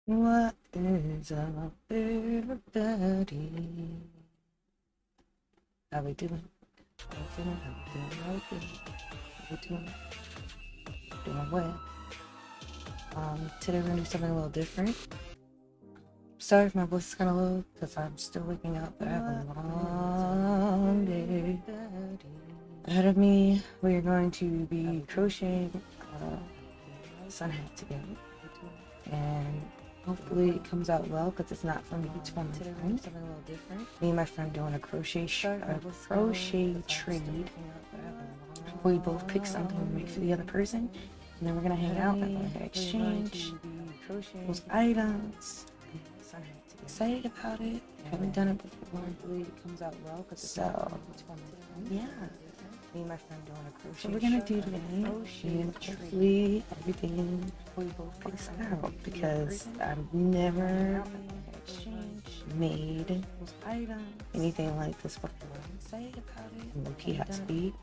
What is up, everybody? How we doing? How we feeling? How we feeling? How we feeling? How we doing? Doing well. Today we're gonna do something a little different. Sorry if my voice is kind of low, because I'm still waking up, but I have a long day ahead of me. We're going to be crocheting sun hat together, and hopefully it comes out well because it's not from each one. Today we're doing something a little different. Me and my friend doing a crochet trade. We both pick something to make for the other person, and then we're gonna hang out and we're gonna exchange those items. Excited about it. Haven't done it before. Hopefully it comes out well because so yeah. Me and my friend doing a crochet. So we're gonna do today, and hopefully everything works out because I've never made anything like this before. Low key high speed,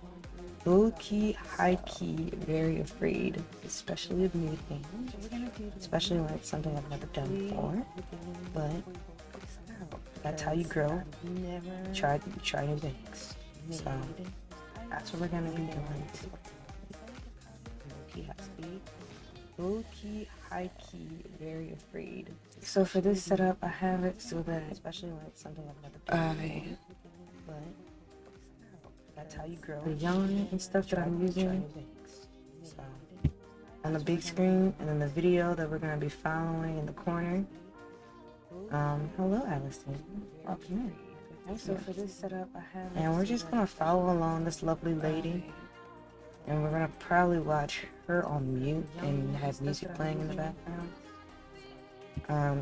low key, high key, very afraid, especially of new things, especially when it's something I've never done before. But that's how you grow. Try new things. So that's what we're gonna be doing. Low key, high speed, low key, high key, very afraid. So for this setup, I have it so that, especially when it's something I've never done, but that's how you grow. The yarn and stuff that I'm using on the big screen, and then the video that we're gonna be following in the corner. Hello, Allison. Welcome in. So for this setup, I have, and we're just gonna follow along this lovely lady, and we're gonna probably watch her on mute and have music playing in the background.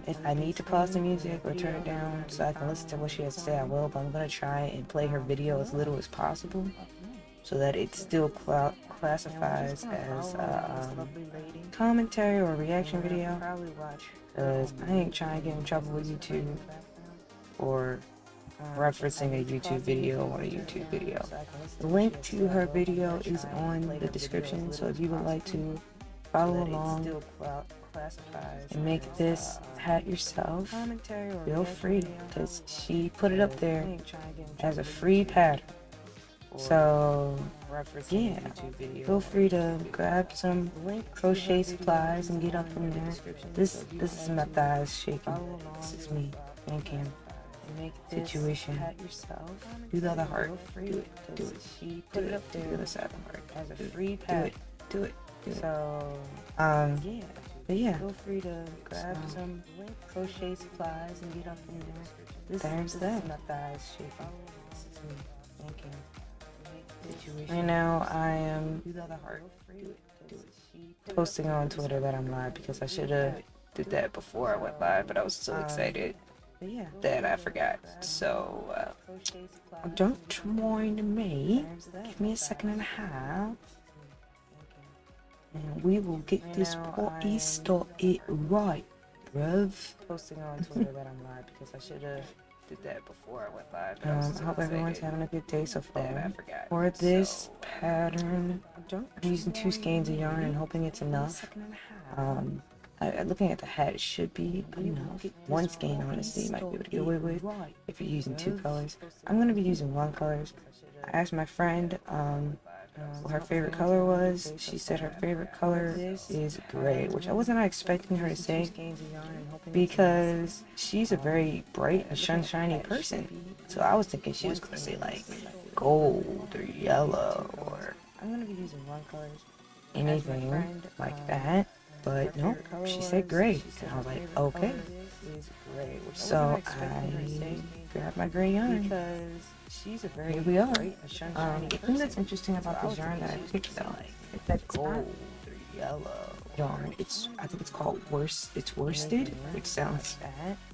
If I need to pause the music or turn it down so I can listen to what she has to say, I will, but I'm gonna try and play her video as little as possible so that it still classifies as commentary or reaction video, because I ain't trying to get in trouble with YouTube or referencing a YouTube video on a YouTube video. The link to her video is on the description, so if you would like to follow along and make this hat yourself, feel free, because she put it up there as a free pattern. So yeah, feel free to grab some crochet supplies and get up from there. This is my thighs shaking. This is me thinking. Situation. Do the other heart. Do it. Do it. Do it up there. Do the other side of the heart. As a free pattern. Do it. So yeah. But yeah, feel free to grab some crochet supplies and get up from there. There's that. My thighs shaking. This is me thinking. Right now I am posting on Twitter that I'm live because I should have did that before I went live, but I was so excited that I forgot. So don't mind me. Give me a second and a half, and we will get this party started right, bruv. Posting on Twitter that I'm live because I should have did that before I went live. I hope everyone's having a good day so far. For this pattern, I'm using 2 skeins of yarn and hoping it's enough. Looking at the hat, it should be enough. 1 skein, honestly, you might be able to get away with if you're using 2 colors. I'm going to be using 1 color. I asked my friend what her favorite color was. She said her favorite color is gray, which I wasn't expecting her to say because she's a very bright and sunshiny person. So I was thinking she was going to say like gold or yellow or anything like that. But no, she said gray. And I was like, okay. So I grabbed my gray yarn. Here we are. The thing that's interesting about this yarn that I picked though, is that gold or yellow yarn. I think it's called worsted, which sounds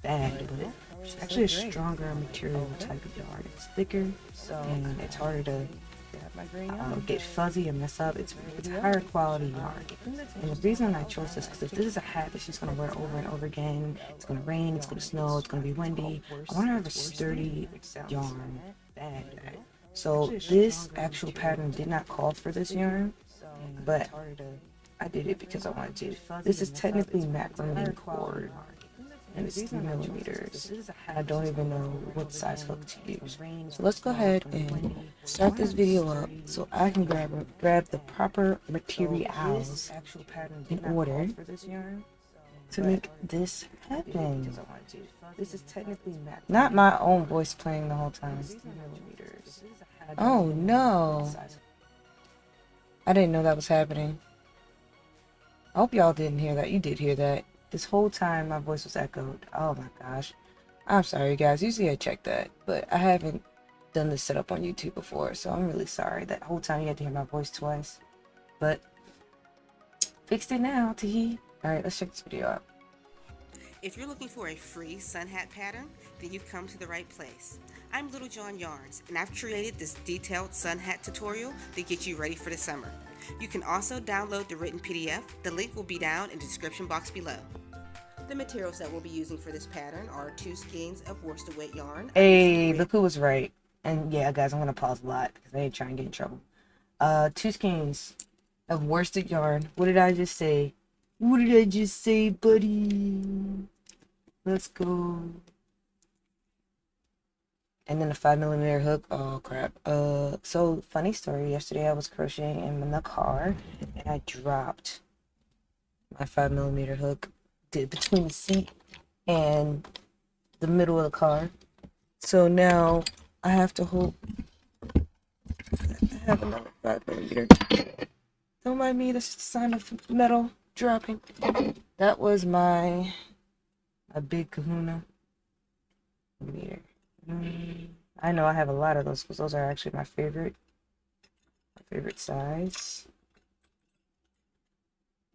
bad, but it's actually a stronger material type of yarn. It's thicker and it's harder to get fuzzy and mess up. It's higher quality yarn. And the reason I chose this is because if this is a hat that she's going to wear over and over again, it's going to rain, it's going to snow, it's going to be windy, I want to have a sturdy yarn. So this actual pattern did not call for this yarn, but I did it because I wanted to. This is technically macrame cord, and it's 3 millimeters. I don't even know what size hook to use. So let's go ahead and start this video up so I can grab the proper materials in order to make this happen. This is technically not my own voice playing the whole time. Oh no. I didn't know that was happening. I hope y'all didn't hear that. You did hear that. This whole time my voice was echoed. Oh my gosh. I'm sorry guys. Usually I check that, but I haven't done this setup on YouTube before, so I'm really sorry. That whole time you had to hear my voice twice. But fixed it now, teehee. Alright, let's check this video out. If you're looking for a free sun hat pattern, then you've come to the right place. I'm Little John Yarns, and I've created this detailed sun hat tutorial to get you ready for the summer. You can also download the written PDF. The link will be down in the description box below. The materials that we'll be using for this pattern are 2 skeins of worsted weight yarn. Hey, look who was right. And yeah, guys, I'm gonna pause a lot because I ain't trying to get in trouble. 2 skeins of worsted yarn. What did I just say? What did I just say, buddy? Let's go. And then a 5mm hook. Oh crap. So funny story. Yesterday I was crocheting in the car and I dropped my 5mm hook between the seat and the middle of the car. So now I have to hold. I have another 5mm. Don't mind me. That's just a sign of metal dropping. That was my big kahuna meter. I know I have a lot of those because those are actually my favorite size.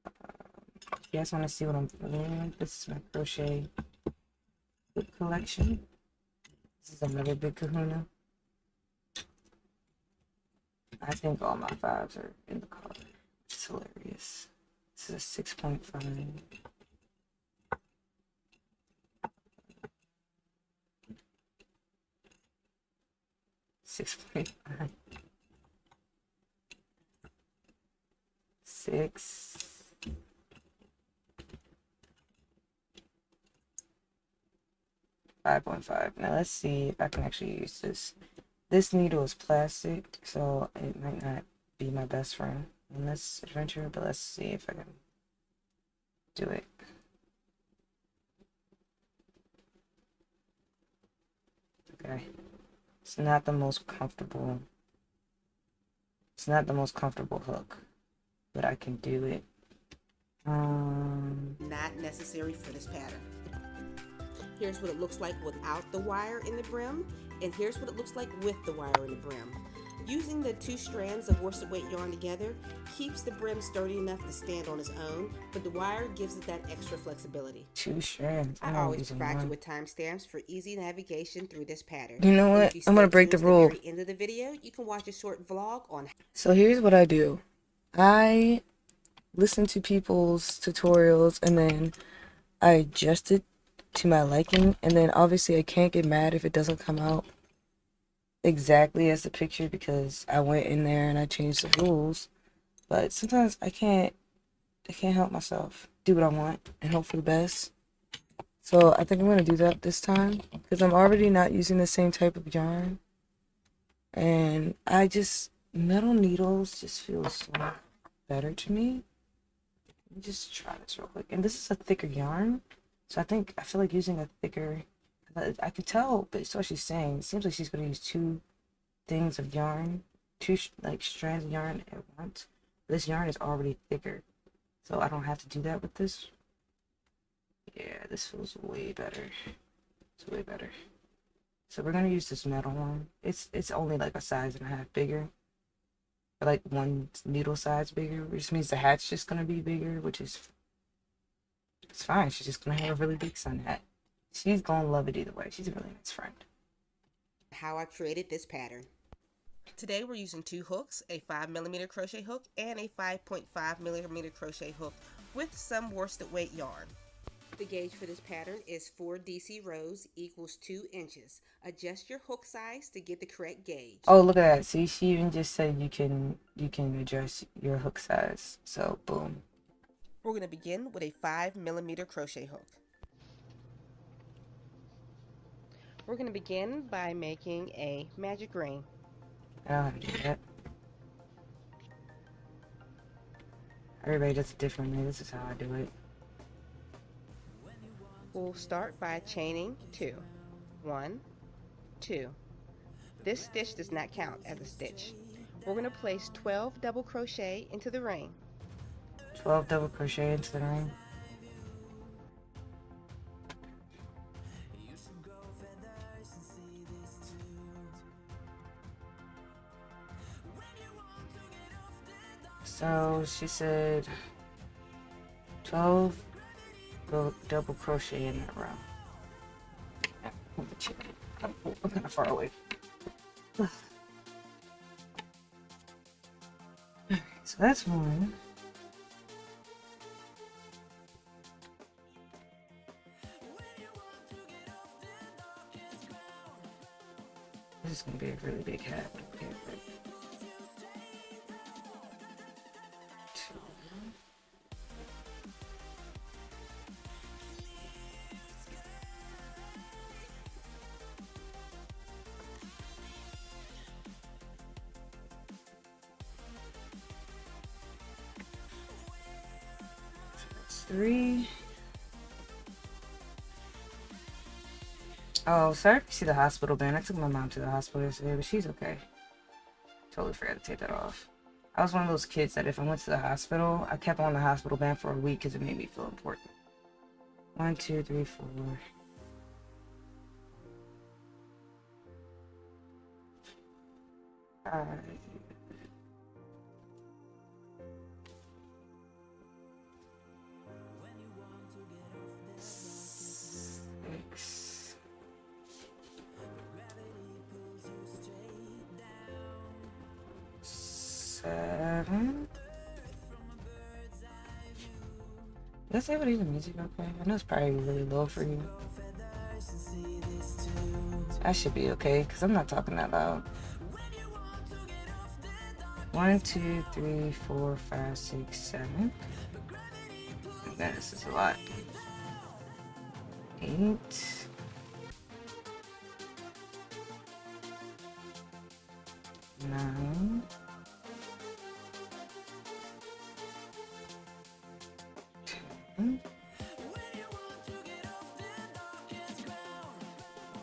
If you guys want to see what I'm doing, this is my crochet book collection. This is another big kahuna. I think all my 5s are in the car, which is hilarious. This is a 6.5. 6.5. 6. 5.5. Now let's see if I can actually use this. This needle is plastic, so it might not be my best friend in this adventure, but let's see if I can do it. Okay. It's not the most comfortable. It's not the most comfortable hook, but I can do it. Not necessary for this pattern. Here's what it looks like without the wire in the brim, and here's what it looks like with the wire in the brim. Using the 2 strands of worsted weight yarn together keeps the brim sturdy enough to stand on its own, but the wire gives it that extra flexibility. 2 strands. I always provide you with timestamps for easy navigation through this pattern. You know what? I'm gonna break the rule. At the very end of the video, you can watch a short vlog on. So here's what I do. I listen to people's tutorials and then I adjust it to my liking, and then obviously I can't get mad if it doesn't come out exactly as the picture because I went in there and I changed the rules. But sometimes I can't help myself. Do what I want and hope for the best. So I think I'm gonna do that this time because I'm already not using the same type of yarn, and metal needles just feel so better to me. Let me just try this real quick. And this is a thicker yarn, so I feel like using a thicker. I could tell, but it's what she's saying. It seems like she's gonna use 2 things of yarn, 2 strands of yarn at once. This yarn is already thicker, so I don't have to do that with this. Yeah, this feels way better. It's way better. So we're gonna use this metal one. It's only like a size and a half bigger, or like 1 needle size bigger, which means the hat's just gonna be bigger, which is it's fine. She's just gonna have a really big sun hat. She's gonna love it either way. She's a really nice friend. How I created this pattern. Today we're using 2 hooks, a 5mm crochet hook and a 5.5mm crochet hook with some worsted weight yarn. The gauge for this pattern is 4 DC rows equals 2 inches. Adjust your hook size to get the correct gauge. Oh, look at that. See, she even just said you can adjust your hook size. So boom. We're going to begin with a 5mm crochet hook. We're going to begin by making a magic ring. I don't have to do that. Everybody does it differently. This is how I do it. We'll start by chaining 2. 1, 2. This stitch does not count as a stitch. We're going to place 12 double crochet into the ring. 12 double crochet into the ring. So she said 12 double crochet in that row. I'm kind of far away. So that's one. This is going to be a really big hat. Okay, right. That's 3. Oh, sorry to see the hospital band. I took my mom to the hospital yesterday, but she's okay. Totally forgot to take that off. I was one of those kids that if I went to the hospital, I kept on the hospital band for a week because it made me feel important. 1, 2, 3, 4. 5. 6. 7. Did I say what even music okay? I know it's probably really low for you. I should be okay, because I'm not talking that loud. 1, 2, 3, 4, 5, 6, 7. And then this is a lot. 8. 9. 10.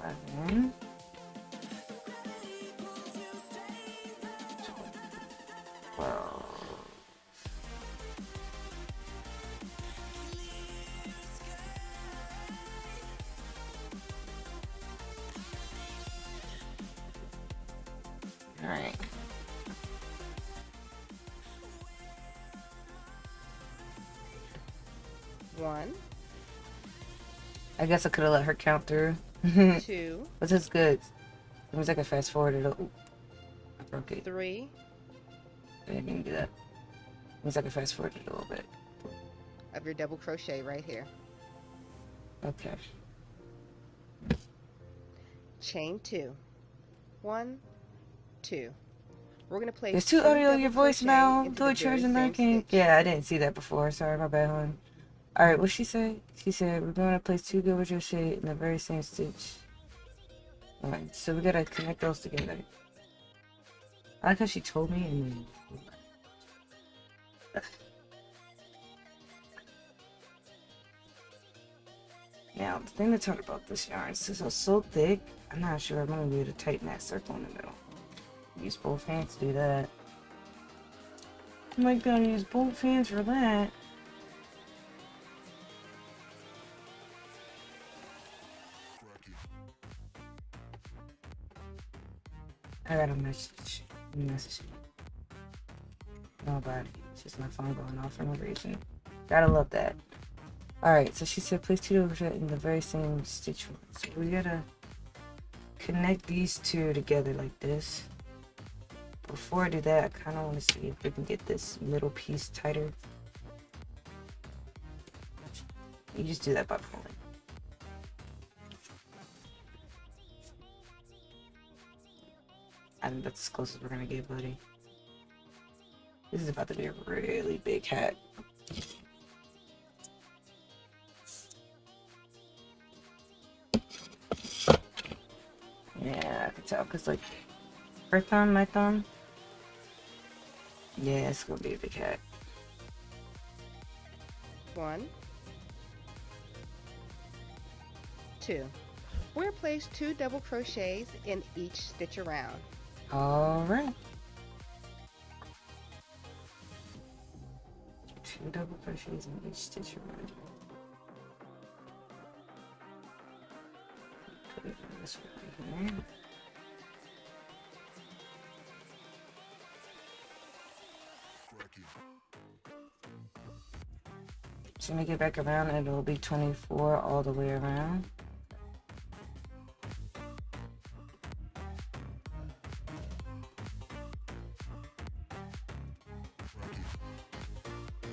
11. 12. All right. One. I guess I could have let her count through. 2. But that's good. It means I can fast forward it. Oh, I broke it. 3. I didn't even do that. It means I can fast forward it a little bit. Of your double crochet right here. Okay. Chain 2. 1, 2. We're going to place There's 2 audio in your voice now. into Do the it, very yours and same lurking. stitch. Yeah, I didn't see that before. Sorry, my bad, hon. Alright, what'd she say? She said we're going to place 2 double crochet in the very same stitch. Alright, so we gotta connect those together. I like how she told me and then... Now, the thing that's hard about this yarn is it's so thick, I'm not sure I'm gonna be able to tighten that circle in the middle. Use both hands to do that. I might be able to use both hands for that. I got a message. Nobody. It's just my phone going off for no reason. Gotta love that. Alright, so she said place 2 double crochet in the very same stitch. So we gotta connect these 2 together like this. Before I do that, I kind of want to see if we can get this middle piece tighter. You just do that by pulling. I think that's as close as we're gonna get, buddy. This is about to be a really big hat. Yeah, I can tell, cause like her thumb, my thumb. Yeah, it's gonna be a big hat. 1, 2. We're going to place 2 double crochets in each stitch around. All right. 2 double crochets in each stitch around. Put it in this one here. So when I get back around, it'll be 24 all the way around.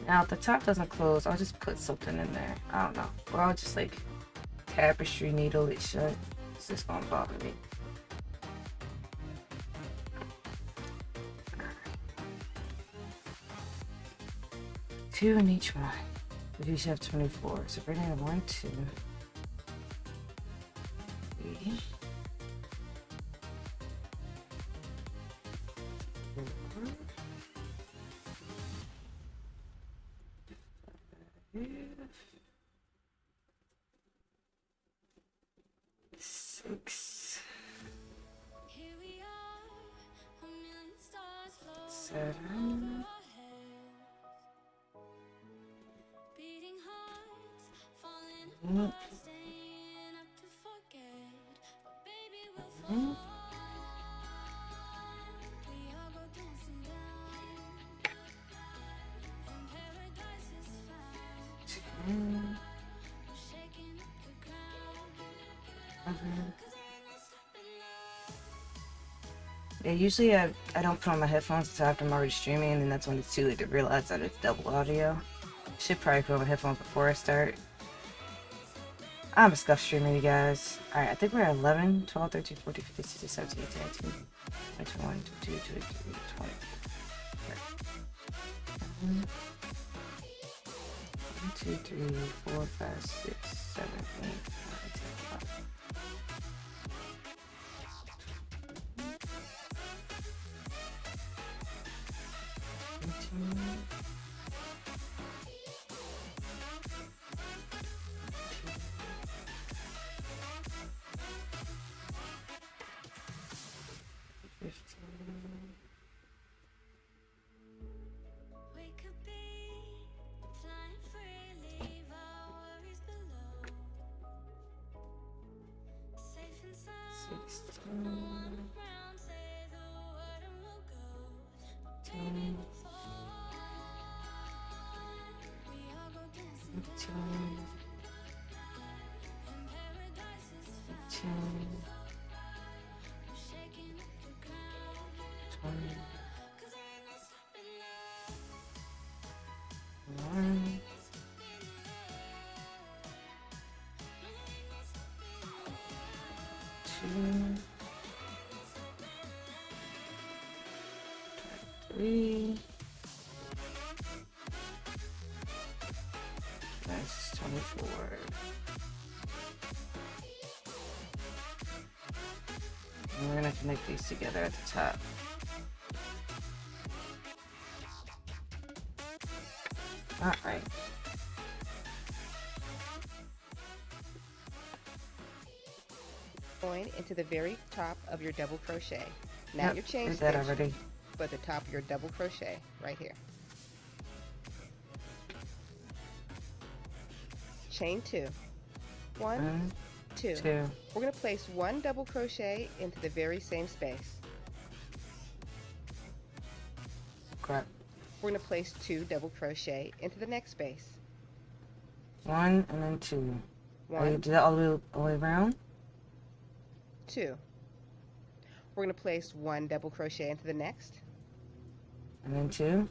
Now, if the top doesn't close, I'll just put something in there. I don't know. Or I'll just like tapestry needle it shut. It's just gonna bother me. Two in each one. We each have 24. So we're gonna have 1, 2, 3, 4, 6, 7, 8, 9, 10, 11. Yeah, usually I don't put on my headphones until after I'm already streaming, and then that's when it's too late to realize that it's double audio. Should probably put on my headphones before I start. I'm a scuff streamer, you guys. Alright, I think we're at 11, 12, 13, 14, 15, 16, 17, 18, 19, 20, 21, 22, 23, 20. 1, 2, 3, 4, 5, 6, 7, 8, 9, 10, 11. 15. One, 2, 3. That's 24. And we're gonna connect these together at the top. All right. Going into the very top of your double crochet. Now your chain did stitch, that already. but the top of your double crochet right here. Chain 2. 1, 2. We're going to place 1 double crochet into the very same space. Crap. We're going to place 2 double crochet into the next space. 1 and then 2. 1. Oh, you do that all the way around? 2. We're going to place 1 double crochet into the next. And then 2.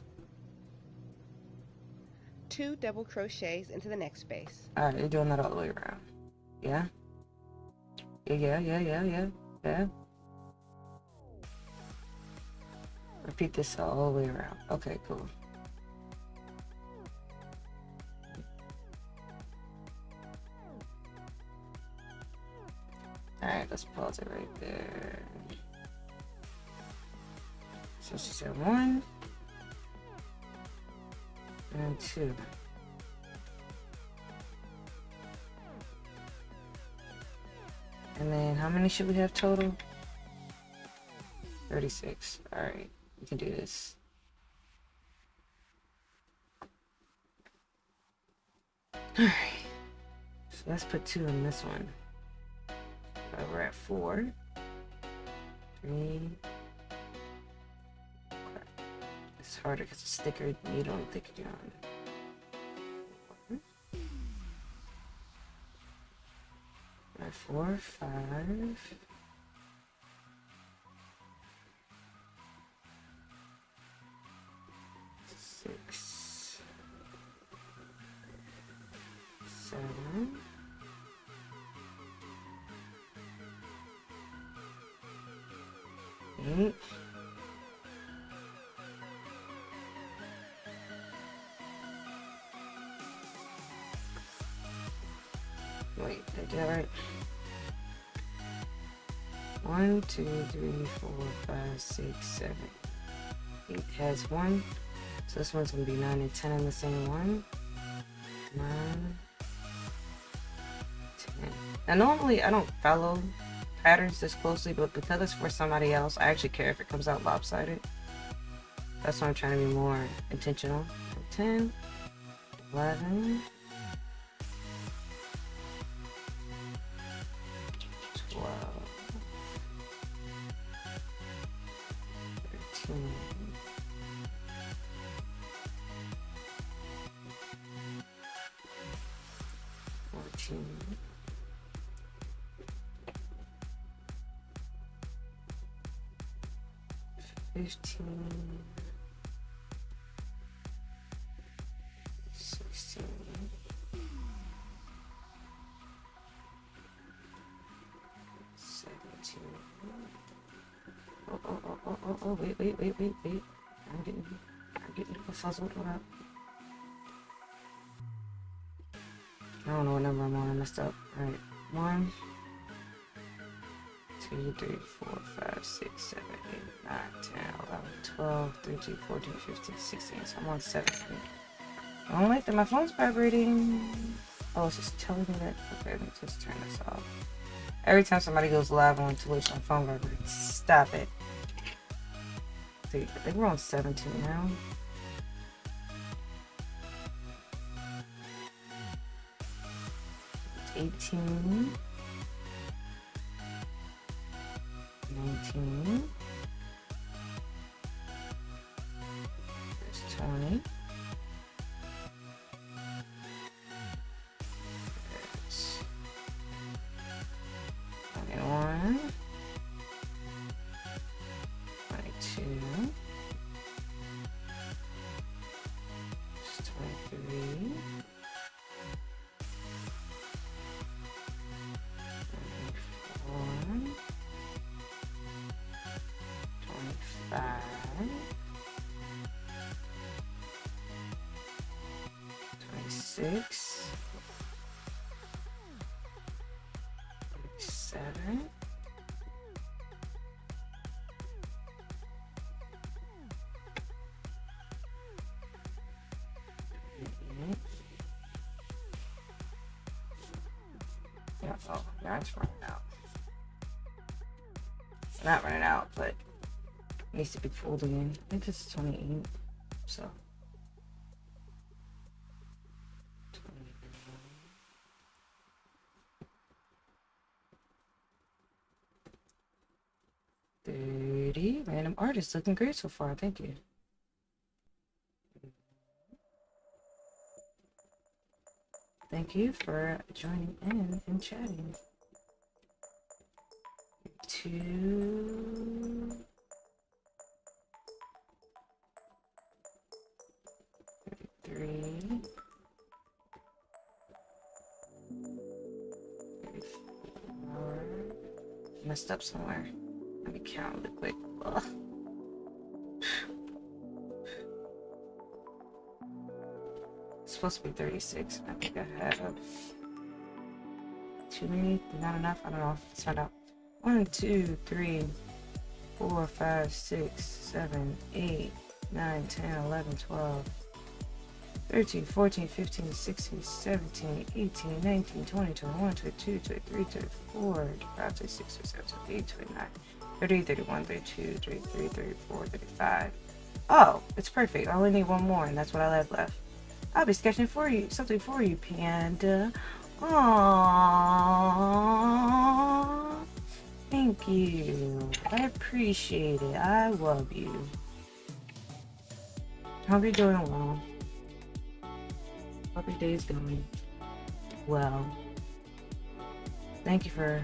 2 double crochets into the next space. Alright, you're doing that all the way around. Yeah? Yeah. Repeat this all the way around. Okay, cool. Alright, let's pause it right there. So she said 1 and 2. And then how many should we have total? 36. Alright, we can do this. Alright. So let's put 2 in this one. We're at 4. 3. It's harder because it's thicker. You don't think you're on. 4, 5. 6, 7. 8. Wait, did I do that right? 1, 2, 3, 4, 5, 6, 7. 8 has 1. So this one's gonna be 9 and 10 in the same one. 9, 10. Now normally I don't follow patterns this closely, but because it's for somebody else, I actually care if it comes out lopsided. That's why I'm trying to be more intentional. 10, 11, 12, 13, 14, 15, 16, 17. Oh, wait. I'm getting fuzzled. Hold up. I don't know what number I'm on. I messed up. Alright. 1, 2, 3, 4, 5, 6, 7, 8, 9, 10, 11, 12, 13, 14, 15, 16. So I'm on 17. I don't like that my phone's vibrating. Oh, it's just telling me that. Okay, let me just turn this off. Every time somebody goes live on Twitch, my phone vibrates. Stop it. See, I think we're on 17 now. It's 18. 19. There's 20. There's 21. 22. There's 23. 24. 25. 26. 27. 28. Yeah, oh, yeah, it's running out. It's not running out, but it needs to be pulled again. I think it's 28. So 30. Random artist looking great so far. Thank you. Thank you for joining in and chatting. 2. 33. 34. Messed up somewhere. Let me count really quick. Ugh. It's supposed to be 36. I think I have too many? Not enough? I don't know. Let's find out. 1, 2, 3, 4, 5, 6, 7, 8, 9, 10, 11, 12, 13, 14, 15, 16, 17, 18, 19, 20, 21, 22, 23, 24, 25, 26, 27, 28, 29, 30, 31, 32, 33, 34, 35. Oh, it's perfect. I only need one more, and that's what I have left. I'll be sketching for you, something for you, Panda. Aww. Thank you. I appreciate it. I love you. Hope you're doing well. Hope your day's going well. Thank you for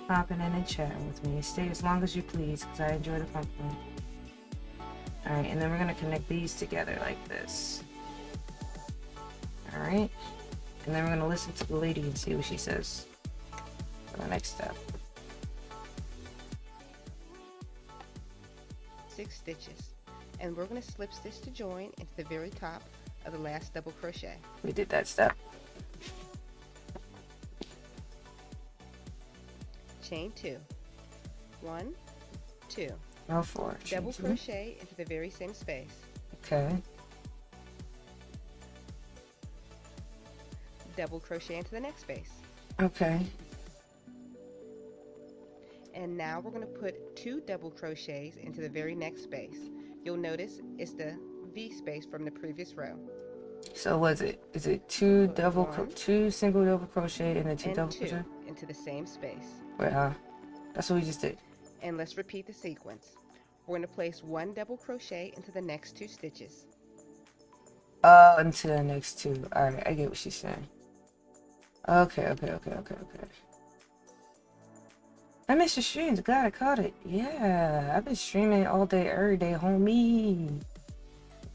popping in and chatting with me. Stay as long as you please, because I enjoy the company. Alright, and then we're going to connect these together like this. Alright. And then we're going to listen to the lady and see what she says for the next step. 6 stitches. And we're going to slip stitch to join into the very top of the last double crochet. We did that step. Chain 2. 1, 2. Go for it. Double crochet into the very same space. Okay. Double crochet into the next space. Okay. And now we're going to put 2 double crochets into the very next space. You'll notice it's the V space from the previous row. So was it? Is it 2 single double crochet and then 2 double crochet into the same space? Well, that's what we just did. And let's repeat the sequence. We're going to place 1 double crochet into the next 2 stitches. Into the next 2. All right, I get what she's saying. Okay. I missed your streams. God, I caught it. Yeah, I've been streaming all day, every day, homie.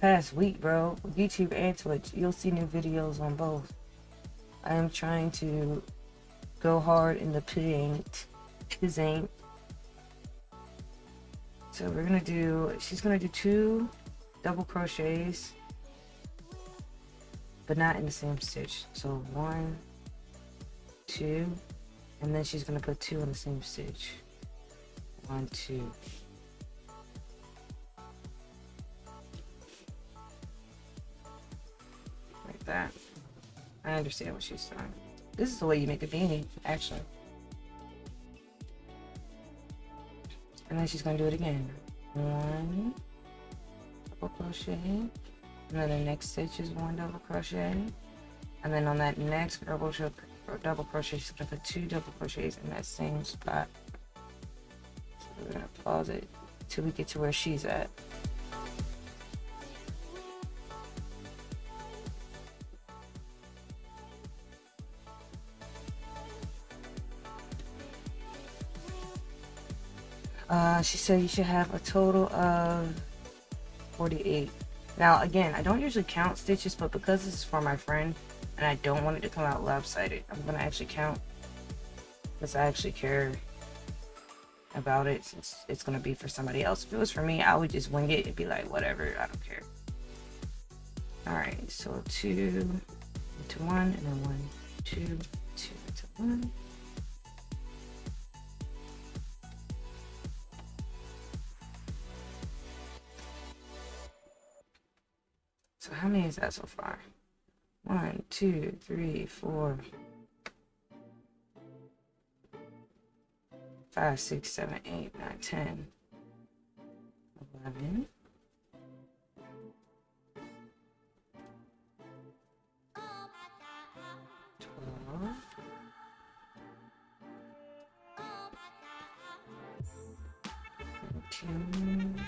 Past week, bro. YouTube and Twitch. You'll see new videos on both. I am trying to go hard in the paint. So we're gonna do, she's gonna do 2 double crochets, but not in the same stitch. So 1, 2, and then she's gonna put 2 in the same stitch. 1, 2. Like that. I understand what she's doing. This is the way you make a beanie, actually. And then she's gonna do it again. 1 double crochet, and then the next stitch is 1 double crochet, and then on that next double crochet, she's gonna put 2 double crochets in that same spot. So we're gonna pause it till we get to where she's at. She said you should have a total of 48. Now, again, I don't usually count stitches, but because this is for my friend, and I don't want it to come out lopsided, I'm gonna actually count, because I actually care about it, since it's gonna be for somebody else. If it was for me, I would just wing it and be like, whatever, I don't care. Alright, so 2 into 1, and then 1, 2, 2 into 1. So how many is that so far? 1, 2, 3, 4, 5, 6, 7, 8, 9, 10, 11, 12, 13, 14,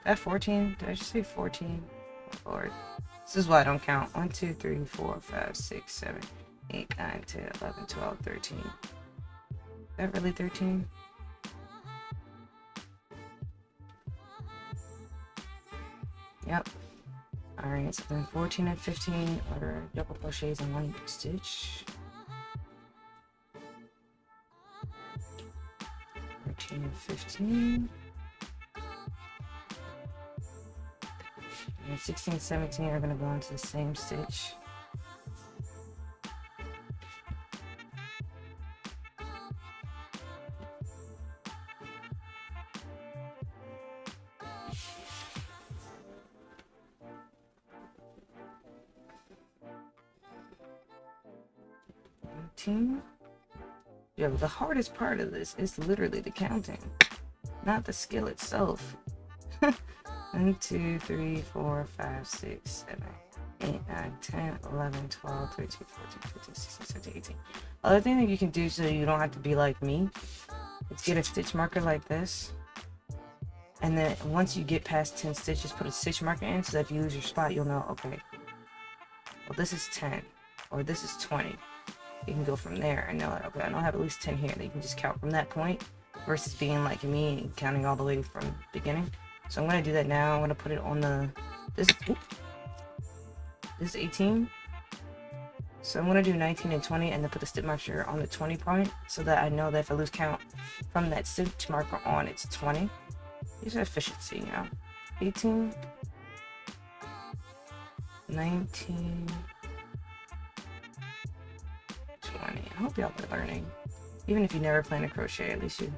At 14? Did I just say 14? Oh, Lord. This is why I don't count. 1, 2, 3, 4, 5, 6, 7, 8, 9, 10, 11, 12, 13. Is that really 13? Yep. Alright, so then 14 and 15 are double crochets in 1 stitch. 14, 15. And 16, 17 are going to go into the same stitch. Yeah, but the hardest part of this is literally the counting, not the skill itself. 1, 2, 3, 4, 5, 6, 7, 8, 9, 10, 11, 12, 13, 14, 15, 16, 17, 18. Other thing that you can do so you don't have to be like me is get a stitch marker like this. And then once you get past 10 stitches, put a stitch marker in so that if you lose your spot, you'll know, okay, well, this is 10 or this is 20. You can go from there and know, like, okay, I know I have at least 10 here. Then you can just count from that point versus being like me and counting all the way from the beginning. So I'm going to do that now. I'm going to put it on the, this is 18. So I'm going to do 19 and 20 and then put the stitch marker on the 20 point so that I know that if I lose count from that stitch marker on, it's 20. Use efficiency, you know. 18, 19, 20. I hope y'all are learning. Even if you never plan to crochet, at least you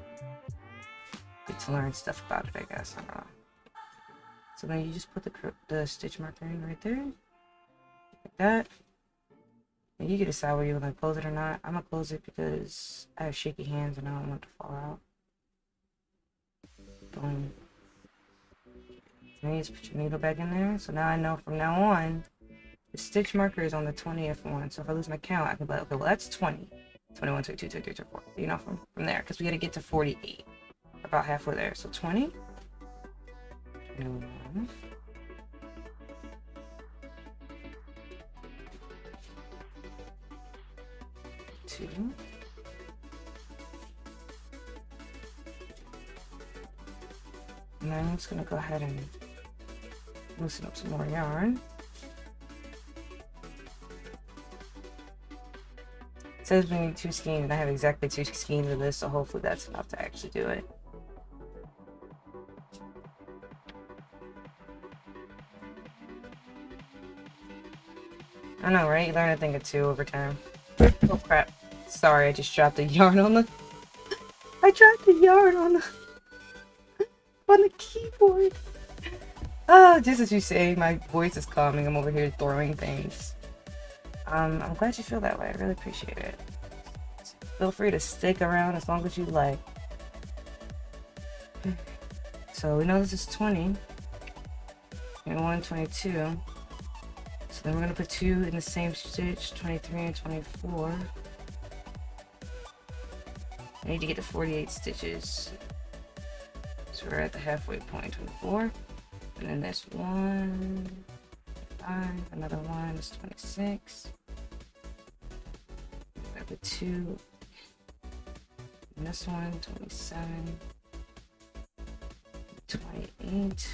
get to learn stuff about it, I guess. I don't know. So then you just put the stitch marker in right there. Like that. And you can decide whether you want to close it or not. I'm going to close it because I have shaky hands and I don't want it to fall out. Boom. Then you just put your needle back in there. So now I know from now on, the stitch marker is on the 20th one. So if I lose my count, I can be like, okay, well, that's 20. 21, 22, 23, 24. You know, from there. Because we got to get to 48. About halfway there. So 20. 21. 2. And then I'm just going to go ahead and loosen up some more yarn. It says we need 2 skeins, and I have exactly 2 skeins of this, so hopefully that's enough to actually do it. I know, right? You learn a thing or two over time. Oh crap. Sorry, I just dropped the yarn on the... I dropped the yarn on the keyboard. Oh, just as you say, my voice is calming. I'm over here throwing things. I'm glad you feel that way. I really appreciate it. Feel free to stick around as long as you like. So we know this is 20. 21, 22. So then we're going to put 2 in the same stitch, 23 and 24. I need to get to 48 stitches. So we're at the halfway point, 24. And then this 1, 5, another one is 26. Another 2. And this one, 27. 28.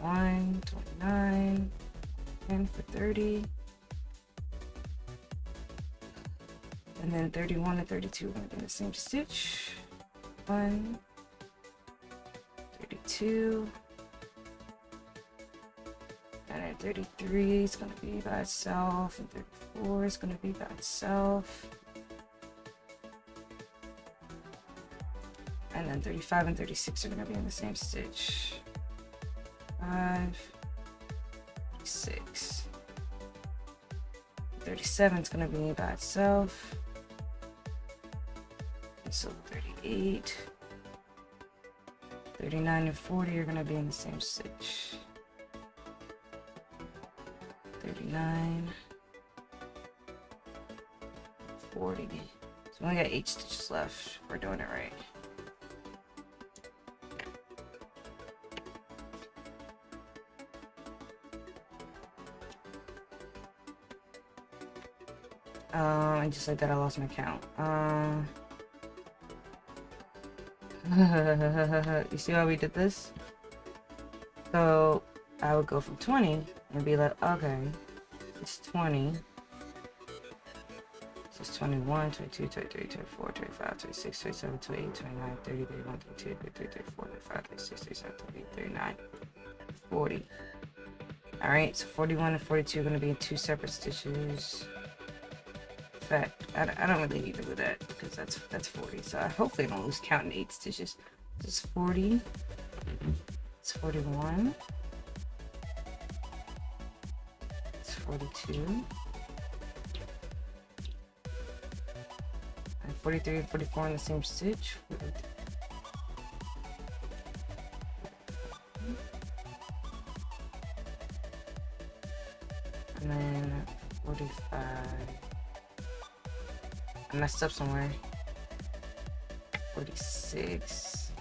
1, 29. And for 30. And then 31 and 32 are going to be in the same stitch. 1, 32, and then 33 is going to be by itself, and 34 is going to be by itself, and then 35 and 36 are going to be in the same stitch. 5, 6, 37 is going to be by itself. So 38, 39 and 40 are going to be in the same stitch. 39, 40. So we only got 8 stitches left. We're doing it right. And just like that, I lost my count. You see how we did this? So I would go from 20 and be like, okay, it's 20. it's 21, 22, 23, 24, 25, 26, 27, 28, 29, 30, 31, 32, 33, 34, 35, 36, 37, 38, 39, 40. Alright, so 41 and 42 are going to be in 2 separate stitches. In fact, I don't really need to do that because that's 40. So hopefully I don't lose count in 8 stitches. This is 40. It's 41. It's 42. And 43 and 44 in the same stitch. And then 45. I messed up somewhere. 46.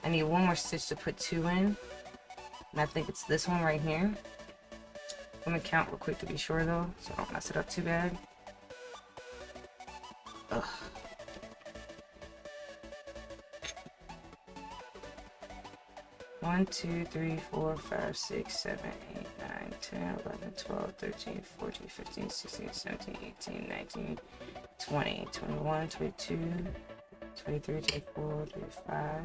I need one more stitch to put 2 in. And I think it's this one right here. I'm gonna count real quick to be sure though, so I don't mess it up too bad. Ugh. One, 2, 3, 4, 5, 6, 7, 8, 9, 10, 11, 12, 13, 14, 15, 16, 17, 18, 19, 20, 21, 22, 23, 24, 25,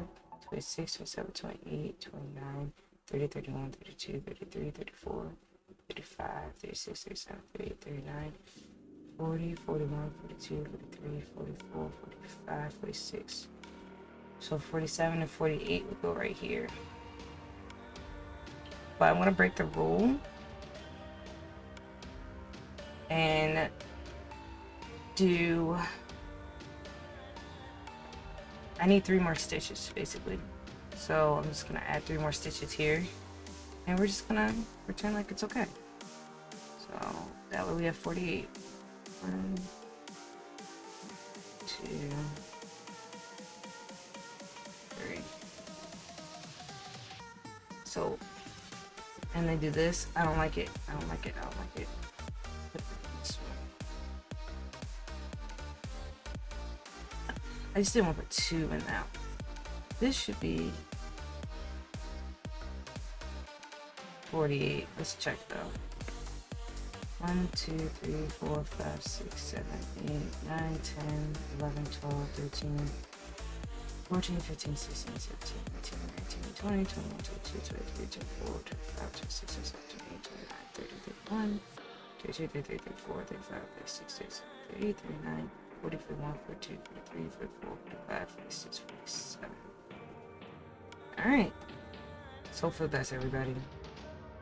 26, 27, 28, 29, 30, 31, 32, 33, 34, 35, 36, 37, 38, 39, 40, 41, 42, 43, 44, 45, 46. So 47 and 48 would go right here. But I want to break the rule and do, I need 3 more stitches basically. So I'm just gonna add 3 more stitches here and we're just gonna pretend like it's okay. So that way we have 48. 1, 2, 3. So, and they do this. I don't like it. I don't like it. I don't like it. This one. I just didn't want to put 2 in that. This should be 48. Let's check though. 1, 2, 3, 4, 5, 6, 7, 8, 9, 10, 11, 12, 13, 14, 15, 16, 17, 18, 19, 20, 21, 22, 23, 24, 25, 26, 27, 28, 29, 30, 31, 32, 33, 34, 35, 36, 37, 38, 39, 40, 41, 42, 43, 44, 45, 46, 47. Alright. So hope for the best, everybody.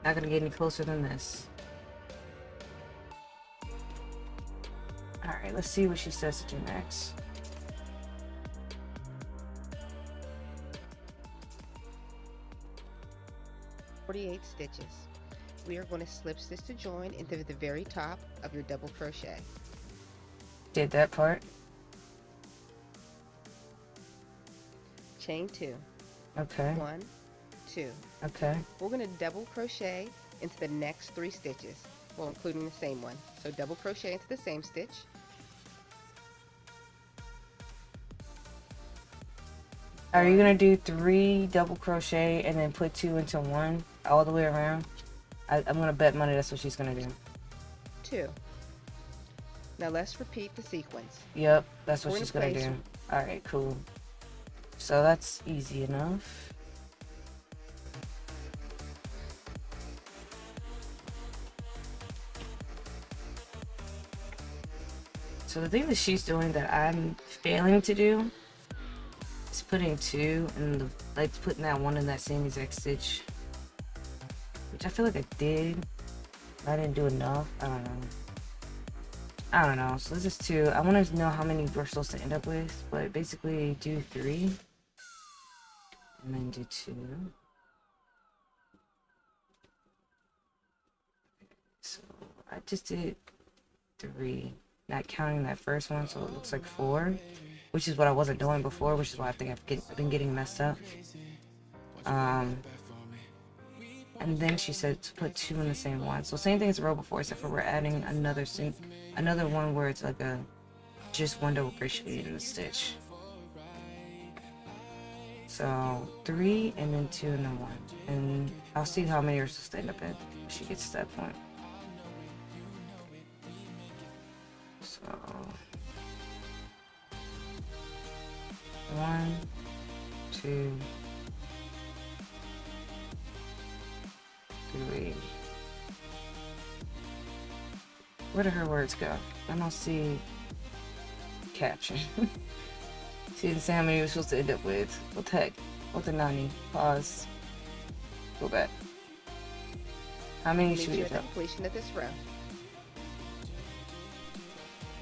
Not gonna get any closer than this. Alright, let's see what she says to do next. "48 stitches. We are going to slip stitch to join into the very top of your double crochet. Did that part. Chain 2. Okay. 1, 2. Okay. We're going to double crochet into the next 3 stitches, well, including the same one. So double crochet into the same stitch. Are you gonna do 3 double crochet and then put 2 into 1 all the way around? I'm gonna bet money that's what she's gonna do. 2. Now let's repeat the sequence. Yep, that's what We're she's gonna gonna place- do. Alright, cool. So that's easy enough. So the thing that she's doing that I'm failing to do is putting 2 and putting that 1 in that same exact stitch, which I feel like I did. But I didn't do enough. I don't know. So this is 2. I want to know how many we're supposed to end up with, but basically do 3 and then do 2. So I just did 3, not counting that first one, so it looks like 4, which is what I wasn't doing before, which is why I think I've been getting messed up. And then she said to put 2 in the same one. So same thing as the row before, except for we're adding another one where it's like just 1 double crochet in the stitch. So 3 and then 2 and then 1. And I'll see how many are supposed to end up in if she gets to that point. So Uh-oh. 1, 2, 3. Where did her words go? I don't see caption. She didn't say how many we're supposed to end up with. What the heck? What the nani? Pause. Go back. How many should we have? Completion of this row.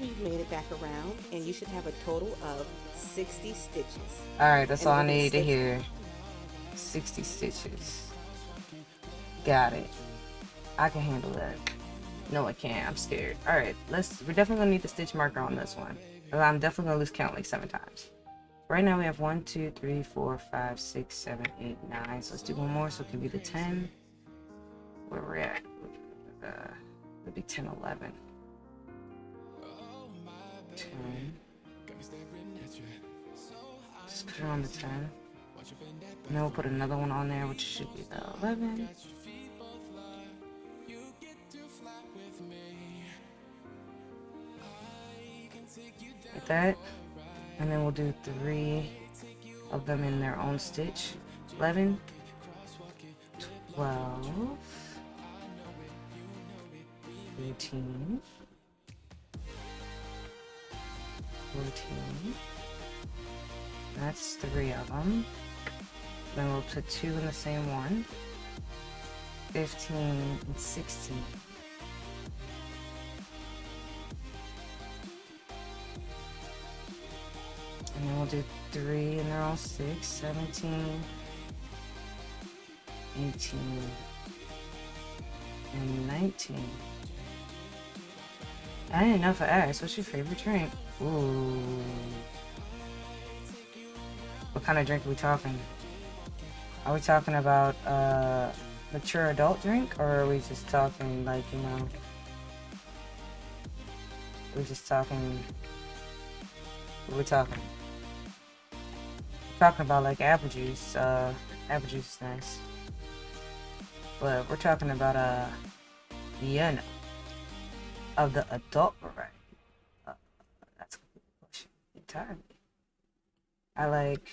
You've made it back around, and you should have a total of 60 stitches. Alright, that's all I need to hear. 60 stitches. Got it. I can handle that. No, I can't. I'm scared. Alright, we're definitely gonna need the stitch marker on this one. I'm definitely gonna lose count like 7 times. Right now we have 1, 2, 3, 4, 5, 6, 7, 8, 9. So let's do one more so it can be the 10. Where we're at. It'll be 10, 11. 10. Just put it on the 10. And then we'll put another one on there, which should be the 11. Like that. And then we'll do 3 of them in their own stitch. 11, 12, 13, 14. That's 3 of them. Then we'll put 2 in the same one. 15 and 16. And then we'll do 3 in their own 6, 17, 18, and 19. I didn't know if I asked, what's your favorite drink? Ooh. What kind of drink are we talking? Are we talking about mature adult drink, or are we just talking like, you know, we're just talking, what are we talking? We're talking about like apple juice. Apple juice is nice. But we're talking about Vienna of the adult variety. That's a good question entirely. I like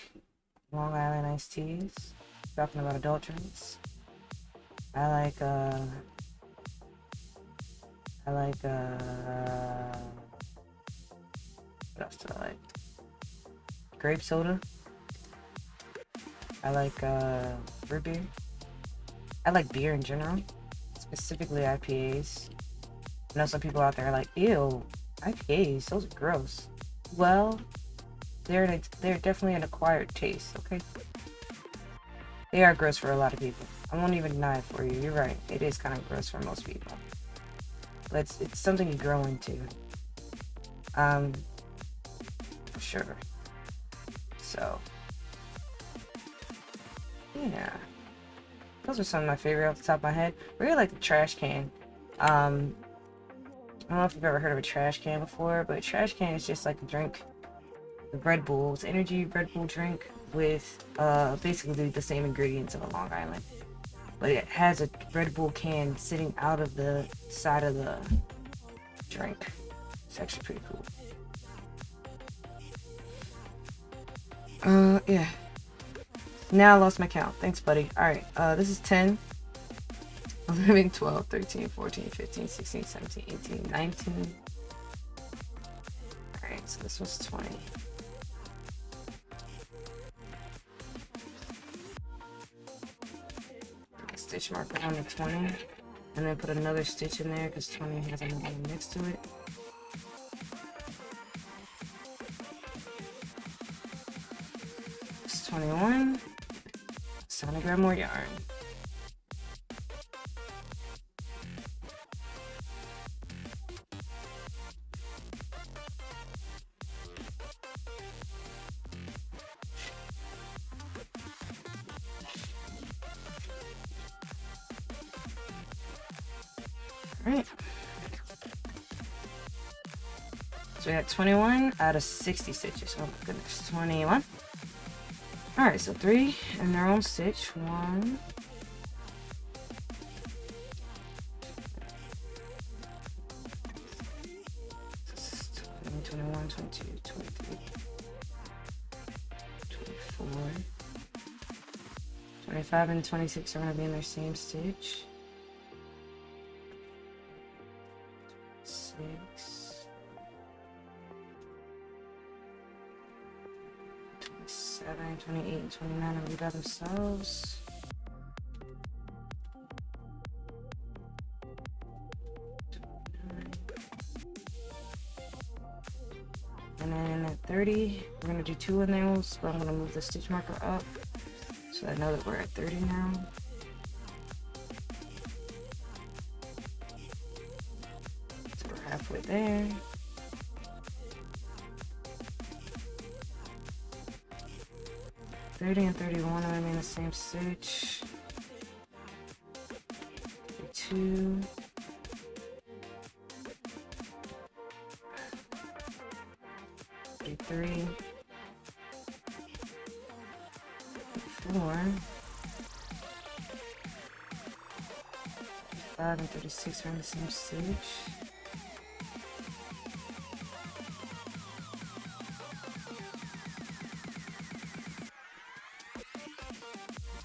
Long Island iced teas. Talking about adult drinks. I like what else do I like? Grape soda. I like root beer. I like beer in general, specifically IPAs. I know some people out there are like, ew, IPAs, those are gross. Well, they're definitely an acquired taste, okay? They are gross for a lot of people. I won't even deny it for you. You're right. It is kind of gross for most people. But it's something you grow into. For sure. So, yeah. Those are some of my favorite off the top of my head. I really like the trash can. I don't know if you've ever heard of a trash can before, but a trash can is just like a drink. The Red Bull. It's energy Red Bull drink with basically the same ingredients of a Long Island. But it has a Red Bull can sitting out of the side of the drink. It's actually pretty cool. Yeah. Now I lost my count. Thanks, buddy. Alright, this is 10, 11, 12, 13, 14, 15, 16, 17, 18, 19. Alright, so this was 20. Stitch marker on the 20. And then put another stitch in there because 20 has another one next to it. It's 21. It's time to grab more yarn. Alright. So we had 21 out of 60 stitches. Oh my goodness. 21. Alright, so 3 in their own stitch. 1. This is 21, 22, 23, 24, 25 and 26 are going to be in their same stitch. 6, 27, 28, and 29 will be by themselves. And then at 30, we're going to do 2 in those, but I'm going to move the stitch marker up so I know that we're at 30 now. So we're halfway there. And 31 are going to be in the same stitch. 32. 33. 34. 35 and 36 are in the same stitch.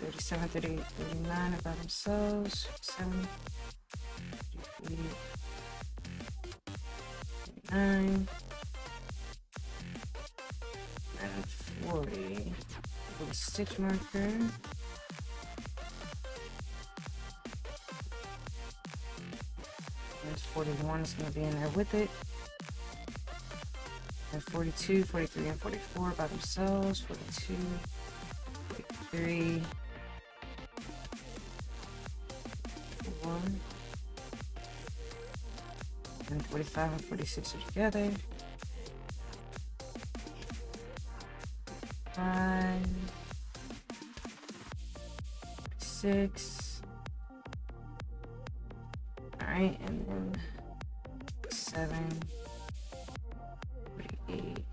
37, 38, 39 are by themselves. 37, 38, 39, and 40. With a stitch marker. And 41 is going to be in there with it. And 42, 43, and 44 by themselves. 42, 43. 1 and 45 and 46 are together. 5, 6. Alright, and then 7, 48,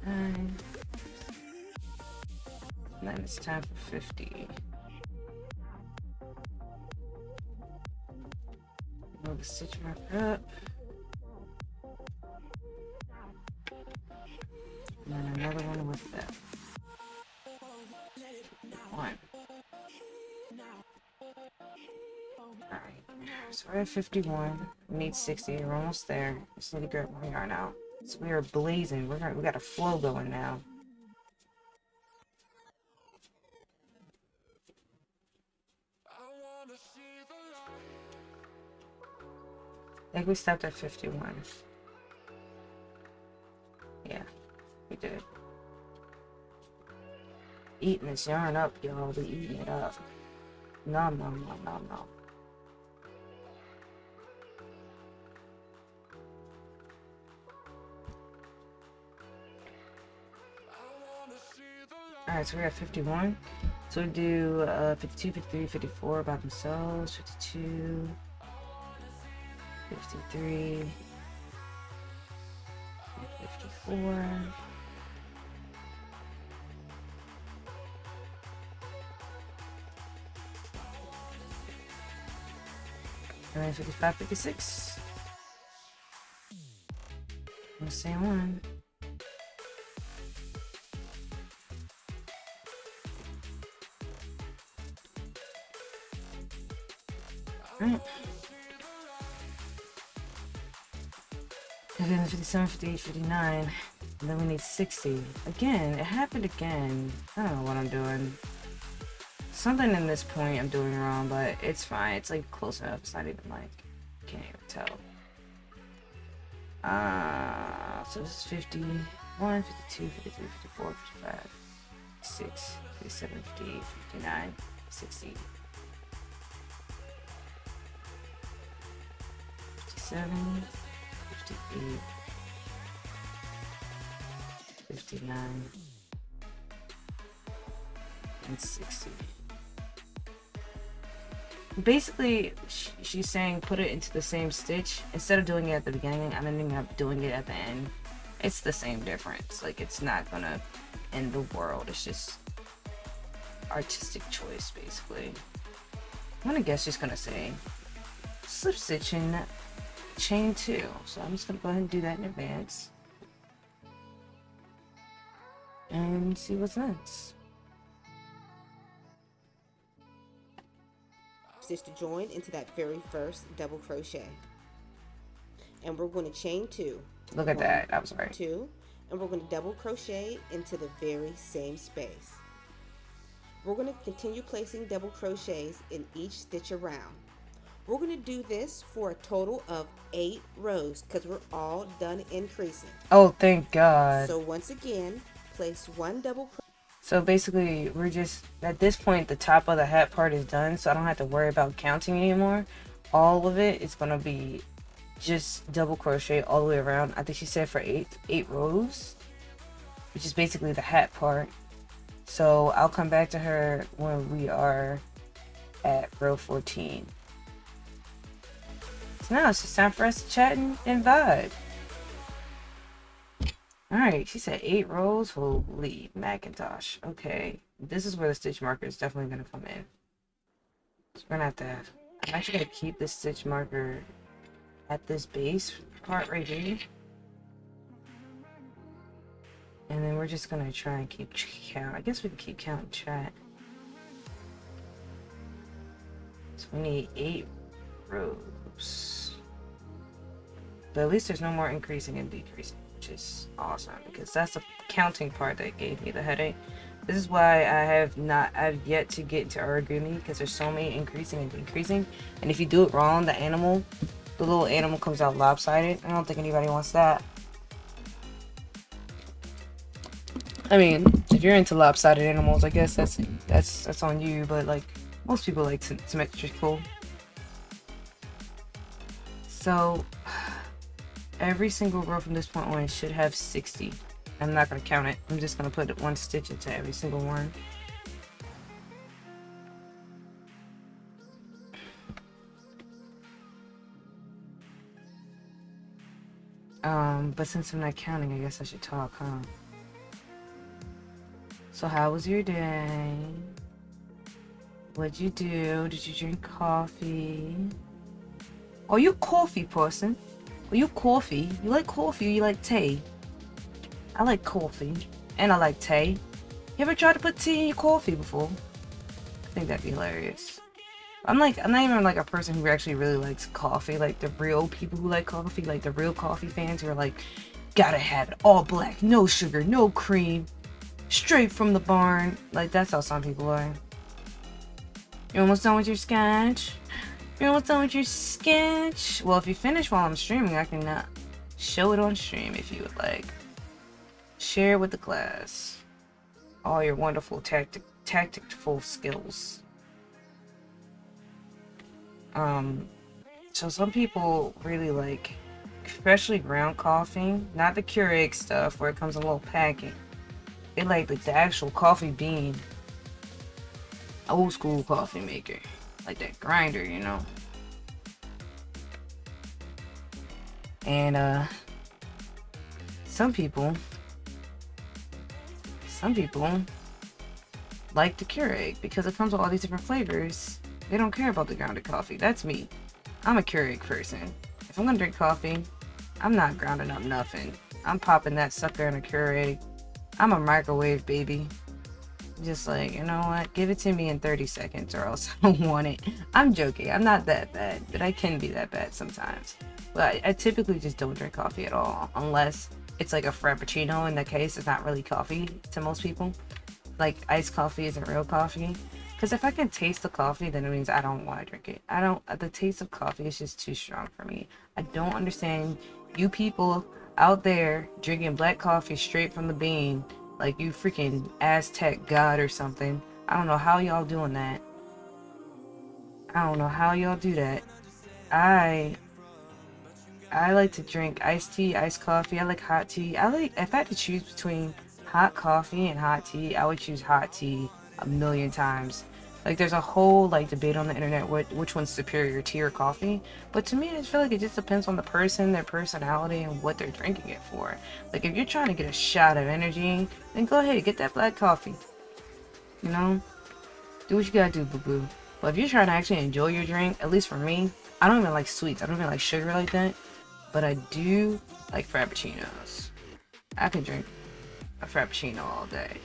9. And then it's time for 50. Move the stitch marker up. And then another one with that. 1. Alright, so we're at 51. We need 60. We're almost there. Just need to get more yarn out. So we are blazing. We got a flow going now. I think we stopped at 51. Yeah, we did. Eating this yarn up, y'all. We eating it up. Nom nom nom nom nom. Alright, so we're at 51. So we do 52, 53, 54 by themselves. 52. 53, 54, and then 55, 56. The same one. All right. And then 57, 58, 59. And then we need 60. Again, it happened again. I don't know what I'm doing. Something in this point I'm doing wrong, but it's fine. It's like close enough. It's not even like, can't even tell. So this is 51, 52, 53, 54, 55, 56, 57, 58, 59, 60. 57, 58, 59, and 60. Basically, she's saying put it into the same stitch. Instead of doing it at the beginning, I'm ending up doing it at the end. It's the same difference. Like, it's not gonna end the world. It's just artistic choice, basically. I'm gonna guess she's gonna say slip stitch in chain 2. So I'm just gonna go ahead and do that in advance and see what's next. Stitch to join into that very first double crochet, and we're going to chain 2. Look at that, I was right. 2, and we're going to double crochet into the very same space. We're going to continue placing double crochets in each stitch around. We're going to do this for a total of 8 rows because we're all done increasing. Oh, thank God. So once again, place 1 double crochet. So basically, we're just, at this point, the top of the hat part is done, so I don't have to worry about counting anymore. All of it is going to be just double crochet all the way around. I think she said for 8 rows, which is basically the hat part. So I'll come back to her when we are at row 14. So now it's just time for us to chat and vibe. Alright, she said 8 rows. Holy Macintosh. Okay, this is where the stitch marker is definitely going to come in. So we're going to have to, I'm actually going to keep this stitch marker at this base part right here. And then we're just going to try and keep count. I guess we can keep count in chat. So we need 8 rows. But at least there's no more increasing and decreasing, which is awesome because that's the counting part that gave me the headache. This is why I've yet to get to origami because there's so many increasing and decreasing. And if you do it wrong, the little animal comes out lopsided. I don't think anybody wants that. I mean, if you're into lopsided animals, I guess that's on you, but like most people like symmetrical. So every single row from this point on should have 60. I'm not gonna count it. I'm just gonna put 1 stitch into every single one. But since I'm not counting, I guess I should talk, huh? So how was your day? What'd you do? Did you drink coffee? Are you a coffee person? Are you coffee? You like coffee or you like tea? I like coffee. And I like tea. You ever tried to put tea in your coffee before? I think that'd be hilarious. I'm not even like a person who actually really likes coffee. Like the real people who like coffee. Like the real coffee fans who are like, gotta have it all black. No sugar, no cream. Straight from the barn. Like that's how some people are. You're almost done with your sketch? You're almost done with your sketch? Well, if you finish while I'm streaming, I can show it on stream if you would like. Share with the class all your wonderful tactful skills. So some people really like, especially ground coffee, not the Keurig stuff where it comes in a little packet. They like the actual coffee bean, old school coffee maker, like that grinder, you know. And some people like the Keurig because it comes with all these different flavors. They don't care about the grounded coffee. That's me. I'm a Keurig person. If I'm gonna drink coffee, I'm not grounding up nothing. I'm popping that sucker in a Keurig. I'm a microwave baby. Just like, you know what? Give it to me in 30 seconds or else I don't want it. I'm joking. I'm not that bad, but I can be that bad sometimes. But I typically just don't drink coffee at all unless it's like a frappuccino. In that case, it's not really coffee to most people. Like iced coffee isn't real coffee. Because if I can taste the coffee, then it means I don't want to drink it. The taste of coffee is just too strong for me. I don't understand you people out there drinking black coffee straight from the bean like you freaking Aztec god or something. I don't know how y'all doing that. I don't know how y'all do that. I like to drink iced tea, iced coffee. I like hot tea. If I had to choose between hot coffee and hot tea, I would choose hot tea a million times. Like there's a whole like debate on the internet which one's superior, tea or coffee. But to me, I just feel like it just depends on the person, their personality, and what they're drinking it for. Like if you're trying to get a shot of energy, then go ahead, get that black coffee. You know? Do what you gotta do, boo-boo. But if you're trying to actually enjoy your drink, at least for me, I don't even like sweets. I don't even like sugar like that. but I do like frappuccinos. I can drink a frappuccino all day.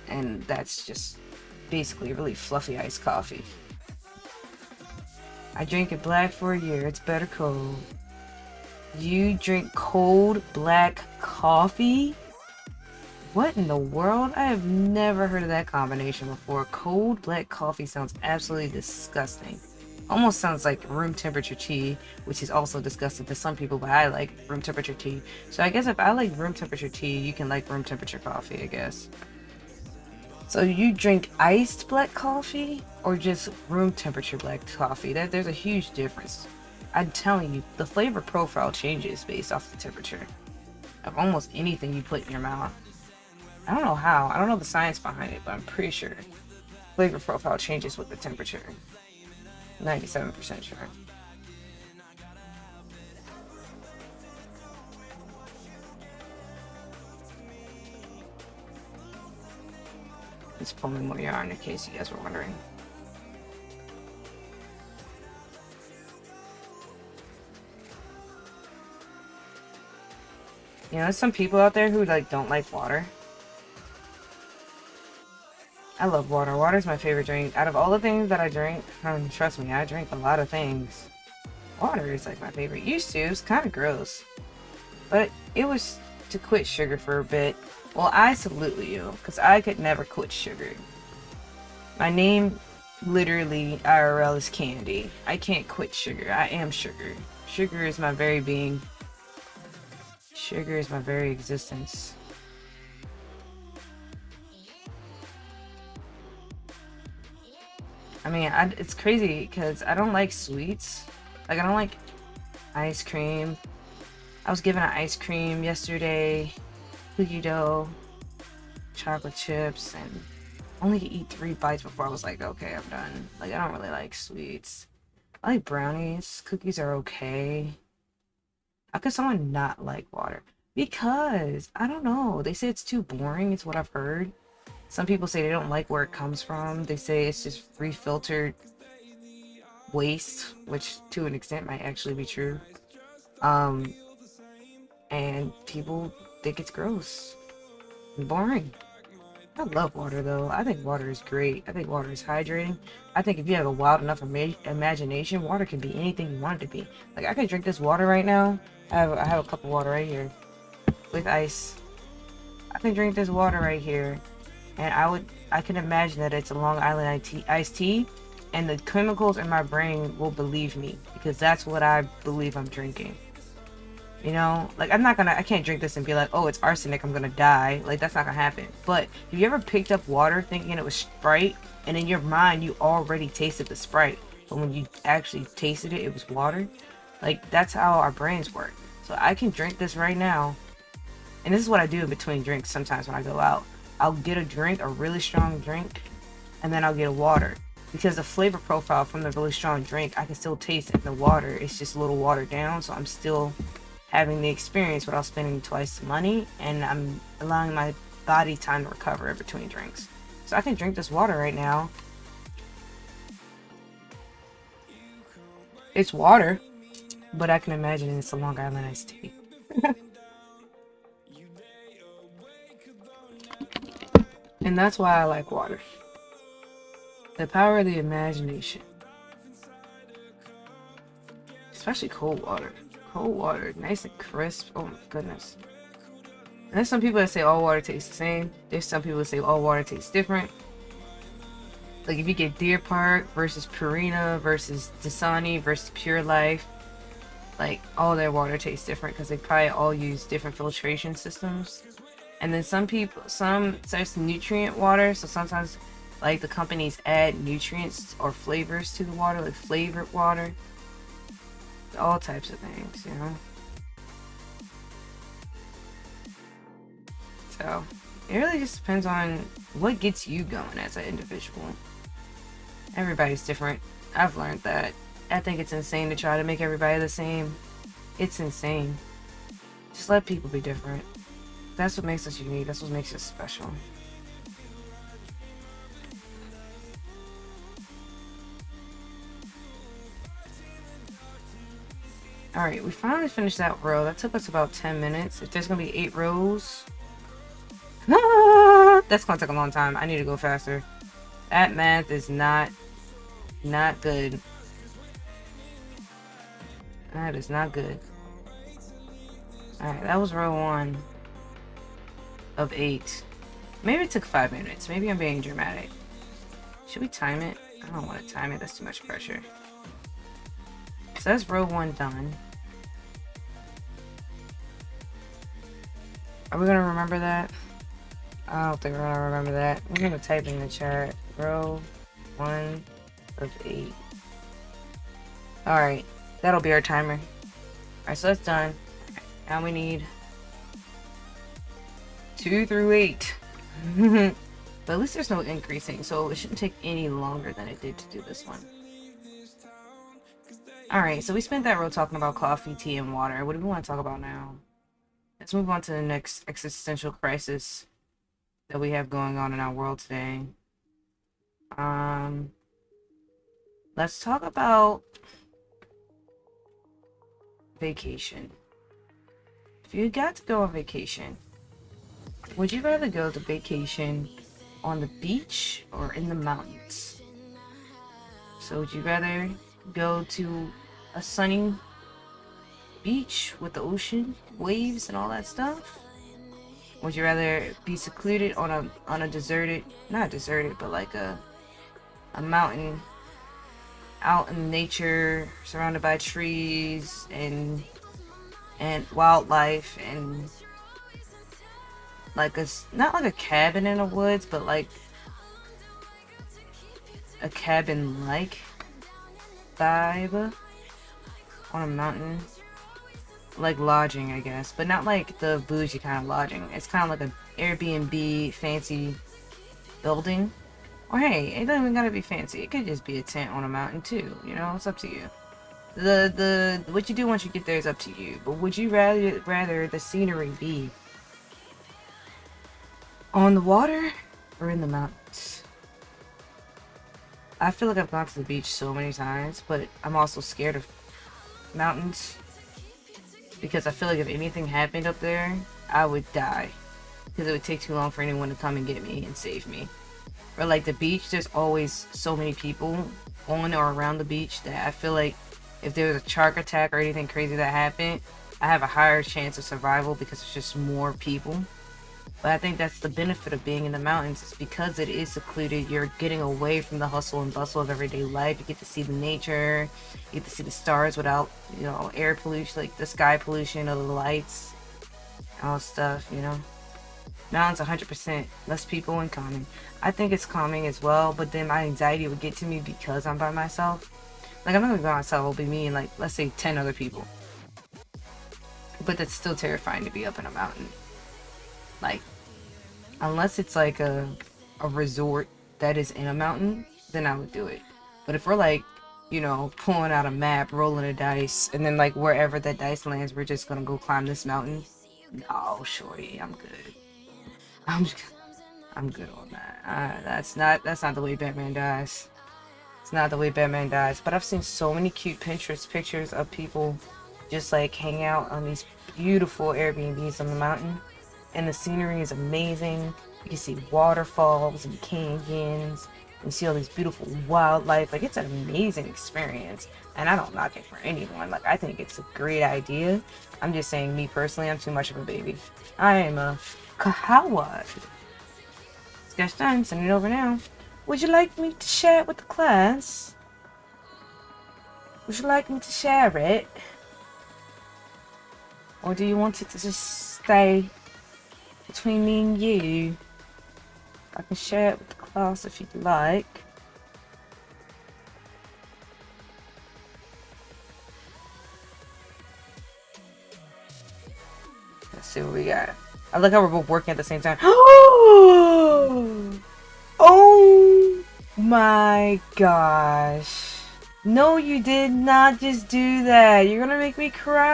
And that's just basically really fluffy iced coffee. I drink it black for a year. It's better cold. You drink cold black coffee? What in the world? I have never heard of that combination before. Cold black coffee sounds absolutely disgusting. Almost sounds like room temperature tea, which is also disgusting to some people, but I like room temperature tea. So I guess if I like room temperature tea, you can like room temperature coffee, I guess. So you drink iced black coffee or just room temperature black coffee? There's a huge difference. I'm telling you, the flavor profile changes based off the temperature of almost anything you put in your mouth. I don't know how. I don't know the science behind it, but I'm pretty sure flavor profile changes with the temperature. 97% sure. Let's pull me more yarn in case you guys were wondering. You know, there's some people out there who like don't like water. I love water. Water is my favorite drink. Out of all the things that I drink, trust me, I drink a lot of things. Water is like my favorite. Used to. It's kind of gross. But it was to quit sugar for a bit. Well, I salute you, because I could never quit sugar. My name, literally, IRL is candy. I can't quit sugar. I am sugar. Sugar is my very being. Sugar is my very existence. I mean, it's crazy, because I don't like sweets. Like, I don't like ice cream. I was given an ice cream yesterday. Cookie dough, chocolate chips, and only to eat 3 bites before I was like, okay, I'm done. Like, I don't really like sweets. I like brownies. Cookies are okay. How could someone not like water? Because, I don't know. They say it's too boring. It's what I've heard. Some people say they don't like where it comes from. They say it's just refiltered waste, which to an extent might actually be true. And people think it's gross and boring. I love water though. I think water is great. I think water is hydrating. I think if you have a wild enough imagination, water can be anything you want it to be. Like, I can drink this water right now. I have a cup of water right here with ice. I can drink this water right here, and I can imagine that it's a Long Island iced tea, and the chemicals in my brain will believe me, because that's what I believe I'm drinking. You know, like, I can't drink this and be like, oh, it's arsenic, I'm gonna die. Like, that's not gonna happen. But have you ever picked up water thinking it was Sprite, and in your mind you already tasted the Sprite, but when you actually tasted it, it was water? Like, that's how our brains work. So I can drink this right now, and this is what I do in between drinks sometimes when I go out. I'll get a drink, a really strong drink, and then I'll get a water. Because the flavor profile from the really strong drink, I can still taste it in the water. It's just a little watered down, so I'm still having the experience without spending twice the money, and I'm allowing my body time to recover in between drinks. So I can drink this water right now. It's water, but I can imagine it's a Long Island iced tea. And that's why I like water. The power of the imagination. Especially cold water. Cold water, nice and crisp. Oh my goodness. And there's some people that say all water tastes the same. There's some people that say all water tastes different. Like, if you get Deer Park versus Purina versus Dasani versus Pure Life, like, all their water tastes different because they probably all use different filtration systems. And then some there's nutrient water, so sometimes, like, the companies add nutrients or flavors to the water, like flavored water. All types of things, you know? So, it really just depends on what gets you going as an individual. Everybody's different. I've learned that. I think it's insane to try to make everybody the same. It's insane. Just let people be different. That's what makes us unique. That's what makes us special. Alright, we finally finished that row. That took us about 10 minutes. If there's gonna be 8 rows, that's gonna take a long time. I need to go faster. That math is not good. That is not good. Alright, that was row 1 of 8. Maybe it took 5 minutes. Maybe I'm being dramatic. Should we time it? I don't want to time it. That's too much pressure. So that's row 1 done. Are we gonna remember that? I don't think we're gonna remember that. We're gonna type in the chat. Row 1 of 8. Alright, that'll be our timer. Alright, so that's done. Now we need 2 through 8. But at least there's no increasing, so it shouldn't take any longer than it did to do this one. Alright, so we spent that row talking about coffee, tea, and water. What do we want to talk about now? Let's move on to the next existential crisis that we have going on in our world today. Let's talk about vacation. If you got to go on vacation, would you rather go to vacation on the beach or in the mountains? So would you rather go to a sunny beach with the ocean, waves, and all that stuff? Would you rather be secluded on a deserted, not deserted, but like a mountain out in nature, surrounded by trees and wildlife, and like not like a cabin in the woods, but like a cabin like vibe on a mountain, like lodging, I guess, but not like the bougie kind of lodging. It's kind of like an Airbnb fancy building. Or hey, it doesn't even gotta be fancy. It could just be a tent on a mountain too. You know, it's up to you. The what you do once you get there is up to you. But would you rather the scenery be on the water or in the mountains? I feel like I've gone to the beach so many times, but I'm also scared of mountains because I feel like if anything happened up there, I would die because it would take too long for anyone to come and get me and save me. Or like the beach, there's always so many people on or around the beach that I feel like if there was a shark attack or anything crazy that happened, I have a higher chance of survival because it's just more people. But I think that's the benefit of being in the mountains. It's because it is secluded. You're getting away from the hustle and bustle of everyday life. You get to see the nature. You get to see the stars without, you know, air pollution, like the sky pollution or the lights, all stuff, you know. Mountains 100% less people and calming. I think it's calming as well, but then my anxiety would get to me because I'm by myself. Like, I'm not gonna be by myself, it'll be me and like, let's say 10 other people. But that's still terrifying to be up in a mountain. Like, unless it's like a resort that is in a mountain, then I would do it. But if we're like, you know, pulling out a map, rolling a dice, and then like wherever that dice lands, we're just gonna go climb this mountain. No, shorty, I'm good. I'm good on that. That's not the way Batman dies. It's not the way Batman dies. But I've seen so many cute Pinterest pictures of people just like hang out on these beautiful Airbnbs on the mountain, and the scenery is amazing. You can see waterfalls and canyons. You see all these beautiful wildlife. Like, it's an amazing experience, and I don't knock it for anyone. Like, I think it's a great idea. I'm just saying, me personally, I'm too much of a baby. I am a coward. Sketch done. Send it over now. Would you like me to share it with the class? Would you like me to share it? Or do you want it to just stay between me and you? I can share it with the class if you'd like. Let's see what we got. I like how we're both working at the same time. Oh my gosh. No, you did not just do that. You're gonna make me cry.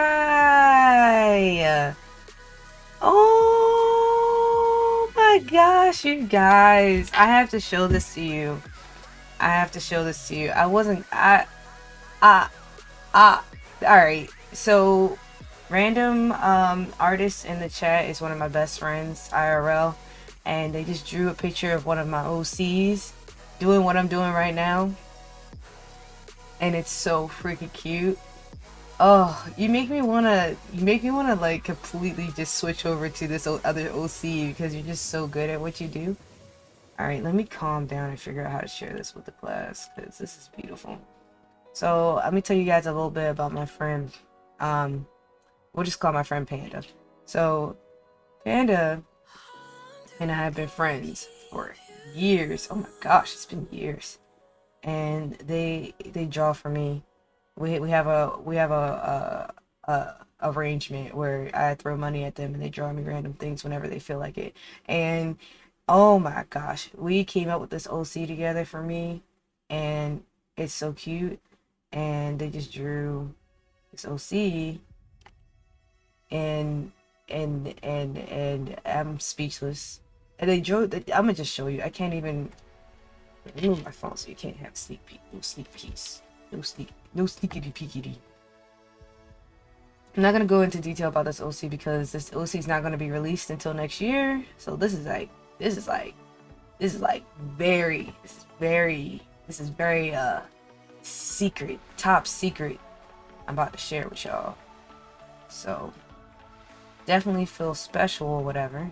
Oh my gosh, you guys. I have to show this to you. I have to show this to you. Alright. So random artist in the chat is one of my best friends IRL, and they just drew a picture of one of my OCs doing what I'm doing right now, and it's so freaking cute. Oh, you make me wanna like completely just switch over to this other OC because you're just so good at what you do. All right, let me calm down and figure out how to share this with the class because this is beautiful. So let me tell you guys a little bit about my friend. Um, we'll just call my friend Panda. So Panda and I have been friends for years. Oh my gosh, it's been years. And they draw for me. We have a arrangement where I throw money at them and they draw me random things whenever they feel like it. And oh my gosh, we came up with this OC together for me, and it's so cute. And they just drew this OC, and and I'm speechless. And they drew. I'm gonna just show you. I can't even remove my phone so you can't have sneak peek. No sneak peeks. No sneakity peekity. I'm not gonna go into detail about this OC because this OC is not gonna be released until next year. So this is very secret, top secret. I'm about to share with y'all. So definitely feel special or whatever,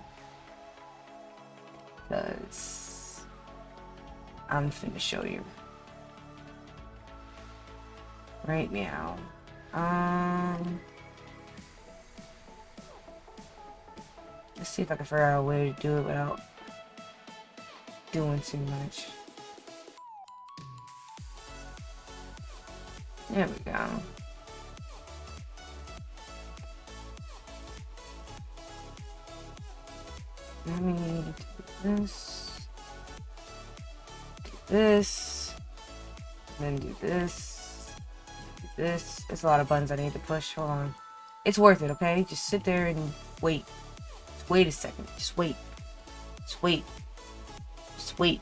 because I'm finna show you right now. Let's see if I can figure out a way to do it without doing too much. There we go. Let me do this, then do this, do this. There's a lot of buttons I need to push. Hold on. It's worth it, okay? Just sit there and wait. Just wait a second. Just wait. Just wait. Just wait.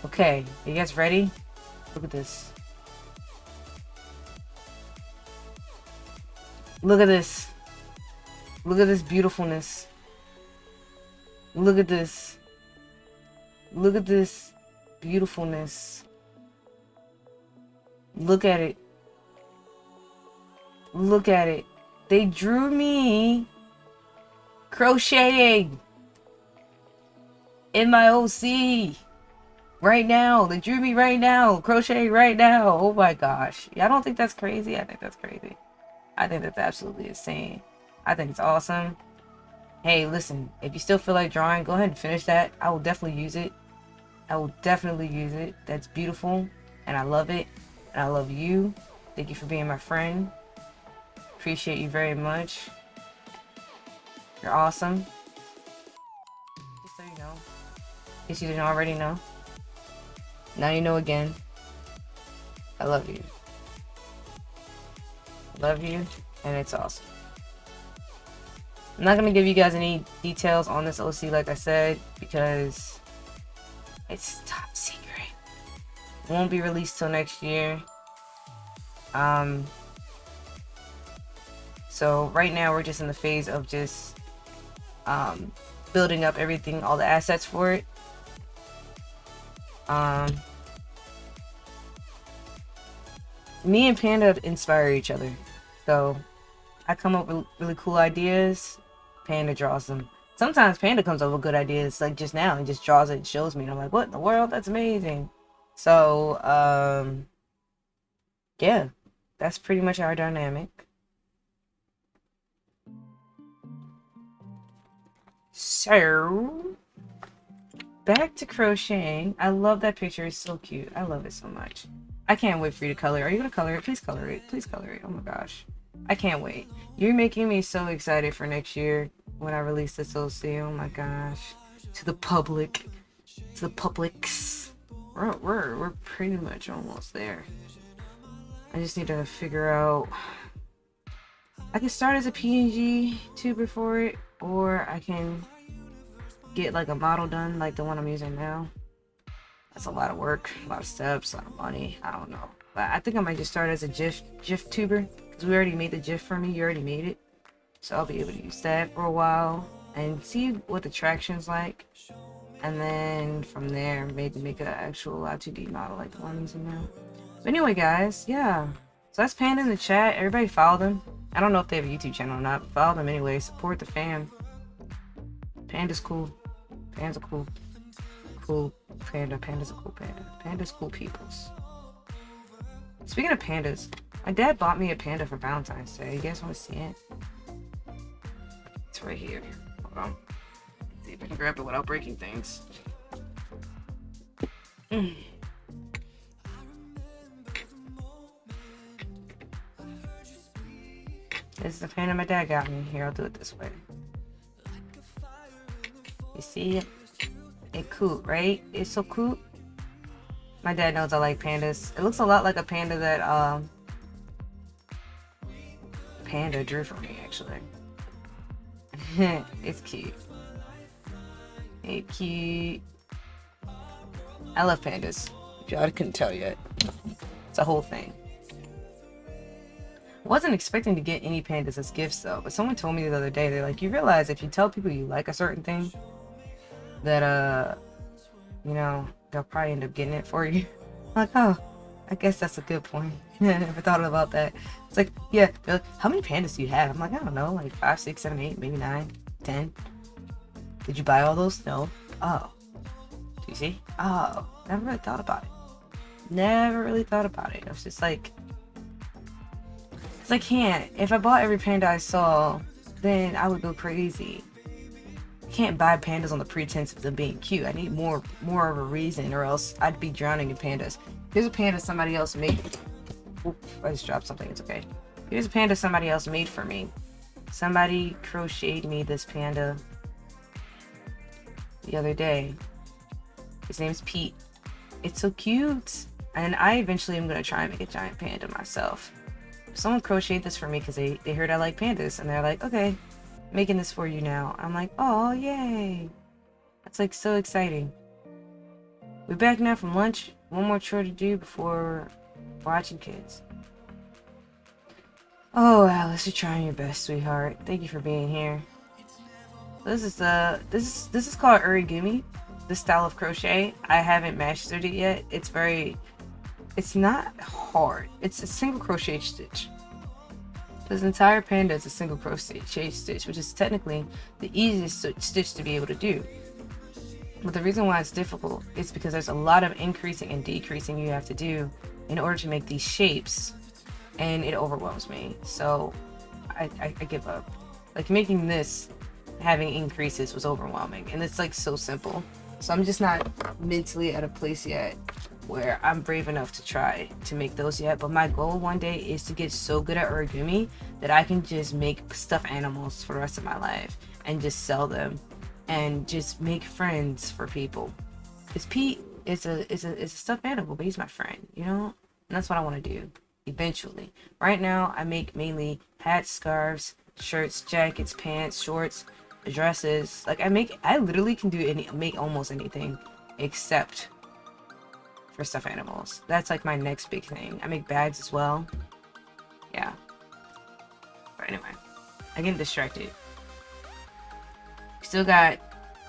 Okay, you guys ready? Look at this. Look at this. Look at this beautifulness. Look at this. Look at this beautifulness. Look at it. Look at it. They drew me crocheting in my OC right now. They drew me right now. Crocheting right now. Oh my gosh. Y'all don't think that's crazy? I think that's crazy. I think that's absolutely insane. I think it's awesome. Hey, listen, if you still feel like drawing, go ahead and finish that. I will definitely use it. I will definitely use it. That's beautiful, and I love it, and I love you. Thank you for being my friend. Appreciate you very much. You're awesome. Just so you know, in case you didn't already know. Now you know again. I love you. I love you, and it's awesome. I'm not going to give you guys any details on this OC, like I said, because it's top secret. It won't be released till next year. So right now we're just in the phase of just building up everything, all the assets for it. Me and Panda inspire each other. So I come up with really cool ideas. Panda draws them. Sometimes Panda comes up with good ideas, like just now, and just draws it and shows me, and I'm like, what in the world? That's amazing. So, yeah, that's pretty much our dynamic. So, back to crocheting. I love that picture. It's so cute. I love it so much. I can't wait for you to color. Are you gonna color it? Please color it. Please color it. Oh my gosh. I can't wait. You're making me so excited for next year when I release this OC. Oh my gosh. To the public. To the publics. We're pretty much almost there. I just need to figure out. I can start as a PNG tuber for it, or I can get like a model done like the one I'm using now. That's a lot of work, a lot of steps, a lot of money. I don't know. But I think I might just start as a GIF tuber, because we already made the GIF for me. You already made it, so I'll be able to use that for a while and see what the traction's like, and then from there maybe make an actual 2D model like the one I'm using now. But anyway, guys, yeah. So that's Panda in the chat. Everybody follow them. I don't know if they have a YouTube channel or not, but follow them anyway. Support the fam. Panda's cool. Panda's a cool panda. Panda's a cool panda. Panda's cool peoples. Speaking of pandas, my dad bought me a panda for Valentine's Day. You guys want to see it? It's right here. Hold on. Let's see if I can grab it without breaking things. This is the panda my dad got me. Here, I'll do it this way. You see it? It's cute, right? It's so cute. My dad knows I like pandas. It looks a lot like a panda that Panda drew for me, actually. It's cute. It's cute. I love pandas. If y'all couldn't tell yet. It's a whole thing. Wasn't expecting to get any pandas as gifts though, but someone told me the other day, they're like, you realize if you tell people you like a certain thing, that you know, they'll probably end up getting it for you. I'm like, oh, I guess that's a good point. I never thought about that. It's like, yeah, they're like, how many pandas do you have? I'm like, I don't know, like 5, 6, 7, 8, maybe 9, 10. Did you buy all those? No. Oh. Do you see? Oh, never really thought about it. Never really thought about it. I was just like, because I can't. If I bought every panda I saw, then I would go crazy. I can't buy pandas on the pretense of them being cute. I need more of a reason, or else I'd be drowning in pandas. Here's a panda somebody else made. Oop, I just dropped something. It's okay. Here's a panda somebody else made for me. Somebody crocheted me this panda the other day. His name's Pete. It's so cute. And I eventually am going to try and make a giant panda myself. Someone crocheted this for me because they heard I like pandas, and they're like, okay, making this for you now. I'm like, oh, yay. That's like so exciting. We're back now from lunch. One more chore to do before watching kids. Oh, Alice, you're trying your best, sweetheart. Thank you for being here. This is called origami, this style of crochet. I haven't mastered it yet. It's not hard. It's a single crochet stitch. This entire panda is a single crochet stitch, which is technically the easiest stitch to be able to do. But the reason why it's difficult is because there's a lot of increasing and decreasing you have to do in order to make these shapes, and it overwhelms me. So I give up. Like making this, having increases was overwhelming, and it's like so simple. So I'm just not mentally at a place yet where I'm brave enough to try to make those yet. But my goal one day is to get so good at origami that I can just make stuffed animals for the rest of my life and just sell them and just make friends for people. Because Pete is a stuffed animal, but he's my friend, you know? And that's what I want to do eventually. Right now I make mainly hats, scarves, shirts, jackets, pants, shorts, dresses. Like I literally can make almost anything except for stuffed animals. That's like my next big thing. I make bags as well. Yeah. But anyway, I get distracted. Still got,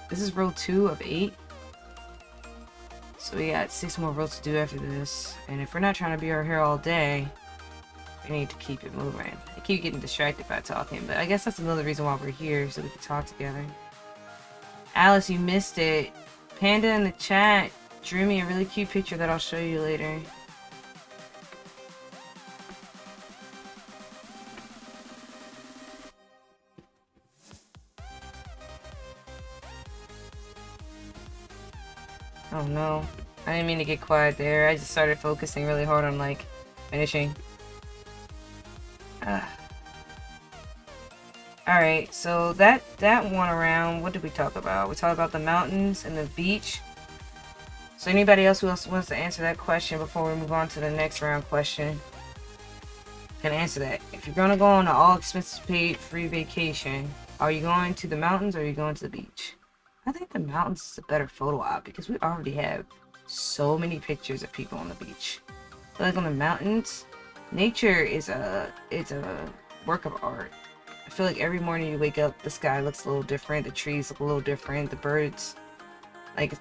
this is row 2 of 8. So we got 6 more rows to do after this. And if we're not trying to be here all day, we need to keep it moving. I keep getting distracted by talking, but I guess that's another reason why we're here, so we can talk together. Alice, you missed it. Panda in the chat drew me a really cute picture that I'll show you later. Oh no, I didn't mean to get quiet there. I just started focusing really hard on like finishing. Alright, so that one around, what did we talk about? We talked about the mountains and the beach. So anybody else who wants to answer that question before we move on to the next round question can answer that. If you're gonna go on an all expenses paid free vacation, are you going to the mountains or are you going to the beach? I think the mountains is a better photo op because we already have so many pictures of people on the beach. Like on the mountains, nature is a work of art. I feel like every morning you wake up, the sky looks a little different, the trees look a little different, the birds, like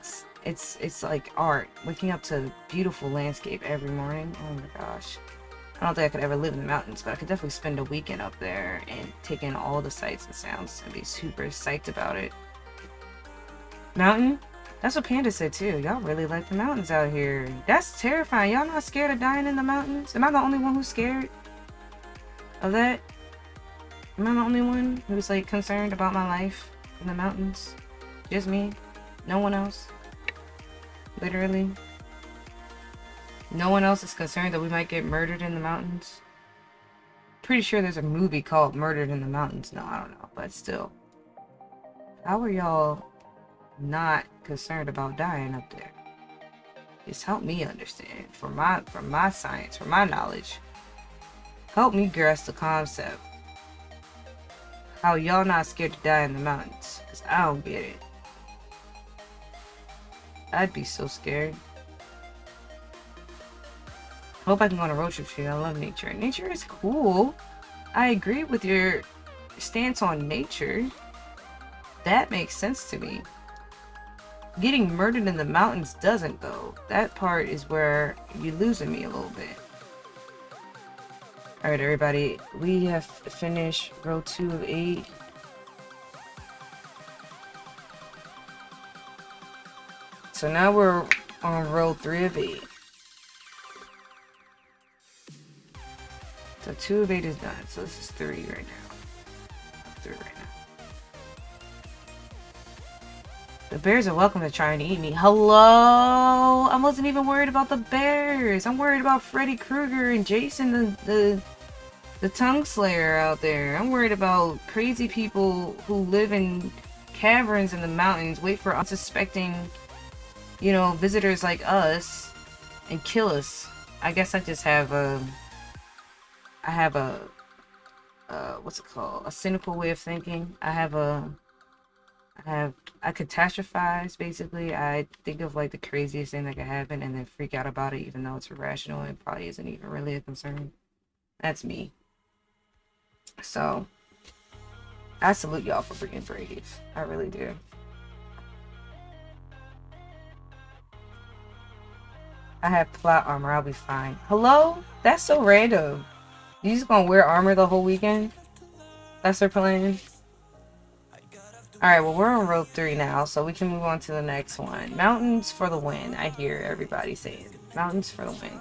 it's like art. Waking up to beautiful landscape every morning. Oh my gosh. I don't think I could ever live in the mountains, but I could definitely spend a weekend up there and take in all the sights and sounds and be super psyched about it. Mountain? That's what Panda said too. Y'all really like the mountains out here. That's terrifying. Y'all not scared of dying in the mountains? Am I the only one who's scared of that? Am I the only one who's like concerned about my life in the mountains? Just me? No one else? Literally? No one else is concerned that we might get murdered in the mountains? Pretty sure there's a movie called Murdered in the Mountains. No, I don't know, but still. How are y'all not concerned about dying up there? Just help me understand. From my science, from my knowledge. Help me grasp the concept. How y'all not scared to die in the mountains? Because I don't get it. I'd be so scared. Hope I can go on a road trip too. I love nature. Nature is cool. I agree with your stance on nature. That makes sense to me. Getting murdered in the mountains doesn't though. That part is where you're losing me a little bit. Alright everybody, we have finished row 2 of 8. So now we're on row 3 of 8. So 2 of 8 is done. So this is 3 right now. 3 right now. The bears are welcome to try and eat me. Hello! I wasn't even worried about the bears. I'm worried about Freddy Krueger and Jason the tongue slayer out there. I'm worried about crazy people who live in caverns in the mountains, wait for unsuspecting, you know, visitors like us and kill us. I guess I just have a what's it called? A cynical way of thinking. I catastrophize basically. I think of like the craziest thing that could happen and then freak out about it even though it's irrational and probably isn't even really a concern. That's me. So I salute y'all for being brave. I really do. I have plot armor. I'll be fine. Hello? That's so random. You just gonna wear armor the whole weekend? That's their plan? Alright, well we're on row 3 now, so we can move on to the next one. Mountains for the win. I hear everybody saying mountains for the win.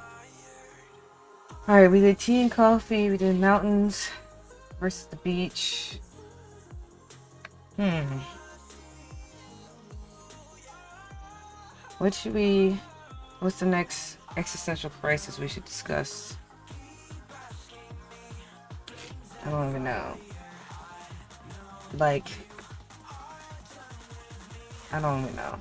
Alright, we did tea and coffee. We did mountains versus the beach. What's the next existential crisis we should discuss? I don't even know. Like, I don't even know.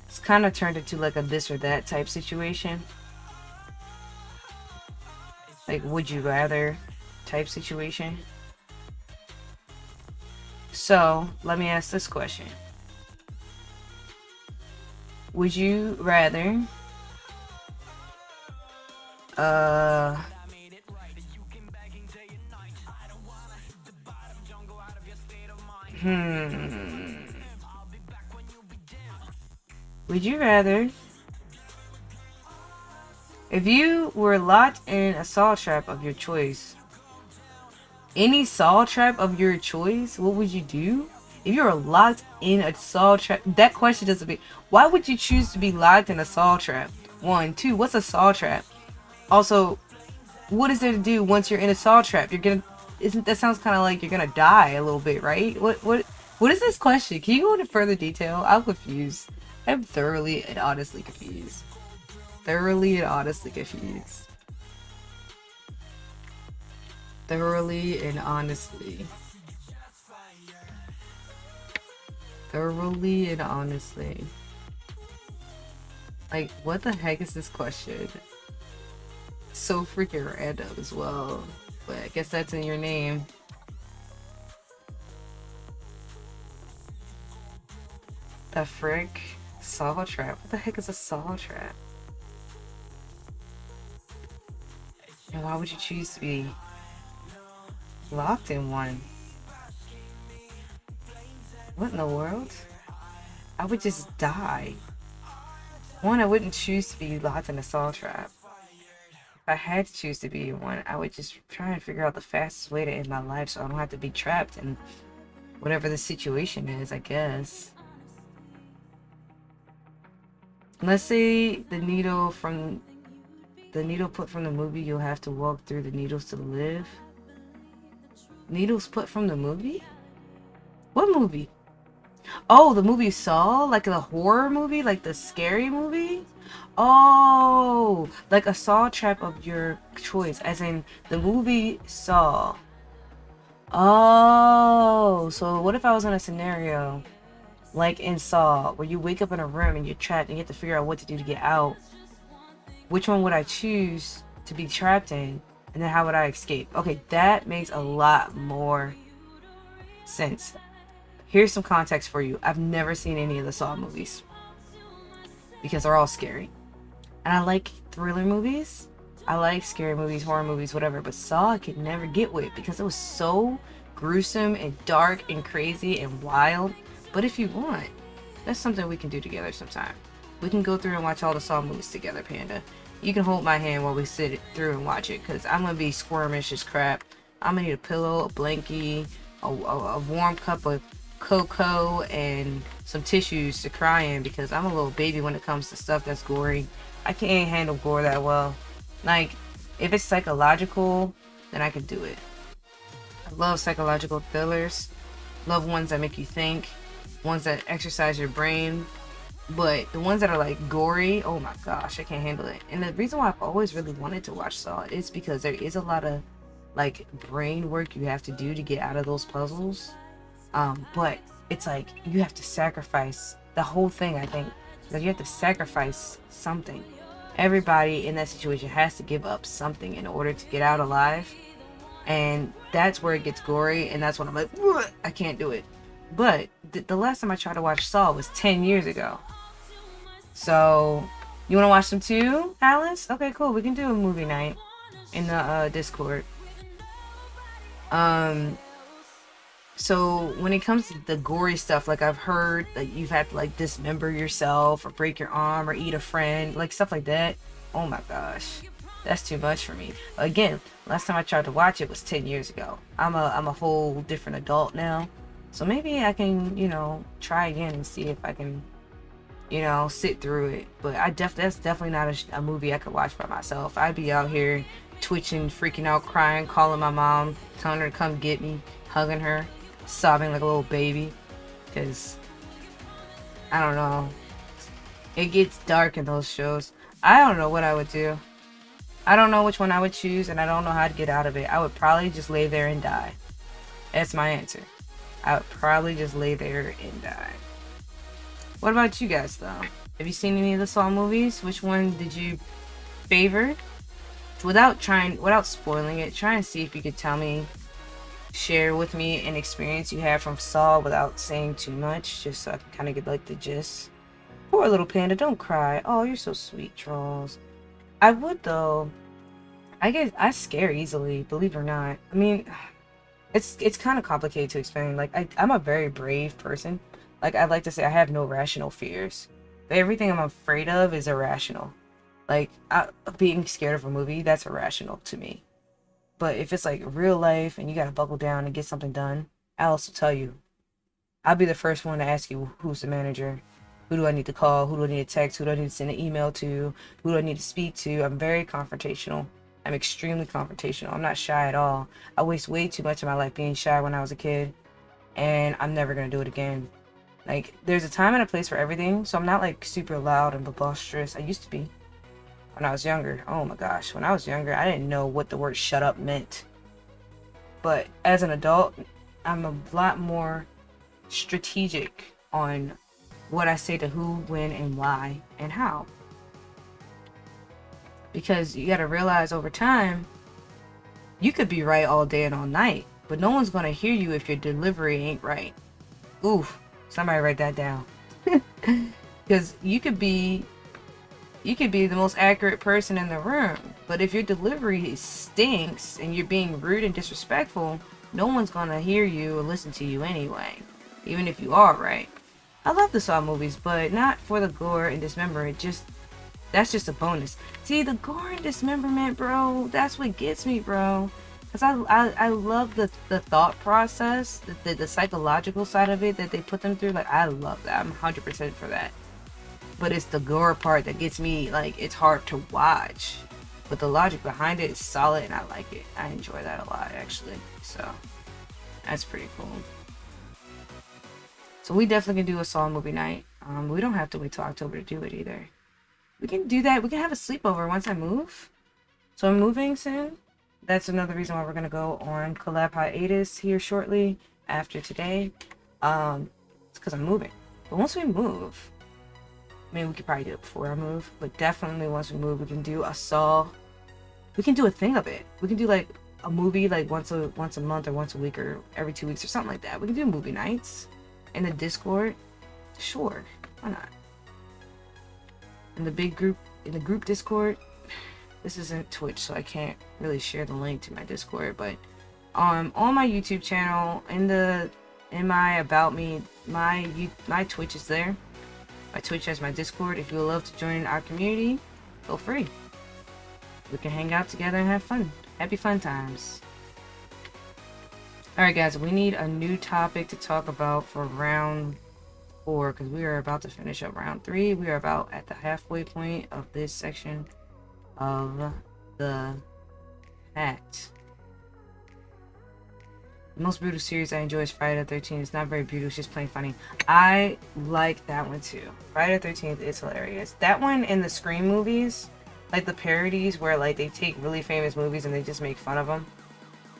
It's kind of turned into like a this or that type situation. Like, would you rather type situation. So, let me ask this question. Would you rather would you rather, if you were locked in a saw trap of your choice, any saw trap of your choice, what would you do? If you were locked in a saw trap, that question doesn't be, why would you choose to be locked in a saw trap? 1, 2, what's a saw trap? Also, what is there to do once you're in a saw trap? You're gonna, that sounds kind of like you're gonna die a little bit, right? What is this question? Can you go into further detail? I'm confused. I'm thoroughly and honestly confused. Thoroughly and honestly confused. Thoroughly and honestly. Thoroughly and honestly. Like, what the heck is this question? So freaking random as well. But I guess that's in your name. The frick? Saw trap? What the heck is a saw trap? And why would you choose to be locked in one? What in the world? I would just die. One, I wouldn't choose to be locked in a saw trap. If I had to choose to be in one, I would just try and figure out the fastest way to end my life so I don't have to be trapped in whatever the situation is, I guess. Let's say the needle put from the movie, you'll have to walk through the needles to live. Needles put from the movie? What movie? Oh, the movie Saw? Like the horror movie? Like the scary movie? Oh, like a saw trap of your choice, as in the movie Saw. Oh, so what if I was in a scenario like in Saw where you wake up in a room and you're trapped and you have to figure out what to do to get out? Which one would I choose to be trapped in? And then how would I escape? Okay, that makes a lot more sense. Here's some context for you. I've never seen any of the Saw movies because they're all scary. And I like thriller movies. I like scary movies, horror movies, whatever. But Saw I could never get with because it was so gruesome and dark and crazy and wild. But if you want, that's something we can do together sometime. We can go through and watch all the Saw movies together, Panda. You can hold my hand while we sit through and watch it because I'm going to be squirmish as crap. I'm going to need a pillow, a blankie, a warm cup of cocoa, and some tissues to cry in because I'm a little baby when it comes to stuff that's gory. I can't handle gore that well. Like, if it's psychological, then I can do it. I love psychological thrillers. Love ones that make you think. Ones that exercise your brain. But the ones that are like gory, oh my gosh, I can't handle it. And the reason why I've always really wanted to watch Saw is because there is a lot of like brain work you have to do to get out of those puzzles. But it's like you have to sacrifice the whole thing. I think that you have to sacrifice something. Everybody in that situation has to give up something in order to get out alive. And that's where it gets gory. And that's when I'm like, I can't do it. But the last time I tried to watch Saw was 10 years ago. So, you want to watch them too, Alice? Okay, cool. We can do a movie night in the Discord. So when it comes to the gory stuff, like I've heard that you've had to like dismember yourself or break your arm or eat a friend, like stuff like that. Oh my gosh, that's too much for me. Again, last time I tried to watch it was 10 years ago. I'm a whole different adult now. So maybe I can, try again and see if I can, sit through it. But that's definitely not a movie I could watch by myself. I'd be out here twitching, freaking out, crying, calling my mom, telling her to come get me, hugging her, sobbing like a little baby. Because, I don't know. It gets dark in those shows. I don't know what I would do. I don't know which one I would choose, and I don't know how to get out of it. I would probably just lay there and die. That's my answer. I would probably just lay there and die. What about you guys, though? Have you seen any of the Saw movies? Which one did you favor? Without spoiling it, try and see if you could tell me, share with me an experience you had from Saw without saying too much, just so I can kind of get like the gist. Poor little panda, don't cry. Oh, you're so sweet, Trolls. I would, though. I guess I scare easily, believe it or not. I mean, it's kind of complicated to explain. Like, I'm a very brave person. Like, I like to say I have no rational fears. But everything I'm afraid of is irrational. Like, being scared of a movie, that's irrational to me. But if it's like real life and you gotta buckle down and get something done, Alice will tell you. I'll be the first one to ask you who's the manager. Who do I need to call? Who do I need to text? Who do I need to send an email to? Who do I need to speak to? I'm very confrontational. I'm extremely confrontational. I'm not shy at all. I waste way too much of my life being shy when I was a kid. And I'm never going to do it again. Like, there's a time and a place for everything. So I'm not like super loud and boisterous. I used to be. When I was younger. Oh my gosh. When I was younger, I didn't know what the word shut up meant. But as an adult, I'm a lot more strategic on what I say to who, when, and why, and how. Because you gotta realize over time, you could be right all day and all night, but no one's gonna hear you if your delivery ain't right. Oof, somebody write that down. Because you could be the most accurate person in the room, but if your delivery stinks and you're being rude and disrespectful, no one's gonna hear you or listen to you anyway, even if you are right. I love the Saw movies, but not for the gore and dismemberment. That's just a bonus. See, the gore and dismemberment, bro, that's what gets me, bro. Because I love the thought process, the psychological side of it that they put them through. Like, I love that. I'm 100% for that. But it's the gore part that gets me, like, it's hard to watch. But the logic behind it is solid, and I like it. I enjoy that a lot, actually. So, that's pretty cool. So we definitely can do a Saw movie night. We don't have to wait till October to do it either. We can do that. We can have a sleepover once I move. So I'm moving soon. That's another reason why we're going to go on collab hiatus here shortly after today. It's because I'm moving. But once we move, I mean, we could probably do it before I move, but definitely once we move, we can do a Saw. We can do a thing of it. We can do like a movie like once a month or once a week or every 2 weeks or something like that. We can do movie nights in the Discord. Sure, why not? In the group Discord. This isn't Twitch, so I can't really share the link to my Discord, but on my YouTube channel, in my about me, my Twitch is there. My Twitch has my Discord. If you would love to join our community, feel free. We can hang out together and have fun. Happy fun times. Alright guys, we need a new topic to talk about for round 4, because we are about to finish up round 3. We are about at the halfway point of this section of the hat. The most brutal series I enjoy is Friday the 13th. It's not very brutal, it's just plain funny. I like that one too. Friday the 13th is hilarious. That one in the Scream movies, like the parodies where like they take really famous movies and they just make fun of them.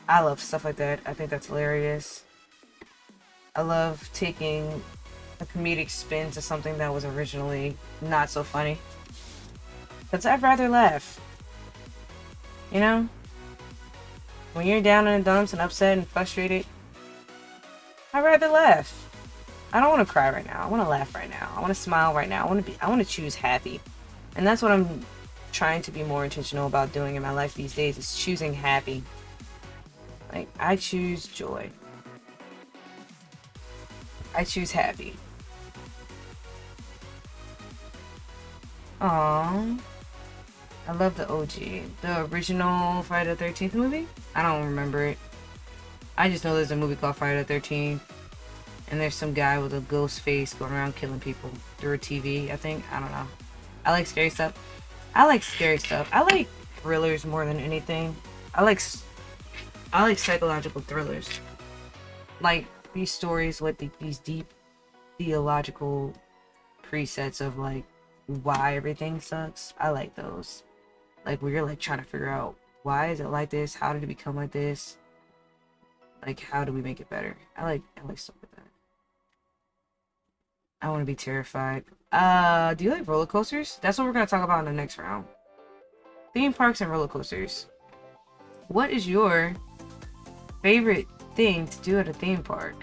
I love stuff like that. I think that's hilarious. I love taking a comedic spin to something that was originally not so funny. Because I'd rather laugh. You know? When you're down in the dumps and upset and frustrated, I'd rather laugh. I don't want to cry right now. I want to laugh right now. I want to smile right now. I want to choose happy. And that's what I'm trying to be more intentional about doing in my life these days, is choosing happy. Like, I choose joy. I choose happy. Aww. I love the OG. The original Friday the 13th movie? I don't remember it. I just know there's a movie called Friday the 13th. And there's some guy with a ghost face going around killing people through a TV, I think. I don't know. I like scary stuff. I like scary stuff. I like thrillers more than anything. I like psychological thrillers. Like these stories with these deep theological presets of like why everything sucks. I like those. Like where you're like trying to figure out, why is it like this? How did it become like this? Like, how do we make it better? I like stuff like that. I want to be terrified. Do you like roller coasters? That's what we're going to talk about in the next round. Theme parks and roller coasters. What is your favorite thing to do at a theme park?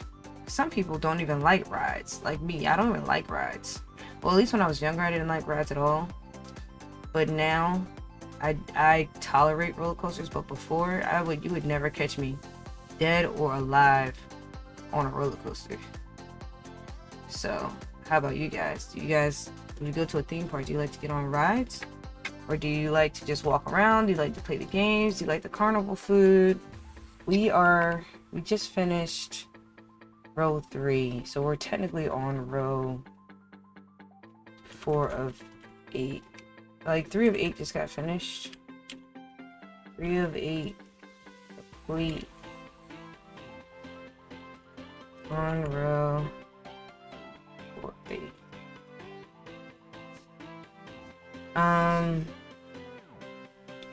Some people don't even like rides. Like me, I don't even like rides. Well, at least when I was younger, I didn't like rides at all. But now, I tolerate roller coasters. But before, you would never catch me dead or alive on a roller coaster. So, how about you guys? When you go to a theme park, do you like to get on rides? Or do you like to just walk around? Do you like to play the games? Do you like the carnival food? We just finished row 3. So we're technically on row 4 of 8. Like 3 of 8 just got finished. 3 of 8 complete. On row 4 of 8.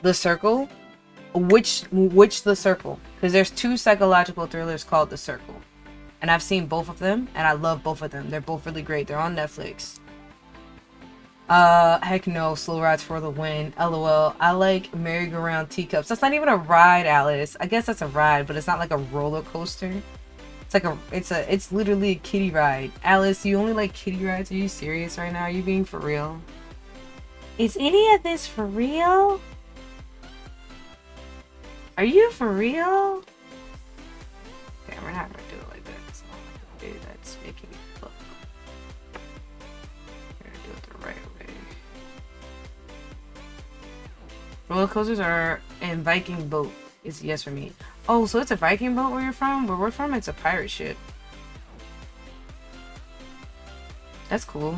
The Circle. Which The Circle? Because there's 2 psychological thrillers called The Circle, and I've seen both of them, and I love both of them. They're both really great. They're on Netflix. Heck no, Slow Rides for the win. LOL. I like merry-go-round teacups. That's not even a ride, Alice. I guess that's a ride, but it's not like a roller coaster. It's literally a kiddie ride. Alice, you only like kiddie rides? Are you serious right now? Are you being for real? Is any of this for real? Are you for real? Okay, we're not gonna do it like that. So dude, that's making me look. We're gonna do it the right way. Roller coasters are and Viking boat is yes for me. Oh, so it's a Viking boat where you're from? Where we're from, it's a pirate ship. That's cool.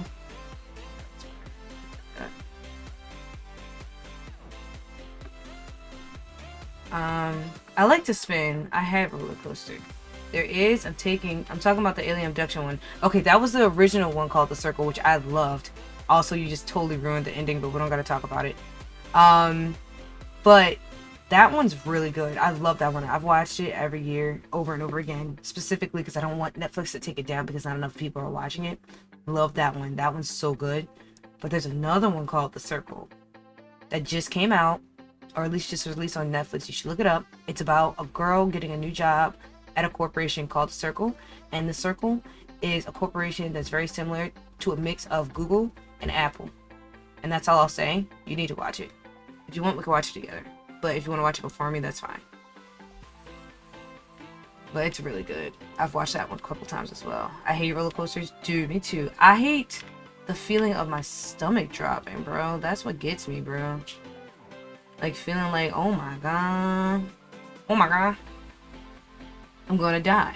I like to spin. I have roller coaster. I'm talking about the alien abduction one. Okay, that was the original one called The Circle, which I loved. Also, you just totally ruined the ending, but we don't gotta talk about it. But that one's really good. I love that one. I've watched it every year over and over again, specifically because I don't want Netflix to take it down because not enough people are watching it. Love that one. That one's so good. But there's another one called The Circle that just came out, or at least just released on Netflix. You should look it up. It's about a girl getting a new job at a corporation called The Circle, and The Circle is a corporation that's very similar to a mix of Google and Apple. And that's all I'll say. You need to watch it. If you want, we can watch it together. But if you want to watch it before me, that's fine. But it's really good. I've watched that one a couple times as well. I hate roller coasters. Dude, me too. I hate the feeling of my stomach dropping, bro. That's what gets me, bro. Like feeling like, oh my god. Oh my god. I'm gonna die.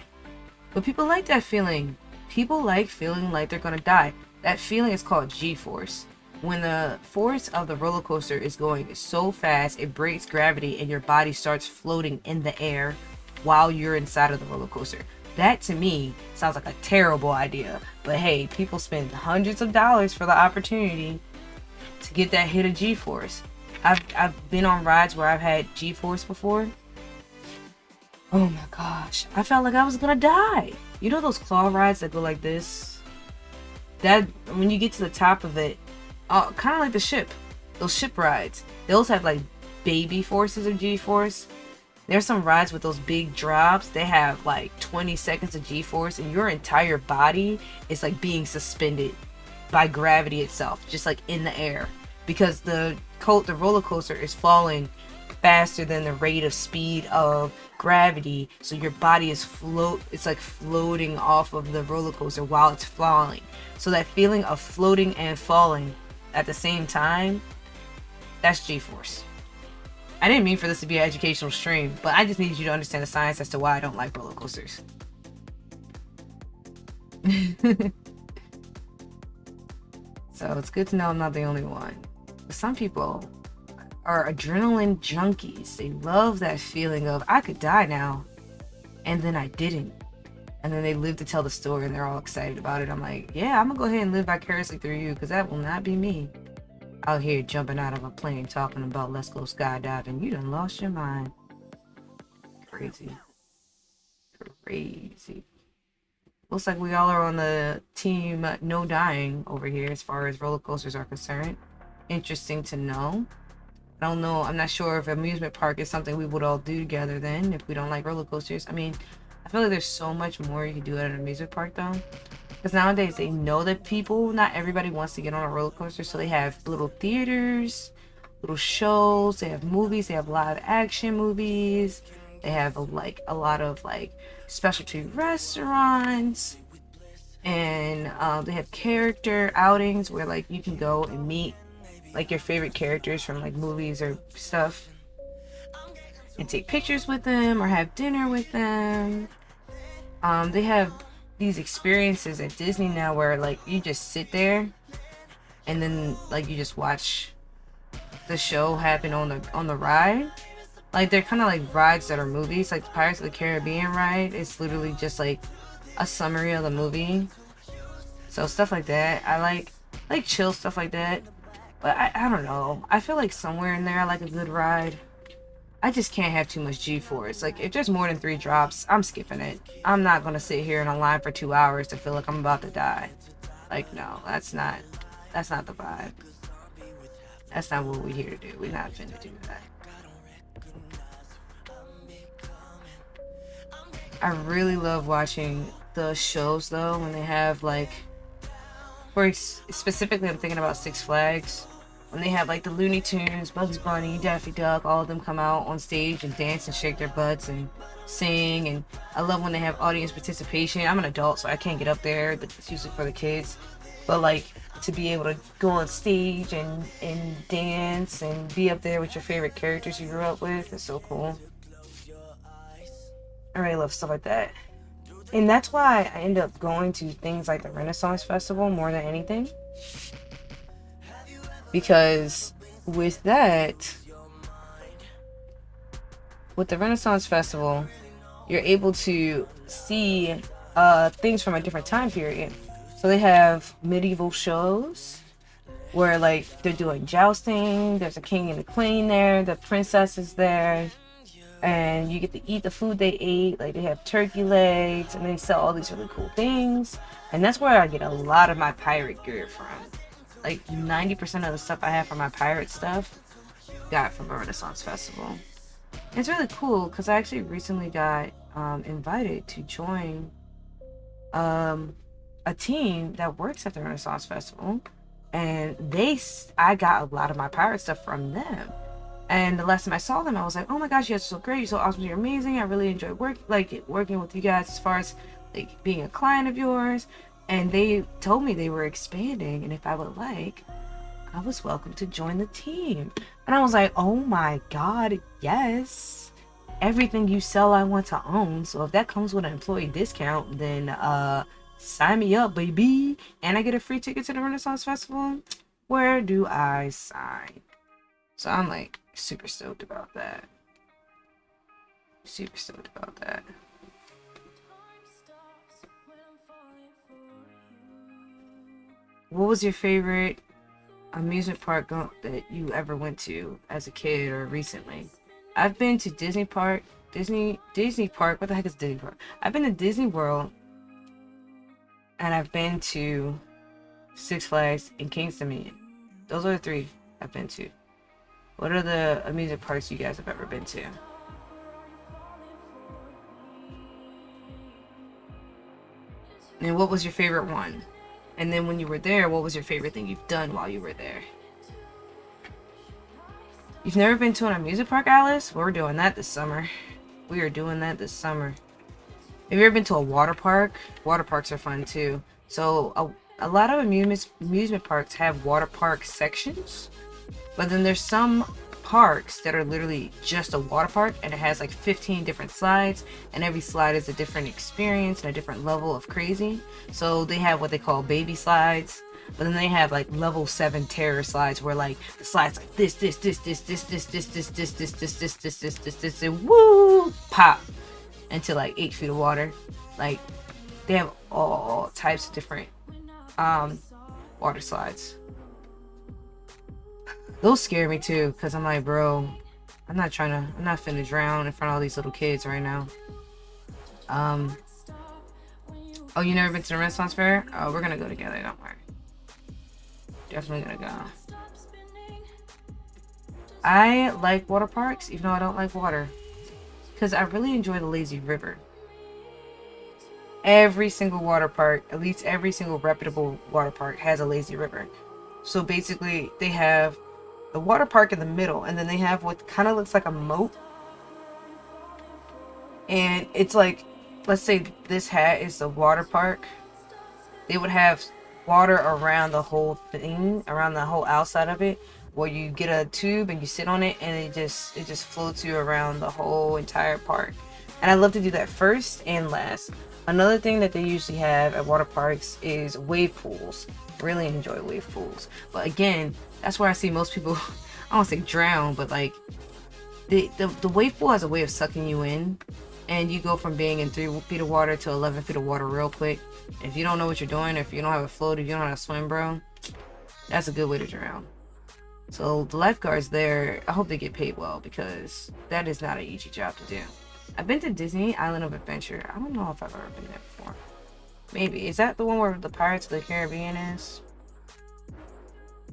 But people like that feeling. People like feeling like they're gonna die. That feeling is called G-force. When the force of the roller coaster is going so fast, it breaks gravity and your body starts floating in the air while you're inside of the roller coaster. That to me sounds like a terrible idea. But hey, people spend hundreds of dollars for the opportunity to get that hit of G-force. I've been on rides where I've had G-force before. Oh my gosh. I felt like I was gonna die. You know those claw rides that go like this? That when you get to the top of it, kind of like the ship. Those ship rides. They also have like baby forces of G-force. There's some rides with those big drops. They have like 20 seconds of G-force and your entire body is like being suspended by gravity itself, just like in the air. Because the roller coaster is falling faster than the rate of speed of gravity, so your body is it's like floating off of the roller coaster while it's falling. So that feeling of floating and falling at the same time, that's G-force. I didn't mean for this to be an educational stream, but I just need you to understand the science as to why I don't like roller coasters. So it's good to know I'm not the only one. Some people are adrenaline junkies. They love that feeling of, I could die now, and then I didn't. And then they live to tell the story and they're all excited about it. I'm like, yeah, I'm gonna go ahead and live vicariously through you, because that will not be me. Out here jumping out of a plane talking about let's go skydiving. You done lost your mind. Crazy. Crazy. Looks like we all are on the team no dying over here as far as roller coasters are concerned. Interesting to know. I don't know. I'm not sure if amusement park is something we would all do together then if we don't like roller coasters. I mean, I feel like there's so much more you can do at an amusement park though. Because nowadays they know that not everybody wants to get on a roller coaster, so they have little theaters, little shows, they have movies, they have live action movies, they have a lot of like specialty restaurants, and they have character outings where like you can go and meet like your favorite characters from like movies or stuff and take pictures with them or have dinner with them. They have these experiences at Disney now where like you just sit there and then like you just watch the show happen on the ride. Like they're kind of like rides that are movies, like the Pirates of the Caribbean ride. It's literally just like a summary of the movie. So stuff like that. I like chill stuff like that. But I don't know. I feel like somewhere in there I like a good ride. I just can't have too much G-force. Like, if there's more than 3 drops, I'm skipping it. I'm not gonna sit here in a line for 2 hours to feel like I'm about to die. Like, no, that's not the vibe. That's not what we're here to do. We're not finna do that. I really love watching the shows though when they have like, specifically I'm thinking about Six Flags, when they have like the Looney Tunes, Bugs Bunny, Daffy Duck, all of them come out on stage and dance and shake their butts and sing. And I love when they have audience participation. I'm an adult, so I can't get up there, but it's usually for the kids. But like to be able to go on stage and dance and be up there with your favorite characters you grew up with is so cool. I really love stuff like that. And that's why I end up going to things like the Renaissance Festival more than anything. Because with that, with the Renaissance Festival, you're able to see things from a different time period. So they have medieval shows where like they're doing jousting, there's a king and a queen there, the princess is there, and you get to eat the food they ate. Like they have turkey legs and they sell all these really cool things. And that's where I get a lot of my pirate gear from. Like 90% of the stuff I have for my pirate stuff got from a Renaissance Festival. It's really cool because I actually recently got invited to join a team that works at the Renaissance Festival, and I got a lot of my pirate stuff from them. And the last time I saw them, I was like, oh my gosh, you guys are so great, you're so awesome, you're amazing. I really enjoy working with you guys as far as like being a client of yours. And they told me they were expanding, and if I would like, I was welcome to join the team. And I was like, oh my god, yes. Everything you sell I want to own. So if that comes with an employee discount, then sign me up, baby. And I get a free ticket to the Renaissance Festival. Where do I sign? So I'm like super stoked about that. Super stoked about that. What was your favorite amusement park that you ever went to as a kid or recently? I've been to Disney Park. Disney Park. What the heck is Disney Park? I've been to Disney World. And I've been to Six Flags and King's Dominion. Those are the 3 I've been to. What are the amusement parks you guys have ever been to? And what was your favorite one? And then when you were there, what was your favorite thing you've done while you were there? You've never been to an amusement park, Alice? Well, we're doing that this summer. We are doing that this summer. Have you ever been to a water park? Water parks are fun too. So a lot of amusement parks have water park sections. But then there's some parks that are literally just a water park, and it has like 15 different slides, and every slide is a different experience and a different level of crazy. So they have what they call baby slides, but then they have like level 7 terror slides where like the slides like this, and woo, pop into like 8 feet of water. Like they have all types of different water slides. Those scare me too, because I'm like, bro, I'm not finna drown in front of all these little kids right now. Oh, you never been to the Renaissance Fair? Oh, we're gonna go together, don't worry. Definitely gonna go. I like water parks, even though I don't like water, because I really enjoy the lazy river. Every single water park, at least every single reputable water park, has a lazy river. So basically, they have the water park in the middle, and then they have what kind of looks like a moat. And it's like, let's say this hat is the water park. They would have water around the whole thing, around the whole outside of it, where you get a tube and you sit on it, and it just floats you around the whole entire park. And I love to do that first and last. Another thing that they usually have at water parks is wave pools. Really enjoy wave pools. But again, that's where I see most people, I don't want to say drown, but like the wave pool has a way of sucking you in, and you go from being in 3 feet of water to 11 feet of water real quick. If you don't know what you're doing, if you don't have a float, if you don't know how to swim, bro, that's a good way to drown. So the lifeguards there, I hope they get paid well, because that is not an easy job to do. I've been to Disney Island of Adventure. I don't know if I've ever been there before. Maybe. Is that the one where the Pirates of the Caribbean is?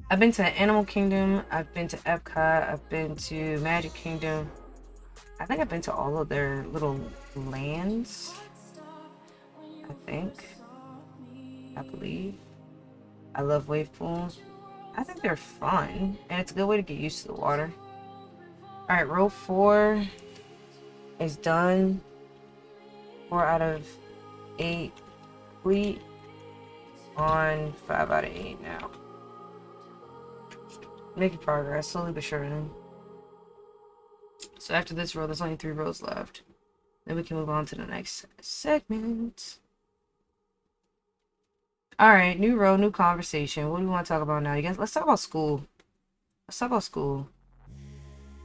I've been to Animal Kingdom. I've been to Epcot. I've been to Magic Kingdom. I think I've been to all of their little lands. I believe. I love wave pools. I think they're fun, and it's a good way to get used to the water. Alright, row 4 is done. 4 out of 8 complete on 5 out of 8 now. Making progress, slowly but surely. So after this row, there's only 3 rows left. Then we can move on to the next segment. Alright, new row, new conversation. What do we want to talk about now? You guys, let's talk about school. Let's talk about school.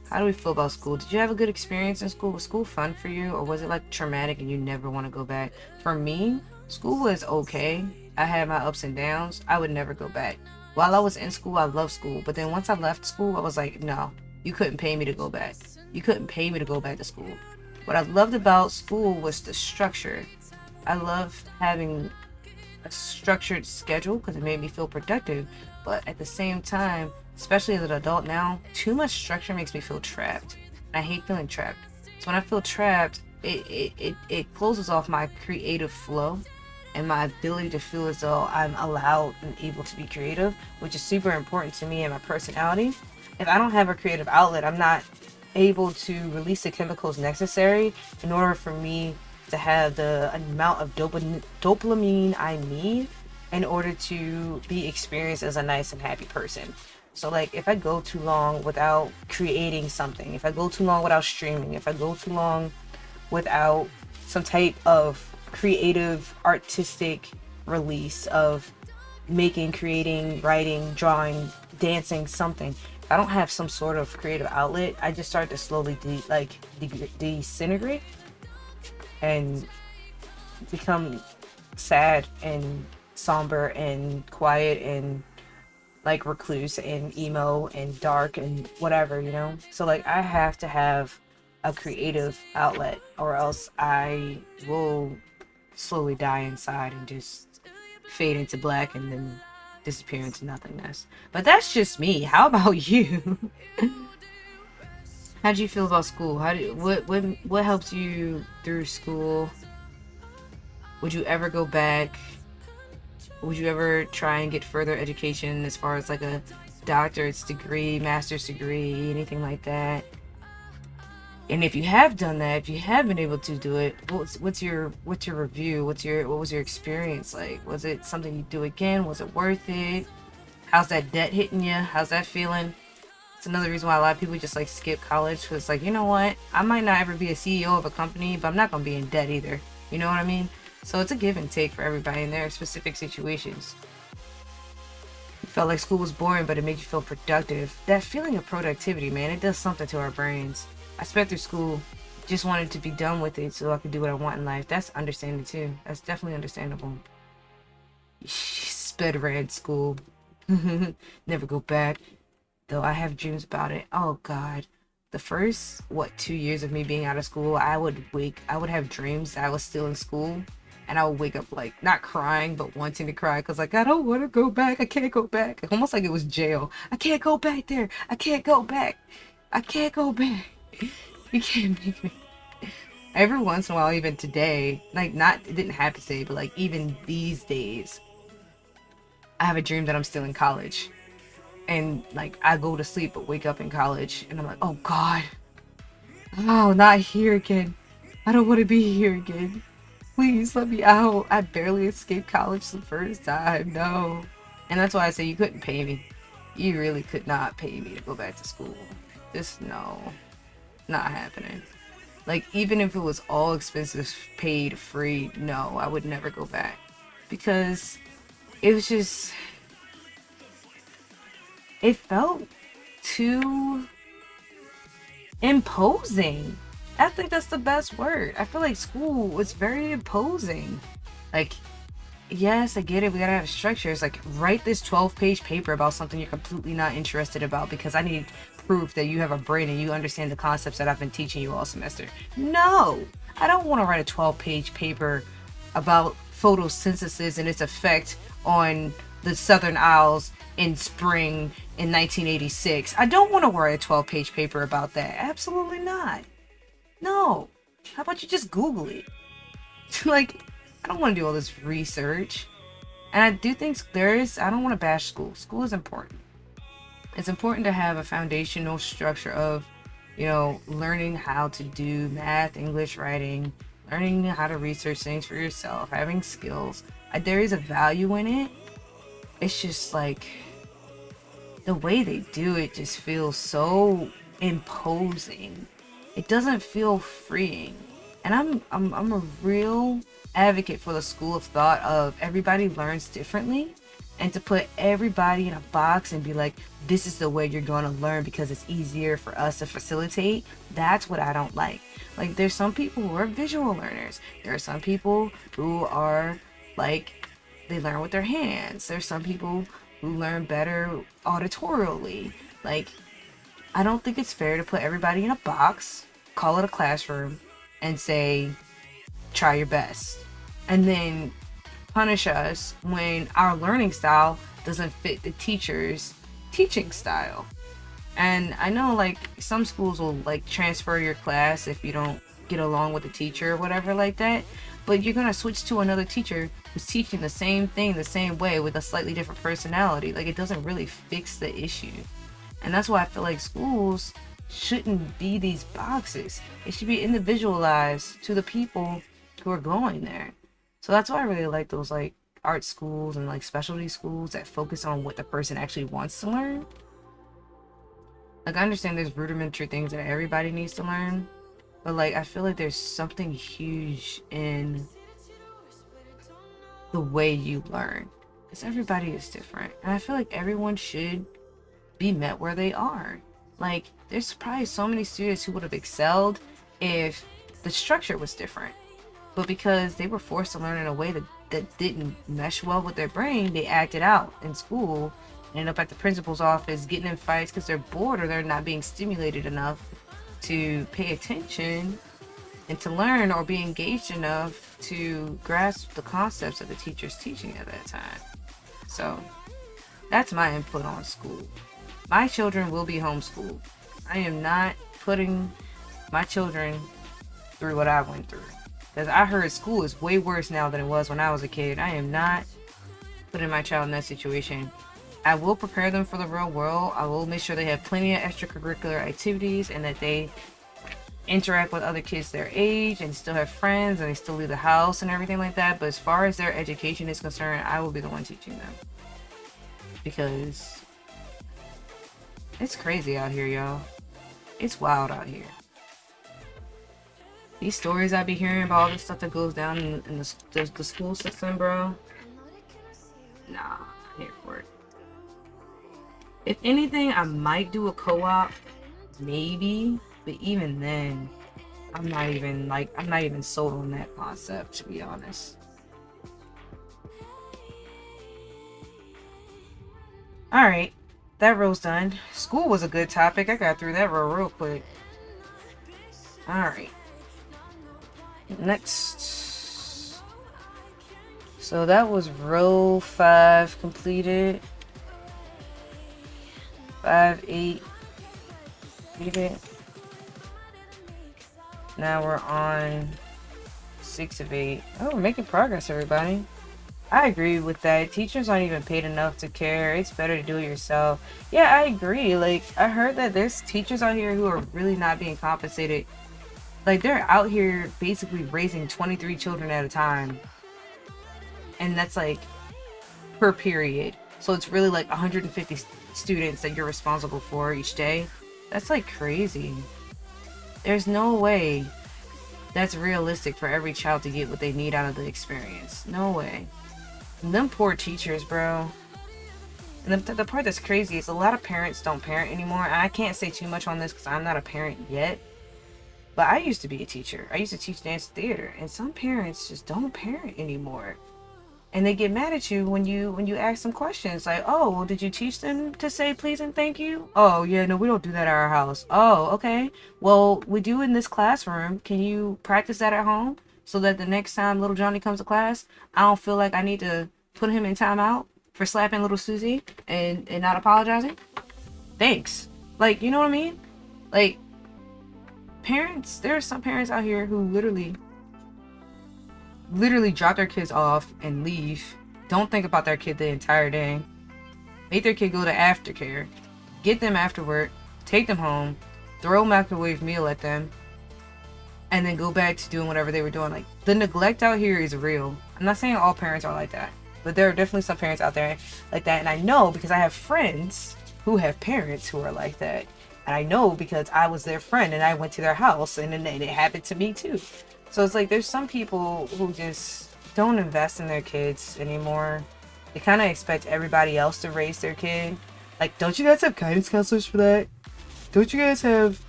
How do we feel about school? Did you have a good experience in school? Was school fun for you? Or was it like traumatic and you never want to go back? For me, school was okay. I had my ups and downs. I would never go back. While I was in school, I loved school. But then once I left school, I was like, no, you couldn't pay me to go back. You couldn't pay me to go back to school. What I loved about school was the structure. I love having a structured schedule because it made me feel productive. But at the same time, especially as an adult now, too much structure makes me feel trapped. And I hate feeling trapped. So when I feel trapped, it closes off my creative flow and my ability to feel as though I'm allowed and able to be creative, which is super important to me and my personality. If I don't have a creative outlet, I'm not able to release the chemicals necessary in order for me to have the amount of dopamine I need in order to be experienced as a nice and happy person. So like if I go too long without creating something, if I go too long without streaming, if I go too long without some type of creative artistic release of making, creating, writing, drawing, dancing, something, if I don't have some sort of creative outlet, I just start to slowly disintegrate and become sad and somber and quiet and like recluse and emo and dark and whatever, you know? So like I have to have a creative outlet or else I will slowly die inside and just fade into black and then disappear into nothingness. But that's just me. How about you? How do you feel about school? What helps you through school? Would you ever go back? Would you ever try and get further education as far as like a doctorate's degree, master's degree, anything like that? And if you have done that, if you have been able to do it, what's your review? What was your experience like? Was it something you do again? Was it worth it? How's that debt hitting you? How's that feeling? It's another reason why a lot of people just like skip college, because it's like, you know what? I might not ever be a CEO of a company, but I'm not gonna be in debt either. You know what I mean? So it's a give and take for everybody in their specific situations. You felt like school was boring, but it made you feel productive. That feeling of productivity, man, it does something to our brains. I spent through school, just wanted to be done with it so I could do what I want in life. That's understandable too. That's definitely understandable. Sped ran school. Never go back. Though I have dreams about it. Oh God. The first, 2 years of me being out of school, I would have dreams that I was still in school. And I would wake up like, not crying, but wanting to cry. Cause like, I don't want to go back. I can't go back. Almost like it was jail. I can't go back there. I can't go back. I can't go back. You can't make me. Every once in a while, even today, like it didn't happen today, but like even these days, I have a dream that I'm still in college. And like I go to sleep but wake up in college and I'm like, oh God. Oh, not here again. I don't want to be here again. Please let me out. I barely escaped college the first time. No. And that's why I say you couldn't pay me. You really could not pay me to go back to school. Just no. Not happening. Like even if it was all expenses paid free, no, I would never go back. Because it was just, it felt too imposing. I think that's the best word. I feel like school was very imposing. Like, yes, I get it. We gotta have a structure. It's like, write this 12-page paper about something you're completely not interested about because I need proof that you have a brain and you understand the concepts that I've been teaching you all semester. No, I don't want to write a 12-page paper about photosynthesis and its effect on the Southern Isles in spring in 1986. I don't want to write a 12-page paper about that. Absolutely not. No. How about you just Google it? Like, I don't want to do all this research. And I do think I don't want to bash school. School is important. It's important to have a foundational structure of, learning how to do math, English, writing, learning how to research things for yourself, having skills. There is a value in it. It's just like the way they do it just feels so imposing. It doesn't feel freeing. And I'm a real advocate for the school of thought of everybody learns differently, and to put everybody in a box and be like, this is the way you're going to learn because it's easier for us to facilitate. That's what I don't like. Like, there's some people who are visual learners. There are some people who are like, they learn with their hands. There's some people who learn better auditorially. Like, I don't think it's fair to put everybody in a box, call it a classroom, and say, try your best. And then punish us when our learning style doesn't fit the teacher's teaching style. And I know, like, some schools will like transfer your class if you don't get along with the teacher or whatever like that, but you're gonna switch to another teacher who's teaching the same thing the same way with a slightly different personality. Like, it doesn't really fix the issue. And that's why I feel like schools shouldn't be these boxes. It should be individualized to the people who are going there. So that's why I really like those like art schools and like specialty schools that focus on what the person actually wants to learn. Like, I understand there's rudimentary things that everybody needs to learn, but like, I feel like there's something huge in the way you learn, because everybody is different, and I feel like everyone should be met where they are. Like, there's probably so many students who would have excelled if the structure was different, but because they were forced to learn in a way that didn't mesh well with their brain, they acted out in school and end up at the principal's office getting in fights because they're bored or they're not being stimulated enough to pay attention and to learn, or be engaged enough to grasp the concepts that the teacher's teaching at that time. So that's my input on school. My children will be homeschooled. I am not putting my children through what I went through, because I heard school is way worse now than it was when I was a kid. I am not putting my child in that situation. I will prepare them for the real world. I will make sure they have plenty of extracurricular activities and that they interact with other kids their age and still have friends and they still leave the house and everything like that. But as far as their education is concerned, I will be the one teaching them, because it's crazy out here, y'all. It's wild out here. These stories I be hearing about all the stuff that goes down in the school system, bro. Nah, I'm here for it. If anything, I might do a co-op, maybe, but even then, I'm not even sold on that concept, to be honest. Alright, that row's done. School was a good topic. I got through that row real quick. Alright. Next. So that was row 5 completed. 5, 8. Completed. Now we're on 6 of 8. Oh, we're making progress, everybody. I agree with that. Teachers aren't even paid enough to care. It's better to do it yourself. Yeah, I agree. Like, I heard that there's teachers out here who are really not being compensated. Like, they're out here basically raising 23 children at a time. And that's like per period. So it's really like 150 students that you're responsible for each day. That's like crazy. There's no way that's realistic for every child to get what they need out of the experience. No way. And them poor teachers, bro. And the part that's crazy is a lot of parents don't parent anymore. And I can't say too much on this because I'm not a parent yet. But I used to be a teacher. I used to teach dance theater. And some parents just don't parent anymore. And they get mad at you when you ask them questions like, oh, well, did you teach them to say please and thank you? Oh, yeah, no, we don't do that at our house. Oh, okay. Well, we do in this classroom. Can you practice that at home so that the next time little Johnny comes to class, I don't feel like I need to put him in timeout for slapping little Susie and not apologizing? Thanks. Like, you know what I mean? Like, parents, there are some parents out here who literally literally drop their kids off and leave. Don't think about their kid the entire day. Make their kid go to aftercare. Get them after work. Take them home. Throw a microwave meal at them. And then go back to doing whatever they were doing. Like, the neglect out here is real. I'm not saying all parents are like that, but there are definitely some parents out there like that. And I know because I have friends who have parents who are like that. And I know because I was their friend and I went to their house and then it happened to me too. So it's like there's some people who just don't invest in their kids anymore. They kind of expect everybody else to raise their kid. Like, don't you guys have guidance counselors for that? Don't you guys have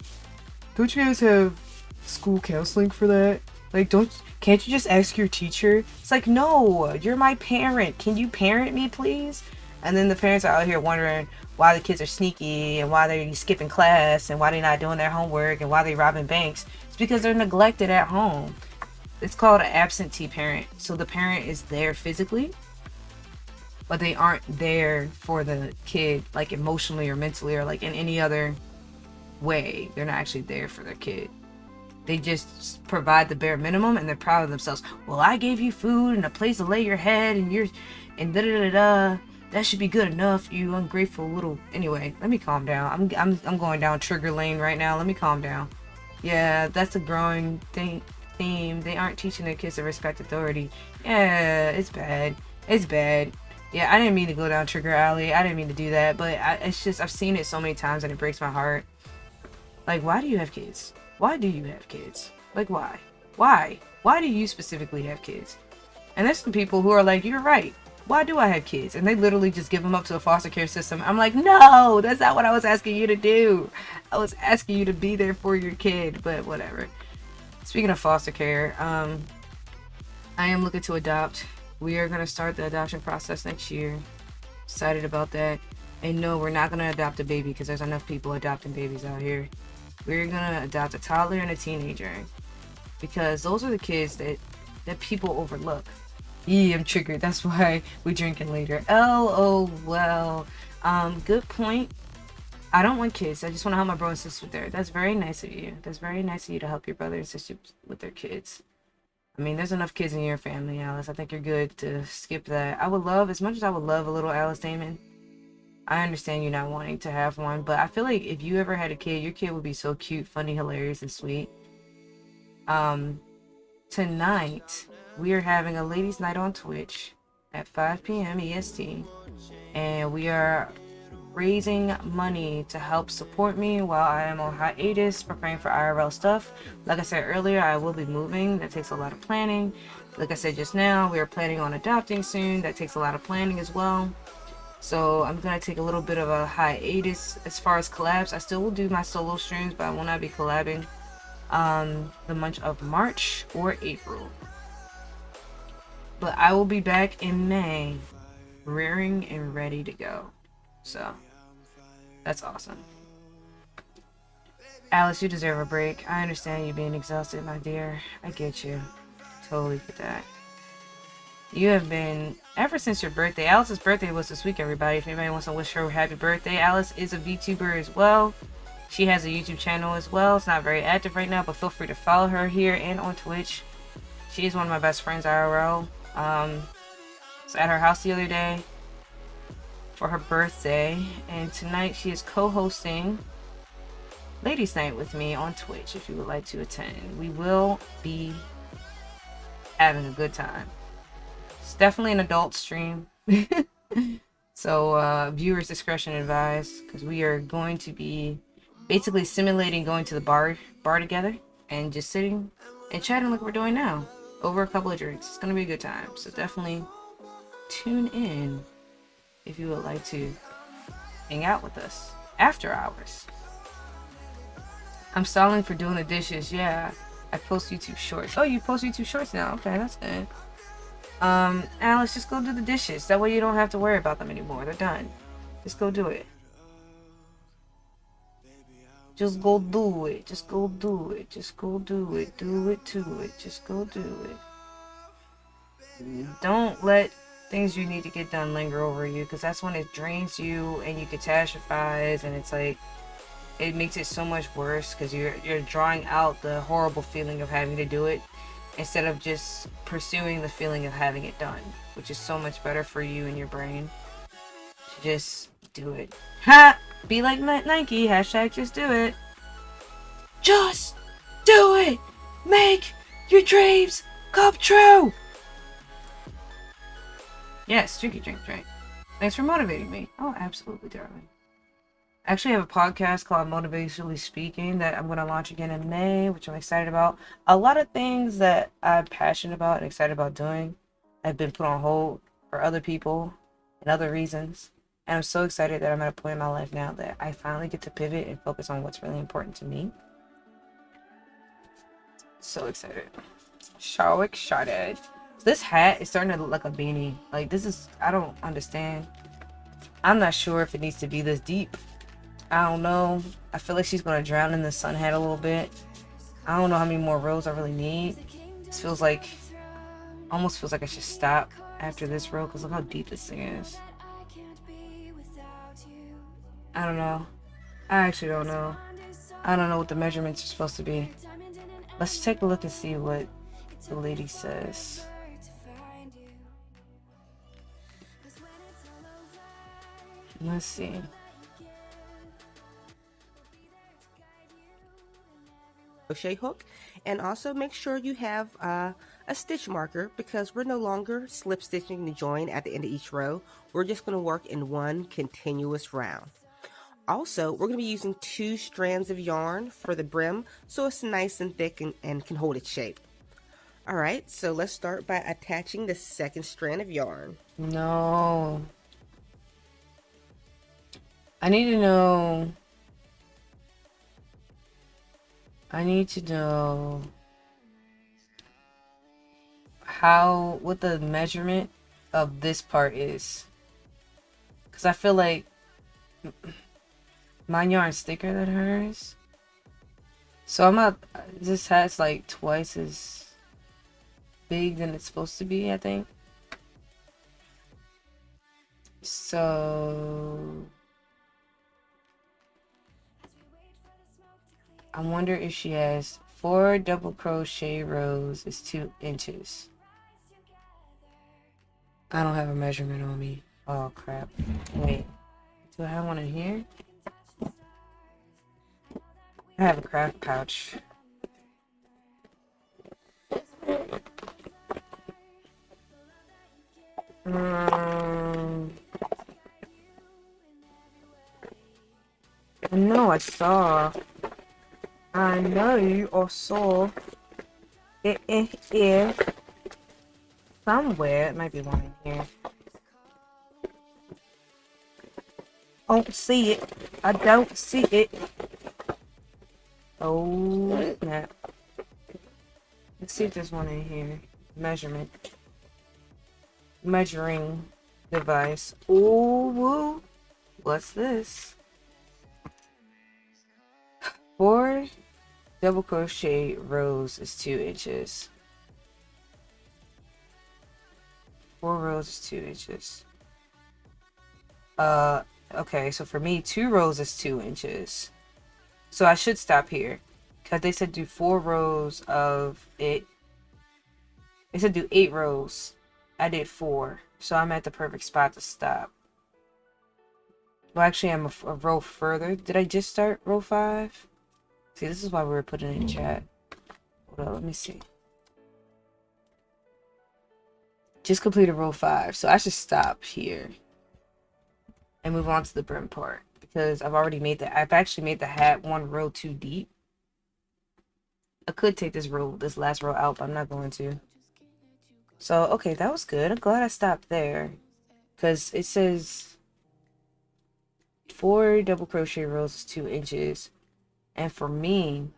school counseling for that? Like, can't you just ask your teacher? It's like, no, you're my parent. Can you parent me, please? And then the parents are out here wondering why the kids are sneaky and why they're skipping class and why they're not doing their homework and why they're robbing banks. It's because they're neglected at home. It's called an absentee parent. So the parent is there physically, but they aren't there for the kid, like emotionally or mentally or like in any other way. They're not actually there for their kid. They just provide the bare minimum and they're proud of themselves. Well, I gave you food and a place to lay your head and da da da da. That should be good enough, you ungrateful little. Anyway, let me calm down. I'm going down trigger lane right now. Let me calm down. Yeah, that's a growing theme. They aren't teaching their kids to respect authority. Yeah, it's bad. It's bad. Yeah, I didn't mean to go down trigger alley. I didn't mean to do that, but it's just I've seen it so many times and it breaks my heart. Like, why do you have kids? Why do you have kids? Like, why? Why do you specifically have kids? And there's some people who are like, you're right. Why do I have kids? And they literally just give them up to the foster care system. I'm like, no, that's not what I was asking you to do. I was asking you to be there for your kid, but whatever. Speaking of foster care, I am looking to adopt. We are going to start the adoption process next year. Excited about that. And no, we're not going to adopt a baby because there's enough people adopting babies out here. We're going to adopt a toddler and a teenager because those are the kids that people overlook. Yeah, I'm triggered. That's why we're drinking later. Oh, well. Good point. I don't want kids. I just want to help my brother and sister there. That's very nice of you. That's very nice of you to help your brother and sister with their kids. I mean, there's enough kids in your family, Alice. I think you're good to skip that. As much as I would love a little Alice Damon, I understand you not wanting to have one, but I feel like if you ever had a kid, your kid would be so cute, funny, hilarious, and sweet. Tonight, we are having a ladies' night on Twitch at 5 p.m. EST, and we are raising money to help support me while I am on hiatus preparing for IRL stuff. Like I said earlier, I will be moving. That takes a lot of planning. Like I said just now, we are planning on adopting soon. That takes a lot of planning as well. So I'm going to take a little bit of a hiatus as far as collabs. I still will do my solo streams, but I will not be collabing the month of March or April. But I will be back in May, rearing and ready to go. So that's awesome. Alice, you deserve a break. I understand you being exhausted, my dear. I get you. Totally get that. You have been, ever since your birthday. Alice's birthday was this week, everybody. If anybody wants to wish her a happy birthday, Alice is a VTuber as well. She has a YouTube channel as well. It's not very active right now, but feel free to follow her here and on Twitch. She is one of my best friends, IRL. Was at her house the other day for her birthday, and tonight she is co-hosting Ladies Night with me on Twitch if you would like to attend. We will be having a good time. It's definitely an adult stream. So viewers discretion advised, because we are going to be basically simulating going to the bar together and just sitting and chatting like we're doing now over a couple of drinks. It's going to be a good time. So definitely tune in if you would like to hang out with us after hours. I'm stalling for doing the dishes. Yeah, I post YouTube shorts. Oh, you post YouTube shorts now. Okay, that's good. Alice, just go do the dishes. That way you don't have to worry about them anymore. They're done. Just go do it. Just go do it. Just go do it. Just go do it. Do it to it. Just go do it. Don't let things you need to get done linger over you, because that's when it drains you and you catastrophize, and it's like it makes it so much worse because you're drawing out the horrible feeling of having to do it, instead of just pursuing the feeling of having it done, which is so much better for you and your brain to just do it. Ha! Be like Nike, hashtag just do it. Just do it! Make your dreams come true! Yes, drinky drink, drink. Thanks for motivating me. Oh, absolutely, darling. I actually have a podcast called Motivationally Speaking that I'm going to launch again in May, which I'm excited about. A lot of things that I'm passionate about and excited about doing have been put on hold for other people and other reasons. And I'm so excited that I'm at a point in my life now that I finally get to pivot and focus on what's really important to me. So excited. So excited. This hat is starting to look like a beanie. Like, this is, I don't understand. I'm not sure if it needs to be this deep. I don't know. I feel like she's going to drown in the sun hat a little bit. I don't know how many more rows I really need. This feels like, almost feels like I should stop after this row because look how deep this thing is. I don't know. I actually don't know. I don't know what the measurements are supposed to be. Let's take a look and see what the lady says. Let's see. Crochet hook, and also make sure you have a stitch marker because we're no longer slip stitching the join at the end of each row. We're just going to work in one continuous round. Also, we're going to be using 2 strands of yarn for the brim so it's nice and thick and can hold its shape. Alright, so let's start by attaching the second strand of yarn. No. I need to know what the measurement of this part is. Because I feel like my yarn's thicker than hers. So this hat's like twice as big than it's supposed to be, I think. So I wonder if she has 4 double crochet rows is 2 inches. I don't have a measurement on me. Oh crap. Wait. Do I have one in here? I have a craft pouch. No, I saw it in here somewhere. It might be one in here. Don't see it. I don't see it. Oh snap. Let's see if there's one in here. Measuring device. Ooh, woo. What's this? 4 double crochet rows is 2 inches. 4 rows is 2 inches. Okay, so for me, 2 rows is 2 inches. So I should stop here. Because they said do 4 rows of it. They said do 8 rows. I did 4. So I'm at the perfect spot to stop. Well, actually, I'm a row further. Did I just start row 5? See, this is why we were putting it in chat. Hold on, let me see. Just completed row 5. So I should stop here. And move on to the brim part. Because I've actually made the hat 1 row too deep. I could take this last row out, but I'm not going to. So, okay, that was good. I'm glad I stopped there. Because it says 4 double crochet rows is 2 inches. And for me,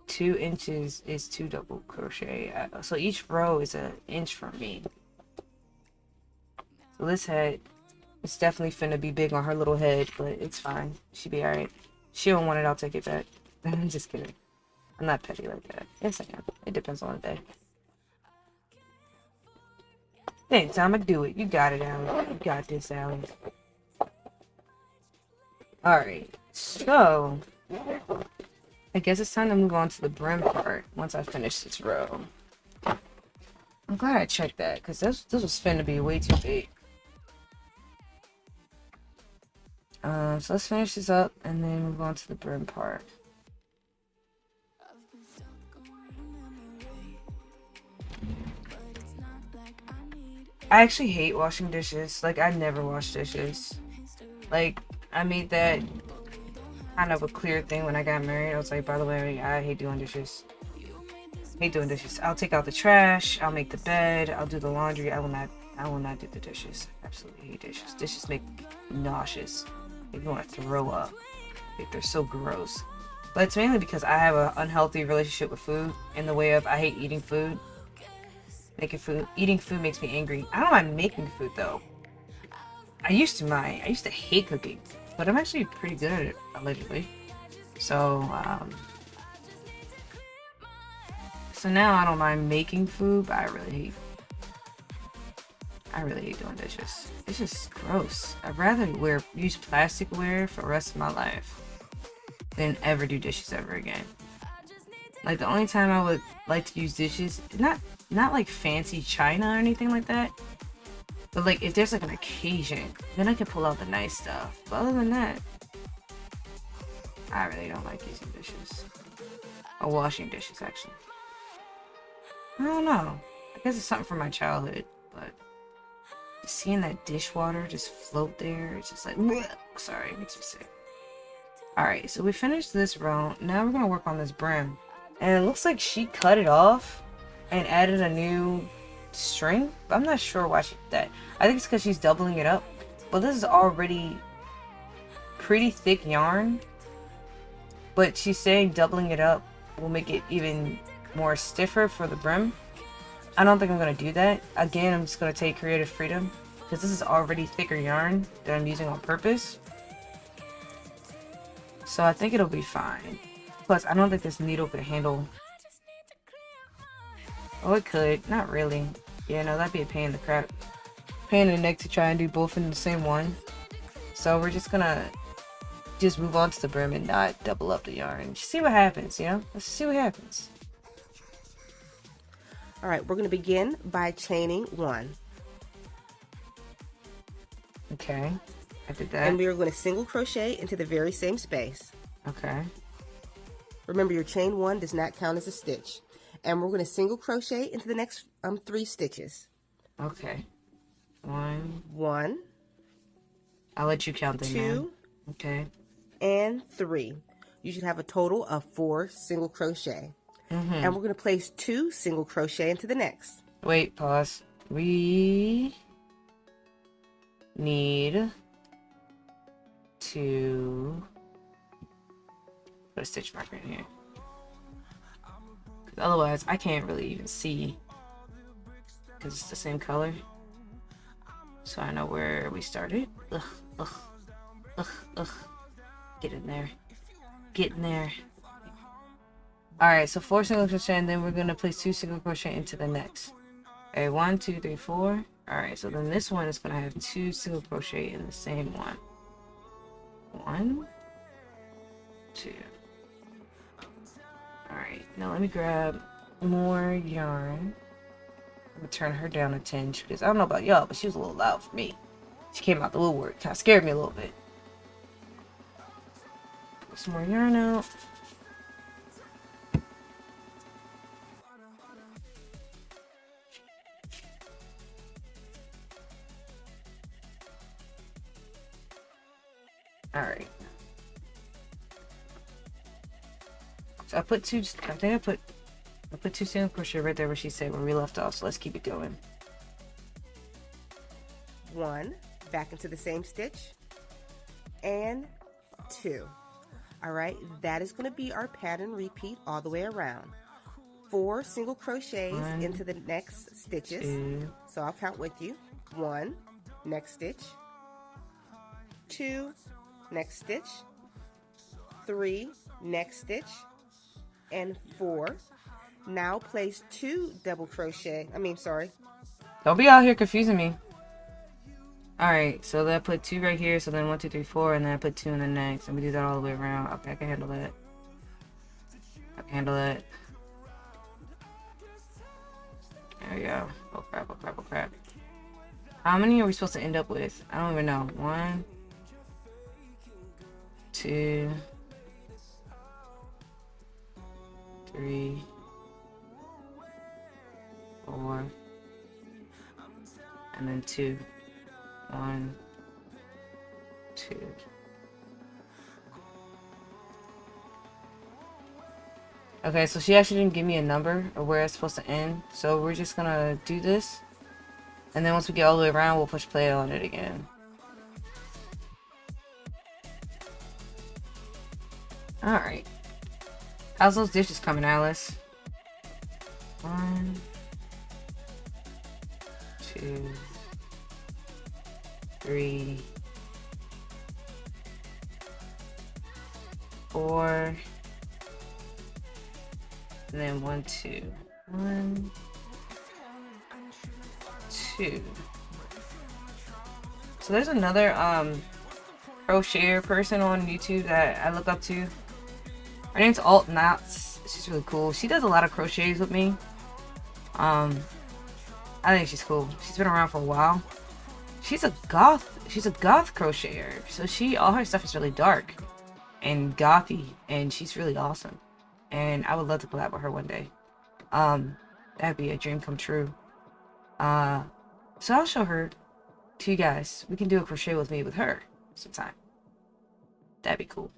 2 inches is 2 double crochet. So each row is an inch for me. So this head, it's definitely finna be big on her little head, but it's fine. She'll be alright. She don't want it, I'll take it back. I'm just kidding. I'm not petty like that. Yes, I am. It depends on the day. Thanks, I'ma do it. You got it, Allie. You got this, Allie. Alright, so I guess it's time to move on to the brim part once I finish this row. I'm glad I checked that because this was finna be way too big. So let's finish this up and then move on to the brim part. I actually hate washing dishes. Like, I never wash dishes. Like, I made that kind of a clear thing when I got married. I was like, by the way, I hate doing dishes. Hate doing dishes. I'll take out the trash. I'll make the bed. I'll do the laundry. I will not do the dishes. I absolutely hate dishes. Dishes make me nauseous. Make me want to throw up. Like, they're so gross. But it's mainly because I have an unhealthy relationship with food in the way of I hate eating food. Eating food makes me angry. I don't mind making food though. I used to hate cooking, but I'm actually pretty good at it, allegedly. So now I don't mind making food, but I really hate doing dishes. It's just gross. I'd rather use plasticware for the rest of my life than ever do dishes ever again. Like, the only time I would like to use dishes, not like fancy china or anything like that, but like if there's like an occasion, then I can pull out the nice stuff. But other than that, I really don't like using dishes. Or washing dishes, actually. I don't know. I guess it's something from my childhood, but just seeing that dishwater just float there, it's just like, bleh. Sorry, it makes me sick. Alright, so we finished this row. Now we're gonna work on this brim. And it looks like she cut it off and added a new string. But I'm not sure why she did that. I think it's because she's doubling it up. But this is already pretty thick yarn. But she's saying doubling it up will make it even more stiffer for the brim. I don't think I'm going to do that. Again, I'm just going to take creative freedom. Because this is already thicker yarn that I'm using on purpose. So I think it'll be fine. Plus, I don't think this needle could handle... Oh, it could. Not really. Yeah, no, that'd be a pain in the neck to try and do both in the same one. So we're just gonna move on to the brim and not double up the yarn. Just see what happens, you know? Let's see what happens. Alright, we're going to begin by chaining 1. Okay, I did that. And we are going to single crochet into the very same space. Okay. Remember, your chain 1 does not count as a stitch. And we're going to single crochet into the next 3 stitches. Okay. 1. I'll let you count them. 2. Okay. And 3. You should have a total of 4 single crochet. And we're going to place 2 single crochet into the next. Wait, pause. We need to put a stitch marker in here. Otherwise, I can't really even see because it's the same color. So I know where we started. Get in there. Get in there. Alright, so 4 single crochet, and then we're going to place 2 single crochet into the next. Okay, 1, 2, 3, 4. Alright, so then this one is going to have 2 single crochet in the same one. 1, 2. Alright, now let me grab more yarn. I'm going to turn her down a tinge, because I don't know about y'all, but she was a little loud for me. She came out the woodwork, kind of scared me a little bit. Put some more yarn out. Alright. So I put 2 single crochet right there where she said where we left off, so let's keep it going. 1, back into the same stitch, and 2. Alright, that is going to be our pattern repeat all the way around. 4 single crochets into the next stitches. 2. So I'll count with you. 1, next stitch, 2, next stitch, 3, next stitch, and 4. Now place 2 double crochet. Don't be out here confusing me. Alright, so then I put 2 right here, so then 1, 2, 3, 4, and then I put 2 in the next, and we do that all the way around. Okay, I can handle that. handle it. There we go. Oh crap, oh crap, oh crap. How many are we supposed to end up with? I don't even know. 1, 2, 3, 4, and then 2. 1, 2. Okay, so she actually didn't give me a number of where it's supposed to end, so we're just gonna do this, and then once we get all the way around, we'll push play on it again. Alright. How's those dishes coming, Alice? 1, 2, 3, 4, and then 1, 2. 1, 2. So there's another crocheter person on YouTube that I look up to. Her name's Alt Knots. She's really cool. She does a lot of crochets with me. I think she's cool. She's been around for a while. She's a goth crocheter. So all her stuff is really dark and gothy, and she's really awesome. And I would love to collab with her one day. That'd be a dream come true. So I'll show her to you guys. We can do a crochet with me with her sometime. That'd be cool.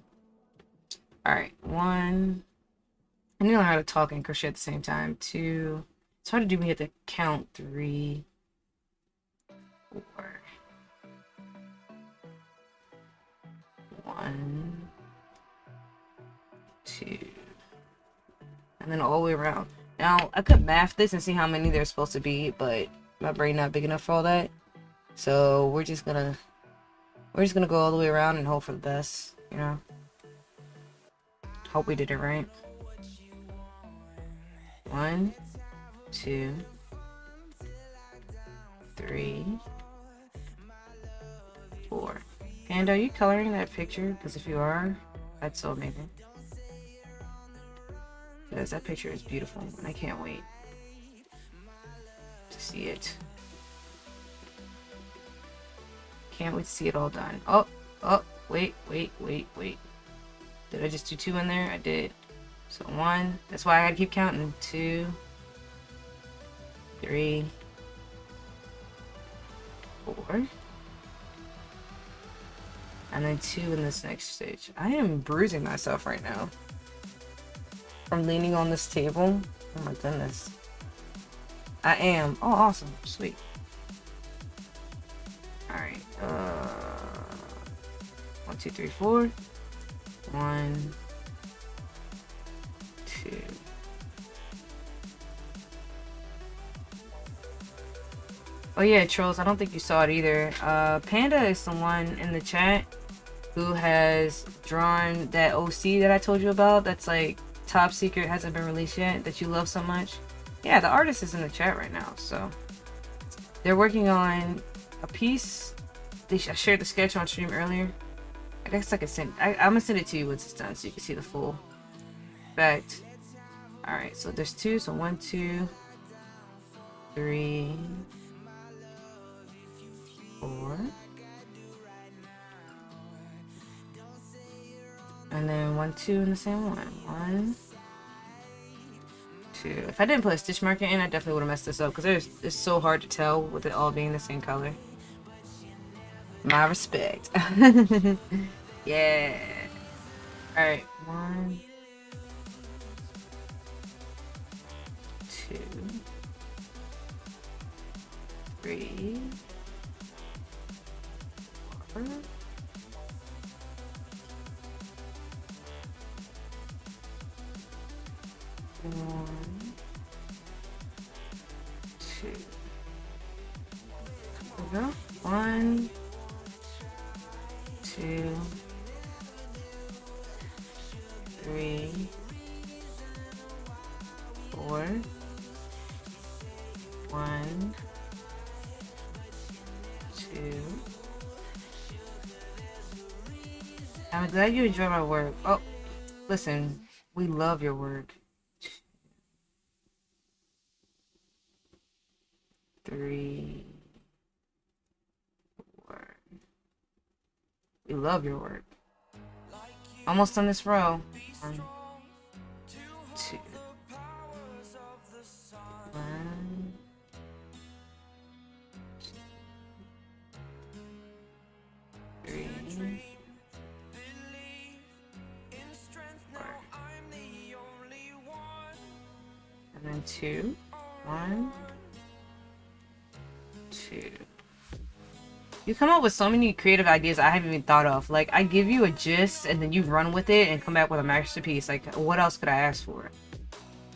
Alright, 1. I need to learn how to talk and crochet at the same time. 2. It's hard to do when you have to count. 3, 4. 1, 2. And then all the way around. Now, I could math this and see how many there's supposed to be, but my brain not big enough for all that. So we're just gonna go all the way around and hope for the best, you know? Hope we did it right. 1, 2, 3, 4. And are you coloring that picture? Because if you are, that's so amazing. Because that picture is beautiful, and I can't wait to see it. Can't wait to see it all done. Oh, wait. Did I just do 2 in there? I did. So 1. That's why I gotta keep counting. 2, 3, 4. And then 2 in this next stage. I am bruising myself right now from leaning on this table. Oh my goodness. I am. Oh, awesome. Sweet. Alright. 1, 2, 3, 4. 1, 2. Oh yeah, trolls, I don't think you saw it either. Panda is the one in the chat who has drawn that OC that I told you about that's like top secret, hasn't been released yet, that you love so much. Yeah, the artist is in the chat right now, so they're working on a piece. I shared the sketch on stream earlier. I guess I could send. I'm gonna send it to you once it's done, so you can see the full effect. All right, so there's 2. So 1, 2, 3, 4, and then 1, 2 in the same one. 1, 2. If I didn't put a stitch marker in, I definitely would have messed this up because it's so hard to tell with it all being the same color. My respect. Yeah. Alright, 1, 2, 3, 4. 1, 2. There we go. 1, 2, 3, 4. 1, 2. I'm glad you enjoy my work. Oh, listen, we love your work. 3, 4. We love your work. Almost done this row. 1, 2. 1, 2, 3, 4. And then 2. 1, 2. You come up with so many creative ideas I haven't even thought of. Like, I give you a gist and then you run with it and come back with a masterpiece. Like, what else could I ask for?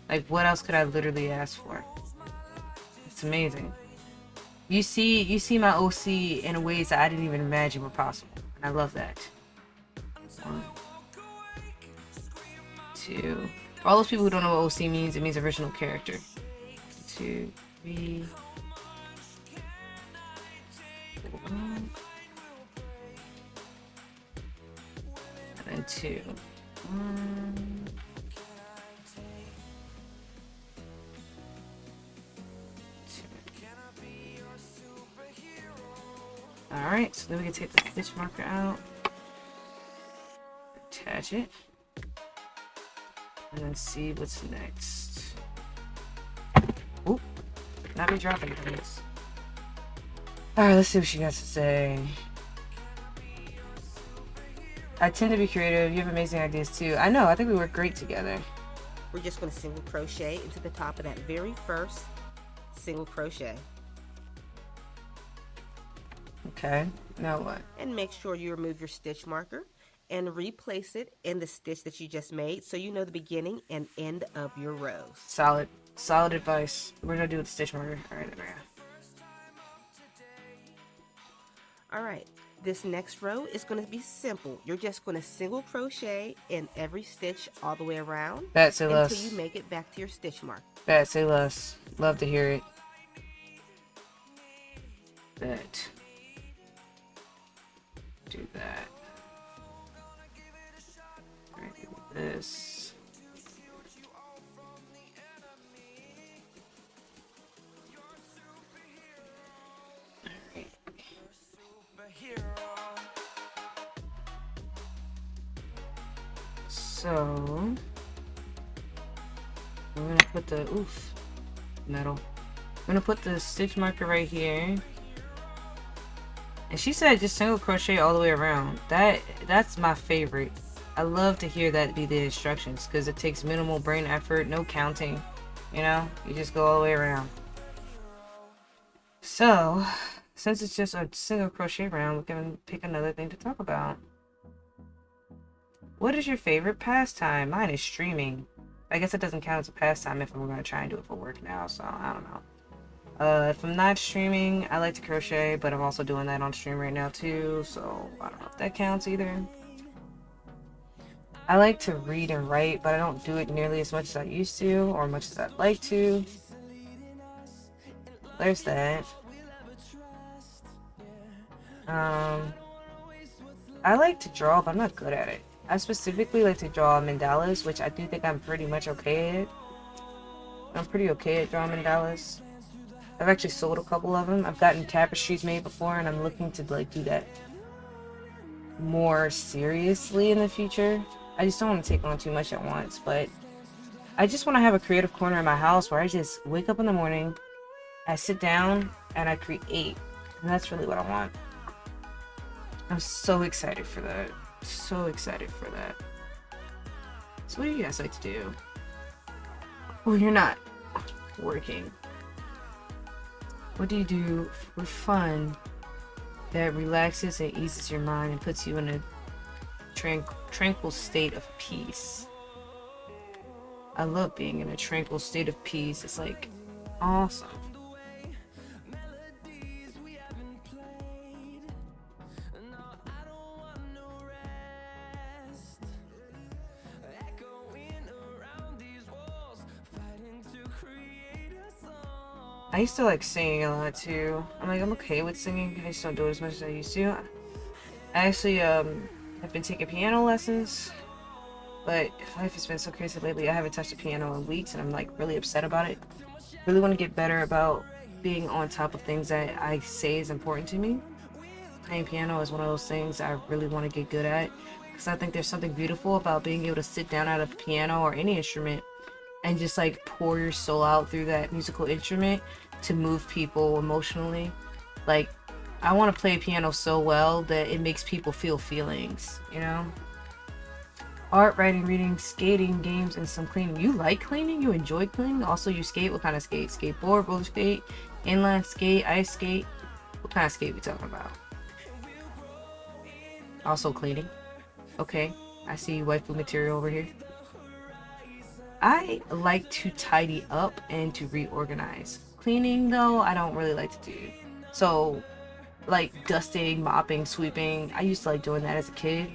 Like, what else could I literally ask for? It's amazing. You see my OC in ways that I didn't even imagine were possible. And I love that. 1, 2. For all those people who don't know what OC means, it means original character. 2, 3. 4. And then 2. 1. 2. Alright, so then we can take the stitch marker out, attach it, and then see what's next. Oop, not be dropping things. Alright, let's see what she has to say. I tend to be creative. You have amazing ideas too. I know, I think we work great together. We're just going to single crochet into the top of that very first single crochet. Okay, now what? And make sure you remove your stitch marker and replace it in the stitch that you just made so you know the beginning and end of your rows. Solid advice. What did I do with the stitch marker? Alright, there we go. Alright, this next row is going to be simple. You're just going to single crochet in every stitch all the way around until you make it back to your stitch mark. Bet, say less. Love to hear it. Bet. Do that. Alright, do this. Alright. So we're gonna put the metal. I'm gonna put the stitch marker right here. And she said just single crochet all the way around. That's my favorite. I love to hear that be the instructions because it takes minimal brain effort, no counting. You know, you just go all the way around. So, since it's just a single crochet round, we can pick another thing to talk about. What is your favorite pastime? Mine is streaming. I guess it doesn't count as a pastime if I'm going to try and do it for work now, so I don't know. If I'm not streaming, I like to crochet, but I'm also doing that on stream right now too, so I don't know if that counts either. I like to read and write, but I don't do it nearly as much as I used to, or much as I'd like to. There's that. I like to draw, but I'm not good at it. I specifically like to draw mandalas, which I do think I'm pretty much okay at. I'm pretty okay at drawing mandalas. I've actually sold a couple of them. I've gotten tapestries made before, and I'm looking to like do that more seriously in the future. I just don't want to take on too much at once, but I just want to have a creative corner in my house where I just wake up in the morning, I sit down, and I create. And that's really what I want. I'm so excited for that. So excited for that. So what do you guys like to do when you're not working? What do you do for fun that relaxes and eases your mind and puts you in a tranquil state of peace? I love being in a tranquil state of peace. It's like awesome. I used to like singing a lot too. I'm okay with singing. I just don't do it as much as I used to. I actually have been taking piano lessons, but life has been so crazy lately. I haven't touched a piano in weeks, and I'm like really upset about it. Really want to get better about being on top of things that I say is important to me. Playing piano is one of those things I really want to get good at because I think there's something beautiful about being able to sit down at a piano or any instrument and just like pour your soul out through that musical instrument to move people emotionally. Like, I want to play piano so well that it makes people feel feelings, you know? Art, writing, reading, skating, games, and some cleaning. You like cleaning? You enjoy cleaning? Also, you skate? What kind of skate? Skateboard, roller skate, inline skate, ice skate? What kind of skate we talking about? Also cleaning. Okay, I see waifu material over here. I like to tidy up and to reorganize. Cleaning, though, I don't really like to do. So, like dusting, mopping, sweeping, I used to like doing that as a kid.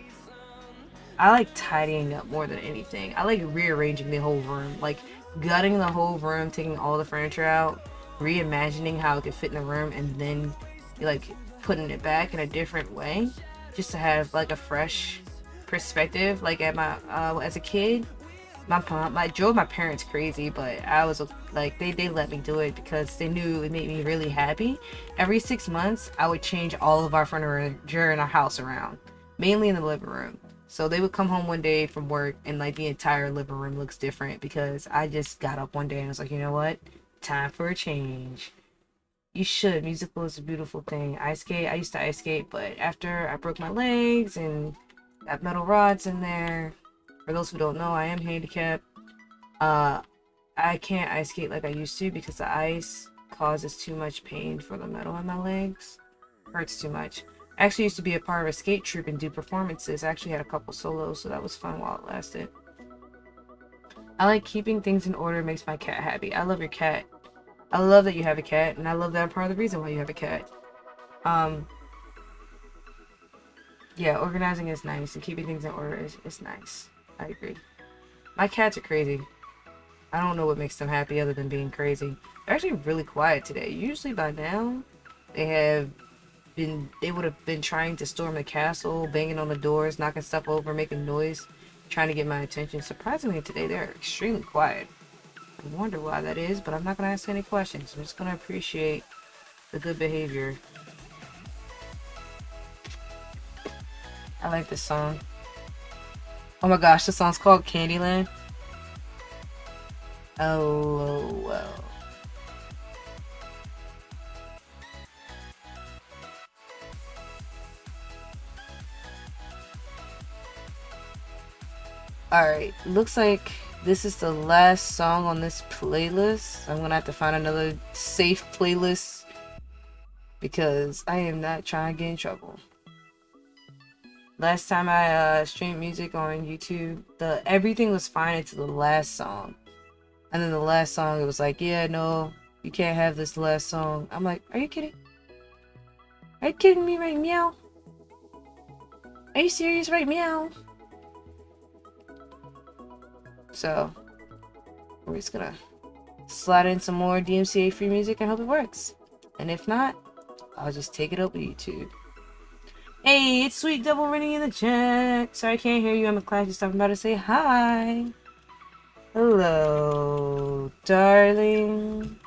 I like tidying up more than anything. I like rearranging the whole room, like gutting the whole room, taking all the furniture out, reimagining how it could fit in the room, and then like putting it back in a different way, just to have like a fresh perspective. Like at my as a kid, my drove my parents crazy, but I was like they let me do it because they knew it made me really happy. Every 6 months, I would change all of our furniture in our house around, mainly in the living room. So they would come home one day from work and like the entire living room looks different because I just got up one day and was like, you know what? Time for a change. You should. Musical is a beautiful thing. Ice skate. I used to ice skate, but after I broke my legs and got metal rods in there. For those who don't know, I am handicapped. Uh, I can't ice skate like I used to because the ice causes too much pain for the metal in my legs. Hurts too much. I actually used to be a part of a skate troupe and do performances. I actually had a couple solos, so that was fun while it lasted. I like keeping things in order. Makes my cat happy. I love your cat. I love that you have a cat, and I love that I'm part of the reason why you have a cat. Um, yeah, organizing is nice, and keeping things in order is nice. I agree. My cats are crazy. I don't know what makes them happy other than being crazy. They're actually really quiet today. Usually by now, they would have been trying to storm the castle, banging on the doors, knocking stuff over, making noise, trying to get my attention. Surprisingly today, they're extremely quiet. I wonder why that is, but I'm not going to ask any questions. I'm just going to appreciate the good behavior. I like this song. Oh my gosh, this song's called Candyland. LOL. Alright, looks like this is the last song on this playlist. I'm gonna have to find another safe playlist because I am not trying to get in trouble. Last time I streamed music on YouTube, everything was fine until the last song. And then the last song, it was like, yeah, no, you can't have this last song. I'm like, are you kidding? Are you kidding me right meow? Are you serious right meow? So, we're just gonna slide in some more DMCA free music and hope it works. And if not, I'll just take it up with YouTube. Hey, it's Sweet Double running in the chat. Sorry I can't hear you. I'm in class just talking about to say hi. Hello, darling.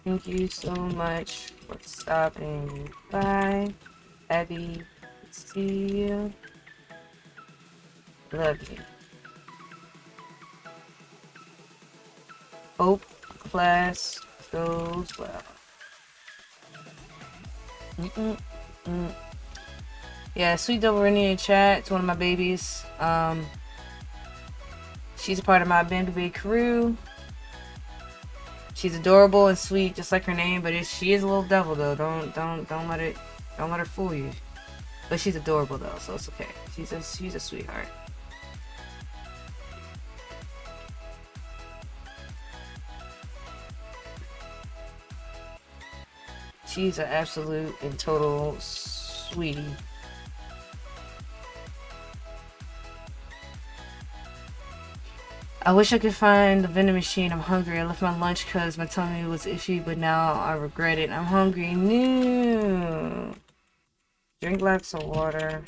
Thank you so much for stopping by. Abby, see you. Love you. Hope class goes well. Yeah, Sweet Double running in chat. It's one of my babies. She's a part of my Bamboo crew. She's adorable and sweet, just like her name. But she is a little devil, though. Don't let her fool you. But she's adorable, though, so it's okay. She's a sweetheart. She's an absolute and total sweetie. I wish I could find the vending machine. I'm hungry. I left my lunch because my tummy was itchy, but now I regret it. I'm hungry. No. Drink lots of water.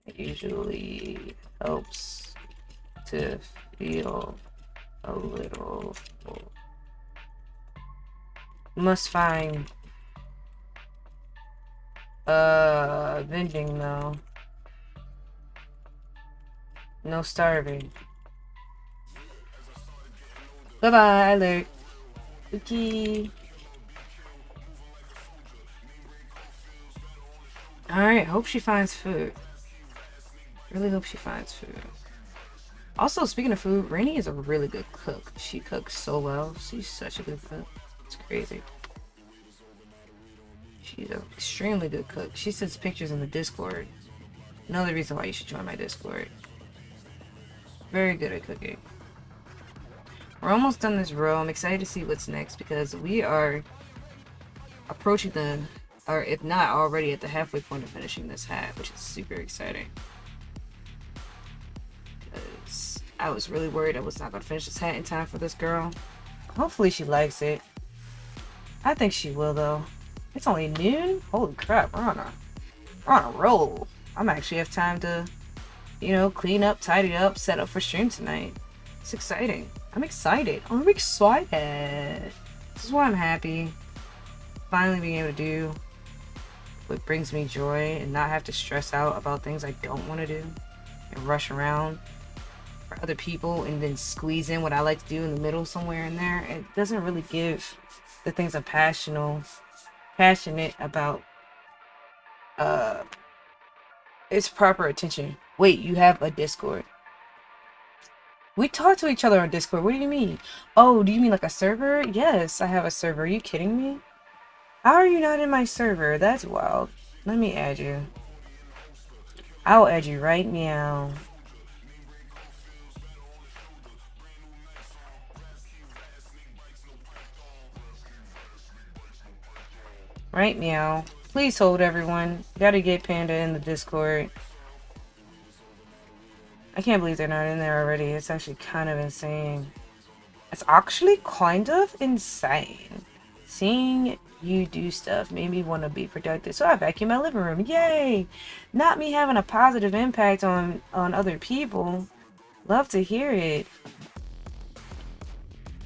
It usually helps to feel a little full. Must find vending though. No starving. Bye bye, alert. Okay. Alright, hope she finds food. Really hope she finds food. Also, speaking of food, Rainy is a really good cook. She cooks so well. She's such a good cook. It's crazy. She's an extremely good cook. She sends pictures in the Discord. Another reason why you should join my Discord. Very good at cooking. We're almost done this row. I'm excited to see what's next because we are approaching the, or if not already at the halfway point of finishing this hat, which is super exciting. Because I was really worried I was not going to finish this hat in time for this girl. Hopefully she likes it. I think she will though. It's only noon? Holy crap, we're on a roll. I'm actually have time to, you know, clean up, tidy up, set up for stream tonight. It's exciting. I'm excited. I'm excited. This is why I'm happy. Finally being able to do what brings me joy and not have to stress out about things I don't want to do and rush around for other people and then squeeze in what I like to do in the middle somewhere in there. It doesn't really give the things I'm passionate about its proper attention. Wait, you have a Discord? We talk to each other on Discord. What do you mean? Oh, do you mean like a server? Yes, I have a server. Are you kidding me? How are you not in my server? That's wild. Let me add you. I'll add you right now. Right meow. Please hold everyone. Gotta get Panda in the Discord. I can't believe they're not in there already. It's actually kind of insane. It's actually kind of insane. Seeing you do stuff made me want to be productive. So I vacuumed my living room. Yay! Not me having a positive impact on other people. Love to hear it.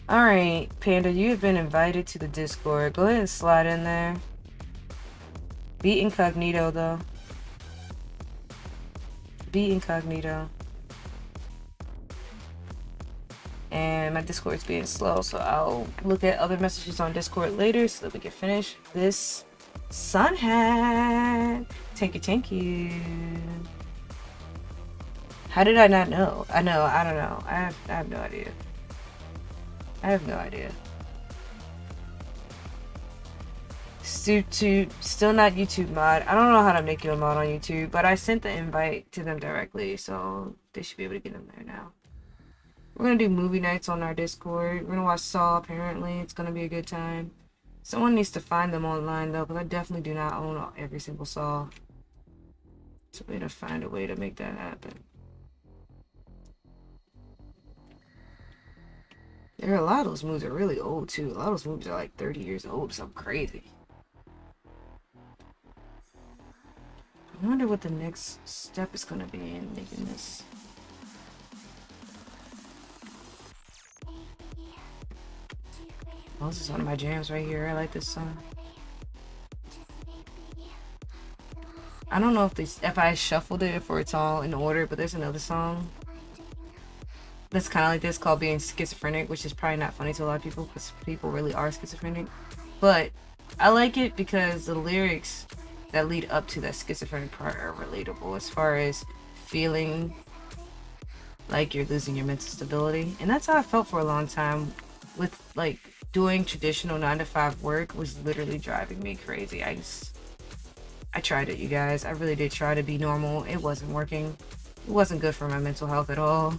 Alright, Panda, you have been invited to the Discord. Go ahead and slide in there. Be incognito, though. Be incognito. And my Discord's being slow, so I'll look at other messages on Discord later so that we can finish this sun hat. Thank you. How did I not know? I don't know. I have no idea. I have no idea. Still not YouTube mod. I don't know how to make you a mod on YouTube, but I sent the invite to them directly, so they should be able to get in there now. We're gonna do movie nights on our Discord. We're gonna watch Saw, apparently. It's gonna be a good time. Someone needs to find them online, though, because I definitely do not own every single Saw. So we're gonna find a way to make that happen. There are a lot of those movies are really old, too. A lot of those movies are like 30 years old, something crazy. I wonder what the next step is gonna be in making this. Oh, this is one of my jams right here. I like this song. I don't know if I shuffled it or it's all in order, but there's another song that's kind of like this called Being Schizophrenic, which is probably not funny to a lot of people because people really are schizophrenic. But I like it because the lyrics that lead up to that schizophrenic part are relatable as far as feeling like you're losing your mental stability. And that's how I felt for a long time with like doing traditional 9-to-5 work was literally driving me crazy. I tried it, you guys. I really did try to be normal. It wasn't working. It wasn't good for my mental health at all.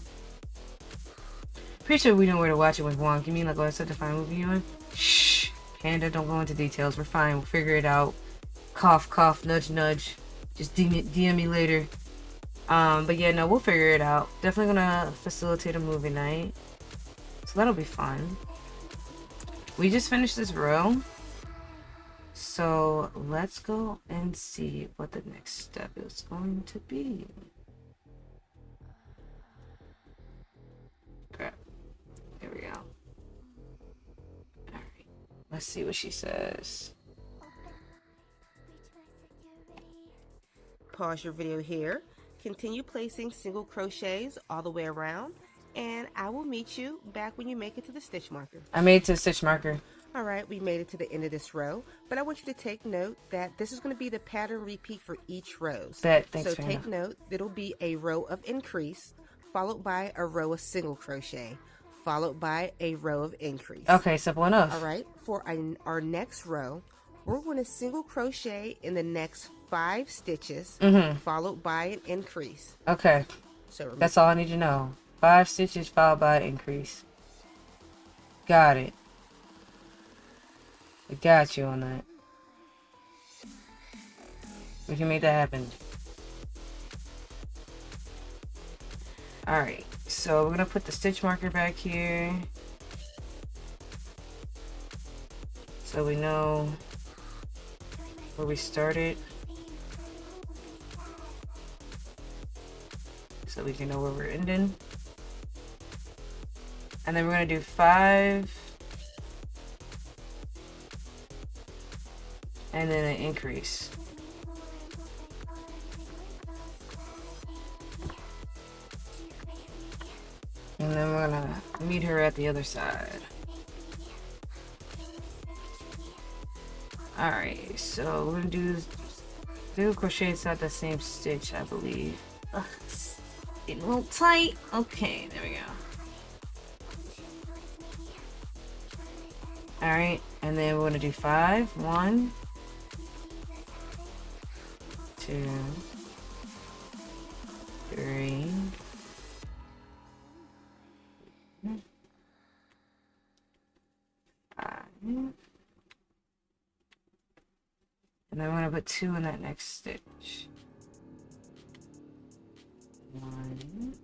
Pretty sure we know where to watch it with Wonk. You mean like what I said to find movie you in? Shh. Panda, don't go into details. We're fine. We'll figure it out. Cough, cough, nudge, nudge. Just DM me later. But yeah, no, we'll figure it out. Definitely gonna facilitate a movie night. So that'll be fun. We just finished this row. So let's go and see what the next step is going to be. Crap. There we go. Alright. Let's see what she says. Pause your video here. Continue placing single crochets all the way around, and I will meet you back when you make it to the stitch marker. I made it to the stitch marker. All right, we made it to the end of this row, but I want you to take note that this is going to be the pattern repeat for each row. Thanks, so take note, it'll be a row of increase, followed by a row of single crochet, followed by a row of increase. Okay, simple enough. All right, for our next row, we're going to single crochet in the next 5 stitches, followed by an increase. Okay, so that's all I need to know. 5 stitches followed by an increase. Got it. I got you on that. We can make that happen. Alright, so we're gonna put the stitch marker back here, so we know where we started, so we can know where we're ending. And then we're gonna do 5 and then an increase. And then we're gonna meet her at the other side. Alright, so we're gonna do single crochet inside the same stitch, I believe. Ugh, it's getting a little tight. Okay, there we go. Alright, and then we're gonna do 5. 1, 2, 3. And then we're gonna put 2 in that next stitch. 1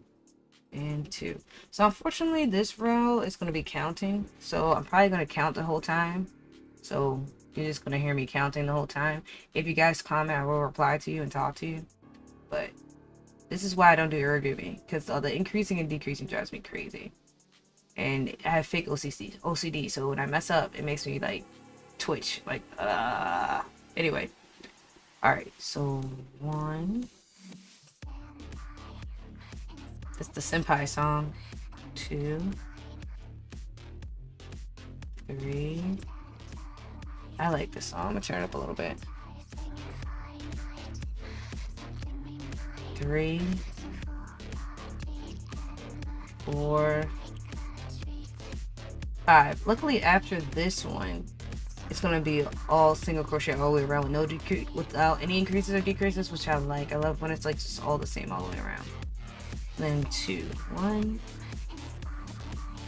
and 2. So unfortunately this row is gonna be counting, so I'm probably gonna count the whole time. So you're just gonna hear me counting the whole time. If you guys comment, I will reply to you and talk to you. But this is why I don't do irregularly, because all the increasing and decreasing drives me crazy. And I have fake OCD, so when I mess up, it makes me like twitch, like anyway. Alright, so 1. That's the Senpai song. 2, 3. I like this song. I'm gonna turn it up a little bit. 3, 4, 5. Luckily, after this one, it's gonna be all single crochet all the way around with no decrease, without any increases or decreases, which I like. I love when it's like just all the same all the way around. Then 2, 1,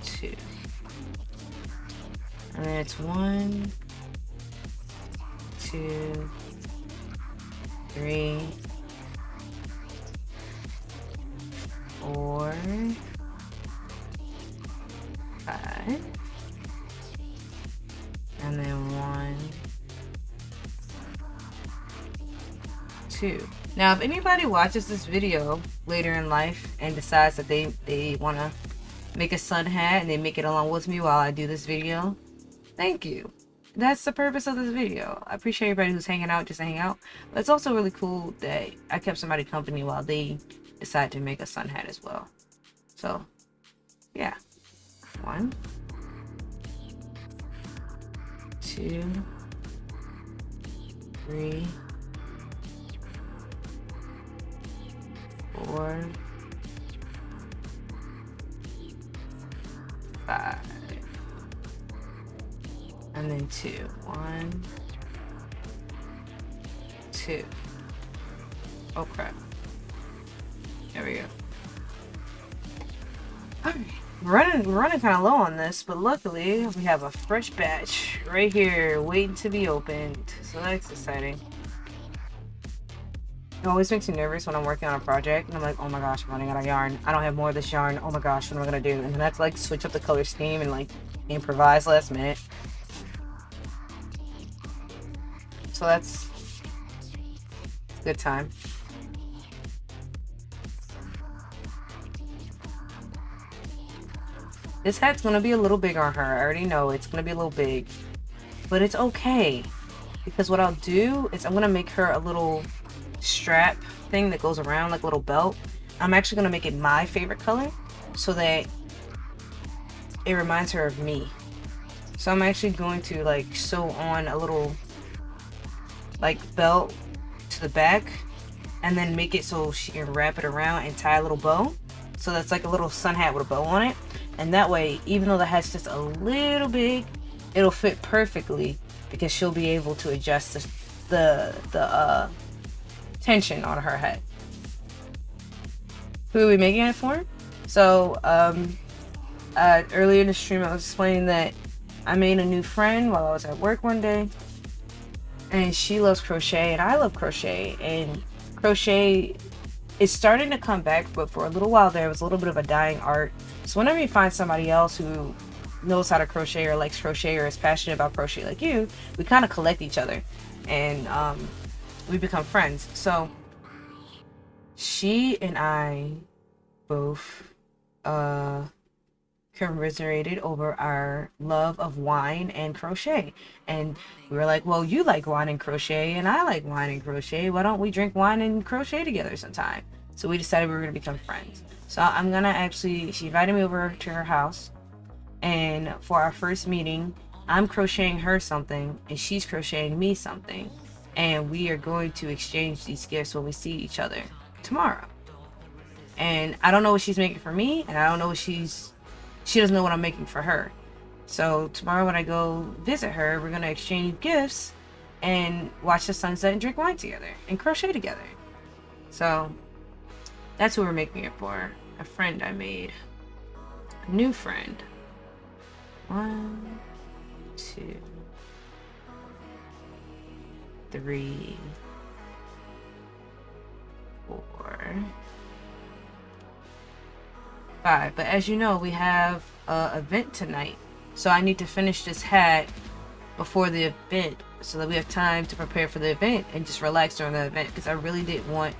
2, and then it's 1, 2, 3, 4, 5, and then 1, 2. Now, if anybody watches this video later in life and decides that they want to make a sun hat and they make it along with me while I do this video, thank you. That's the purpose of this video. I appreciate everybody who's hanging out just to hang out, but it's also really cool that I kept somebody company while they decide to make a sun hat as well. So, yeah. 1, 2, 3, 4, 5, and then 2. 1, 2. Oh crap. There we go. Alright. We're running kind of low on this, but luckily we have a fresh batch right here waiting to be opened. So that's exciting. It always makes me nervous when I'm working on a project and I'm like, oh my gosh, I'm running out of yarn. I don't have more of this yarn. Oh my gosh, what am I gonna do? And then I have to like switch up the color scheme and like improvise last minute. So that's a good time. This hat's gonna be a little big on her. I already know it's gonna be a little big. but it's okay. Because what I'll do is I'm going to make her a little strap thing that goes around like a little belt. I'm actually going to make it my favorite color so that it reminds her of me. So I'm actually going to like sew on a little like belt to the back and then make it so she can wrap it around and tie a little bow. So that's like a little sun hat with a bow on it. And that way, even though the hat's just a little big, it'll fit perfectly because she'll be able to adjust the tension on her head. Who are we making it for? So earlier in the stream I was explaining that I made a new friend while I was at work one day, and she loves crochet and I love crochet, and crochet is starting to come back, but for a little while there was a little bit of a dying art. So whenever you find somebody else who knows how to crochet or likes crochet or is passionate about crochet like you, we kind of collect each other and we become friends. So she and I both commiserated over our love of wine and crochet, and we were like, well, you like wine and crochet and I like wine and crochet, why don't we drink wine and crochet together sometime? So we decided we were going to become friends. So I'm gonna actually, she invited me over to her house, and for our first meeting I'm crocheting her something and she's crocheting me something, and we are going to exchange these gifts when we see each other tomorrow. And I don't know what she's making for me, and I don't know what she doesn't know what I'm making for her. So tomorrow when I go visit her, we're gonna exchange gifts and watch the sunset and drink wine together and crochet together. So that's who we're making it for. A friend I made. A new friend. 1, 2, 3, 4, 5. But as you know, we have an event tonight, so I need to finish this hat before the event so that we have time to prepare for the event and just relax during the event, because I really didn't want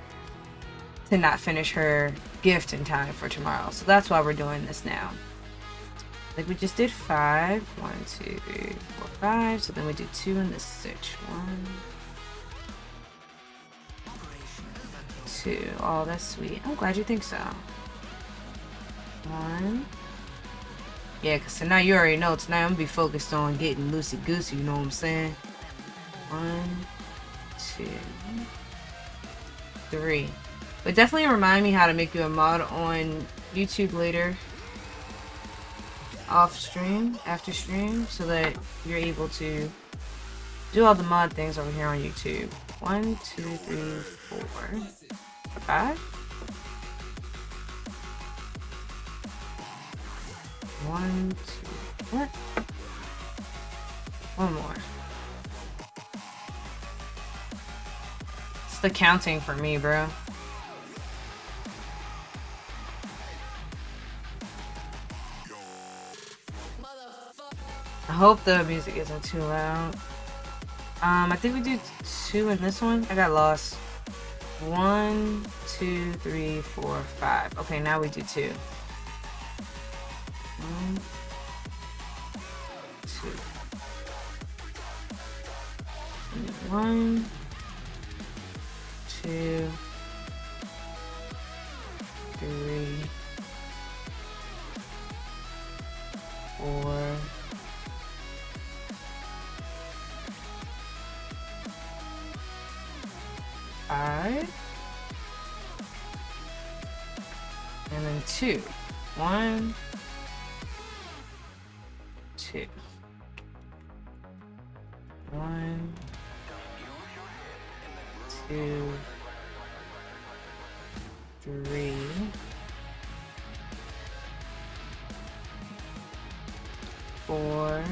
to not finish her gift in time for tomorrow. So that's why we're doing this now. Like we just did 5. 1, 2, 3, 4, 5. So then we do 2 in this stitch. 1, 2. Oh, that's sweet. I'm glad you think so. 1. Yeah, because tonight you already know, tonight I'm gonna be focused on getting loosey goosey, you know what I'm saying? 1, 2, 3. But definitely remind me how to make you a mod on YouTube later, off stream, after stream, so that you're able to do all the mod things over here on YouTube. 1, 2, 3, 4, 5. 1, 2, what? One more. It's the counting for me, bro. I hope the music isn't too loud. I think we do 2 in this one. I got lost. 1, 2, 3, 4, 5. Okay, now we do 2. 1, 2. 1, 2, 3, 4, 5, and then 2. 1, 2. 1, 2, 3, 4,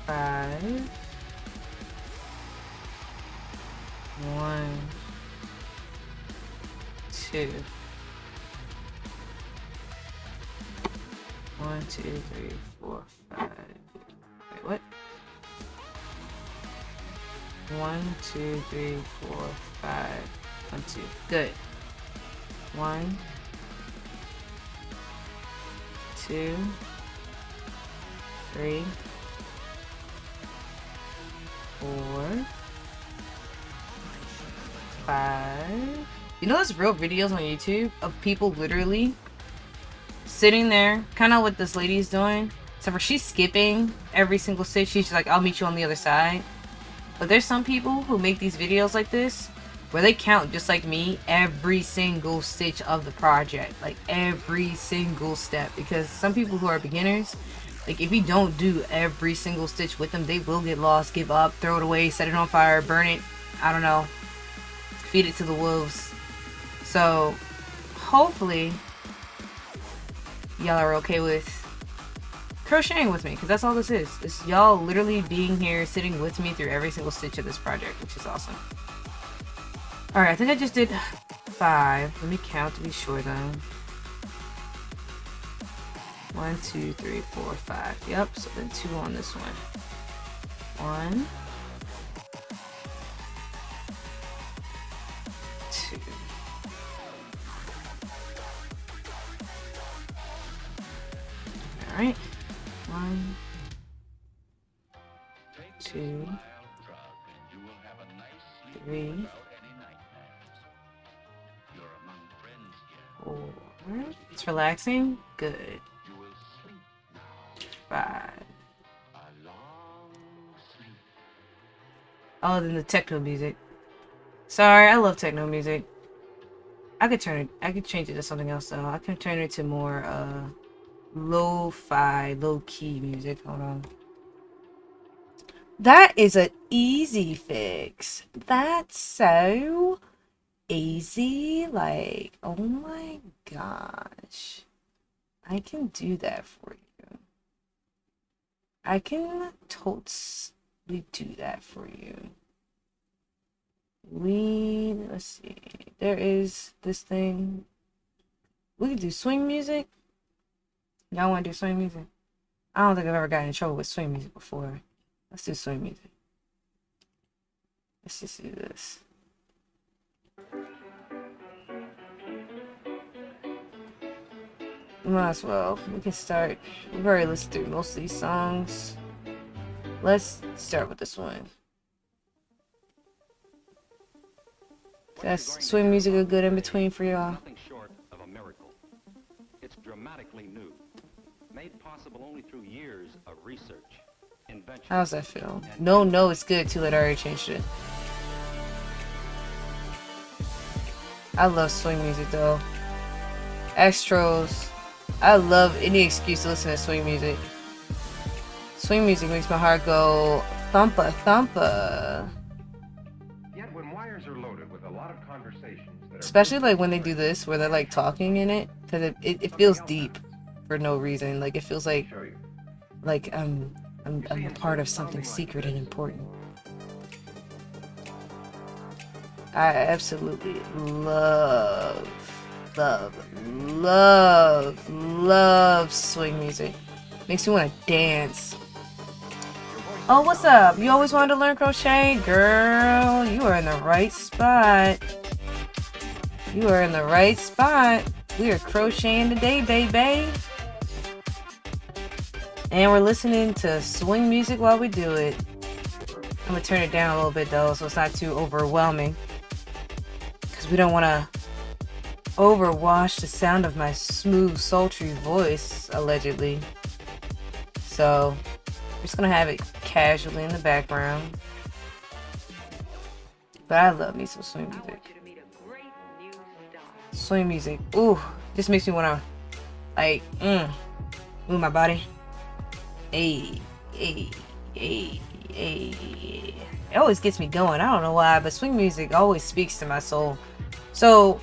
5. 1, 2. 1, 2, 3, 4, 5. Wait, what? 1, 2, 3, 4, 5. 1, 2. Good. 1, 2, 3, 4, 5. You know, there's real videos on YouTube of people literally sitting there, kind of what this lady's doing. Except for she's skipping every single stitch. She's just like, I'll meet you on the other side. But there's some people who make these videos like this where they count, just like me, every single stitch of the project. Like every single step. Because some people who are beginners, like if you don't do every single stitch with them, they will get lost, give up, throw it away, set it on fire, burn it. I don't know. Feed it to the wolves. So hopefully y'all are okay with crocheting with me, because that's all this is. It's y'all literally being here, sitting with me through every single stitch of this project, which is awesome. Alright, I think I just did 5. Let me count to be sure though. 1, 2, 3, 4, 5. Yep, so then 2 on this one. 1, 2. Alright. 1, 2, 3, 4. It's relaxing? Good. 5. Oh, then the techno music. Sorry, I love techno music. I could change it to something else though. I can turn it to more lo-fi, low-key music. Hold on. That is an easy fix. That's so easy. Like, oh my gosh. I can do that for you. I can totally do that for you. Let's see. There is this thing. We can do swing music. Y'all want to do swing music? I don't think I've ever gotten in trouble with swing music before. Let's do swing music. Let's just do this. Might as well. We can start. We've already listened through most of these songs. Let's start with this one. That's swing music a good in between for y'all. Nothing short of a miracle. It's dramatically new, made possible only through years of research, invention. How's that feel? No, it's good too. It already changed it. I love swing music though. Extros. I love any excuse to listen to swing music. Swing music makes my heart go thumpa thumpa. Yet when wires are loaded with a lot of conversations that are Especially like when they do this, where they're like talking in it, because it feels deep for no reason. Like it feels like I'm a part of something secret and important. I absolutely love swing music. Makes me want to dance. Oh, what's up? You always wanted to learn crochet? Girl, you are in the right spot. You are in the right spot. We are crocheting today, baby. And we're listening to swing music while we do it. I'm gonna turn it down a little bit though, so it's not too overwhelming. Because we don't want to overwash the sound of my smooth, sultry voice, allegedly. So, I'm just gonna have it casually in the background. But I love me some swing music. Swing music, ooh, just makes me wanna, like, move my body. Hey. It always gets me going. I don't know why, but swing music always speaks to my soul. So,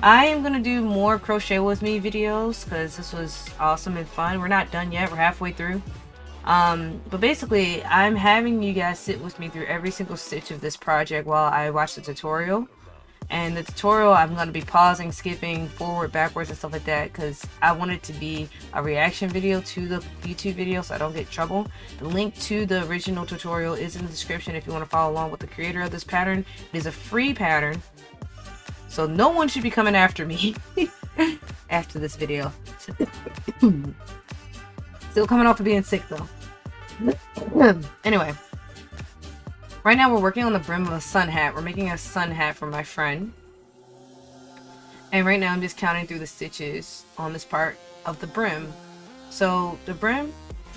I am gonna do more crochet with me videos because this was awesome and fun. We're not done yet. We're halfway through. But basically, I'm having you guys sit with me through every single stitch of this project while I watch the tutorial. And the tutorial, I'm going to be pausing, skipping, forward, backwards, and stuff like that because I want it to be a reaction video to the YouTube video so I don't get in trouble. The link to the original tutorial is in the description if you want to follow along with the creator of this pattern. It is a free pattern, so no one should be coming after me after this video. Still coming off of being sick though. Anyway, Right now we're working on the brim of a sun hat. We're making a sun hat for my friend. And right now I'm just counting through the stitches on this part of the brim. So the brim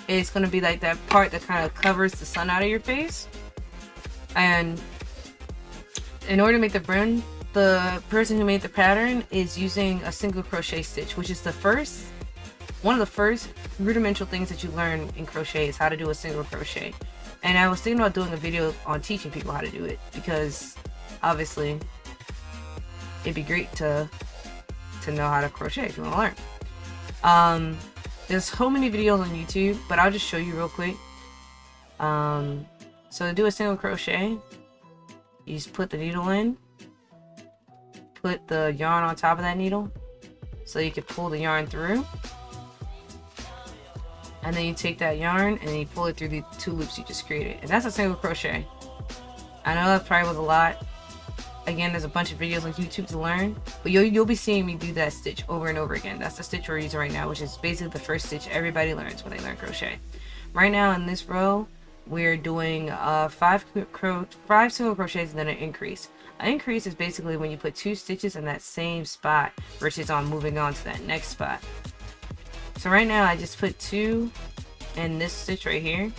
is going to be like that part that kind of covers the sun out of your face. And in order to make the brim, the person who made the pattern is using a single crochet stitch, which is one of the first rudimental things that you learn in crochet is how to do a single crochet. And I was thinking about doing a video on teaching people how to do it, because obviously it'd be great to know how to crochet if you want to learn. There's so many videos on YouTube, but I'll just show you real quick. So to do a single crochet, you just put the needle in, put the yarn on top of that needle so you can pull the yarn through, and then you take that yarn and then you pull it through the 2 loops you just created, and that's a single crochet. I know that probably was a lot. Again, there's a bunch of videos on YouTube to learn, but you'll be seeing me do that stitch over and over again. That's the stitch we're using right now, which is basically the first stitch everybody learns when they learn crochet. Right now in this row, we're doing 5 single crochets and then an increase. An increase is basically when you put 2 stitches in that same spot versus on moving on to that next spot. So right now I just put 2 in this stitch right here,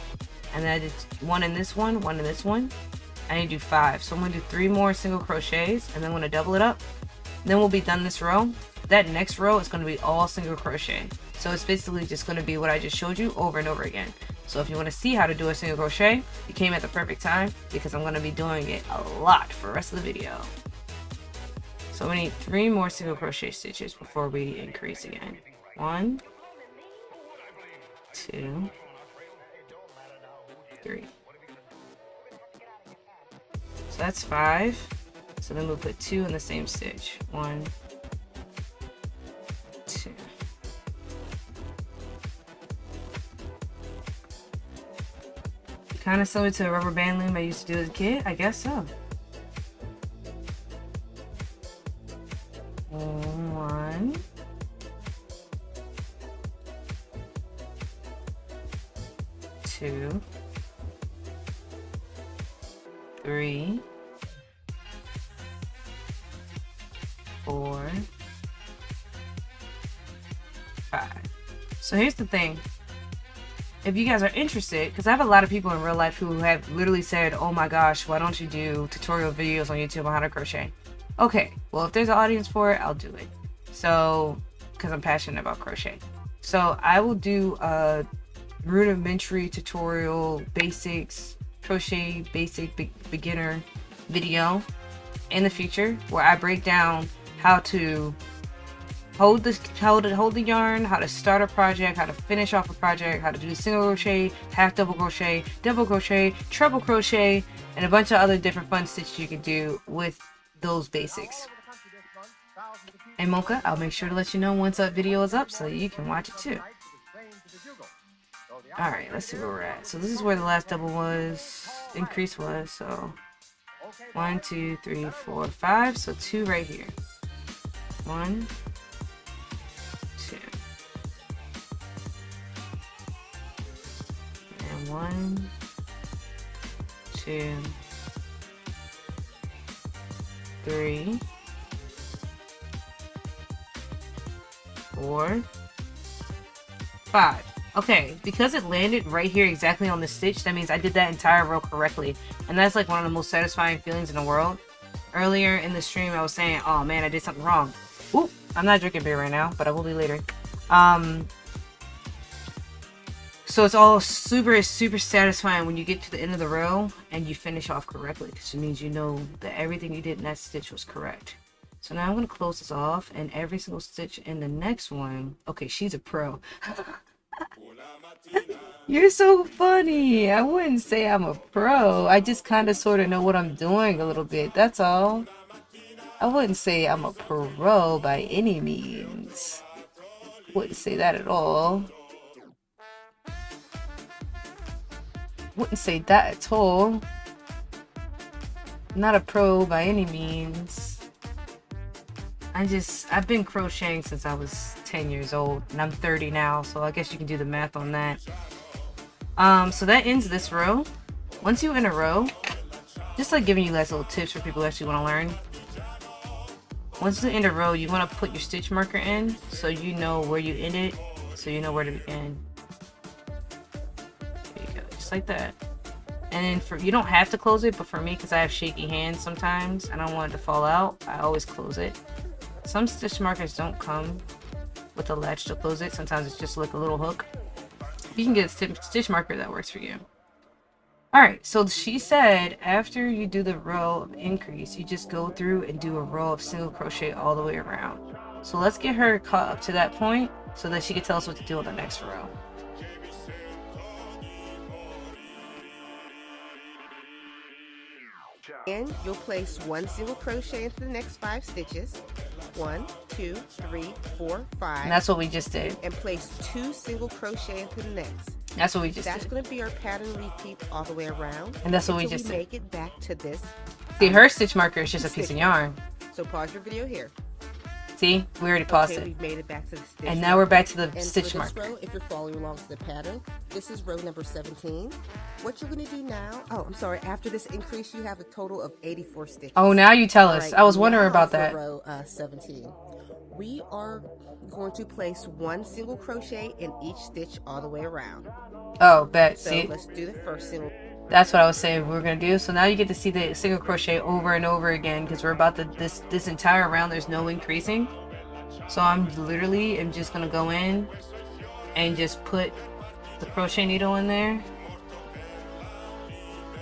and then I did 1 in this one, 1 in this one. I need to do 5, so I'm going to do 3 more single crochets, and then I'm going to double it up. Then we'll be done this row. That next row is going to be all single crochet. So it's basically just going to be what I just showed you over and over again. So if you want to see how to do a single crochet, you came at the perfect time, because I'm going to be doing it a lot for the rest of the video. So we need 3 more single crochet stitches before we increase again. 1, 2, 3. So that's 5. So then we'll put 2 in the same stitch. 1, 2. Kind of similar to a rubber band loom I used to do as a kid, I guess so. 1, 2, 3, 4, 5. So here's the thing. If you guys are interested, because I have a lot of people in real life who have literally said, oh my gosh, why don't you do tutorial videos on YouTube on how to crochet? Okay, well, if there's an audience for it, I'll do it. So, because I'm passionate about crochet. So I will do a rudimentary tutorial, basics, crochet, basic beginner video in the future, where I break down how to hold the yarn, how to start a project, how to finish off a project, how to do single crochet, half double crochet, treble crochet, and a bunch of other different fun stitches you can do with those basics. And Mocha, I'll make sure to let you know once that video is up so you can watch it too. Alright, let's see where we're at. So this is where the last double increase was. So 1, 2, 3, 4, 5. So 2 right here. 1, 2. And 1, 2, 3, 4, 5. Okay, because it landed right here exactly on the stitch, that means I did that entire row correctly. And that's like one of the most satisfying feelings in the world. Earlier in the stream, I was saying, oh man, I did something wrong. Oop, I'm not drinking beer right now, but I will be later. So it's all super satisfying when you get to the end of the row and you finish off correctly, because it means you know that everything you did in that stitch was correct. So now I'm going to close this off, and every single stitch in the next one. Okay, she's a pro. You're so funny. I wouldn't say I'm a pro. I just kind of sort of know what I'm doing a little bit. That's all. I wouldn't say I'm a pro by any means. Wouldn't say that at all. Wouldn't say that at all. Not a pro by any means. I've been crocheting since I was 10 years old, and I'm 30 now, so I guess you can do the math on that. So that ends this row. Once you're in a row, Just like giving you guys little tips for people who actually want to learn. Once you end a row, you want to put your stitch marker in so you know where you ended, so you know where to begin. There you go, just like that. And then for you don't have to close it, but for me, because I have shaky hands sometimes, I don't want it to fall out, I always close it. Some stitch markers don't come with a latch to close it. Sometimes it's just like a little hook. You can get a stitch marker that works for you. Alright, so she said after you do the row of increase, you just go through and do a row of single crochet all the way around. So let's get her caught up to that point so that she can tell us what to do on the next row. And you'll place 1 single crochet into the next 5 stitches. 1, 2, 3, 4, 5. And that's what we just did. And place 2 single crochet into the next. That's what we just That's did. going to be our pattern repeat all the way around. And that's what we until just we did. make it back to this. See, her stitch marker is just a piece of yarn. So pause your video here. See, we already paused Okay, it. we've made it back to the stitch. And now we're back to the And stitch for this marker. row, if you're following along to the pattern, this is row number 17. What you're going to do now, oh, I'm sorry, after this increase, you have a total of 84 stitches. Oh, now you tell us. Alright, I was wondering now about for that. row 17. We are going to place 1 single crochet in each stitch all the way around. Oh, bet. So See, let's do the first single. that's what I was saying we were gonna do. So now you get to see the single crochet over and over again because we're about to this entire round. There's no increasing. So I'm just gonna go in and just put the crochet needle in there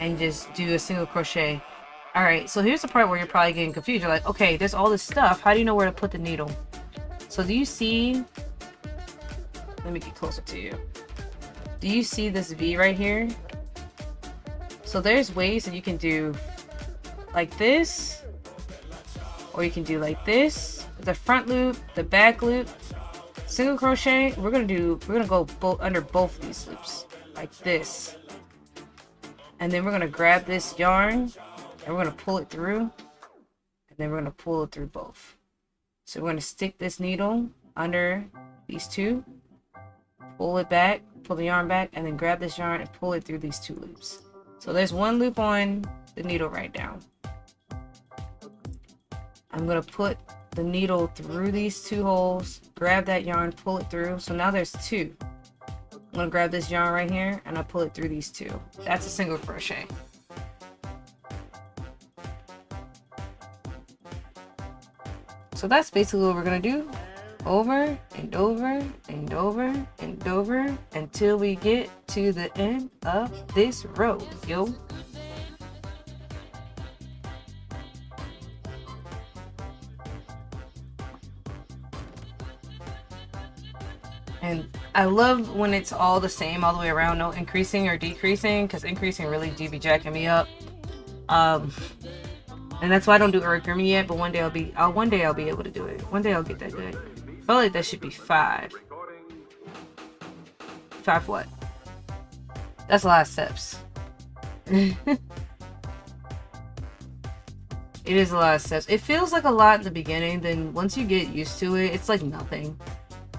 and just do a single crochet. All right. So here's the part where you're probably getting confused. You're like, okay, there's all this stuff. How do you know where to put the needle? So do you see? Let me get closer to you. Do you see this V right here? So there's ways that you can do like this, or you can do like this, the front loop, the back loop, single crochet. We're gonna go under both of these loops like this, and then we're gonna grab this yarn and we're gonna pull it through, and then we're gonna pull it through both. So we're gonna stick this needle under these two, pull it back, pull the yarn back, and then grab this yarn and pull it through these 2 loops. So there's 1 loop on the needle right now. I'm gonna put the needle through these 2 holes, grab that yarn, pull it through. So now there's 2. I'm gonna grab this yarn right here and I pull it through these 2. That's a single crochet. So that's basically what we're gonna do. Over and over and over and over until we get to the end of this row, yo. And I love when it's all the same all the way around, no increasing or decreasing, because increasing really do be jacking me up. And that's why I don't do origami yet, but one day I'll be able to do it. One day I'll get that good. I feel like that should be 5. 5 what? That's a lot of steps. It is a lot of steps. It feels like a lot in the beginning, then once you get used to it, it's like nothing.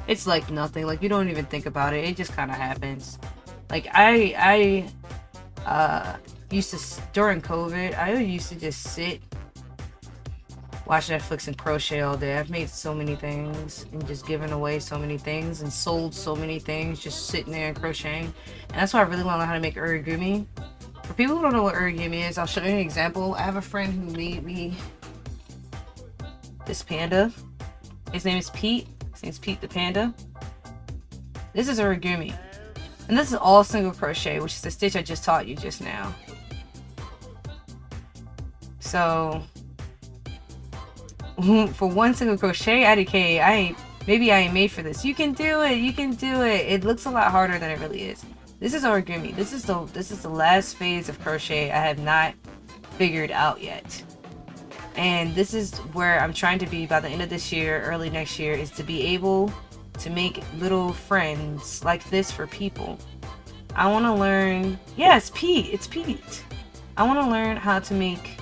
It's like nothing. Like you don't even think about it. It just kind of happens. Like I used to, during COVID, I used to just sit, watch Netflix and crochet all day. I've made so many things and just given away so many things and sold so many things just sitting there and crocheting. And that's why I really want to learn how to make origami. For people who don't know what origami is, I'll show you an example. I have a friend who made me this panda. His name is Pete. His name's Pete the Panda. This is origami. And this is all single crochet, which is the stitch I just taught you just now. So for 1 single crochet, IDK, maybe I ain't made for this. You can do it. You can do it. It looks a lot harder than it really is. This is origami. This is the last phase of crochet I have not figured out yet. And this is where I'm trying to be by the end of this year, early next year, is to be able to make little friends like this for people. I want to learn. Yeah, it's Pete. It's Pete. I want to learn how to make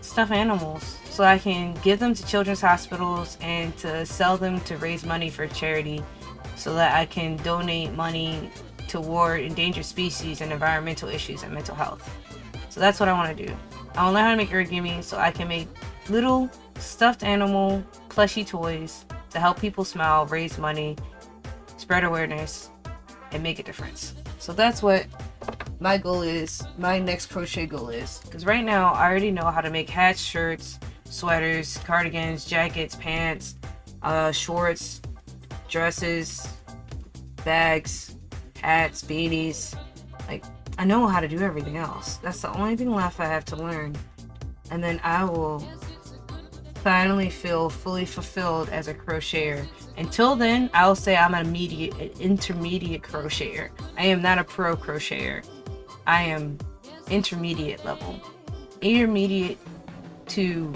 stuffed animals so I can give them to children's hospitals and to sell them to raise money for charity so that I can donate money toward endangered species and environmental issues and mental health. So that's what I want to do. I want to learn how to make origami so I can make little stuffed animal plushy toys to help people smile, raise money, spread awareness, and make a difference. So that's what my goal is, my next crochet goal is. Because right now I already know how to make hats, shirts, sweaters, cardigans, jackets, pants, shorts, dresses, bags, hats, beanies. Like, I know how to do everything else. That's the only thing left I have to learn. And then I will finally feel fully fulfilled as a crocheter. Until then, I'll say I'm an intermediate crocheter. I am not a pro crocheter. I am intermediate level. Intermediate to,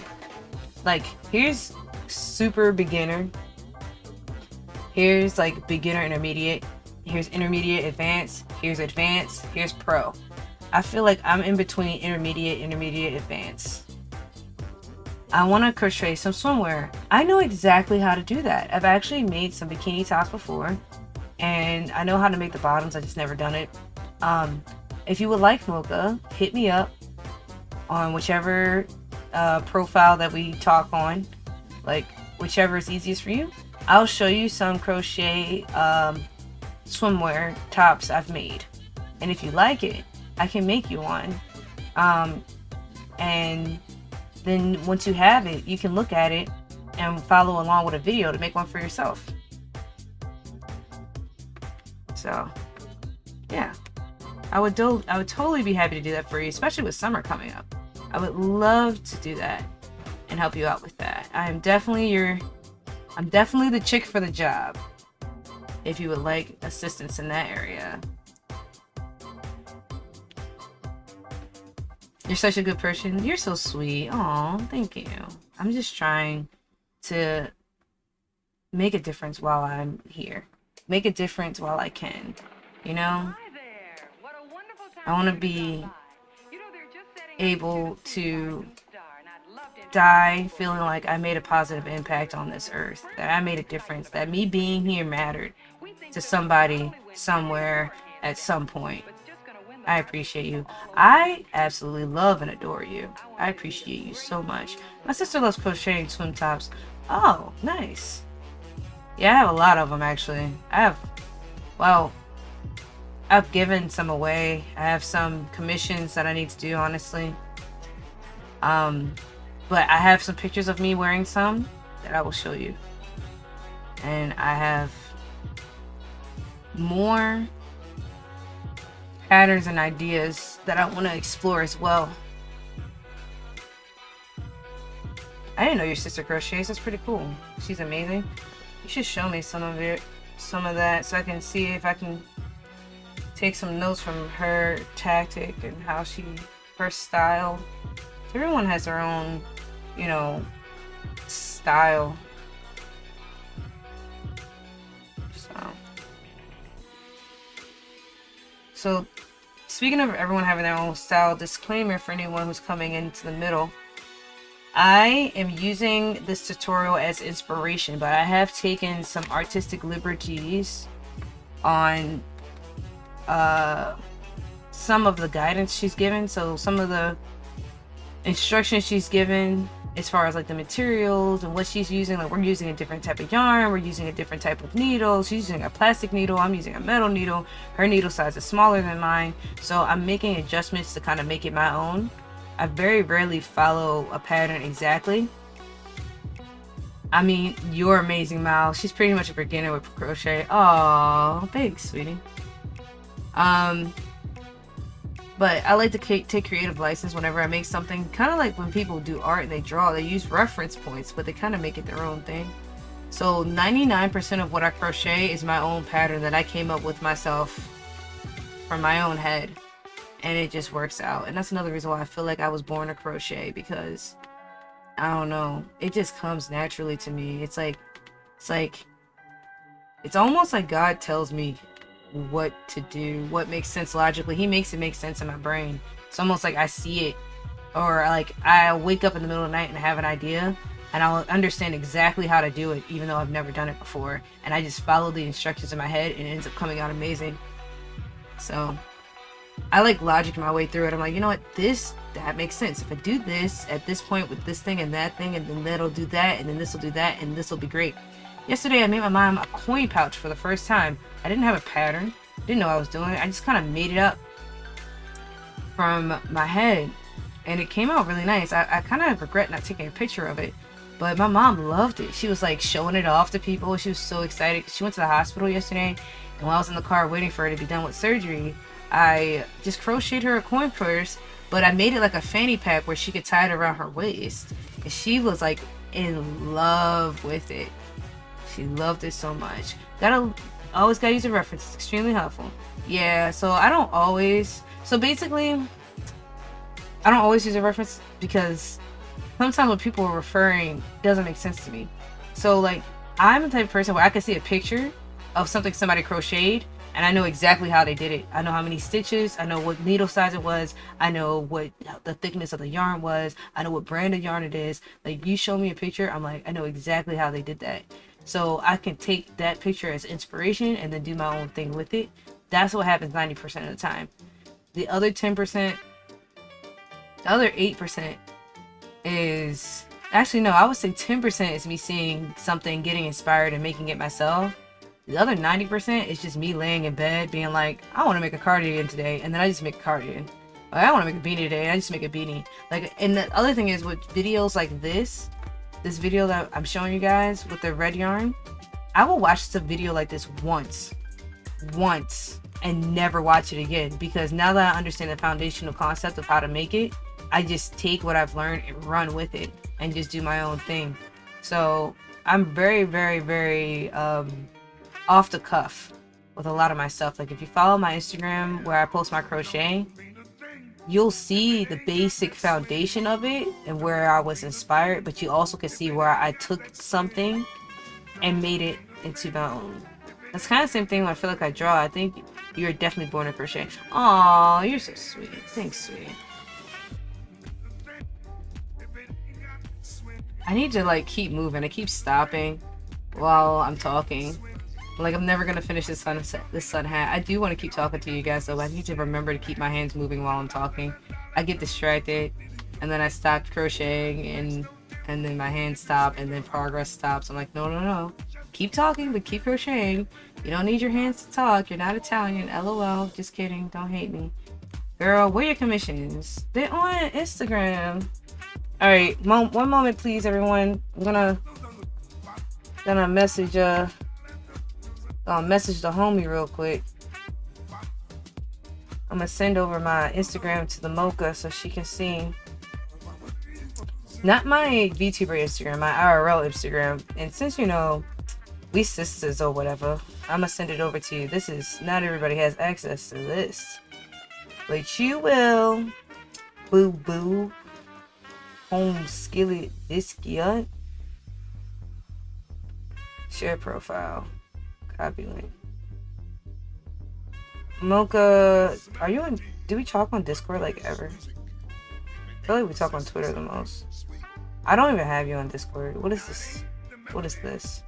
like, here's super beginner. Here's like beginner intermediate. Here's intermediate advanced. Here's advanced. Here's pro. I feel like I'm in between intermediate, advanced. I want to crochet some swimwear. I know exactly how to do that. I've actually made some bikini tops before, and I know how to make the bottoms. I just never done it. If you would like Mocha, hit me up on whichever profile that we talk on, like whichever is easiest for you. I'll show you some crochet swimwear tops I've made, and if you like it, I can make you one. And then once you have it, you can look at it and follow along with a video to make one for yourself. So yeah, I would totally be happy to do that for you, especially with summer coming up. I would love to do that and help you out with that. I'm definitely the chick for the job if you would like assistance in that area. You're such a good person. You're so sweet. Aw, thank you. I'm just trying to make a difference while I'm here. Make a difference while I can. You know? I want to be able to die feeling like I made a positive impact on this earth. That I made a difference. That me being here mattered to somebody, somewhere, at some point. I appreciate you. I absolutely love and adore you. I appreciate you so much. My sister loves crocheting swim tops. Oh, nice. Yeah, I have a lot of them actually. I've given some away. I have some commissions that I need to do, honestly. But I have some pictures of me wearing some that I will show you. And I have more patterns and ideas that I want to explore as well. I didn't know your sister crochets. That's pretty cool. She's amazing. You should show me some of that, so I can see if I can take some notes from her tactic and how her style. Everyone has their own, you know, style. So speaking of everyone having their own style, disclaimer for anyone who's coming into the middle. I am using this tutorial as inspiration, but I have taken some artistic liberties on some of the guidance she's given. So some of the instructions she's given as far as like the materials and what she's using. Like, we're using a different type of yarn, we're using a different type of needle. She's using a plastic needle, I'm using a metal needle. Her needle size is smaller than mine, so I'm making adjustments to kind of make it my own. I very rarely follow a pattern exactly. I mean, you're amazing, Mal. She's pretty much a beginner with crochet. Oh, thanks, sweetie. But I like to take creative license whenever I make something. Kind of like when people do art and they draw, they use reference points, but they kind of make it their own thing. So 99% of what I crochet is my own pattern that I came up with myself from my own head. And it just works out. And that's another reason why I feel like I was born to crochet, because I don't know, it just comes naturally to me. It's almost like God tells me what to do, what makes sense logically. He makes it make sense in my brain. It's almost like I see it, or like I wake up in the middle of the night and I have an idea and I'll understand exactly how to do it, even though I've never done it before, and I just follow the instructions in my head and it ends up coming out amazing. So I like logic my way through it. I'm like, you know what, that makes sense. If I do this at this point with this thing and that thing, and then that'll do that, and then this will do that, and this will be great. Yesterday I made my mom a coin pouch for the first time. I didn't have a pattern, didn't know what I was doing. I just kind of made it up from my head, and it came out really nice. I kind of regret not taking a picture of it, but my mom loved it. She was like showing it off to people. She was so excited. She went to the hospital yesterday, and while I was in the car waiting for her to be done with surgery, I just crocheted her a coin purse, but I made it like a fanny pack where she could tie it around her waist, and she was like in love with it. She loved it so much. Always gotta use a reference. It's extremely helpful. Yeah, so basically I don't always use a reference because sometimes what people are referring doesn't make sense to me. So like, I'm the type of person where I can see a picture of something somebody crocheted and I know exactly how they did it. I know how many stitches, I know what needle size it was, I know what the thickness of the yarn was, I know what brand of yarn it is. Like, you show me a picture, I'm like, I know exactly how they did that. So I can take that picture as inspiration and then do my own thing with it. That's what happens 90% of the time. The other 10%, the other 8% is, actually no, I would say 10% is me seeing something, getting inspired and making it myself. The other 90% is just me laying in bed being like, I want to make a cardigan today, and then I just make a cardigan. Or I want to make a beanie today, and I just make a beanie. Like, and the other thing is with videos like this video that I'm showing you guys with the red yarn, I will watch the video like this once, and never watch it again, because now that I understand the foundational concept of how to make it, I just take what I've learned and run with it and just do my own thing. So I'm very, very, very off the cuff with a lot of my stuff. Like, if you follow my Instagram where I post my crochet, you'll see the basic foundation of it and where I was inspired, but you also can see where I took something and made it into my own. That's kind of the same thing when I feel like I draw. I think you're definitely born to crochet. Aw, you're so sweet. Thanks, sweetie. I need to like keep moving. I keep stopping while I'm talking. Like, I'm never gonna finish this sun hat. I do want to keep talking to you guys, though. I need to remember to keep my hands moving while I'm talking. I get distracted, and then I stop crocheting, and then my hands stop, and then progress stops. I'm like, no. Keep talking, but keep crocheting. You don't need your hands to talk. You're not Italian. LOL. Just kidding. Don't hate me. Girl, where are your commissions? They're on Instagram. Alright, one moment, please, everyone. I'm gonna message message the homie real quick. I'm gonna send over my Instagram to the Mocha so she can see. Not my VTuber Instagram, my IRL Instagram. And since, you know, we sisters or whatever, I'm gonna send it over to you. This is, not everybody has access to this, but you will. Boo boo. Home skillet biscuit. Share profile. Copy link. Mocha, are you on? Do we talk on Discord like ever? I feel like we talk on Twitter the most. I don't even have you on Discord. What is this? What is this?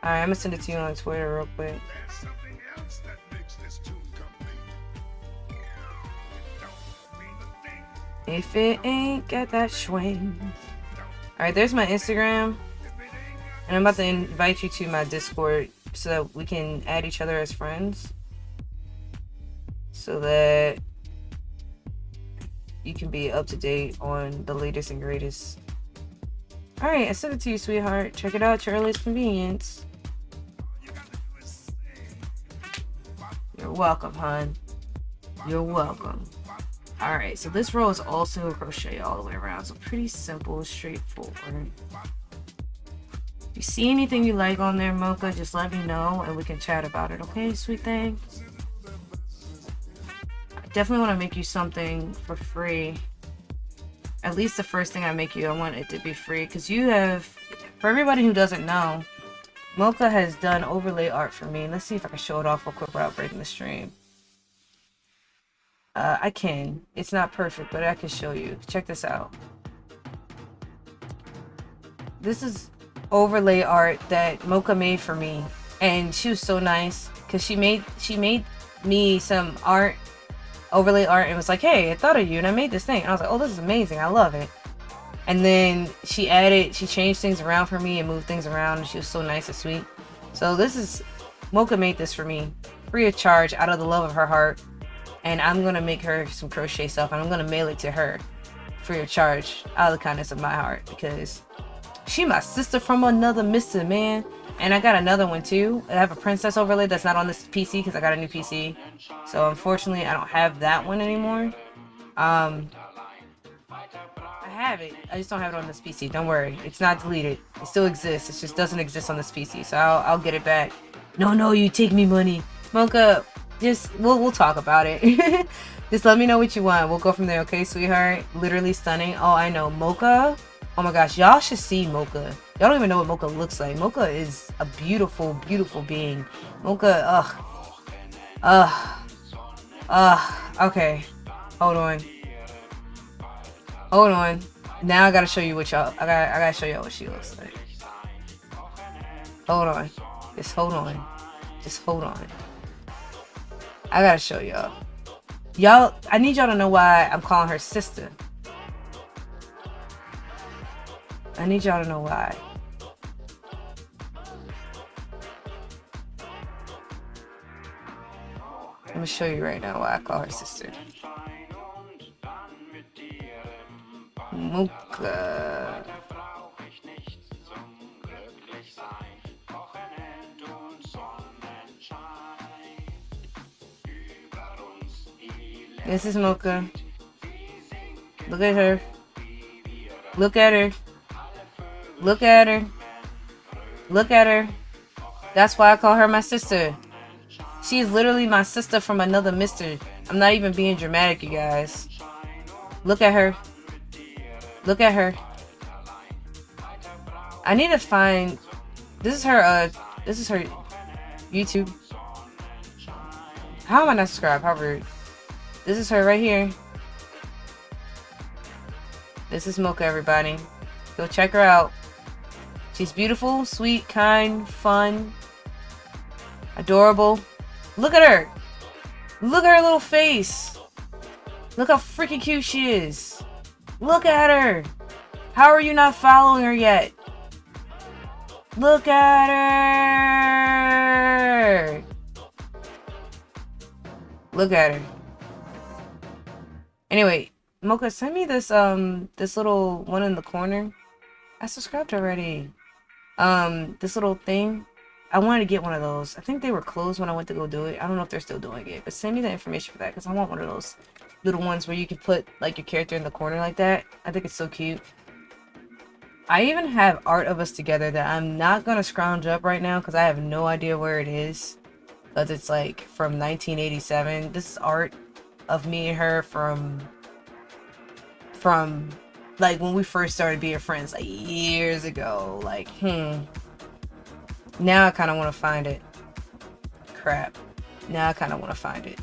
Alright, I'm gonna send it to you on Twitter real quick. If it ain't got that swing. Alright, there's my Instagram. And I'm about to invite you to my Discord so that we can add each other as friends. So that you can be up to date on the latest and greatest. Alright, I sent it to you, sweetheart. Check it out at your earliest convenience. You're welcome, hon. You're welcome. Alright, so this row is also crochet all the way around. So pretty simple, straightforward. If you see anything you like on there, Mocha, just let me know and we can chat about it, okay, sweet thing? I definitely want to make you something for free. At least the first thing I make you, I want it to be free. Because you have, for everybody who doesn't know, Mocha has done overlay art for me. Let's see if I can show it off real quick without breaking the stream. I can. It's not perfect, but I can show you. Check this out. This is overlay art that Mocha made for me, and she was so nice because she made me some art overlay art and was like, hey, I thought of you and I made this thing. And I was like, oh, this is amazing. I love it. And then she changed things around for me and moved things around. And she was so nice and sweet. So Mocha made this for me, free of charge, out of the love of her heart. And I'm going to make her some crochet stuff. And I'm going to mail it to her, free of charge, out of the kindness of my heart. Because she my sister from another mister, man. And I got another one too. I have a princess overlay that's not on this PC because I got a new PC. So unfortunately, I don't have that one anymore. I have it. I just don't have it on this PC. Don't worry. It's not deleted. It still exists. It just doesn't exist on this PC. So I'll get it back. No, you take me money. Mocha, we'll talk about it. Just let me know what you want. We'll go from there, okay, sweetheart? Literally stunning. Oh, I know. Mocha. Oh my gosh, y'all should see Mocha. Y'all don't even know what Mocha looks like. Mocha is a beautiful, beautiful being. Mocha, okay. Hold on. Now I gotta show you what y'all, I gotta show y'all what she looks like. Hold on. Just hold on. I gotta show y'all. I need y'all to know why I'm calling her sister. I need y'all to know why. I'm gonna show you right now why I call her sister. Mocha. This is Mocha. Look at her. Look at her. Look at her. Look at her. That's why I call her my sister. She is literally my sister from another mister. I'm not even being dramatic, you guys. Look at her. Look at her. I need to find... This is her YouTube. How am I not subscribed? How rude. This is her right here. This is Mocha, everybody. Go check her out. She's beautiful, sweet, kind, fun, adorable. Look at her. Look at her little face. Look how freaking cute she is. Look at her. How are you not following her yet? Look at her. Look at her. Anyway, Mocha, send me this little one in the corner. I subscribed already. This little thing. I wanted to get one of those. I think they were closed when I went to go do it. I don't know if they're still doing it, but send me the information for that because I want one of those little ones where you can put like your character in the corner like that. I think it's so cute. I even have art of us together that I'm not gonna scrounge up right now because I have no idea where it is. Because it's like from 1987. This is art of me and her from like when we first started being friends, like years ago. Like, now I kind of want to find it. Crap. Now I kind of want to find it.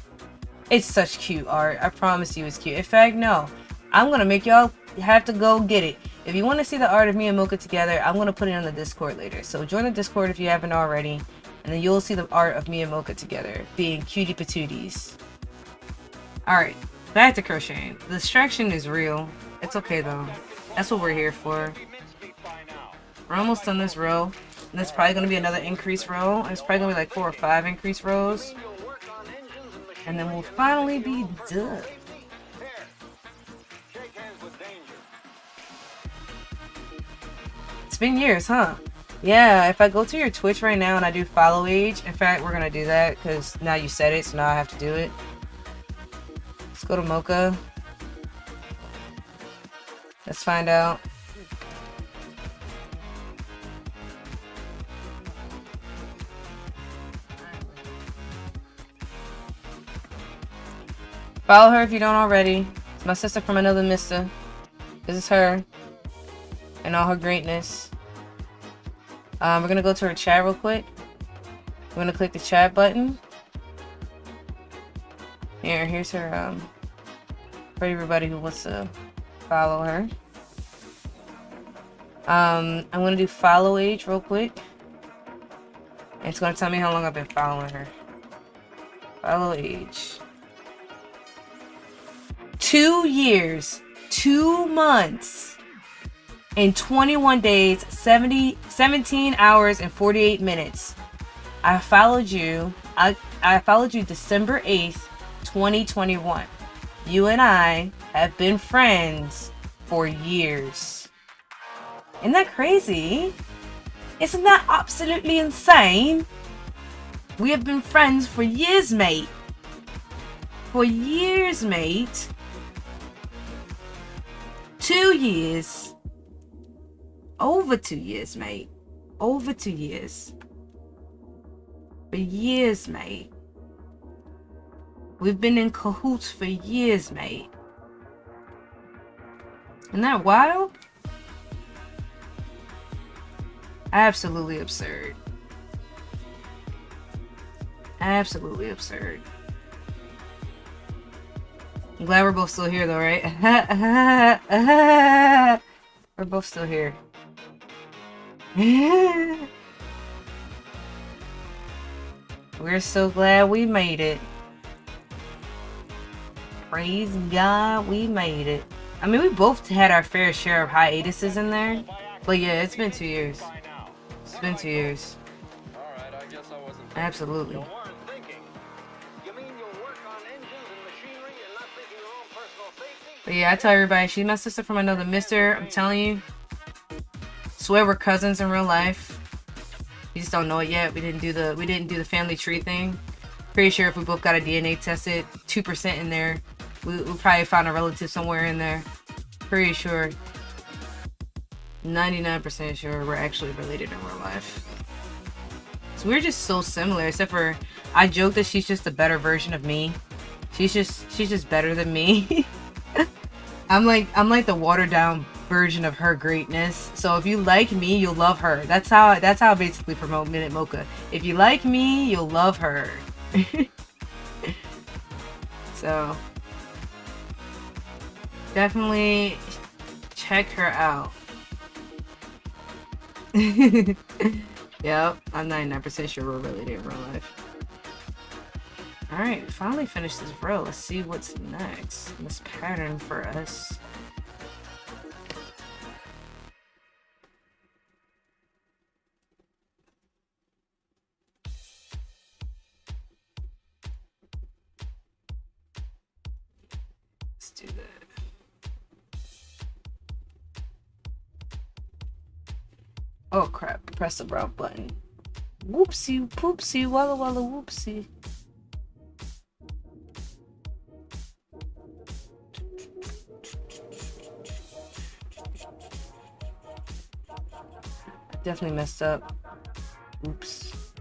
It's such cute art. I promise you it's cute. In fact, no. I'm going to make y'all have to go get it. If you want to see the art of me and Mocha together, I'm going to put it on the Discord later. So join the Discord if you haven't already. And then you'll see the art of me and Mocha together. Being cutie patooties. Alright. Back to crocheting. The distraction is real. It's okay though. That's what we're here for. We're almost done this row. And there's probably going to be another increase row. And it's probably going to be like 4 or 5 increase rows. And then we'll finally be done. It's been years, huh? Yeah, if I go to your Twitch right now and I do follow age, in fact, we're going to do that because now you said it, so now I have to do it. Let's go to Mocha. Let's find out. Follow her if you don't already. It's my sister from another mister. This is her. And all her greatness. We're going to go to her chat real quick. We're going to click the chat button. Here's her, for everybody who wants to follow her. I'm going to do follow age real quick. And it's going to tell me how long I've been following her. Follow age. 2 years, 2 months, and 21 days, 17 hours, and 48 minutes. I followed you. I followed you December 8th, 2021. You and I have been friends for years. Isn't that crazy? Isn't that absolutely insane? We have been friends for years, mate. For years, mate. 2 years. Over 2 years, mate. Over 2 years. For years, mate. We've been in cahoots for years, mate. Isn't that wild? Absolutely absurd. Absolutely absurd. I'm glad we're both still here though, right? We're both still here. We're so glad we made it. Praise God we made it. I mean, we both had our fair share of hiatuses in there. But yeah, it's been 2 years. It's been 2 years. Absolutely. But yeah, I tell everybody, she's my sister from another mister. I'm telling you. Swear we're cousins in real life. You just don't know it yet. We didn't do the family tree thing. Pretty sure if we both got a DNA tested, 2% in there, we probably found a relative somewhere in there. Pretty sure. 99% sure we're actually related in real life. So we're just so similar, except for I joke that she's just a better version of me. She's just better than me. I'm like the watered down version of her greatness. So if you like me, you'll love her. That's how I basically promote Minute Mocha. If you like me, you'll love her. So definitely check her out. Yep, I'm 99% sure we're related in real life. Alright, finally finished this row. Let's see what's next in this pattern for us. Let's do that. Oh crap, press the wrong button. Whoopsie, poopsie, walla walla whoopsie. Definitely messed up. Oops.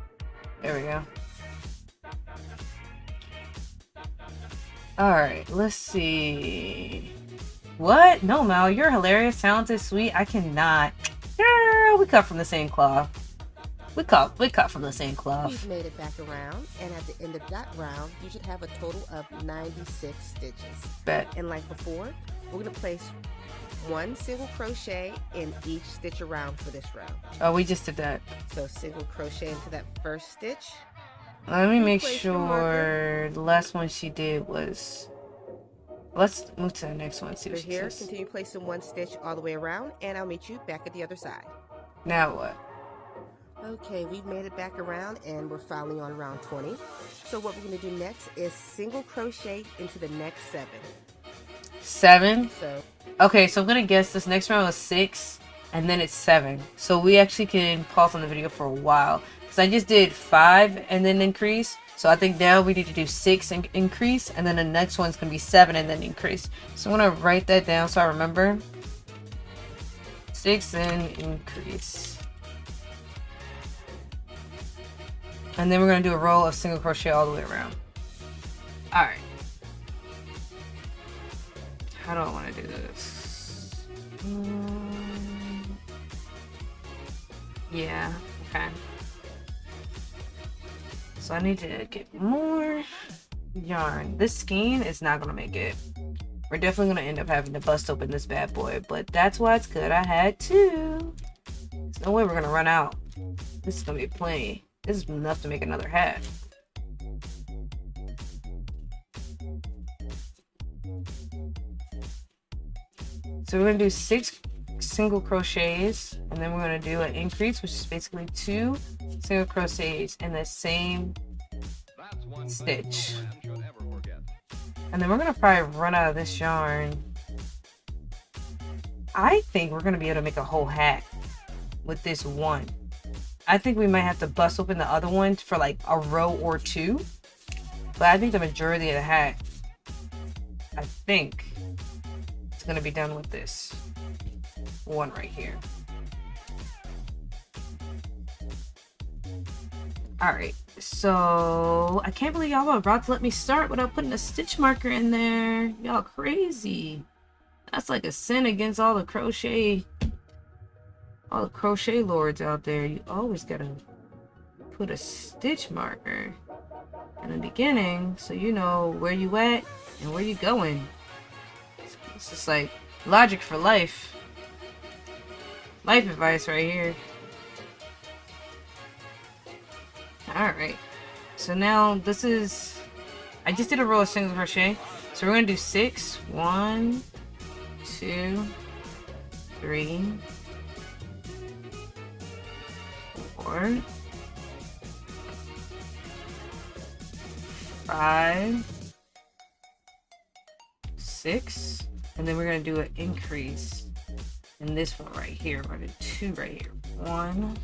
There we go. Alright, let's see. What? No, Mal, you're hilarious, talented, sweet. I cannot. Girl, we cut from the same cloth. We cut from the same cloth. We've made it back around, and at the end of that round, you should have a total of 96 stitches. Bet. And like before, we're going to place 1 single crochet in each stitch around for this round. Oh, we just did that. So single crochet into that first stitch. Let me make sure the last one she did was... Let's move to the next one, see what she Here, says. continue placing 1 stitch all the way around, and I'll meet you back at the other side. Now what? Okay, we've made it back around, and we're finally on round 20. So what we're going to do next is single crochet into the next 7. 7? So Okay, so I'm gonna guess this next round was 6, and then it's 7. So we actually can pause on the video for a while. Because I just did 5 and then increase. So I think now we need to do 6 and increase, and then the next one's gonna be 7 and then increase. So I'm gonna write that down so I remember. 6 and increase. And then we're gonna do a row of single crochet all the way around. Alright. How do I want to do this? Yeah, okay. So I need to get more yarn. This skein is not going to make it. We're definitely going to end up having to bust open this bad boy, but that's why it's good I had 2. There's no way we're going to run out. This is going to be plenty. This is enough to make another hat. So we're gonna do 6 single crochets, and then we're gonna do an increase, which is basically 2 single crochets in the same stitch. And then we're gonna probably run out of this yarn. I think we're gonna be able to make a whole hat with this one. I think we might have to bust open the other one for like a row or 2. But I think the majority of the hat, I think, is gonna be done with this one right here. Alright, so I can't believe y'all are about to let me start without putting a stitch marker in there. Y'all crazy. That's like a sin against all the crochet lords out there. You always gotta put a stitch marker in the beginning so you know where you at and where you going. It's just like logic for life. Life advice right here. Alright. So now this is... I just did a row of single crochet. So we're going to do 6. 1, 2, 3, 4, 5, 6, and then we're going to do an increase in this one right here. We're going to do 2 right here. 1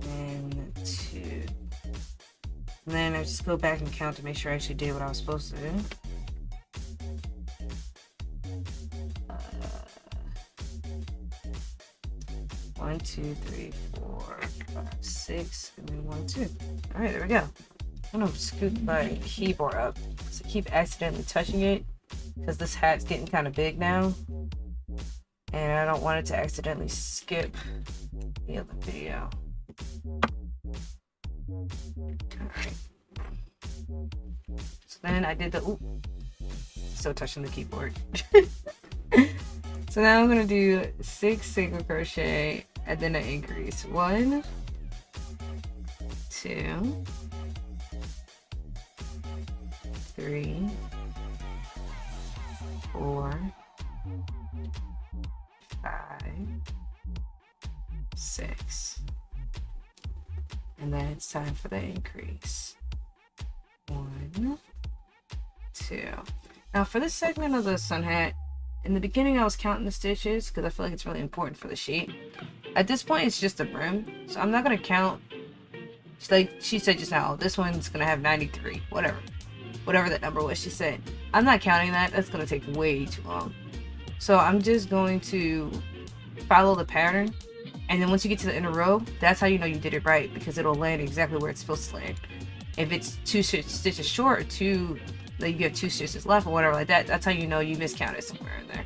and 2. And then I just go back and count to make sure I actually did what I was supposed to do. 1, 2, 3, 4, 5, 6, and then 1, 2. Alright, there we go. I'm gonna scoot my keyboard up so I keep accidentally touching it because this hat's getting kind of big now. And I don't want it to accidentally skip the other video. Alright. So then I did the... Ooh. Still touching the keyboard. So now I'm gonna do 6 single crochet and then an increase. 1, 2, 3, 4, 5, 6. And then it's time for the increase. 1, 2. Now for this segment of the sun hat, in the beginning I was counting the stitches because I feel like it's really important for the shape. At this point it's just a brim, so I'm not going to count. Like she said just now, this one's going to have 93, whatever that number was she said. I'm not counting that, that's going to take way too long. So I'm just going to follow the pattern, and then once you get to the inner row, that's how you know you did it right, because it'll land exactly where it's supposed to land. If it's 2 stitches short or 2, like you have 2 stitches left or whatever like that, that's how you know you miscounted somewhere in there.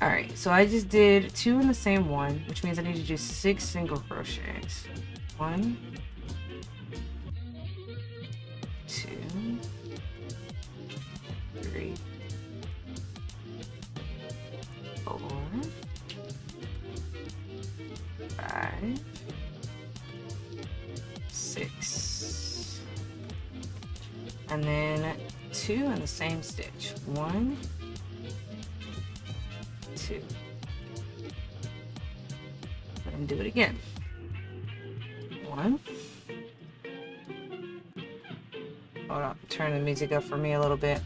Alright, so I just did 2 in the same one, which means I need to do 6 single crochets. 1, 2, 3, 4, 5, 6, and then 2 in the same stitch. 1, 2, and do it again. 1. Hold on, turn the music up for me a little bit.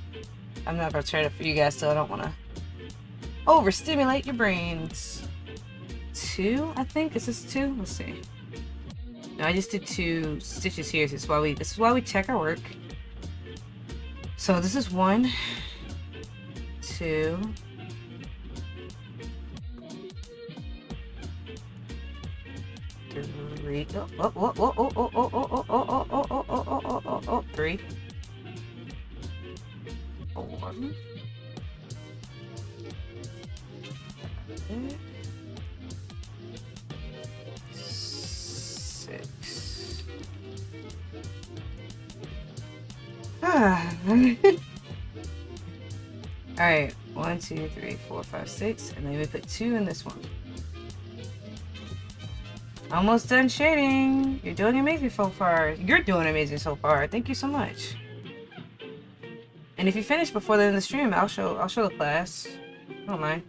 I'm not gonna turn it for you guys, so I don't want to overstimulate your brains. 2, I think. Is this 2? Let's see. No, I just did 2 stitches here. This is why we check our work. So this is 1, 2, 3. Oh, 3, 4, 6. Alright, 1, 2, 3, 4, 5, 6, and then we put 2 in this one. Almost done shading. You're doing amazing so far. You're doing amazing so far. Thank you so much. And if you finish before the end of the stream, I'll show the class. I don't mind.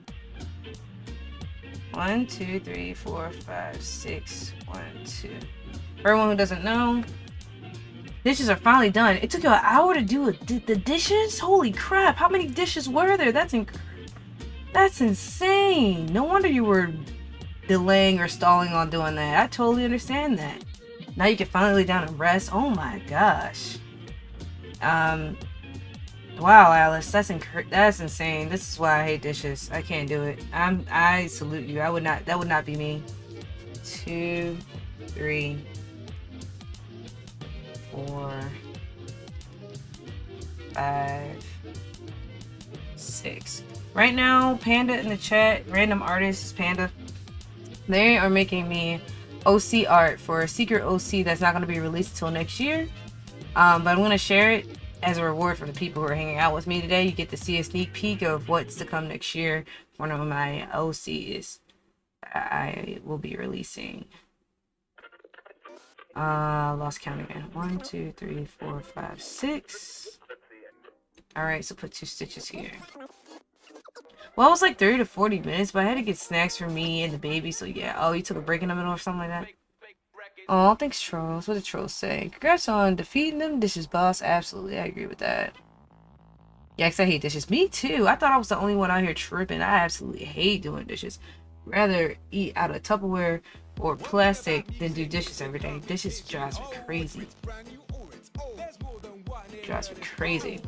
1, 2, 3, 4, 5, 6. 1, 2. For everyone who doesn't know, dishes are finally done. It took you an hour to do the dishes? Holy crap! How many dishes were there? That's insane. No wonder you were delaying or stalling on doing that. I totally understand that. Now you can finally lay down and rest. Oh my gosh. Wow, Alice, that's insane. This is why I hate dishes. I can't do it. I salute you. I would not. That would not be me. 2, 3, 4, 5, 6. Right now, Panda in the chat, random artist Panda, they are making me OC art for a secret OC that's not going to be released until next year. But I'm going to share it as a reward for the people who are hanging out with me today. You get to see a sneak peek of what's to come next year. One of my OCs I will be releasing. Lost count again. 1, 2, 3, 4, 5, 6. Alright, so put 2 stitches here. Well, it was like 30 to 40 minutes, but I had to get snacks for me and the baby, so yeah. Oh, you took a break in the middle or something like that? Oh, thanks, Trolls. What did Trolls say? Congrats on defeating them dishes, boss. Absolutely, I agree with that. Yeah, 'cause I hate dishes. Me too. I thought I was the only one out here tripping. I absolutely hate doing dishes. Rather eat out of Tupperware or plastic than do dishes every day. Dishes drives me crazy. Drives me crazy.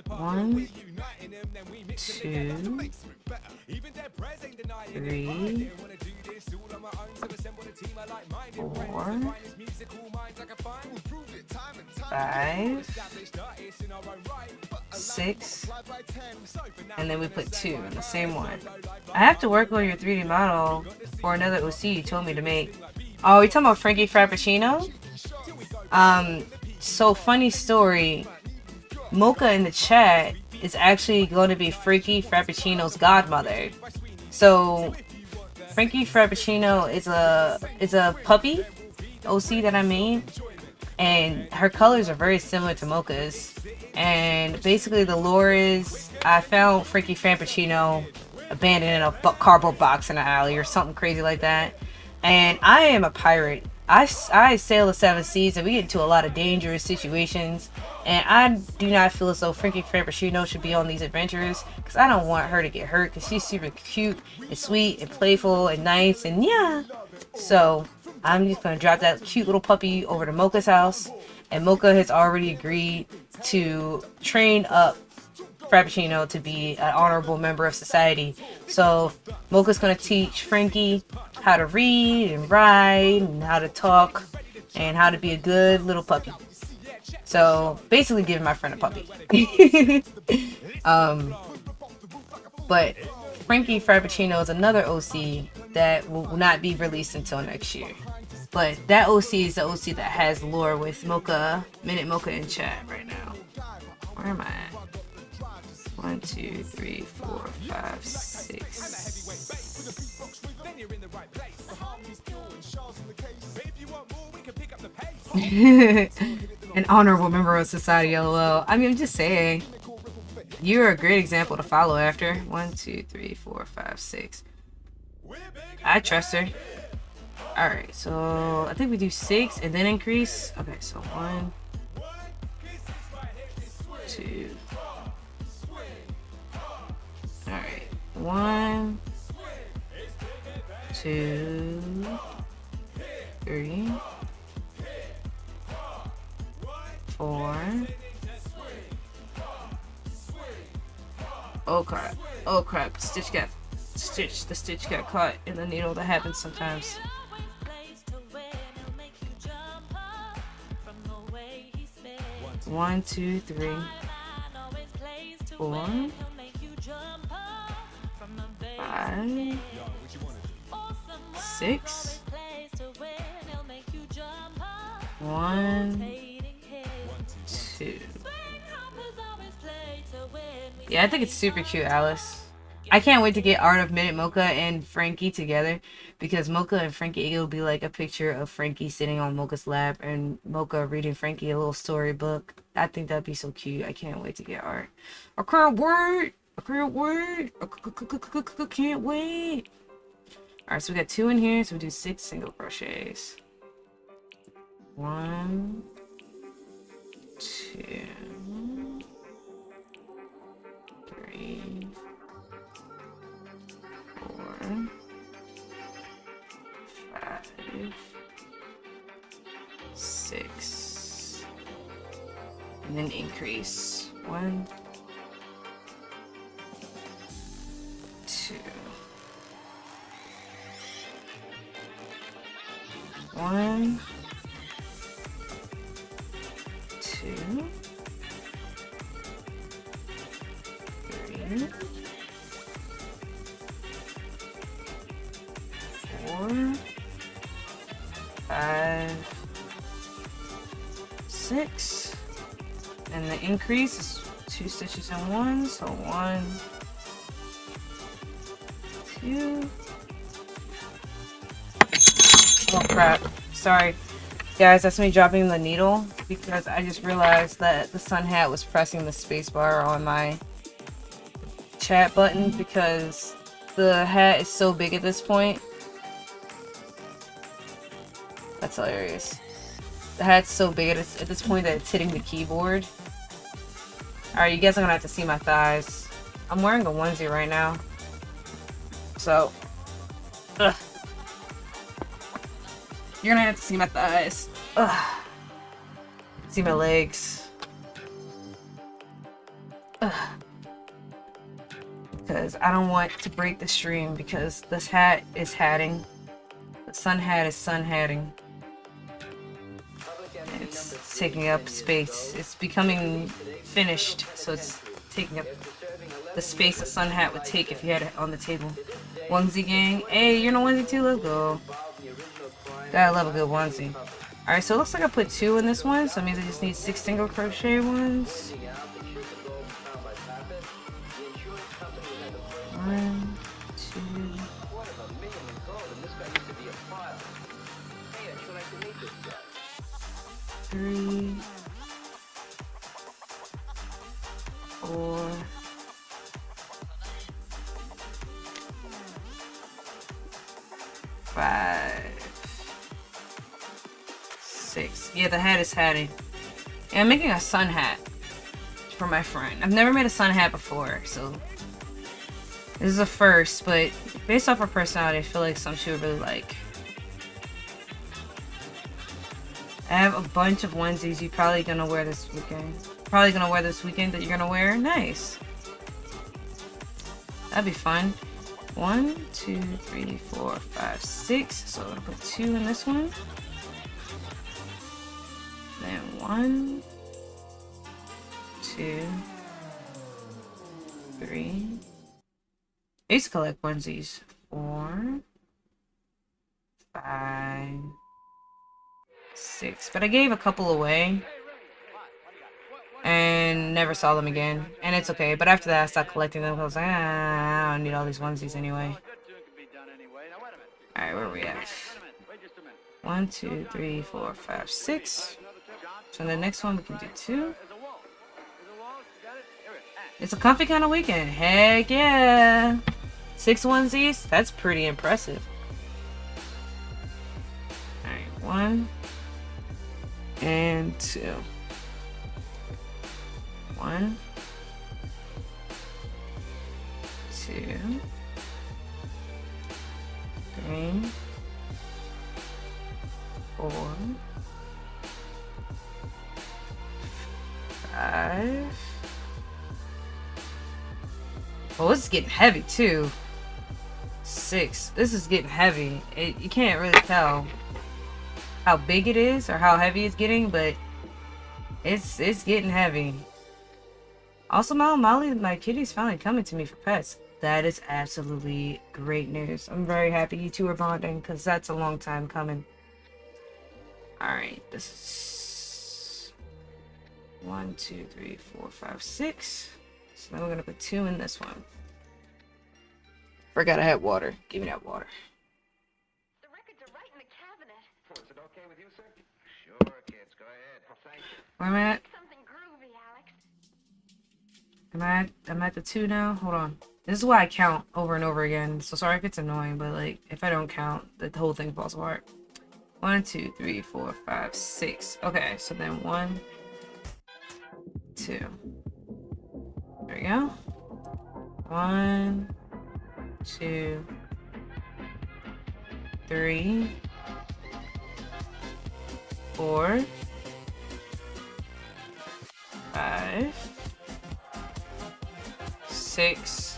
1, 2, 3, 4, 5, 6, and then we put 2 in the same one. I have to work on your 3D model for another OC you told me to make. Oh, we talking about Frankie Frappuccino? So funny story. Mocha in the chat is actually going to be Frankie Frappuccino's godmother. So Frankie Frappuccino is a puppy OC that I made, and her colors are very similar to Mocha's. And basically the lore is I found Frankie Frappuccino abandoned in a cardboard box in an alley or something crazy like that. And I am a pirate. I sail the 7 seas and we get into a lot of dangerous situations. And I do not feel as though Frankie Frappuccino should be on these adventures, because I don't want her to get hurt, because she's super cute and sweet and playful and nice and yeah. So I'm just going to drop that cute little puppy over to Mocha's house. And Mocha has already agreed to train up Frappuccino to be an honorable member of society. So Mocha's going to teach Frankie how to read and write and how to talk and how to be a good little puppy. So basically giving my friend a puppy. But Frankie Frappuccino is another OC that will not be released until next year. But that OC is the OC that has lore with Mocha, Minute Mocha in chat right now. Where am I at? 1, 2, 3, 4, 5, 6. An honorable member of society, lol. I mean, I'm just saying. You're a great example to follow after. 1, 2, 3, 4, 5, 6. I trust her. Alright, so I think we do 6 and then increase. Okay, so 1, 2. Alright. 1, 2, 3, 4. Oh crap. Oh crap. The stitch got caught in the needle. That happens sometimes. One, 2, 3, 4, 5, 6. 1, 2. Yeah, I think it's super cute, Alice. I can't wait to get art of Minute Mocha and Frankie together, because Mocha and Frankie, it'll be like a picture of Frankie sitting on Mocha's lap and Mocha reading Frankie a little storybook. I think that'd be so cute. I can't wait to get art. I can't wait. I can't wait. I can't wait. Alright, so we got 2 in here, so we do 6 single crochets. 1, 2, 3, 4, 5, 6, and then increase. 1, 2, 1, 2, 3, 4, 5, 6, and the increase is 2 stitches in 1, so 1, 2. Oh crap, sorry guys, that's me dropping the needle because I just realized that the sun hat was pressing the spacebar on my chat button because the hat is so big at this point. That's hilarious. The hat's so big at this point that it's hitting the keyboard. Alright, you guys are gonna have to see my thighs. I'm wearing a onesie right now. So, ugh. You're gonna have to see my thighs. Ugh. See my legs. Ugh. Because I don't want to break the stream because this hat is hatting. The sun hat is sun hatting. It's taking up space. It's becoming finished, so it's taking up the space a sun hat would take if you had it on the table. Onesie gang. Hey, you're in a onesie too? Let's go. Gotta love a good onesie. Alright, so it looks like I put 2 in this one, so it means I just need 6 single crochet ones. 1, 2, 3, 4, 5, 6. Yeah, the hat is hatting. And I'm making a sun hat for my friend. I've never made a sun hat before, so this is a first, but based off her personality, I feel like something she would really like. I have a bunch of onesies you're probably gonna wear this weekend. That you're gonna wear. Nice. That'd be fun. 1, 2, 3, 4, 5, 6. So I'm gonna put 2 in this one. Then 1, 2, 3. I used to collect onesies. 4, 5, 6. But I gave a couple away and never saw them again. And it's okay. But after that, I stopped collecting them. I was like, I don't need all these onesies anyway. Alright, where are we at? 1, 2, 3, 4, 5, 6. So the next one we can do 2. It's a comfy kind of weekend. Heck yeah. 6 onesies? That's pretty impressive. Alright, 1 and 2. 1, 2, 3, 4, 5. Oh, this is getting heavy too. 6. This is getting heavy. You can't really tell how big it is or how heavy it's getting, but it's getting heavy. Also, Molly, my kitty's finally coming to me for pets. That is absolutely great news. I'm very happy you two are bonding because that's a long time coming. Alright, this is 1, 2, 3, 4, 5, 6. So then we're going to put 2 in this one. Forgot I had water. Give me that water. The records are right in the cabinet. Oh, is it okay with you, sir? Sure, kids. Go ahead. Well, thank you. Where am I at? Something groovy, Alex. I'm at the 2 now? Hold on. This is why I count over and over again. So sorry if it's annoying, but like if I don't count, the whole thing falls apart. 1, 2, 3, 4, 5, 6. Okay, so then 1, 2. There we go. 1, 2, 3, 4, 5, 6,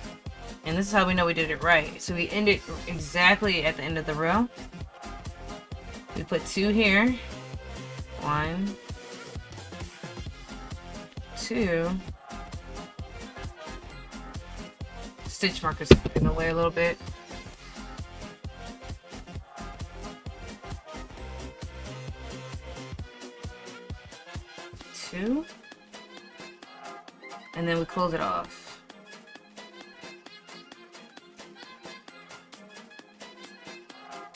and this is how we know we did it right. So we ended exactly at the end of the row. We put 2 here. 1, 2. Stitch markers in the way a little bit. Two. And then we close it off.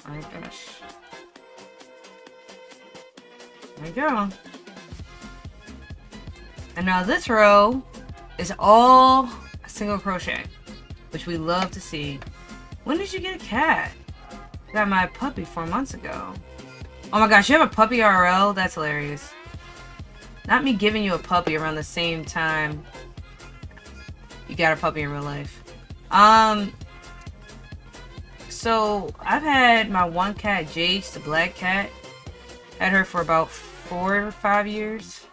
Oh my gosh. There we go. And now this row is all single crochet, which we love to see. When did you get a cat? I got my puppy 4 months ago. Oh my gosh, you have a puppy RL? That's hilarious. Not me giving you a puppy around the same time you got a puppy in real life. So I've had my one cat, Jace, the black cat. Had her for about 4 or 5 years.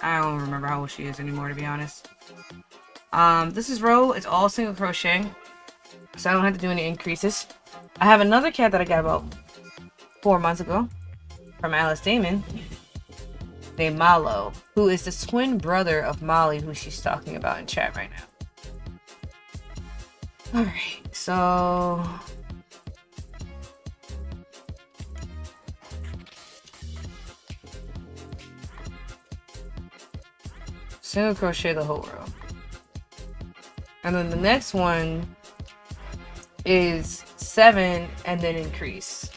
I don't remember how old she is anymore, to be honest. This is row. It's all single crochet, so I don't have to do any increases. I have another cat that I got about 4 months ago from Alice Damon, named Malo, who is the twin brother of Molly, who she's talking about in chat right now. Alright, so single crochet the whole row. And then the next one is 7 and then increase.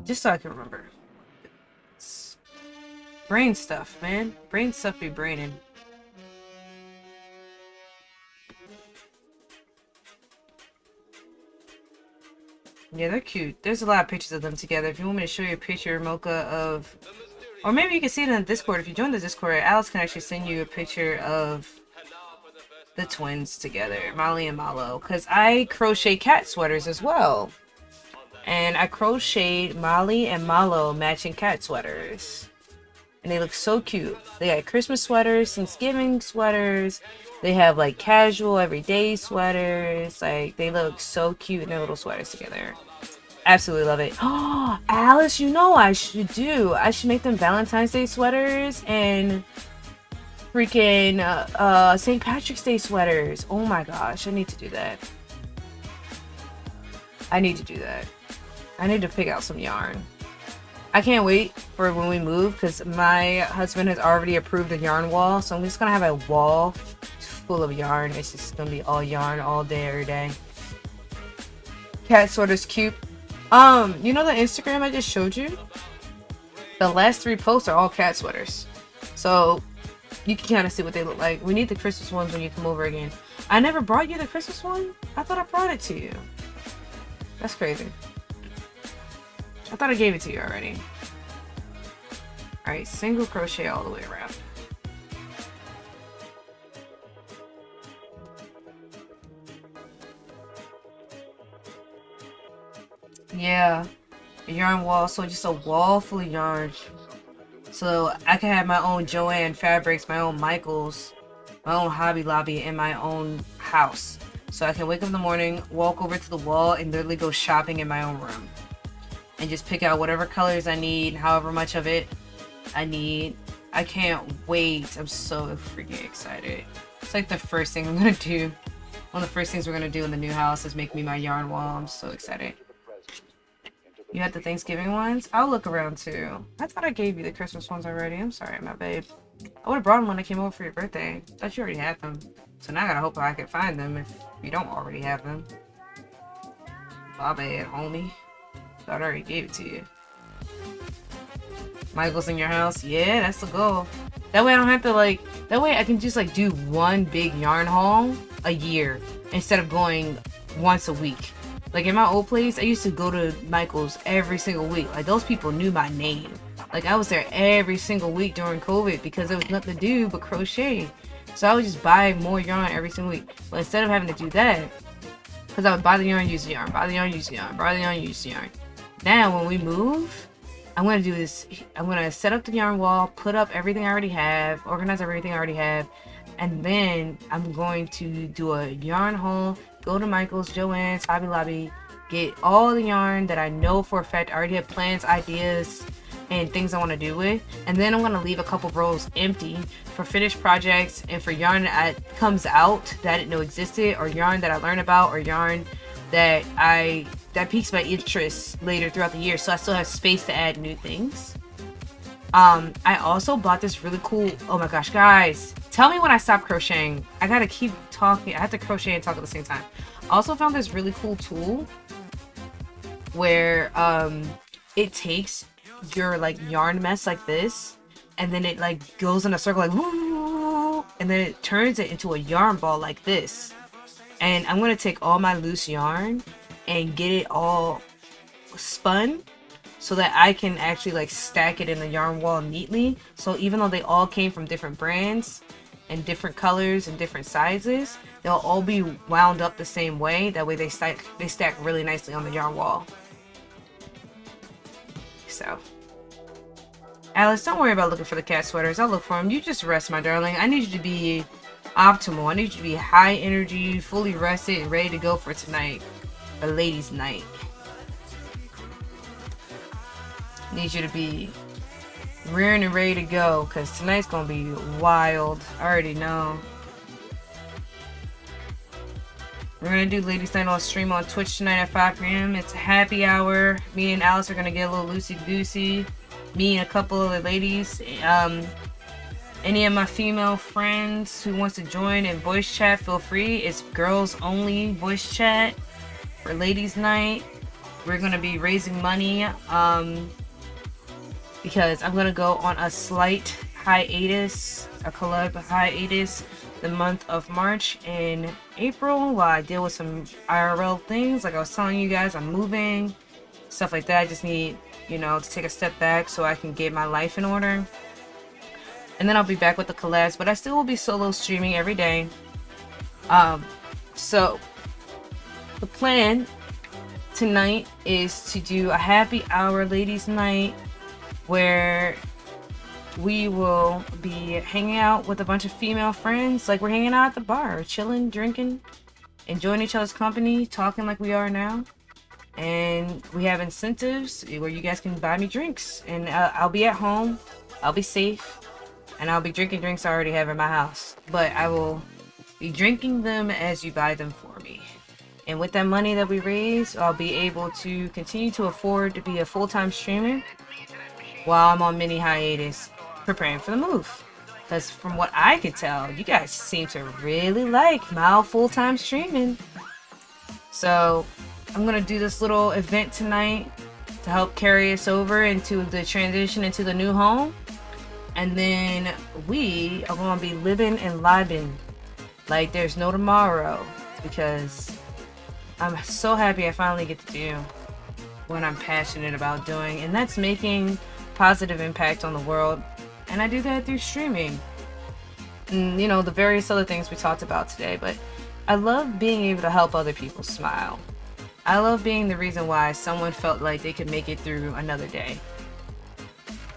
Just so I can remember. It's brain stuff, man. Brain stuff be braining. Yeah, they're cute. There's a lot of pictures of them together. If you want me to show you a picture, Mocha, of... Or maybe you can see it in the Discord. If you join the Discord, Alice can actually send you a picture of the twins together, Molly and Malo. Because I crochet cat sweaters as well. And I crocheted Molly and Malo matching cat sweaters. And they look so cute. They got Christmas sweaters, Thanksgiving sweaters. They have like casual, everyday sweaters. Like, they look so cute in their little sweaters together. Absolutely love it. Oh, Alice, you know what I should do? I should make them Valentine's Day sweaters and freaking St. Patrick's Day sweaters. Oh my gosh, I need to do that. I need to do that. I need to pick out some yarn. I can't wait for when we move because my husband has already approved a yarn wall. So I'm just going to have a wall full of yarn. It's just going to be all yarn all day, every day. Cat sweater's cute. You know the Instagram I just showed you? The last 3 posts are all cat sweaters. So you can kind of see what they look like. We need the Christmas ones when you come over again. I never brought you the Christmas one? I thought I brought it to you. That's crazy. I thought I gave it to you already. Alright, single crochet all the way around. Yeah, a yarn wall, so just a wall full of yarn. So I can have my own Joanne fabrics, my own Michaels, my own Hobby Lobby in my own house. So I can wake up in the morning, walk over to the wall, and literally go shopping in my own room. And just pick out whatever colors I need, however much of it I need. I can't wait. I'm so freaking excited. It's like the first thing I'm gonna do. One of the first things we're gonna do in the new house is make me my yarn wall. I'm so excited. You had the Thanksgiving ones? I'll look around too. I thought I gave you the Christmas ones already. I'm sorry, my babe. I would have brought them when I came over for your birthday. Thought you already had them. So now I gotta hope I can find them if you don't already have them. My bad, homie. Thought I already gave it to you. Michael's in your house? Yeah, that's the goal. That way I don't have to like, that way I can just like do one big yarn haul a year instead of going once a week. Like in my old place, I used to go to Michael's every single week. Like those people knew my name. Like I was there every single week during COVID because there was nothing to do but crochet. So I would just buy more yarn every single week. But instead of having to do that, because I would buy the yarn, use the yarn, buy the yarn, use the yarn, buy the yarn, use the yarn. Now when we move, I'm going to do this. I'm going to set up the yarn wall, put up everything I already have, organize everything I already have, and then I'm going to do a yarn haul, go to Michael's, Joann's, Hobby Lobby, get all the yarn that I know for a fact I already have plans, ideas, and things I want to do with, and then I'm going to leave a couple rows empty for finished projects and for yarn that comes out that I didn't know existed, or yarn that I learn about, or yarn that piques my interest later throughout the year, so I still have space to add new things. I also bought this really cool, oh my gosh, guys, tell me when I stop crocheting. I gotta keep talking. I have to crochet and talk at the same time. I also found this really cool tool where it takes your like yarn mess like this, and then it like goes in a circle like woo, and then it turns it into a yarn ball like this. And I'm gonna take all my loose yarn and get it all spun so that I can actually like stack it in the yarn wall neatly. So even though they all came from different brands and different colors and different sizes, they'll all be wound up the same way. That way they stack really nicely on the yarn wall. So Alice, don't worry about looking for the cat sweaters. I'll look for them. You just rest, my darling. I need you to be optimal. I need you to be high energy, fully rested, and ready to go for tonight. A ladies' night. Need you to be rearing and ready to go, because tonight's gonna be wild. I already know. We're gonna do ladies' night on stream on Twitch tonight at 5 p.m. It's a happy hour. Me and Alice are gonna get a little loosey-goosey. Me and a couple of the ladies. Any of my female friends who wants to join in voice chat, feel free. It's girls only voice chat for ladies' night. We're gonna be raising money because I'm gonna go on a slight hiatus, a collab hiatus, the month of March and April while I deal with some IRL things. Like I was telling you guys, I'm moving, stuff like that. I just need, you know, to take a step back so I can get my life in order. And then I'll be back with the collabs, but I still will be solo streaming every day. So the plan tonight is to do a happy hour ladies' night where we will be hanging out with a bunch of female friends, like we're hanging out at the bar, chilling, drinking, enjoying each other's company, talking like we are now. And we have incentives where you guys can buy me drinks, and I'll be at home, I'll be safe, and I'll be drinking drinks I already have in my house, but I will be drinking them as you buy them for me. And with that money that we raise, I'll be able to continue to afford to be a full-time streamer while I'm on mini hiatus preparing for the move. Because from what I could tell, you guys seem to really like my full-time streaming. So I'm gonna do this little event tonight to help carry us over into the transition into the new home. And then we are gonna be living and living like there's no tomorrow, because I'm so happy I finally get to do what I'm passionate about doing, and that's making positive impact on the world. And I do that through streaming and, you know, the various other things we talked about today. But I love being able to help other people smile. I love being the reason why someone felt like they could make it through another day.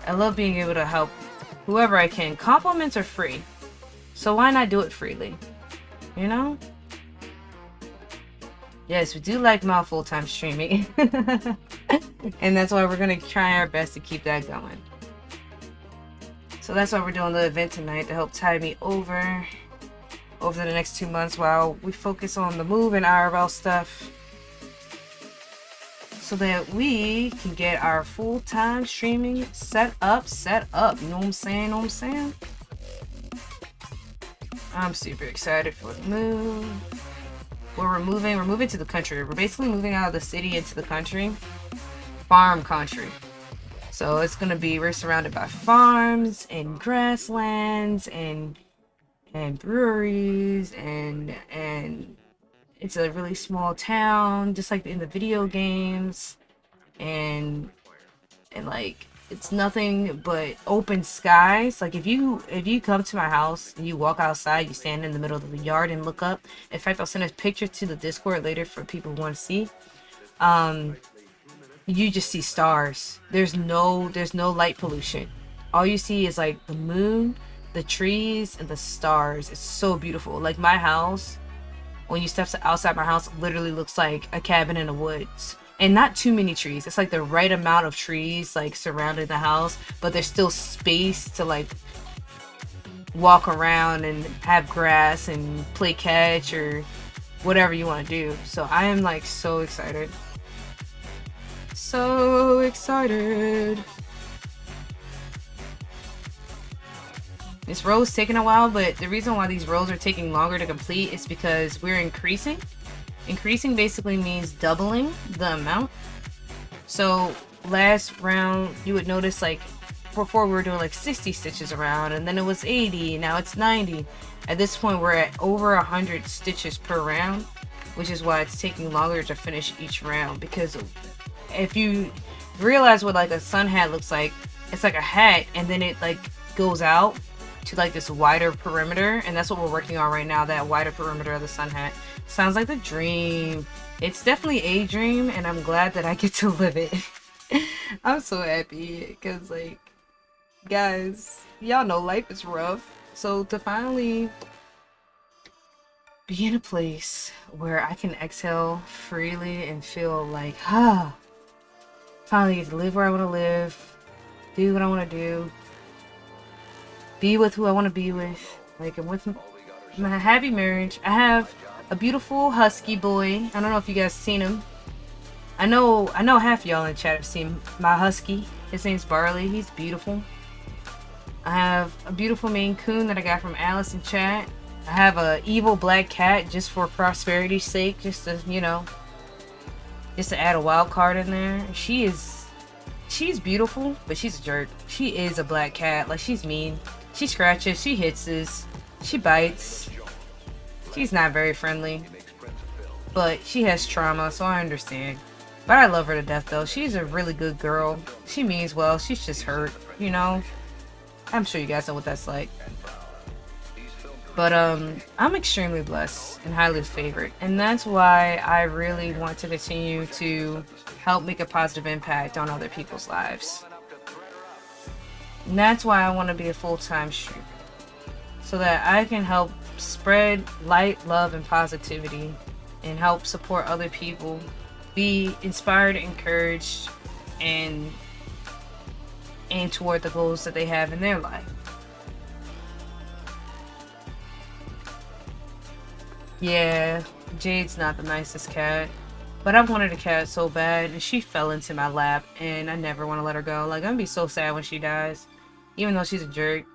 I love being able to help whoever I can. Compliments are free, so why not do it freely? You know? Yes, we do like my full-time streaming. And that's why we're going to try our best to keep that going. So that's why we're doing the event tonight, to help tide me over the next 2 months while we focus on the move and IRL stuff, so that we can get our full-time streaming set up. You know what I'm saying? I'm super excited for the move. We're moving to the country. We're basically moving out of the city into the country. Farm country. So it's gonna be, we're surrounded by farms and grasslands and breweries and it's a really small town, just like in the video games, and like it's nothing but open skies. Like if you come to my house and you walk outside, you stand in the middle of the yard and look up. In fact, I'll send a picture to the Discord later for people who want to see. You just see stars. There's no light pollution. All you see is like the moon, the trees, and the stars. It's so beautiful. Like my house, when you step outside my house, literally looks like a cabin in the woods. And not too many trees. It's like the right amount of trees like surrounding the house, but there's still space to like walk around and have grass and play catch or whatever you want to do. So I am like so excited. So excited. This row's taking a while, but the reason why these rows are taking longer to complete is because we're increasing. Increasing basically means doubling the amount. So last round, you would notice like before we were doing like 60 stitches around, and then it was 80, now it's 90. At this point, we're at over 100 stitches per round, which is why it's taking longer to finish each round. Because if you realize what like a sun hat looks like, it's like a hat and then it like goes out to like this wider perimeter, and that's what we're working on right now, that wider perimeter of the sun hat. Sounds like the dream. It's definitely a dream, and I'm glad that I get to live it. I'm so happy because like, guys, y'all know life is rough. So to finally be in a place where I can exhale freely and feel like, finally get to live where I want to live, do what I want to do, be with who I want to be with. Like, I'm with my happy marriage. I have a beautiful husky boy. I don't know if you guys seen him. I know half of y'all in the chat have seen my husky. His name's Barley. He's beautiful. I have a beautiful Maine Coon that I got from Alice in chat. I have a evil black cat just for prosperity's sake, just to, you know, just to add a wild card in there. She's beautiful, but she's a jerk. She is a black cat. Like, she's mean. She scratches, she hits us, she bites. She's not very friendly, but she has trauma, so I understand. But I love her to death, though. She's a really good girl. She means well. She's just hurt, you know. I'm sure you guys know what that's like. But I'm extremely blessed and highly favored, and that's why I really want to continue to help make a positive impact on other people's lives. And that's why I want to be a full-time streamer, so that I can help spread light, love, and positivity, and help support other people, be inspired, encouraged, and aim toward the goals that they have in their life. Yeah, Jade's not the nicest cat, but I've wanted a cat so bad, and she fell into my lap, and I never want to let her go. Like, I'm gonna be so sad when she dies. Even though she's a jerk,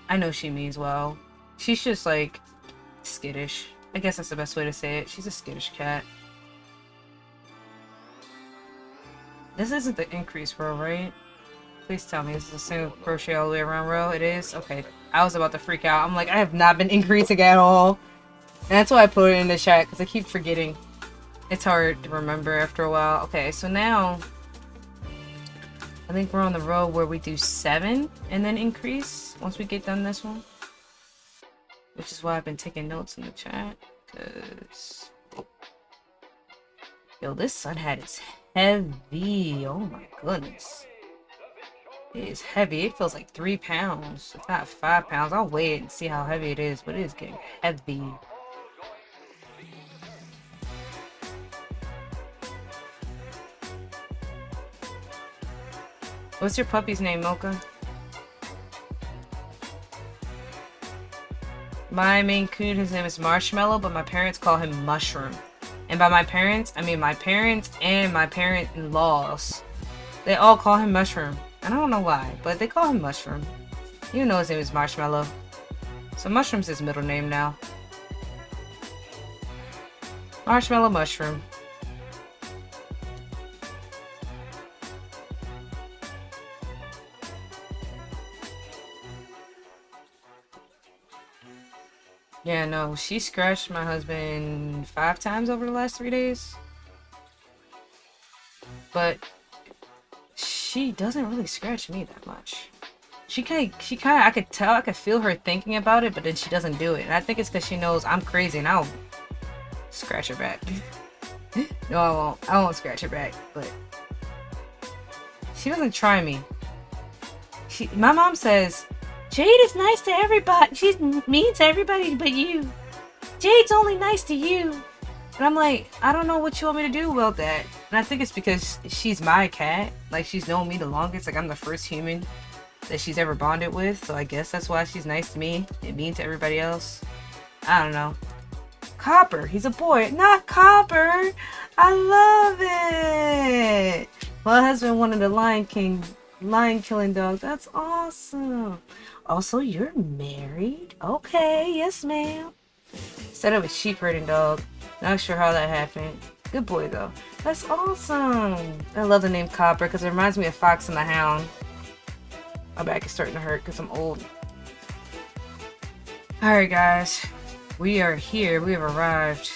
I know she means well. She's just, like, skittish. I guess that's the best way to say it. She's a skittish cat. This isn't the increase row, right? Please tell me this is the same crochet all the way around row. It is? Okay. I was about to freak out. I'm like, I have not been increasing at all. And that's why I put it in the chat, because I keep forgetting. It's hard to remember after a while. Okay, so now I think we're on the row where we do 7 and then increase once we get done this one. Which is why I've been taking notes in the chat. Because, yo, this sun hat is heavy. Oh my goodness. It is heavy. It feels like 3 pounds. It's not 5 pounds. I'll weigh it and see how heavy it is, but it is getting heavy. What's your puppy's name, Mocha? My Maine Coon, his name is Marshmallow, but my parents call him Mushroom. And by my parents, I mean my parents and my parent-in-laws. They all call him Mushroom. I don't know why, but they call him Mushroom. You know his name is Marshmallow. So Mushroom's his middle name now. Marshmallow Mushroom. Yeah, no, she scratched my husband 5 times over the last 3 days. But she doesn't really scratch me that much. She kind of, I could tell, I could feel her thinking about it, but then she doesn't do it. And I think it's because she knows I'm crazy and I'll scratch her back. No, I won't. I won't scratch her back, but she doesn't try me. My mom says, Jade is nice to everybody. She's mean to everybody but you. Jade's only nice to you. And I'm like, I don't know what you want me to do about that. And I think it's because she's my cat. Like, she's known me the longest. Like, I'm the first human that she's ever bonded with. So I guess that's why she's nice to me and mean to everybody else. I don't know. Copper. He's a boy. Not Copper. I love it. My husband wanted a lion killing dog. That's awesome. Also, you're married? Okay, yes ma'am. Set up a sheep herding dog. Not sure how that happened. Good boy though. That's awesome. I love the name Copper because it reminds me of Fox and the Hound. My back is starting to hurt because I'm old. Alright guys. We are here. We have arrived.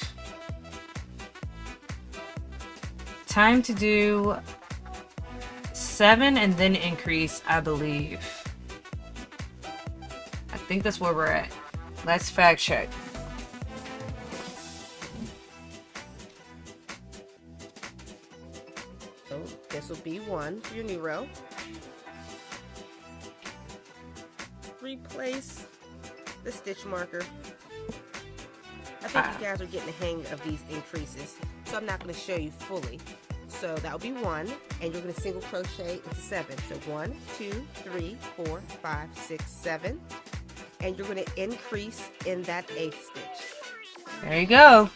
Time to do 7 and then increase, I believe. I think that's where we're at. Let's fact check. So this will be 1 for your new row. Replace the stitch marker. I think you guys are getting the hang of these increases, so I'm not going to show you fully. So that will be 1, and you're going to single crochet into 7. So 1, 2, 3, 4, 5, 6, 7, and you're going to increase in that 8th stitch. There you go.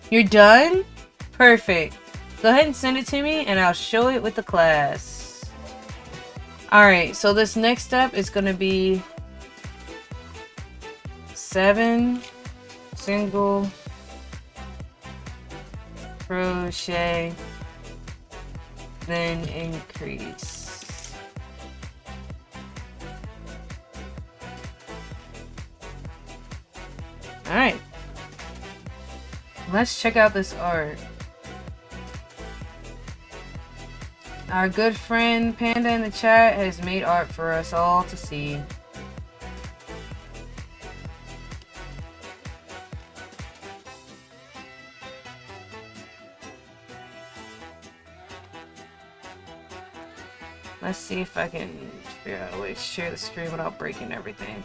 You're done? Perfect. Go ahead and send it to me, and I'll show it with the class. Alright, so this next step is going to be 7 single crochet, then increase. Alright, let's check out this art. Our good friend Panda in the chat has made art for us all to see. Let's see if I can figure out a way to share the screen without breaking everything.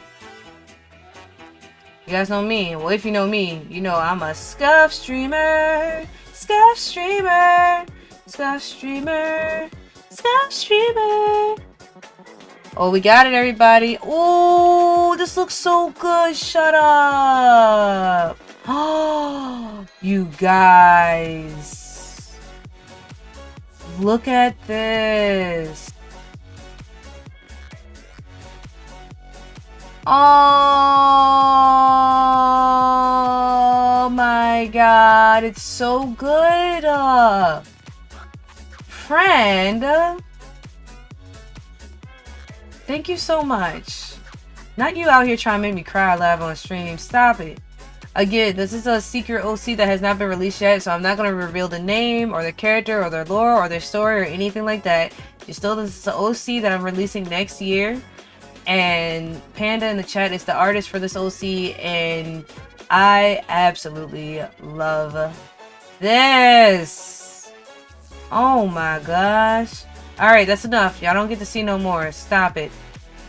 You guys know me. Well, if you know me, you know I'm a scuff streamer. Scuff streamer. Scuff streamer. Scuff streamer. Oh, we got it, everybody. Oh, this looks so good. Shut up. Oh, you guys. Look at this. Oh my god, it's so good. Friend, thank you so much. Not you out here trying to make me cry live on stream. Stop it. Again, this is a secret OC that has not been released yet, so I'm not going to reveal the name or the character or their lore or their story or anything like that. It's still, this is an OC that I'm releasing next year. And Panda in the chat is the artist for this OC, and I absolutely love this. Oh my gosh. Alright, that's enough. Y'all don't get to see no more. Stop it.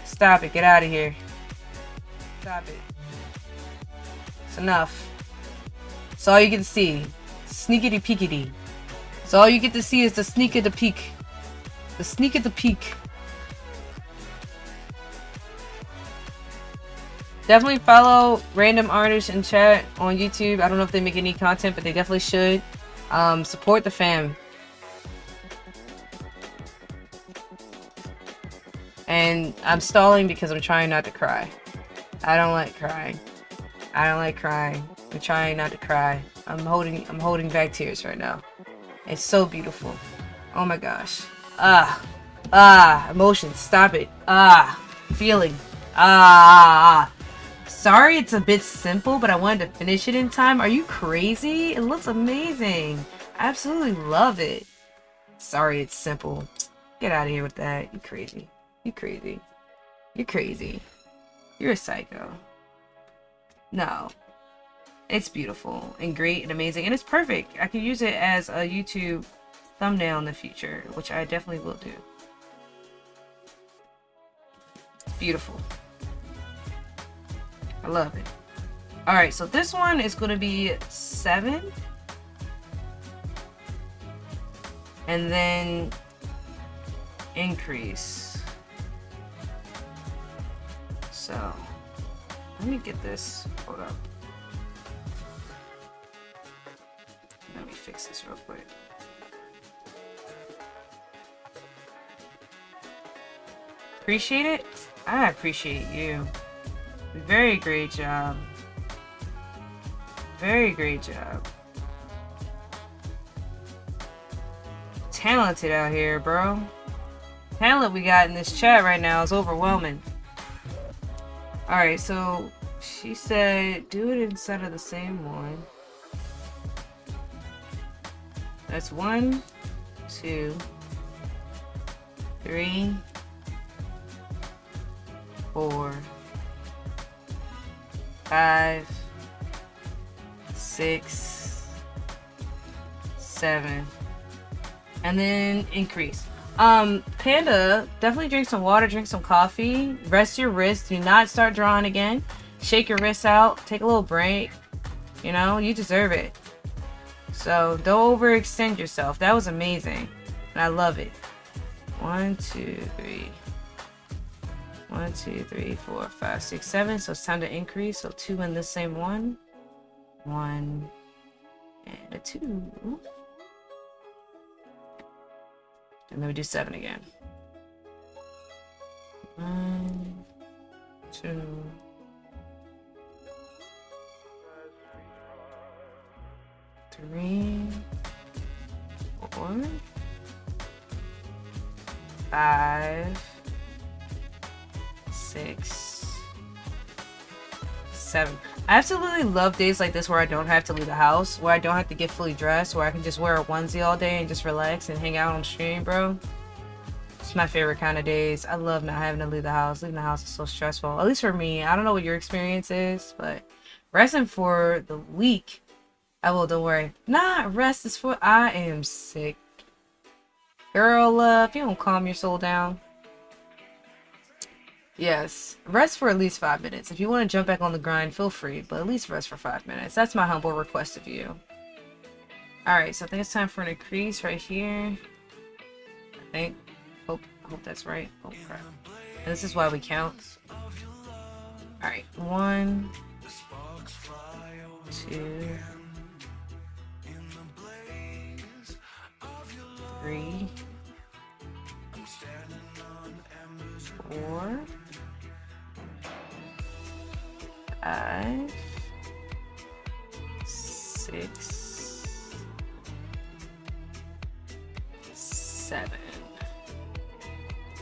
Stop it. Get out of here. Stop it. It's enough. It's all you get to see. Sneakity peekity. So all you get to see is the sneak of the peek. The sneak of the peek. Definitely follow random artists in chat on YouTube. I don't know if they make any content, but they definitely should. Support the fam. And I'm stalling because I'm trying not to cry. I don't like crying. I don't like crying. I'm trying not to cry. I'm holding back tears right now. It's so beautiful. Oh my gosh. Emotions. Stop it. Feeling. Sorry it's a bit simple, but I wanted to finish it in time. Are you crazy? It looks amazing. I absolutely love it. Sorry it's simple. Get out of here with that. You crazy. You crazy. You're crazy. You're a psycho. No. It's beautiful and great and amazing and it's perfect. I could use it as a YouTube thumbnail in the future, which I definitely will do. It's beautiful. I love it. Alright, so this one is going to be 7. And then increase. So, let me get this. Hold up. Let me fix this real quick. Appreciate it? I appreciate you. Very great job. Very great job. Talented out here, bro. Talent we got in this chat right now is overwhelming. Alright, so she said do it inside of the same one. That's 1, 2, 3, 4, 5, 6, 7, and then increase. Panda, definitely drink some water, drink some coffee, rest your wrist, do not start drawing again, shake your wrists out, take a little break, you know, you deserve it. So don't overextend yourself. That was amazing and I love it. 1, 2, 3. 1, 2, 3, 4, 5, 6, 7. So it's time to increase. So 2 in this same one. 1 and a 2. And then we do 7 again. 1, 2. 3, 4, 5, 6, 7. I absolutely love days like this where I don't have to leave the house, where I don't have to get fully dressed, where I can just wear a onesie all day and just relax and hang out on stream, bro. It's my favorite kind of days. I love not having to leave the house. Leaving the house is so stressful, at least for me. I don't know what your experience is, but resting for the week, I will, don't worry. Nah, rest is for, I am sick. Girl, if you don't calm your soul down. Yes, rest for at least 5 minutes. If you want to jump back on the grind, feel free, but at least rest for 5 minutes. That's my humble request of you. Alright, so I think it's time for an increase right here. I think. Hope that's right. Oh crap. And this is why we count. Alright, 1, 2, 3, 4, 5, 6, 7.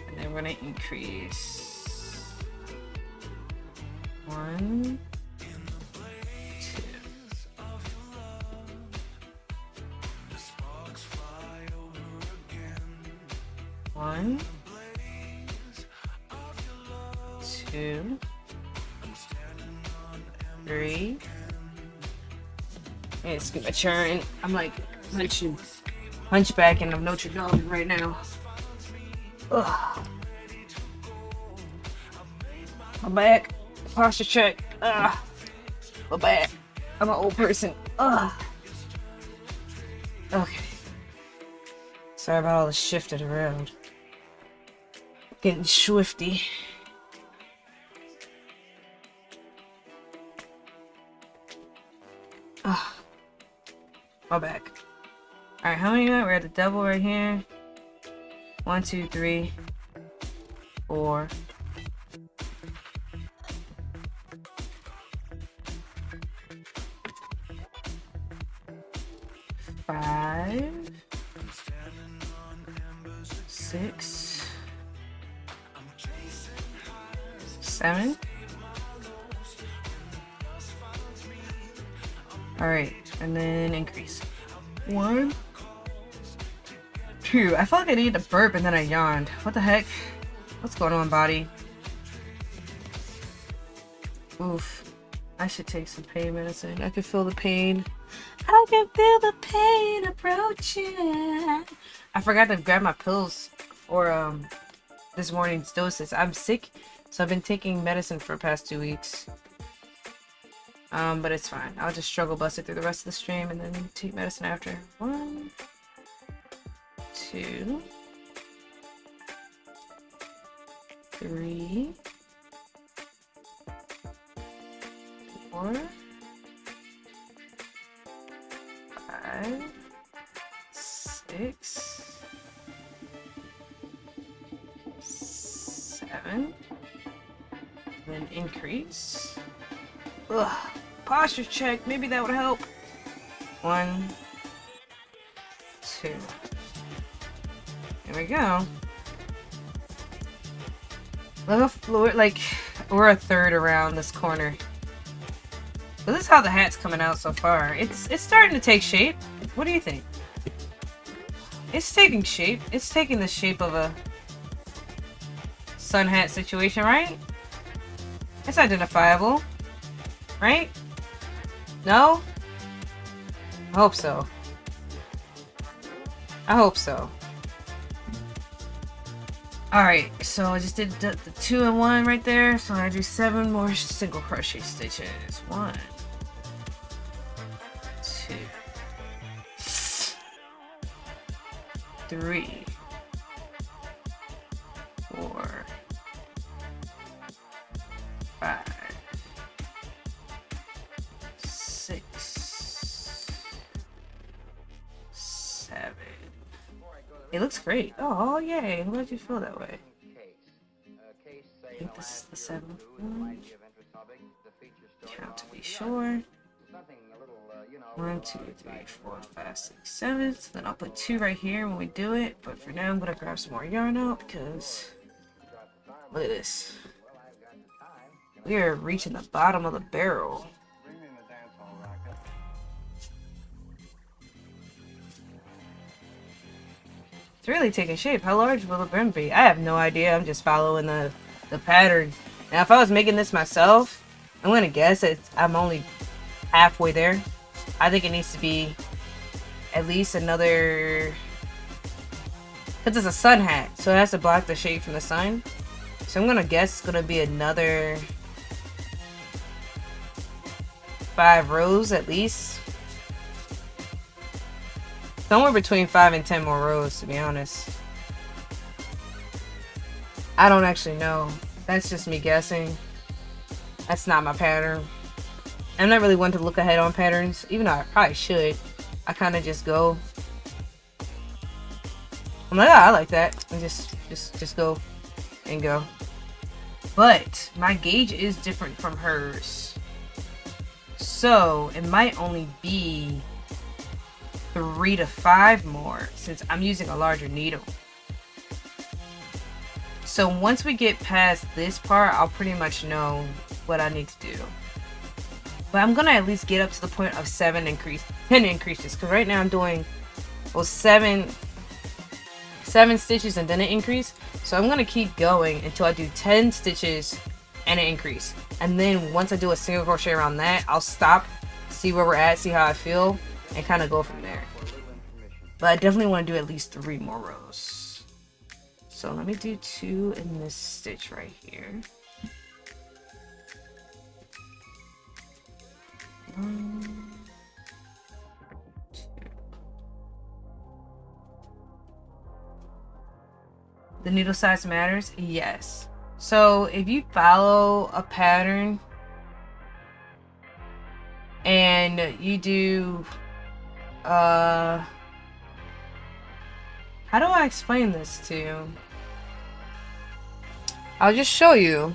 And then we're gonna increase 1, 2. 1, 2, 3. Hey, scoop a churn. I'm like hunchback of Notre Dame right now. Ugh. My back. Posture check. Ugh. My back. I'm an old person. Ugh. Okay. Sorry about all the shifted around. Getting swifty. Ugh. My back. Alright, how many are we at? The double right here. 1, 2, 3, 4, 5, 6, 7. All right, and then increase. 1, 2. I felt like I needed to burp and then I yawned. What the heck? What's going on, body? Oof. I should take some pain medicine. I can feel the pain. I can feel the pain approaching. I forgot to grab my pills for this morning's doses. I'm sick, so I've been taking medicine for the past 2 weeks. But it's fine. I'll just struggle bust it through the rest of the stream and then take medicine after. 1, 2, 3, 4, 5, 6, 7. Then increase. Ugh. Posture check. Maybe that would help. 1, 2. There we go. Look, like we're a third around this corner. But this is how the hat's coming out so far. It's starting to take shape. What do you think? It's taking shape. It's taking the shape of a sun hat situation, right? It's identifiable, right? No? I hope so. I hope so. Alright, so I just did the 2 and 1 right there. So I do 7 more single crochet stitches. 1, 2, 3, 4, 5, 6, 7. It looks great. Oh, yay. I'm glad you feel that way. I think this is the 7th one. Count to be sure. 1, 2, 3, 4, 5, 6, 7. So then I'll put 2 right here when we do it. But for now, I'm going to grab some more yarn out because look at this. We are reaching the bottom of the barrel. It's really taking shape. How large will the brim be? I have no idea. I'm just following the pattern. Now, if I was making this myself, I'm going to guess I'm only halfway there. I think it needs to be at least another... Because it's a sun hat, so it has to block the shade from the sun. So I'm going to guess it's going to be another 5 rows at least. Somewhere between 5 and 10 more rows, to be honest. I don't actually know. That's just me guessing. That's not my pattern. I'm not really one to look ahead on patterns, even though I probably should. I kind of just go. I'm like, oh, I like that. And just go and go. But my gauge is different from hers. So it might only be 3 to 5 more since I'm using a larger needle. So once we get past this part, I'll pretty much know what I need to do. But I'm gonna at least get up to the point of 10 increases, because right now I'm doing 7 stitches and then an increase. So I'm gonna keep going until I do 10 stitches and an increase, and then once I do a single crochet around that, I'll stop, see where we're at, see how I feel, and kind of go from there. But I definitely want to do at least 3 more rows. So let me do 2 in this stitch right here. 1, 2. The needle size matters? Yes. So if you follow a pattern and you do how do I explain this to you? I'll just show you.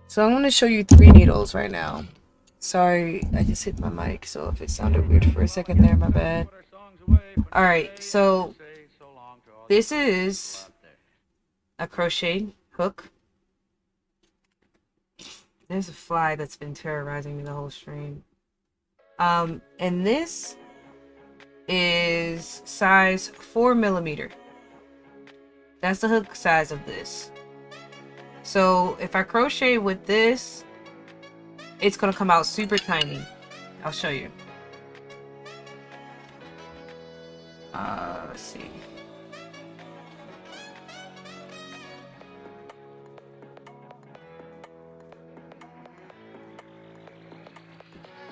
So I'm going to show you 3 needles right now. Sorry, I just hit my mic, so if it sounded weird for a second there, my bad. Alright, so this is a crochet hook. There's a fly that's been terrorizing me the whole stream. And this is size 4mm. That's the hook size of this. So if I crochet with this, it's gonna come out super tiny. I'll show you. Let's see.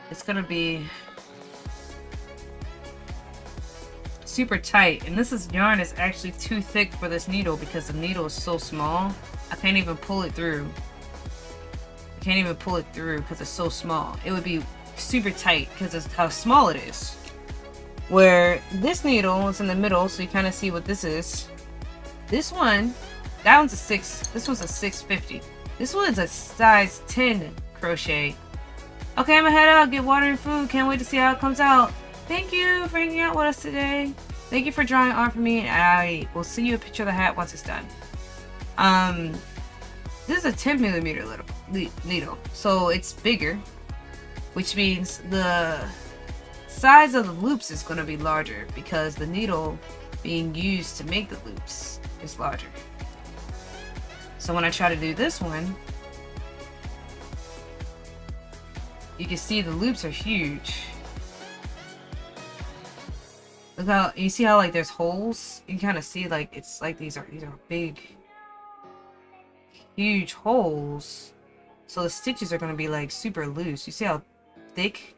It's gonna be super tight, and this yarn is actually too thick for this needle because the needle is so small. I can't even pull it through. I can't even pull it through because it's so small. It would be super tight because it's how small it is. Where this needle is in the middle, so you kind of see what this is. This one, that one's a 6. This one's a 650. This one's a size 10 crochet. Okay, I'm gonna head out, get water and food. Can't wait to see how it comes out. Thank you for hanging out with us today. Thank you for drawing art for me. I will send you a picture of the hat once it's done. This is a 10mm needle, so it's bigger, which means the size of the loops is going to be larger because the needle being used to make the loops is larger. So when I try to do this one, you can see the loops are huge. Look how you see how like there's holes. You can kind of see like it's like these are big, huge holes. So the stitches are going to be like super loose. You see how thick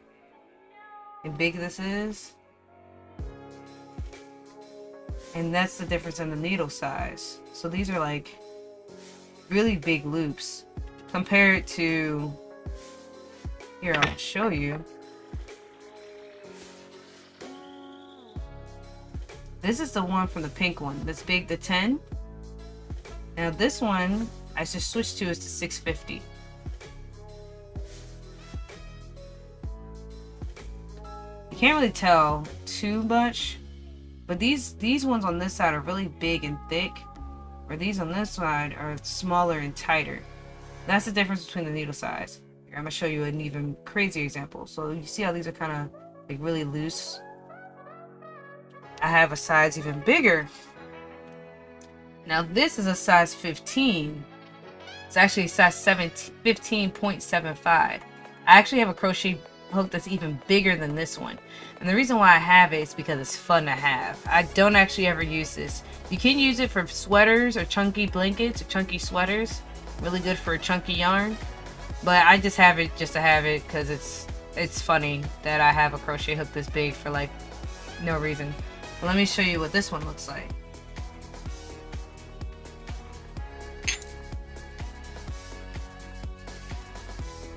and big this is? And that's the difference in the needle size. So these are like really big loops compared to, here I'll show you. This is the one from the pink one. This big, the 10. Now this one I just switched to is the 650. You can't really tell too much, but these ones on this side are really big and thick, where these on this side are smaller and tighter. That's the difference between the needle size. Here, I'm gonna show you an even crazier example. So you see how these are kind of like really loose? I have a size even bigger. Now this is a size 15. It's actually a size 15.75. I actually have a crochet hook that's even bigger than this one, and the reason why I have it is because it's fun to have. I don't actually ever use this. You can use it for sweaters or chunky blankets or chunky sweaters. Really good for a chunky yarn, but I just have it just to have it because it's funny that I have a crochet hook this big for like no reason. But let me show you what this one looks like.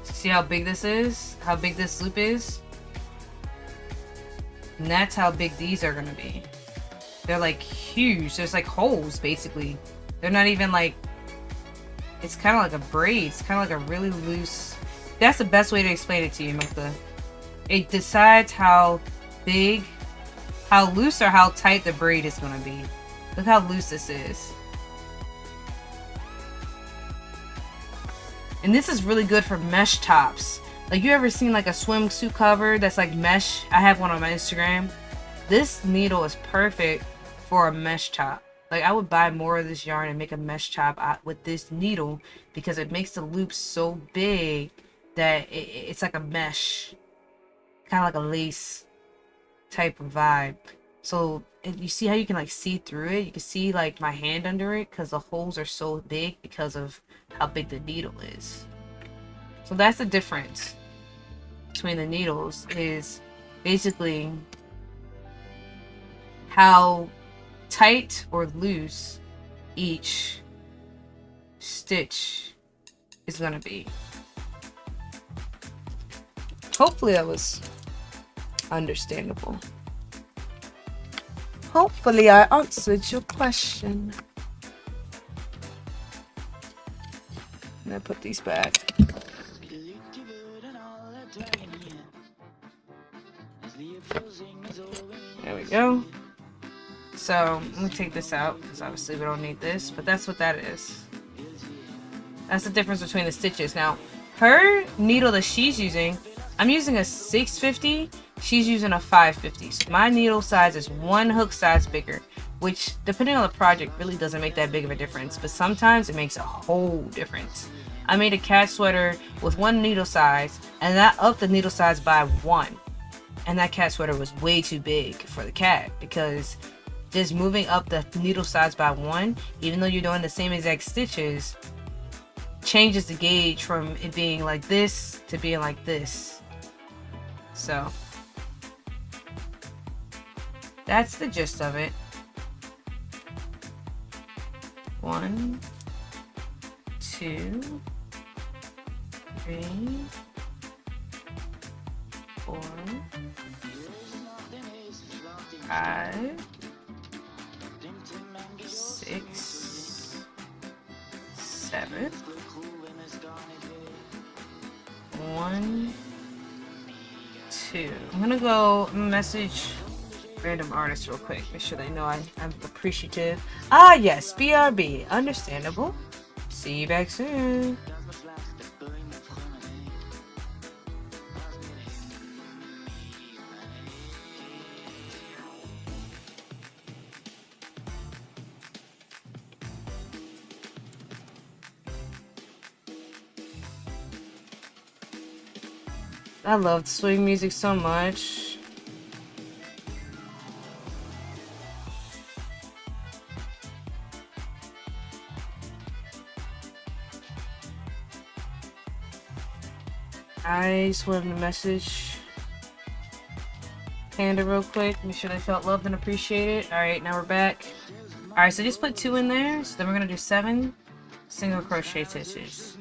See how big this is? How big this loop is? And that's how big these are gonna be. They're like huge. There's like holes basically. They're not even like, it's kind of like a braid. It's kind of like a really loose, that's the best way to explain it to you, Milka. It decides how big, how loose or how tight the braid is gonna be. Look how loose this is. And this is really good for mesh tops. Like, you ever seen like a swimsuit cover that's like mesh? I have one on my Instagram. This needle is perfect for a mesh top. Like, I would buy more of this yarn and make a mesh top with this needle because it makes the loops so big that it's like a mesh, kind of like a lace type of vibe. So you see how you can like see through it? You can see like my hand under it because the holes are so big because of how big the needle is. So that's the difference between the needles, is basically how tight or loose each stitch is going to be. Hopefully that was understandable. Hopefully I answered your question. I'm gonna put these back. There we go. So let me take this out because obviously we don't need this, but that's what that is. That's the difference between the stitches. Now, her needle that she's using, I'm using a 650. She's using a 550. So my needle size is one hook size bigger, which depending on the project really doesn't make that big of a difference, but sometimes it makes a whole difference. I made a cat sweater with one needle size, and that upped the needle size by 1. And that cat sweater was way too big for the cat, because just moving up the needle size by 1, even though you're doing the same exact stitches, changes the gauge from it being like this to being like this. So that's the gist of it. 1, 2, 3, 4, 5, 6, 7. 1, 2. I'm gonna go message random artists real quick. Make sure they know I'm appreciative. Ah, yes, BRB. Understandable. See you back soon. I loved swing music so much. I just wanted to message Panda real quick, make sure they felt loved and appreciated. Alright, now we're back. Alright, so just put 2 in there, so then we're gonna do 7 single crochet stitches.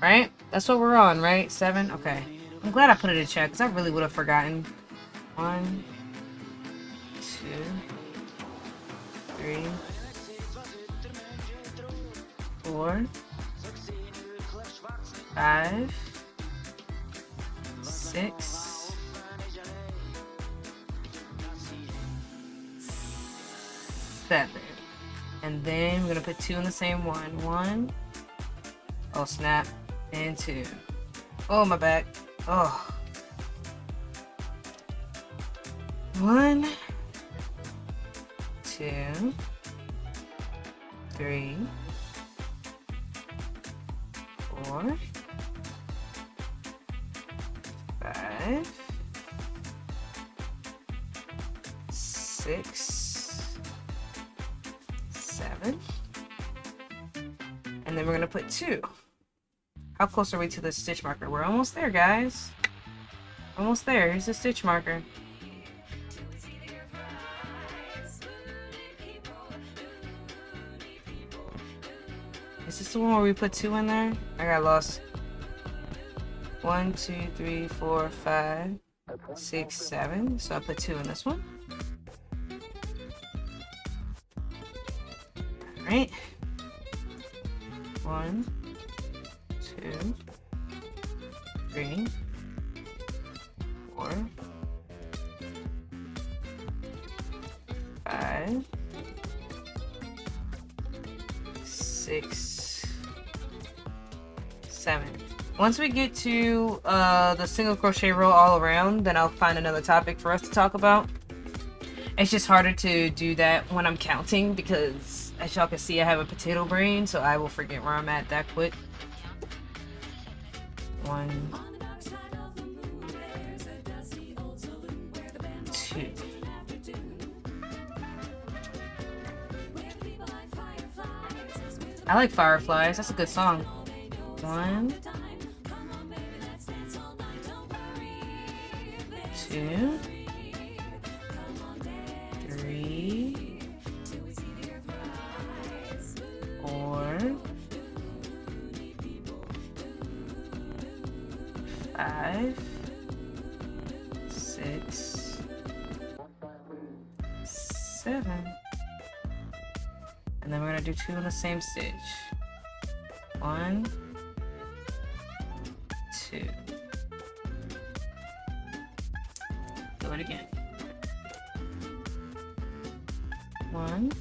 Right? That's what we're on, right? 7? Okay. I'm glad I put it in chat, because I really would have forgotten. 1, 2, 3, 4, 5, 6, 7. And then we're gonna put 2 in the same one. 1. Oh snap. And 2. Oh, my back. Oh. 1, 2, 3, 4, 5, 6, 7. And then we're gonna put 2. How close are we to the stitch marker? We're almost there, guys. Almost there. Here's the stitch marker. Is this the one where we put 2 in there? I got lost. 1, 2, 3, 4, 5, 6, 7. So I put 2 in this one. Alright. 1, 2, 3, 4, 5, 6, 7. Once we get to the single crochet row all around, then I'll find another topic for us to talk about. It's just harder to do that when I'm counting because, as y'all can see, I have a potato brain, so I will forget where I'm at that quick. 1, 2. I like Fireflies. That's a good song. 1, 2, 3, 4, 5, 6, 7. And then we're gonna do 2 in the same stitch. 1, 2. do it again. 1,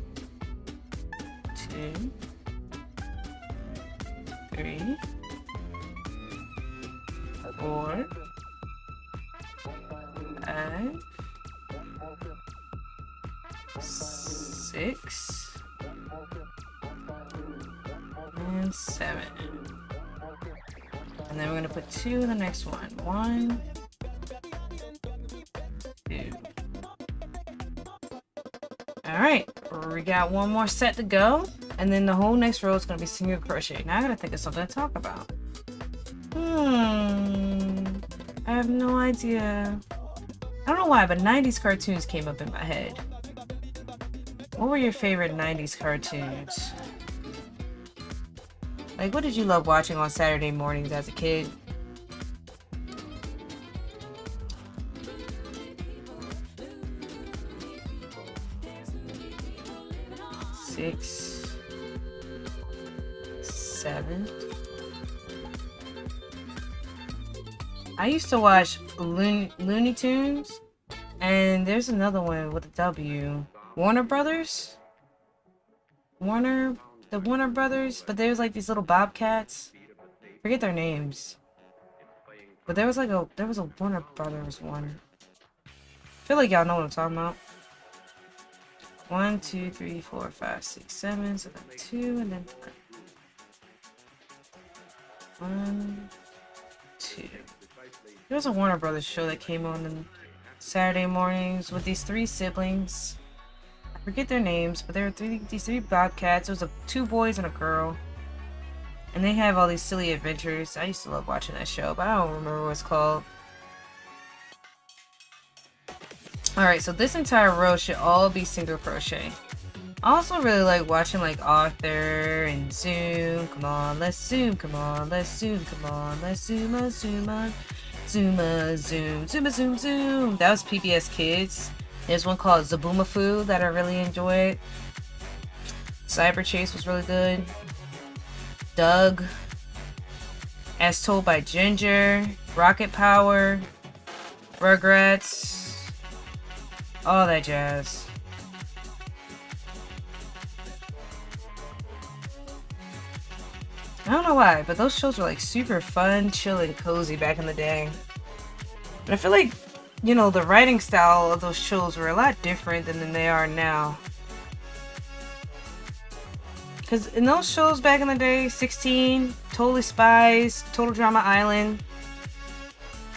2, 3, 4, 5, 6, and 7. And then we're gonna put 2 in the next one. 1, 2. Alright, we got one more set to go. And then the whole next row is gonna be single crochet. Now I gotta think of something to talk about. I have no idea. I don't know why, but 90s cartoons came up in my head. What were your favorite 90s cartoons? Like, what did you love watching on Saturday mornings as a kid? Six, 7. I used to watch Looney Tunes, and there's another one with a W. Warner Brothers? The Warner Brothers, but there's like these little bobcats. Forget their names. But there was a Warner Brothers one. I feel like y'all know what I'm talking about. 1, 2, 3, 4, 5, 6, 7. So then 2 and then 1, 2. There was a Warner Brothers show that came on Saturday mornings with these 3 siblings. I forget their names, but there were these three bobcats. It was 2 boys and a girl. And they have all these silly adventures. I used to love watching that show, but I don't remember what it's called. Alright, so this entire row should all be single crochet. I also really like watching like Arthur and Zoom. Come on, let's zoom. Come on, let's zoom. Come on, let's zoom on, zoom on. Zooma, zoom, zooma, zoom, zoom. That was PBS Kids. There's one called Zaboomafoo that I really enjoyed. Cyber Chase was really good. Doug. As Told by Ginger. Rocket Power. Rugrats. All that jazz. I don't know why, but those shows were like super fun, chill, and cozy back in the day. But I feel like, you know, the writing style of those shows were a lot different than they are now. Because in those shows back in the day, 16, Totally Spies, Total Drama Island,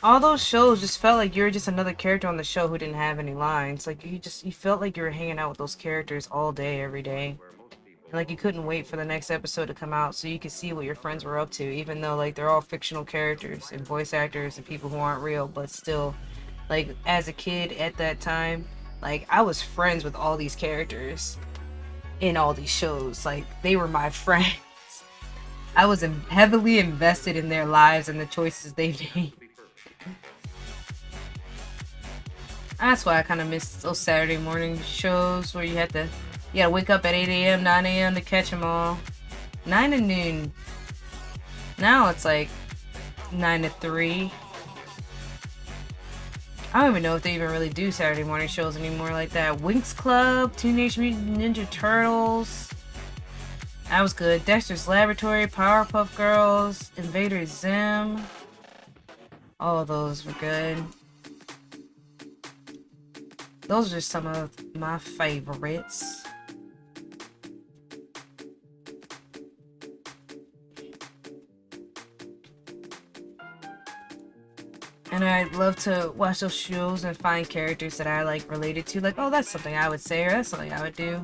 all those shows just felt like you were just another character on the show who didn't have any lines. Like, you felt like you were hanging out with those characters all day, every day. And, like, you couldn't wait for the next episode to come out so you could see what your friends were up to, even though, like, they're all fictional characters and voice actors and people who aren't real, but still, like, as a kid at that time, like, I was friends with all these characters in all these shows. Like, they were my friends. I was heavily invested in their lives and the choices they made. That's why I kind of miss those Saturday morning shows where you gotta wake up at 8 a.m., 9 a.m. to catch them all. 9 to noon. Now it's like 9 to 3. I don't even know if they even really do Saturday morning shows anymore like that. Winx Club, Teenage Mutant Ninja Turtles. That was good. Dexter's Laboratory, Powerpuff Girls, Invader Zim. All of those were good. Those are just some of my favorites. And I love to watch those shows and find characters that I like related to. Like, oh, that's something I would say, or that's something I would do.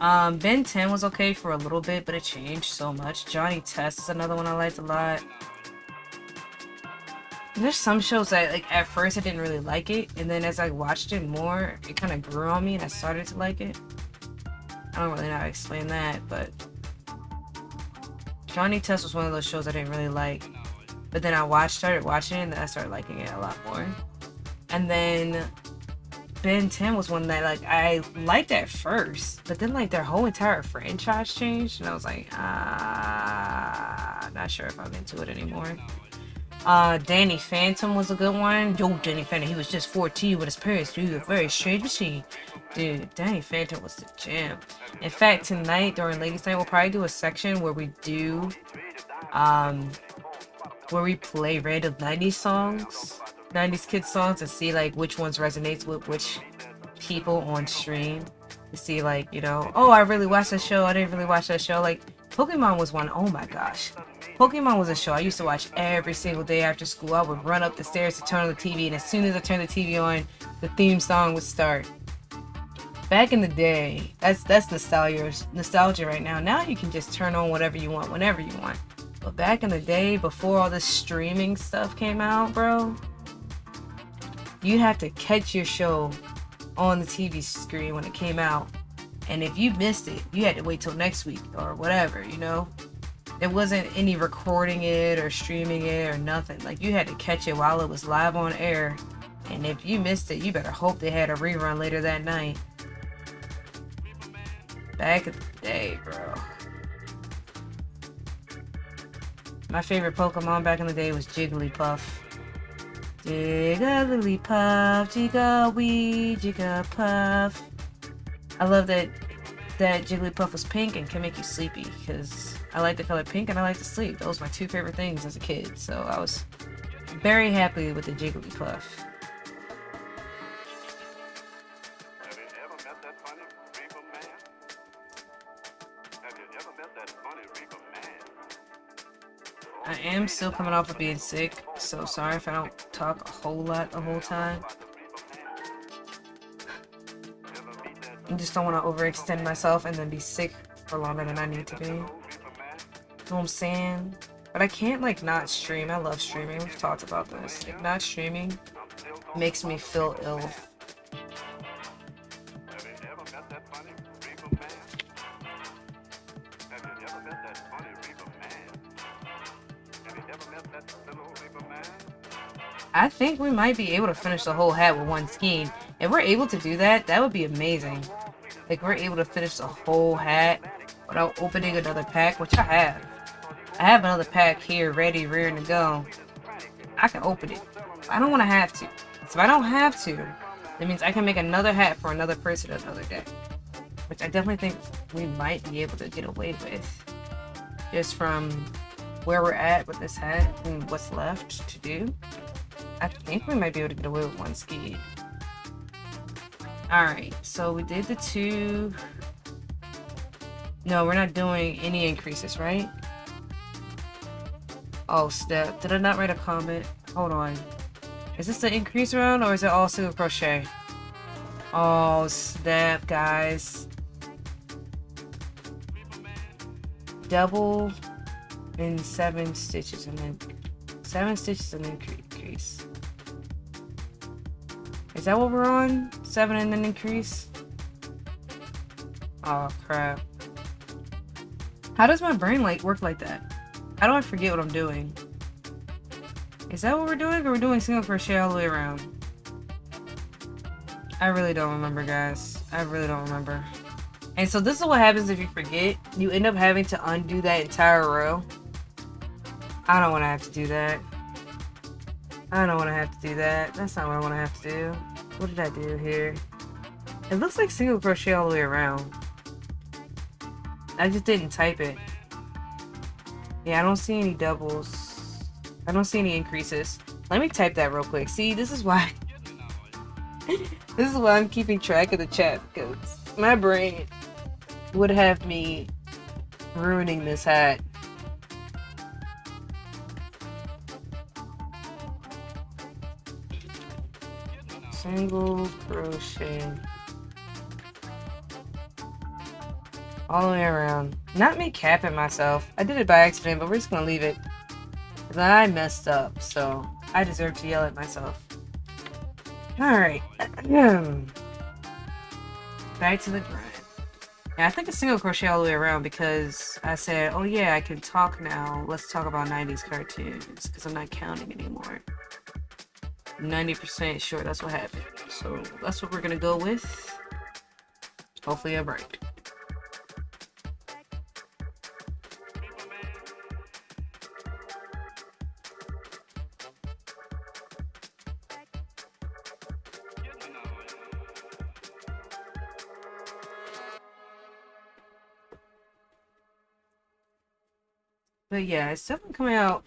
Ben 10 was okay for a little bit, but it changed so much. Johnny Test is another one I liked a lot. There's some shows that, like, at first I didn't really like it, and then as I watched it more, it kind of grew on me and I started to like it. I don't really know how to explain that, but Johnny Test was one of those shows I didn't really like. But then I started watching it, and then I started liking it a lot more. And then Ben 10 was one that, like, I liked at first, but then, like, their whole entire franchise changed, and I was like, not sure if I'm into it anymore. Danny Phantom was a good one. Yo, Danny Phantom, he was just 14 with his parents. Dude, a very strange machine. Dude, Danny Phantom was the jam. In fact, tonight during Ladies Night, we'll probably do a section where we do, where we play random 90s songs, 90s kids songs, and see like which ones resonates with which people on stream. To see like, you know, oh, I really watched that show. I didn't really watch that show. Like Pokemon was one. Oh my gosh. Pokemon was a show I used to watch every single day after school. I would run up the stairs to turn on the TV, and as soon as I turned the TV on, the theme song would start. Back in the day, that's nostalgia right now. Now you can just turn on whatever you want, whenever you want. But back in the day, before all this streaming stuff came out, bro, you had to catch your show on the TV screen when it came out. And if you missed it, you had to wait till next week or whatever, you know? There wasn't any recording it or streaming it or nothing. Like, you had to catch it while it was live on air. And if you missed it, you better hope they had a rerun later that night. Back in the day, bro. My favorite Pokemon back in the day was Jigglypuff. Jigglypuff, Jiggawee, Jigglypuff. I love that Jigglypuff was pink and can make you sleepy, because I like the color pink and I like to sleep. Those were my two favorite things as a kid, so I was very happy with the Jigglypuff. I am still coming off of being sick, so sorry if I don't talk a whole lot the whole time. I just don't want to overextend myself and then be sick for longer than I need to be. You know what I'm saying? But I can't, like, not stream. I love streaming. We've talked about this. Like, not streaming makes me feel ill. I think we might be able to finish the whole hat with one skein. If we're able to do that, that would be amazing. Like, we're able to finish the whole hat without opening another pack, which I have. I have another pack here ready, rearing to go. I can open it. I don't want to have to. So if I don't have to, that means I can make another hat for another person another day. Which I definitely think we might be able to get away with. Just from where we're at with this hat and what's left to do. I think we might be able to get away with one ski. Alright, so we did the two. No, we're not doing any increases, right? Oh, snap. Did I not write a comment? Hold on. Is this the increase round or is it all single crochet? Oh, snap, guys. Double in 7 stitches and then 7 stitches and then increase. Is that what we're on? 7 and then increase? Oh crap. How does my brain like work like that? How do I forget what I'm doing? Is that what we're doing, or we're doing single crochet all the way around? I really don't remember, guys. I really don't remember. And so this is what happens if you forget. You end up having to undo that entire row. I don't want to have to do that. I don't want to have to do that. That's not what I want to have to do. What did I do here? It looks like single crochet all the way around. I just didn't type it. Yeah, I don't see any doubles. I don't see any increases. Let me type that real quick. See, this is why this is why I'm keeping track of the chat, because my brain would have me ruining this hat. Single crochet all the way around. Not me capping myself. I did it by accident, but we're just gonna leave it because I messed up, so I deserve to yell at myself. Alright. Back to the grind. Yeah, I think it's single crochet all the way around because I said, oh yeah, I can talk now. Let's talk about 90s cartoons because I'm not counting anymore. 90% sure that's what happened. So that's what we're gonna go with. Hopefully I'm right. But yeah, it's definitely coming out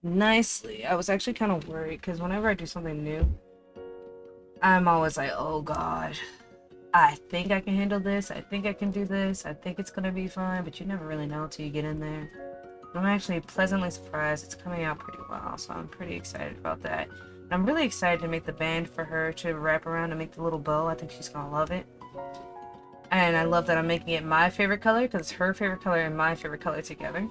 nicely. I was actually kind of worried because whenever I do something new, I'm always like, oh god, I think I can handle this. I think I can do this. I think it's gonna be fine, but you never really know until you get in there. I'm actually pleasantly surprised. It's coming out pretty well, so I'm pretty excited about that. And I'm really excited to make the band for her to wrap around and make the little bow. I think she's gonna love it. And I love that I'm making it my favorite color because it's her favorite color and my favorite color together.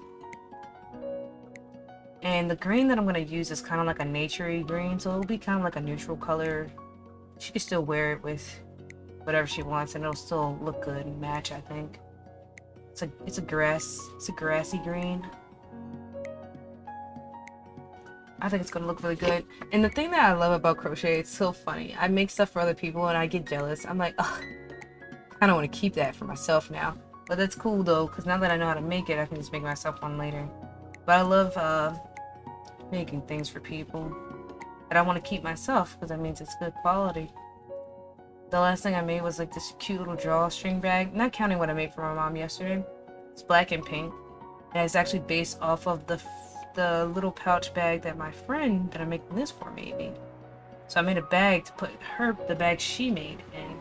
And the green that I'm gonna use is kind of like a naturey green, so it'll be kind of like a neutral color. She can still wear it with whatever she wants, and it'll still look good and match. I think it's a grassy green. I think it's gonna look really good. And the thing that I love about crochet, it's so funny. I make stuff for other people and I get jealous. I'm like, ugh, I don't want to keep that for myself now. But that's cool though, because now that I know how to make it, I can just make myself one later. But I love making things for people that I want to keep myself, because that means it's good quality. The last thing I made was like this cute little drawstring bag, not counting what I made for my mom yesterday. It's black and pink, and it's actually based off of the little pouch bag that my friend that I'm making this for made me. So I made a bag to put the bag she made in,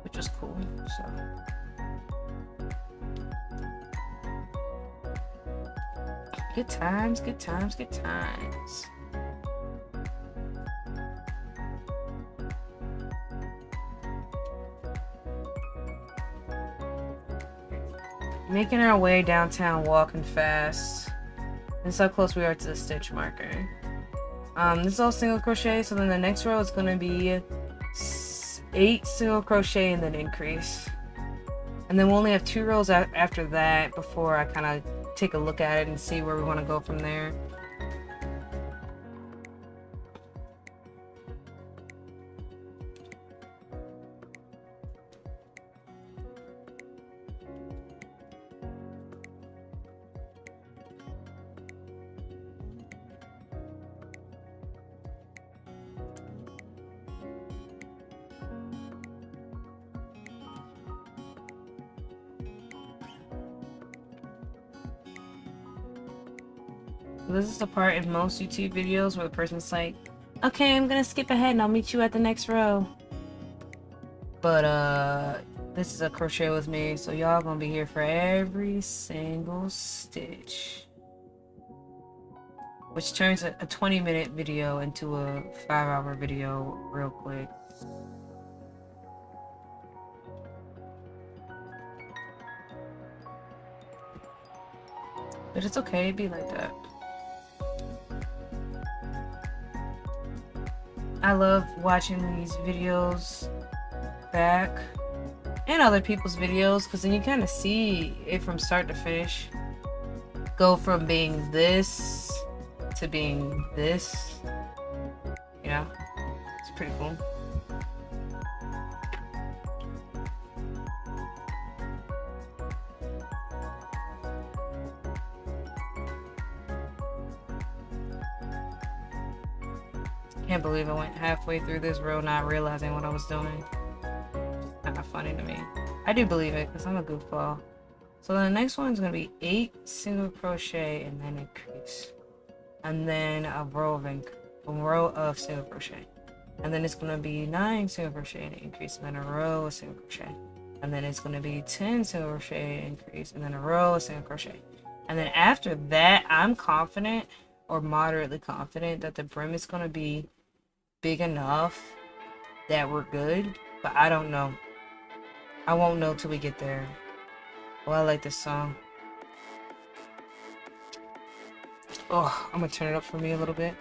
which was cool. So good times, good times, good times. Making our way downtown, walking fast. This is how close we are to the stitch marker. This is all single crochet, so then the next row is going to be 8 single crochet and then increase. And then we'll only have 2 rows after that before I kind of take a look at it and see where we want to go from there. This is the part in most YouTube videos where the person's like, okay, I'm gonna skip ahead and I'll meet you at the next row. But this is a crochet with me, so y'all gonna be here for every single stitch. Which turns a 20-minute video into a 5-hour video real quick. But it's okay, it'd be like that. I love watching these videos back and other people's videos, because then you kind of see it from start to finish go from being this to being this. Yeah, it's pretty cool. Can't believe I went halfway through this row not realizing what I was doing. Kind of funny to me. I do believe it because I'm a goofball. So the next one is going to be 8 single crochet and then increase. And then a row of single crochet. And then it's going to be 9 single crochet and increase, and then a row of single crochet. And then it's going to be 10 single crochet and increase, and then a row of single crochet. And then after that, I'm confident or moderately confident that the brim is going to be big enough that we're good, but I don't know. I won't know till we get there. Well, I like this song. Oh, I'm gonna turn it up for me a little bit.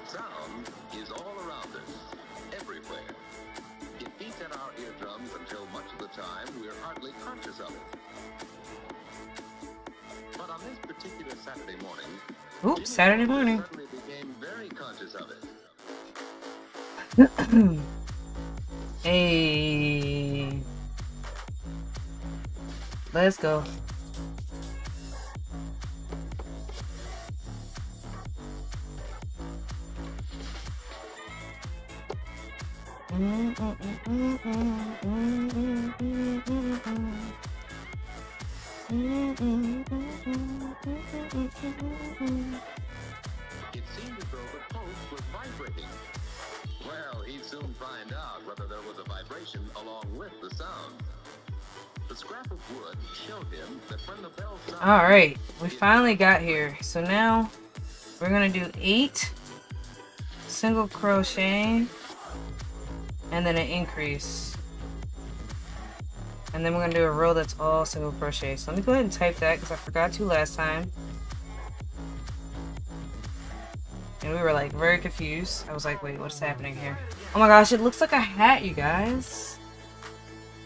Sound is all around us, everywhere. It beats at our eardrums until much of the time we're hardly conscious of it. But on this particular Saturday morning, Oops, Saturday morning. suddenly became very conscious of it. Hey. Let's go. It seemed as though the post was vibrating. Well, he'd soon find out whether there was a vibration along with the sound. The scrap of wood showed him that when the bell sounded... Alright, we finally got here. So now we're gonna do 8 single crochet and then an increase. And then we're gonna do a row that's all single crochet. So let me go ahead and type that because I forgot to last time. And we were like very confused. I was like, wait, what's happening here? Oh my gosh, it looks like a hat, you guys.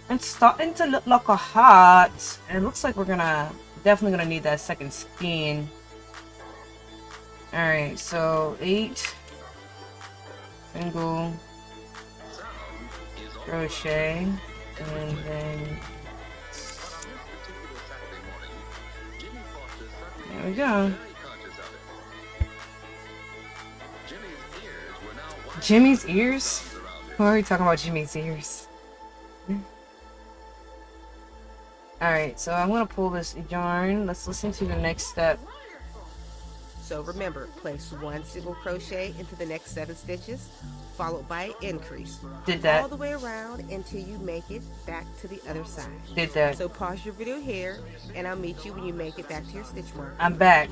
It's starting to look like a hat. And it looks like we're definitely gonna need that second skein. Alright, so 8 single crochet and then there we go. Jimmy's ears? Why are we talking about Jimmy's ears? Alright, so I'm gonna pull this yarn. Let's listen to the next step. So remember, place 1 single crochet into the next 7 stitches, followed by an increase. Did that. All the way around until you make it back to the other side. Did that. So pause your video here, and I'll meet you when you make it back to your stitch marker. I'm back.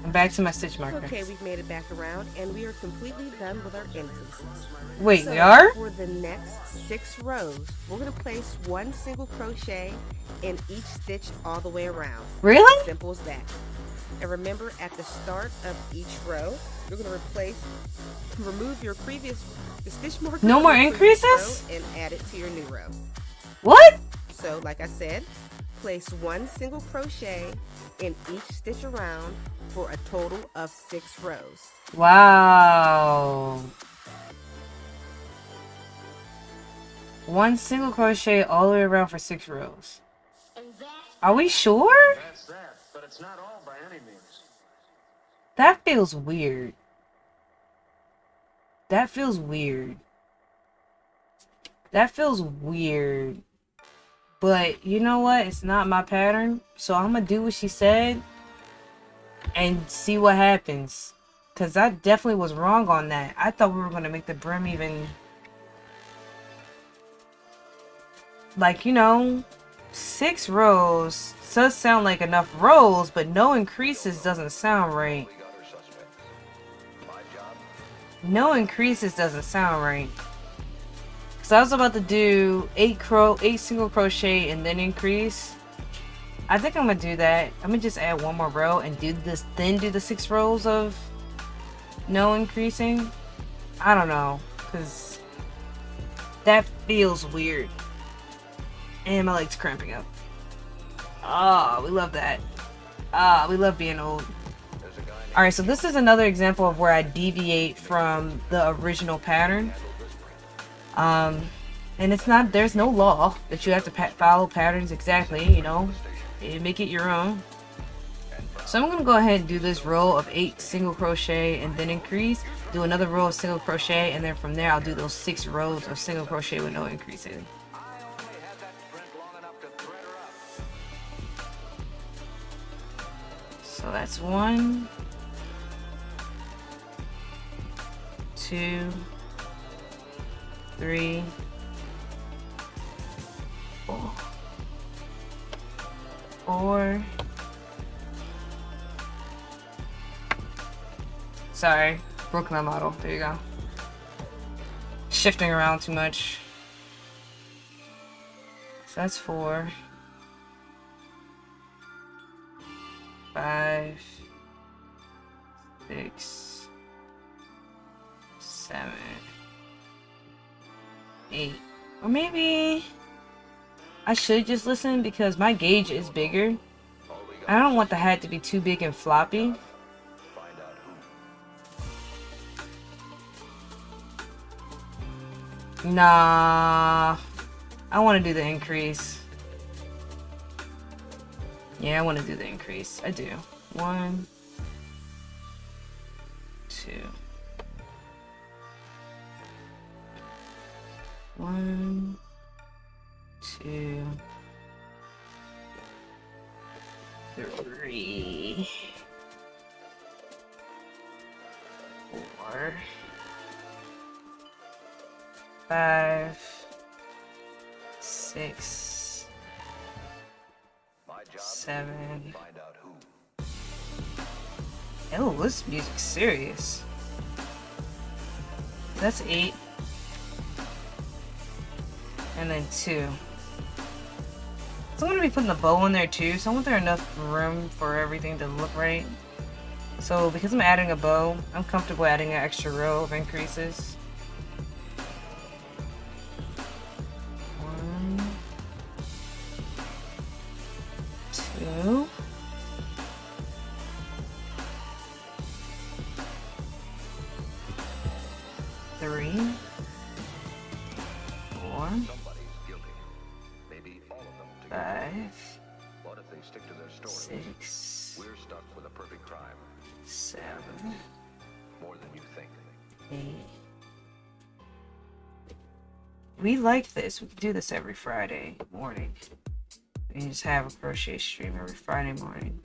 I'm back to my stitch marker. Okay, we've made it back around, and we are completely done with our increases. Wait, So we are? for the next 6 rows, we're going to place 1 single crochet in each stitch all the way around. Really? Simple as that. And remember, at the start of each row, you're going to remove your the stitch marker. No more from your previous increases? row and add it to your new row. What? So, like I said, place 1 single crochet in each stitch around for a total of 6 rows. Wow. 1 single crochet all the way around for 6 rows. Are we sure? That's that, but it's not all by any means. That feels weird. That feels weird. That feels weird. But you know what? It's not my pattern. So I'm gonna do what she said and see what happens. Because I definitely was wrong on that. I thought we were gonna make the brim even... like, you know, 6 rows does sound like enough rows, but no increases doesn't sound right. No increases doesn't sound right. Cause I was about to do 8 single crochet and then increase. I think I'm gonna do that. I'm gonna just add 1 more row and do this, then do the 6 rows of no increasing. I don't know, cause that feels weird. And my leg's cramping up. Ah, we love that. Ah, we love being old. Alright, so this is another example of where I deviate from the original pattern. And it's not, there's no law that you have to follow patterns exactly, you know. You make it your own. So I'm going to go ahead and do this row of 8 single crochet and then increase. Do another row of single crochet, and then from there I'll do those 6 rows of single crochet with no increasing. So that's 1, 2, 3, 4. Sorry, broke my model. There you go. Shifting around too much. So that's 4. 5, 6, 7, 8. Or maybe I should just listen because my gauge is bigger. I don't want the hat to be too big and floppy. Nah, I want to do the increase. Yeah, I want to do the increase. I do. 1, 2, 1, 2, 3, 4, 5, 6, 7. Oh, this music's serious. That's 8. And then 2. So I'm going to be putting the bow in there too, so I want there enough room for everything to look right. So because I'm adding a bow, I'm comfortable adding an extra row of increases. 1, 2. 3, 4, Somebody's guilty. Maybe all of them together. 5, What if they stick to their story? 6, We're stuck with a perfect crime. 7, More than you think. 8. We like this. We can do this every Friday morning. We just have a crochet stream every Friday morning.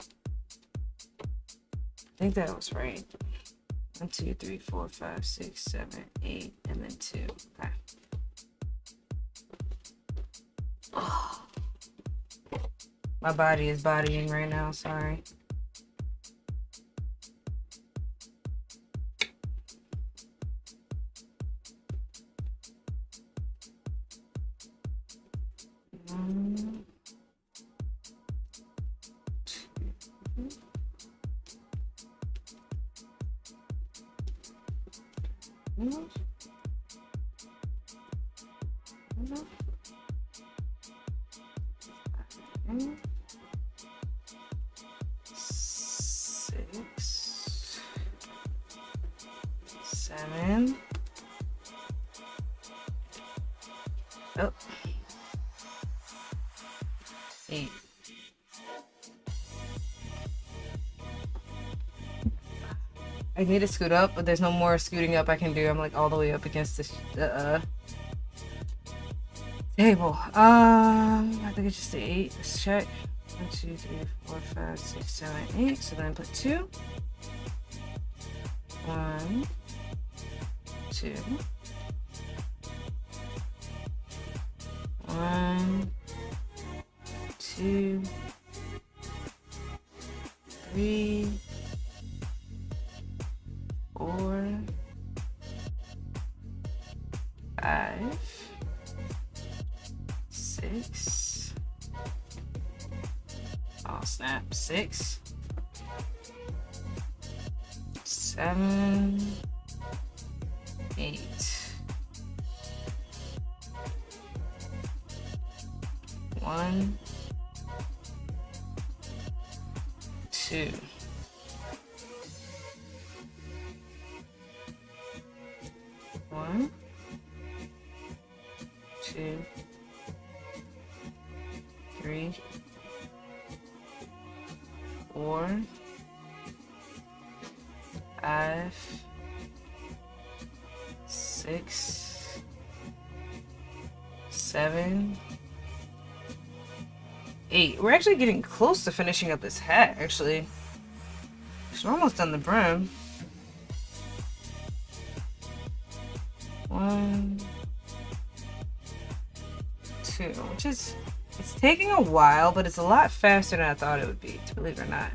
I think that was right. 1, 2, 3, 4, 5, 6, 7, 8, and then 2. Okay. Oh. My body is bodying right now, sorry. One, 2. No. No. 6, 7. Oh. 8. I need to scoot up, but there's no more scooting up I can do. I'm like all the way up against this table. I think it's just the 8. Let's check. 1, 2, 3, 4, 5, 6, 7, 8. So then put 2. 1, 2. 1, 2, 3, 4, 5, 6. Oh snap! 6, 7, 8. 1, 2. 1, 2, 3, 4, 5, 6, 7, 8. We're actually getting close to finishing up this hat, actually. We're almost done the brim. 1, 2, which is, it's taking a while, but it's a lot faster than I thought it would be, believe it or not.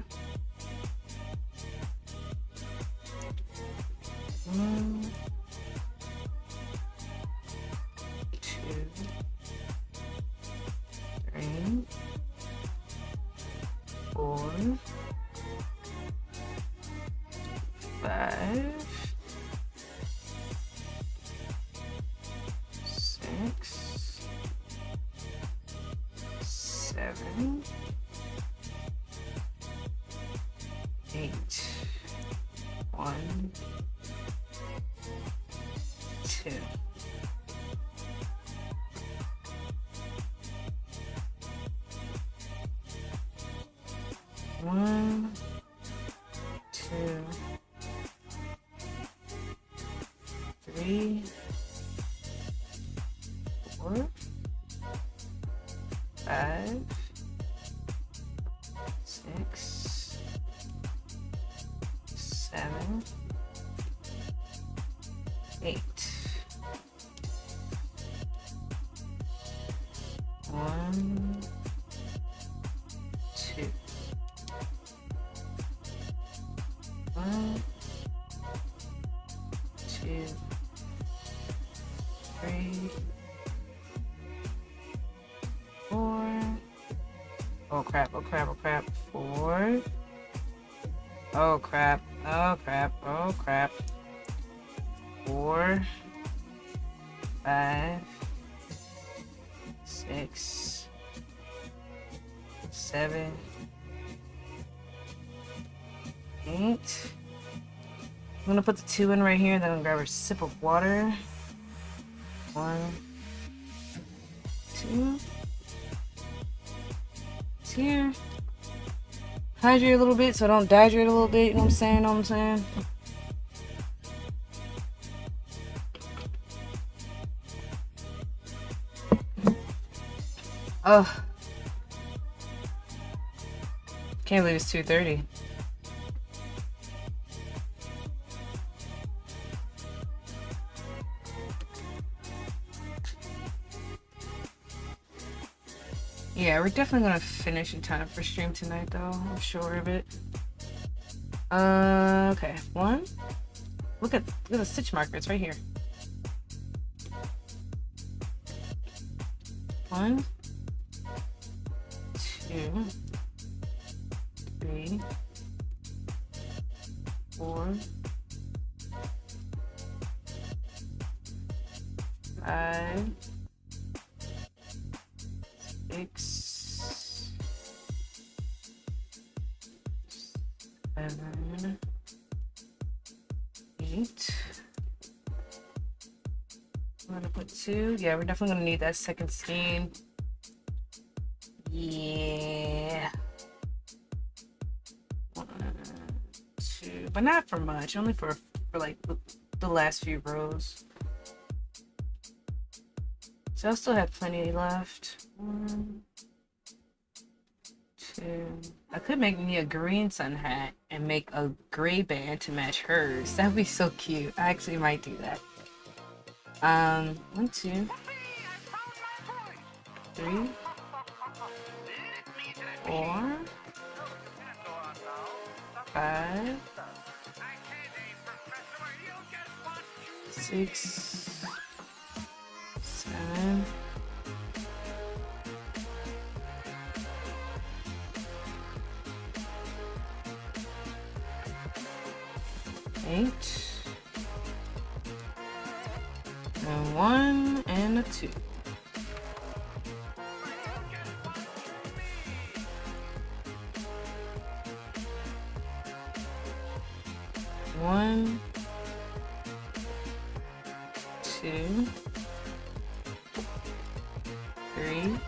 1, 2, 3, 4, 5, 6, 7, 8. 1, 2. 1, 2, 3, 8. 1, 2. 1, 2, 3, 4. Oh crap, oh crap, oh crap. 4. Oh crap, oh crap, oh crap. 4, 5, 6, 7, 8. I'm gonna put the 2 in right here, then I'm gonna grab a sip of water. 1, 2. It's here. Hydrate a little bit so I don't dehydrate a little bit, you know what I'm saying? Know what I'm saying? Oh. Can't believe it's 2:30. Yeah, we're definitely gonna finish in time for stream tonight, though. I'm sure of it. Okay. 1. Look at the stitch marker. It's right here. 1, 2, 3, 4, 5, 6, 7, 8. I'm gonna put 2. Yeah, we're definitely gonna need that second skein. Yeah. 1, 2, but not for much. Only for like the last few rows. So I'll still have plenty left. 1, 2. I could make me a green sun hat and make a gray band to match hers. That'd be so cute. I actually might do that. 1, 2, 3, 4, 5, 6, 7, 8, and 1 and a 2. One, 2, 3,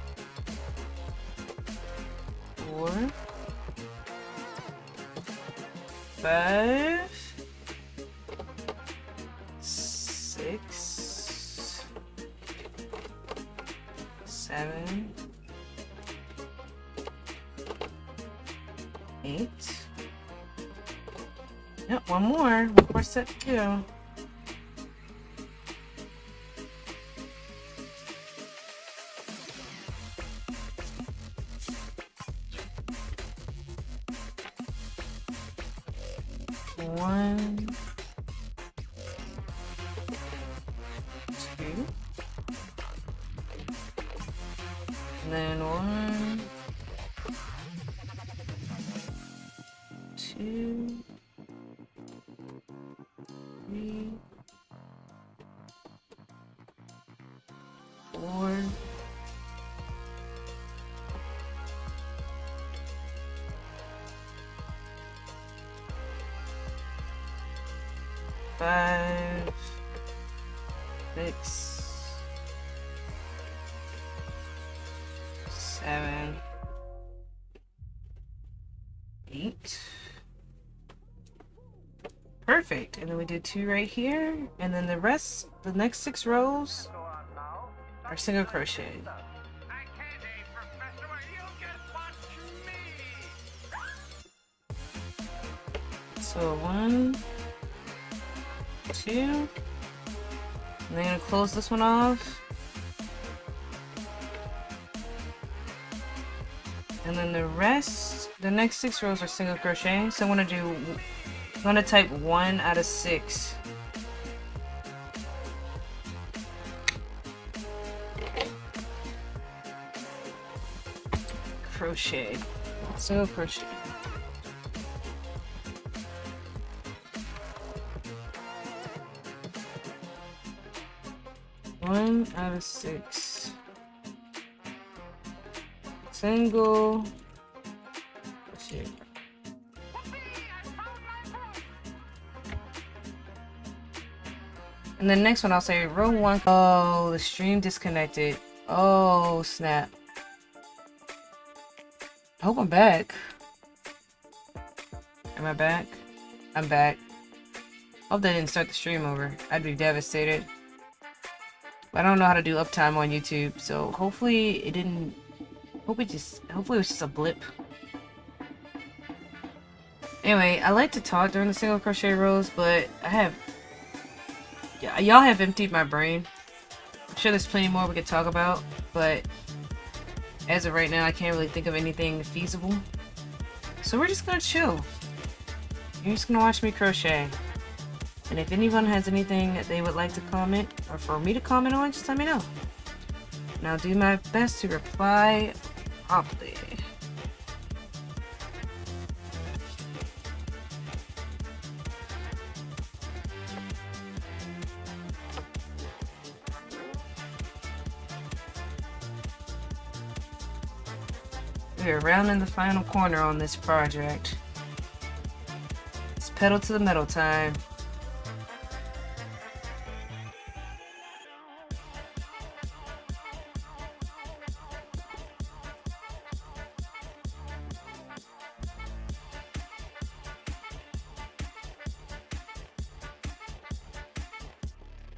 4, 5, 6, 7, 8. Yep, one more set to go. One, 2, and then 1, 2, 3, 4, 5, 6, 7, 8. Perfect. And then we did 2 right here, and then the rest, the next 6 rows are single crochet. So 1, 2, And then I'm gonna close this one off. And then the rest, the next 6 rows are single crochet. So I'm gonna type 1 out of 6. Crochet, single crochet. One out of 6. Single crochet. And the next one I'll say row 1. Oh, the stream disconnected. Oh, snap. I hope I'm back. Am I back? I'm back. Hope they didn't start the stream over. I'd be devastated. But I don't know how to do uptime on YouTube, so hopefully it didn't. Hopefully it was just a blip. Anyway, I like to talk during the single crochet rows, but y'all have emptied my brain. I'm sure there's plenty more we could talk about, but as of right now, I can't really think of anything feasible. So we're just gonna chill. You're just gonna watch me crochet. And if anyone has anything that they would like to comment, or for me to comment on, just let me know. And I'll do my best to reply promptly. We are rounding the final corner on this project. It's pedal to the metal time.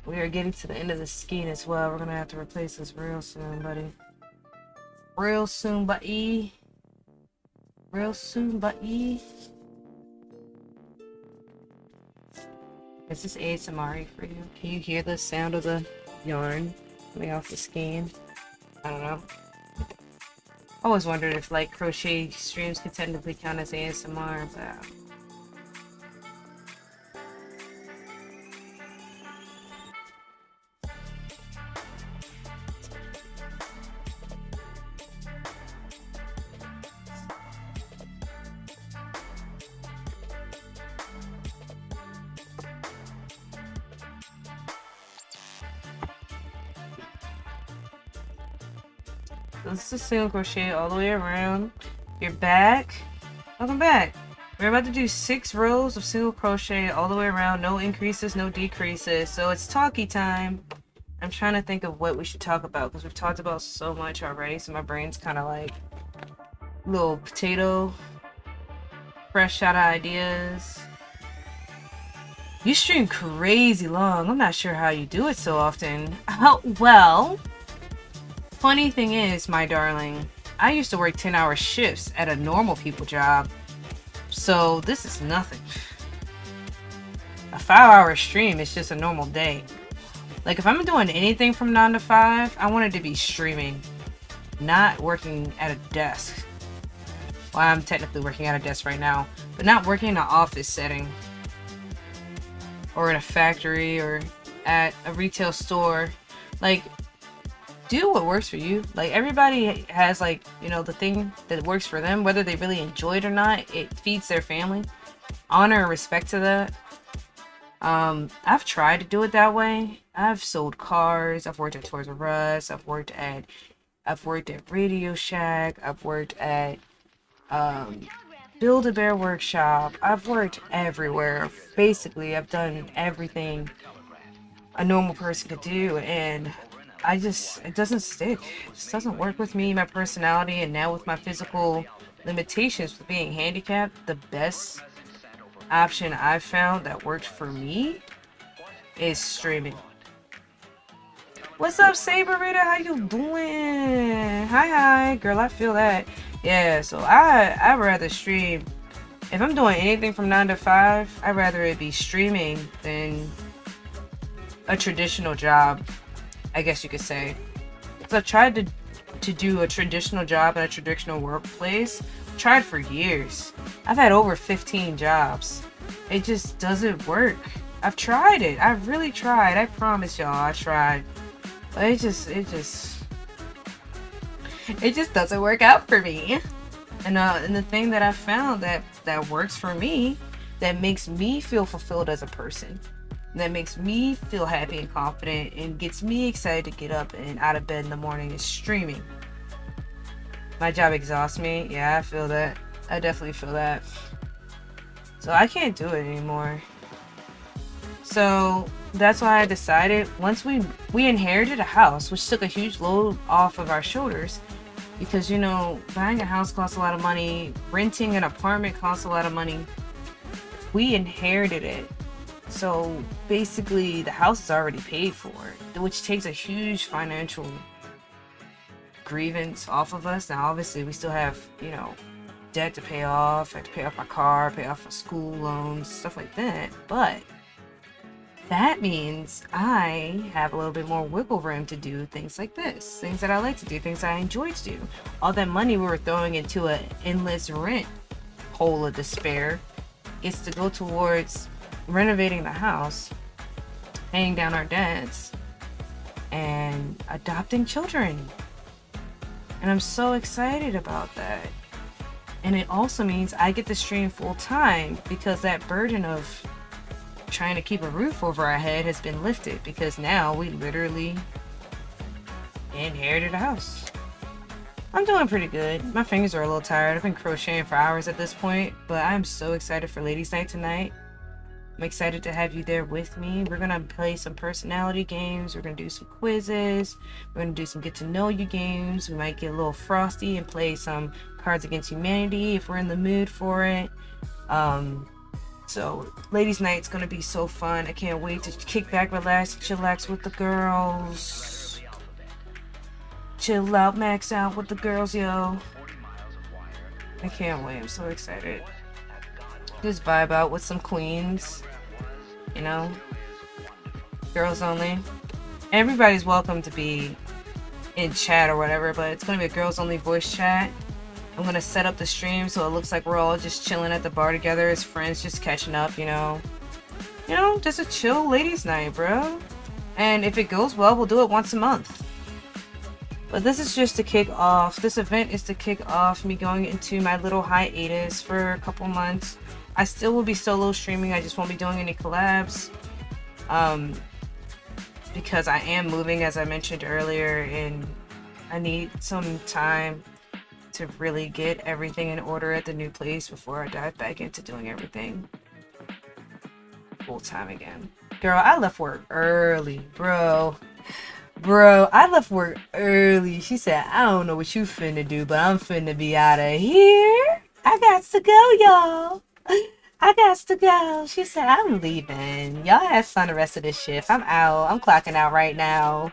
We are getting to the end of the skein as well. We're gonna have to replace this real soon, buddy. Real soon, buddy. Real soon, buddy. Is this ASMR for you? Can you hear the sound of the yarn coming off the skein? I don't know. I always wondered if like crochet streams could technically count as ASMR, but this is single crochet all the way around. You're back. Welcome back. We're about to do 6 rows of single crochet all the way around. No increases, no decreases. So it's talkie time. I'm trying to think of what we should talk about because we've talked about so much already. So my brain's kind of like little potato, fresh out of ideas. You stream crazy long. I'm not sure how you do it so often. Oh, well. Funny thing is, my darling, I used to work 10-hour shifts at a normal people job, so this is nothing. A 5-hour stream is just a normal day. Like if I'm doing anything from 9 to 5, I want it to be streaming, not working at a desk. Well, I'm technically working at a desk right now, but not working in an office setting or in a factory or at a retail store. Like, do what works for you. Like everybody has like, you know, the thing that works for them, whether they really enjoy it or not. It feeds their family. Honor and respect to that. I've tried to do it that way. I've sold cars. I've worked at Toys R Us. I've worked at Radio Shack. I've worked at Build-A-Bear Workshop. I've worked everywhere. Basically, I've done everything a normal person could do, and it doesn't stick. It just doesn't work with me, my personality, and now with my physical limitations with being handicapped, the best option I've found that worked for me is streaming. What's up, Saberita? How you doing? Hi, girl. I feel that. Yeah, so I'd rather stream. If I'm doing anything from 9 to 5, I'd rather it be streaming than a traditional job, I guess you could say. So I tried to do a traditional job in a traditional workplace. Tried for years. I've had over 15 jobs. It just doesn't work. I've tried it. I've really tried. I promise y'all, I tried. But it just doesn't work out for me. And the thing that I found that works for me, that makes me feel fulfilled as a person, that makes me feel happy and confident and gets me excited to get up and out of bed in the morning is streaming. My job exhausts me. Yeah, I feel that. I definitely feel that. So I can't do it anymore. So that's why I decided, once we inherited a house, which took a huge load off of our shoulders, because, you know, buying a house costs a lot of money, renting an apartment costs a lot of money. We inherited it. So basically the house is already paid for, which takes a huge financial grievance off of us. Now obviously we still have, you know, debt to pay off. I have to pay off my car, pay off my school loans, stuff like that. But that means I have a little bit more wiggle room to do things like this, things that I like to do, things I enjoy to do. All that money we were throwing into an endless rent hole of despair gets to go towards renovating the house, paying down our debts, and adopting children. And I'm so excited about that. And it also means I get to stream full time, because that burden of trying to keep a roof over our head has been lifted, because now we literally inherited a house. I'm doing pretty good. My fingers are a little tired. I've been crocheting for hours at this point, but I'm so excited for Ladies Night tonight. I'm excited to have you there with me. We're gonna play some personality games. We're gonna do some quizzes. We're gonna do some get to know you games. We might get a little frosty and play some Cards Against Humanity if we're in the mood for it. So Ladies Night's gonna be so fun. I can't wait to kick back, relax, chillax with the girls. Chill out, max out with the girls, yo. I can't wait. I'm so excited. Just vibe out with some queens, you know, girls only. Everybody's welcome to be in chat or whatever, but it's gonna be a girls only voice chat. I'm gonna set up the stream so it looks like we're all just chilling at the bar together as friends, just catching up, you know, just a chill ladies night, bro. And if it goes well, we'll do it once a month. But this is just to kick off. This event is to kick off me going into my little hiatus for a couple months. I still will be solo streaming. I just won't be doing any collabs. Because I am moving, as I mentioned earlier, and I need some time to really get everything in order at the new place before I dive back into doing everything full time again. Girl, I left work early, bro. I left work early. She said, I don't know what you finna do, but I'm finna be out of here. I got to go, y'all. I got to go. She said, I'm leaving. Y'all have fun the rest of this shift. I'm out. I'm clocking out right now.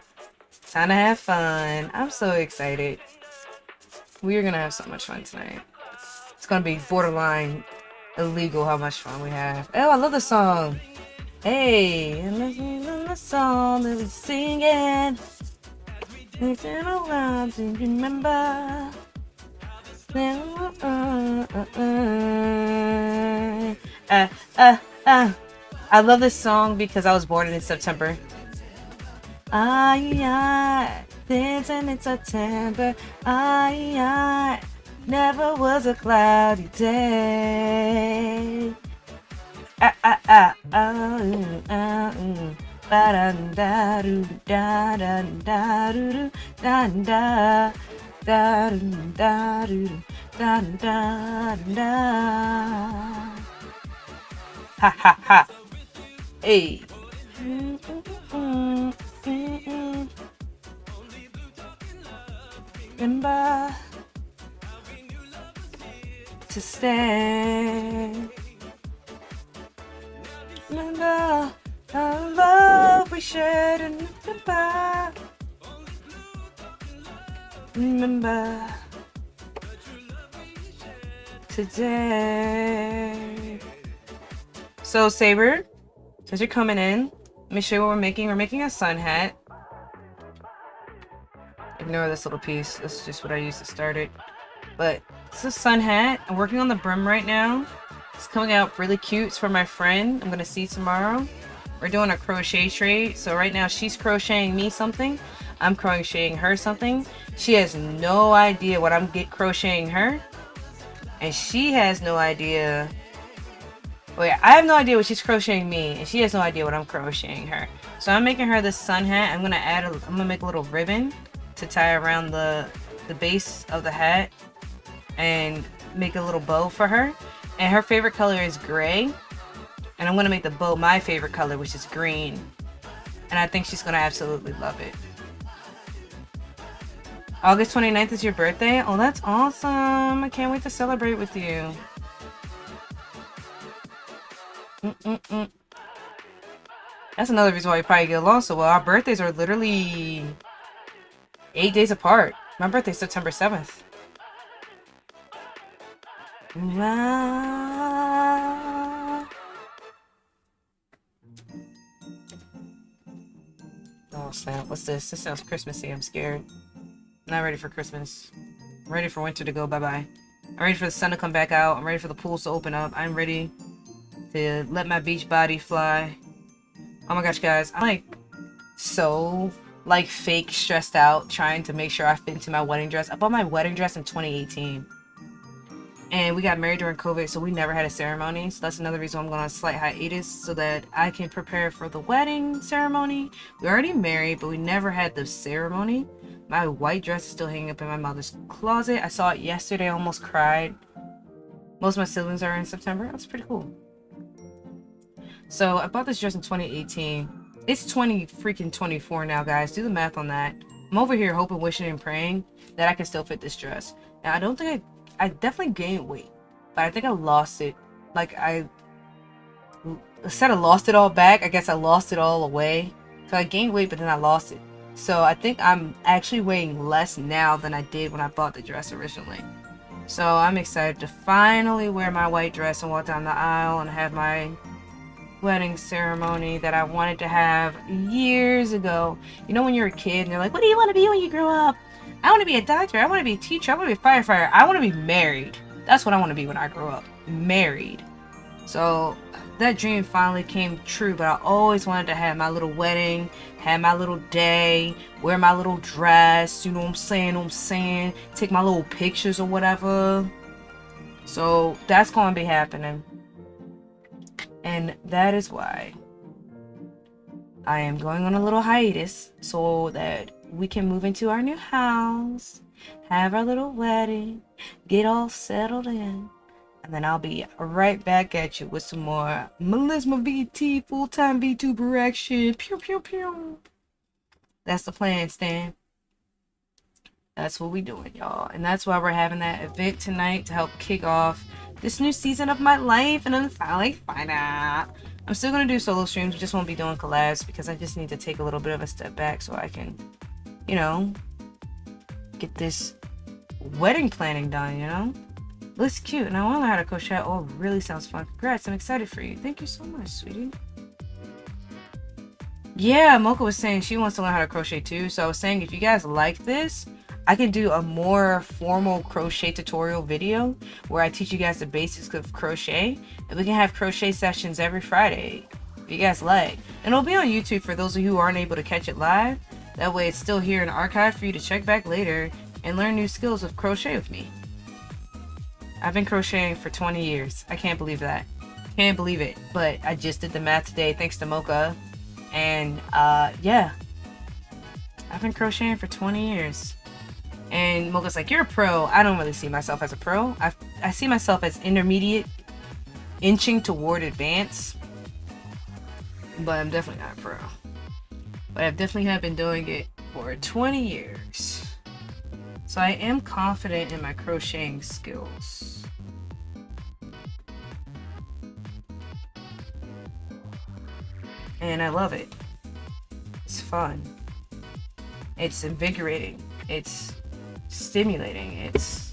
Time to have fun. I'm so excited. We are gonna have so much fun tonight. It's gonna be borderline illegal how much fun we have. Oh, I love the song. Hey, and listening to the song that we singing. Listen around to remember. I love this song because I was born in September. Dancing in September. Never was a cloudy day. Ha ha ha. Hey. Remember to stay. Remember our love we shared and remember. Remember today. So Saber, since you're coming in, Let me show you what we're making. We're making a sun hat. Ignore this little piece. This is just what I used to start it. But it's a sun hat. I'm working on the brim right now. It's coming out really cute. It's for my friend. I'm going to see tomorrow. We're doing a crochet trade. So right now she's crocheting me something. I'm crocheting her something. She has no idea what I'm crocheting her. And she has no idea. Wait, I have no idea what she's crocheting me. And she has no idea what I'm crocheting her. So I'm making her this sun hat. I'm going to make a little ribbon to tie around the base of the hat. And make a little bow for her. And her favorite color is gray. And I'm going to make the bow my favorite color, which is green. And I think she's going to absolutely love it. August 29th is your birthday? Oh, that's awesome. I can't wait to celebrate with you. That's another reason why we probably get along so well. Our birthdays are literally 8 days apart. My birthday's September 7th. Oh snap, what's this? This sounds Christmassy. I'm scared. I'm not ready for Christmas. I'm ready for winter to go bye-bye. I'm ready for the sun to come back out. I'm ready for the pools to open up. I'm ready to let my beach body fly. Oh my gosh, guys. I'm like so like fake stressed out trying to make sure I fit into my wedding dress. I bought my wedding dress in 2018. And we got married during COVID, so we never had a ceremony. So that's another reason I'm going on a slight hiatus so that I can prepare for the wedding ceremony. We're already married, but we never had the ceremony. My white dress is still hanging up in my mother's closet. I saw it yesterday, I almost cried. Most of my siblings are in September. That's pretty cool. So I bought this dress in 2018. It's 2024 now, guys. Do the math on that. I'm over here hoping, wishing, and praying that I can still fit this dress. Now, I don't think I definitely gained weight, but I think I lost it. Like instead of lost it all back, I guess I lost it all away. So I gained weight, but then I lost it. So I think I'm actually weighing less now than I did when I bought the dress originally. So I'm excited to finally wear my white dress and walk down the aisle and have my wedding ceremony that I wanted to have years ago. You know when you're a kid and they're like, what do you want to be when you grow up? I want to be a doctor. I want to be a teacher. I want to be a firefighter. I want to be married. That's what I want to be when I grow up. Married. So that dream finally came true, but I always wanted to have my little wedding, have my little day, wear my little dress, you know what I'm saying? Take my little pictures or whatever. So that's going to be happening. And that is why I am going on a little hiatus so that we can move into our new house, have our little wedding, get all settled in, and then I'll be right back at you with some more Melisma VT full-time VTuber action. Pew, pew, pew. That's the plan, Stan. That's what we doing, y'all. And that's why we're having that event tonight to help kick off this new season of my life. And then finally find out. I'm still going to do solo streams. We just won't be doing collabs because I just need to take a little bit of a step back so I can, you know, get this wedding planning done, you know? Looks cute. And I want to learn how to crochet. Oh, it really sounds fun. Congrats. I'm excited for you. Thank you so much, sweetie. Yeah, Mocha was saying she wants to learn how to crochet too. So I was saying if you guys like this, I can do a more formal crochet tutorial video where I teach you guys the basics of crochet, and we can have crochet sessions every Friday if you guys like. And it'll be on YouTube for those of you who aren't able to catch it live. That way it's still here in the archive for you to check back later and learn new skills of crochet with me. I've been crocheting for 20 years. I can't believe that. Can't believe it. But I just did the math today thanks to Mocha. And yeah, I've been crocheting for 20 years. And Mocha's like, you're a pro. I don't really see myself as a pro. I see myself as intermediate, inching toward advanced. But I'm definitely not a pro. But I've definitely have been doing it for 20 years. So I am confident in my crocheting skills. And I love it. It's fun. It's invigorating. It's stimulating. It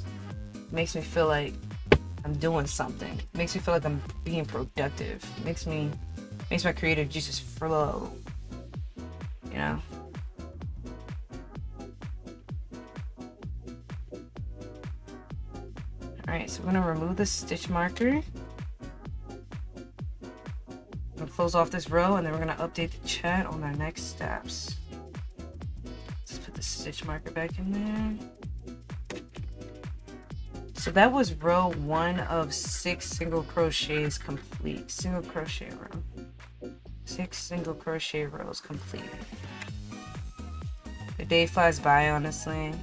makes me feel like I'm doing something. It makes me feel like I'm being productive. It makes my creative juices flow. know. Alright, so we're gonna remove the stitch marker. We'll close off this row, and then we're gonna update the chat on our next steps. Let's put the stitch marker back in there. So that was row 1 of 6 single crochets complete. Single crochet row. 6 single crochet rows completed. The day flies by, honestly.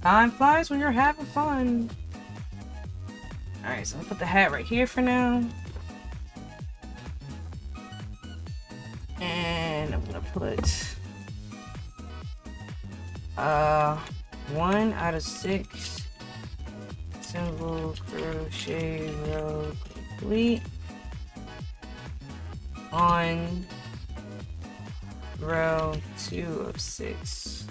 Time flies when you're having fun. Alright, so I'll put the hat right here for now. And I'm gonna put 1 out of 6 single crochet row complete on row 2 of 6.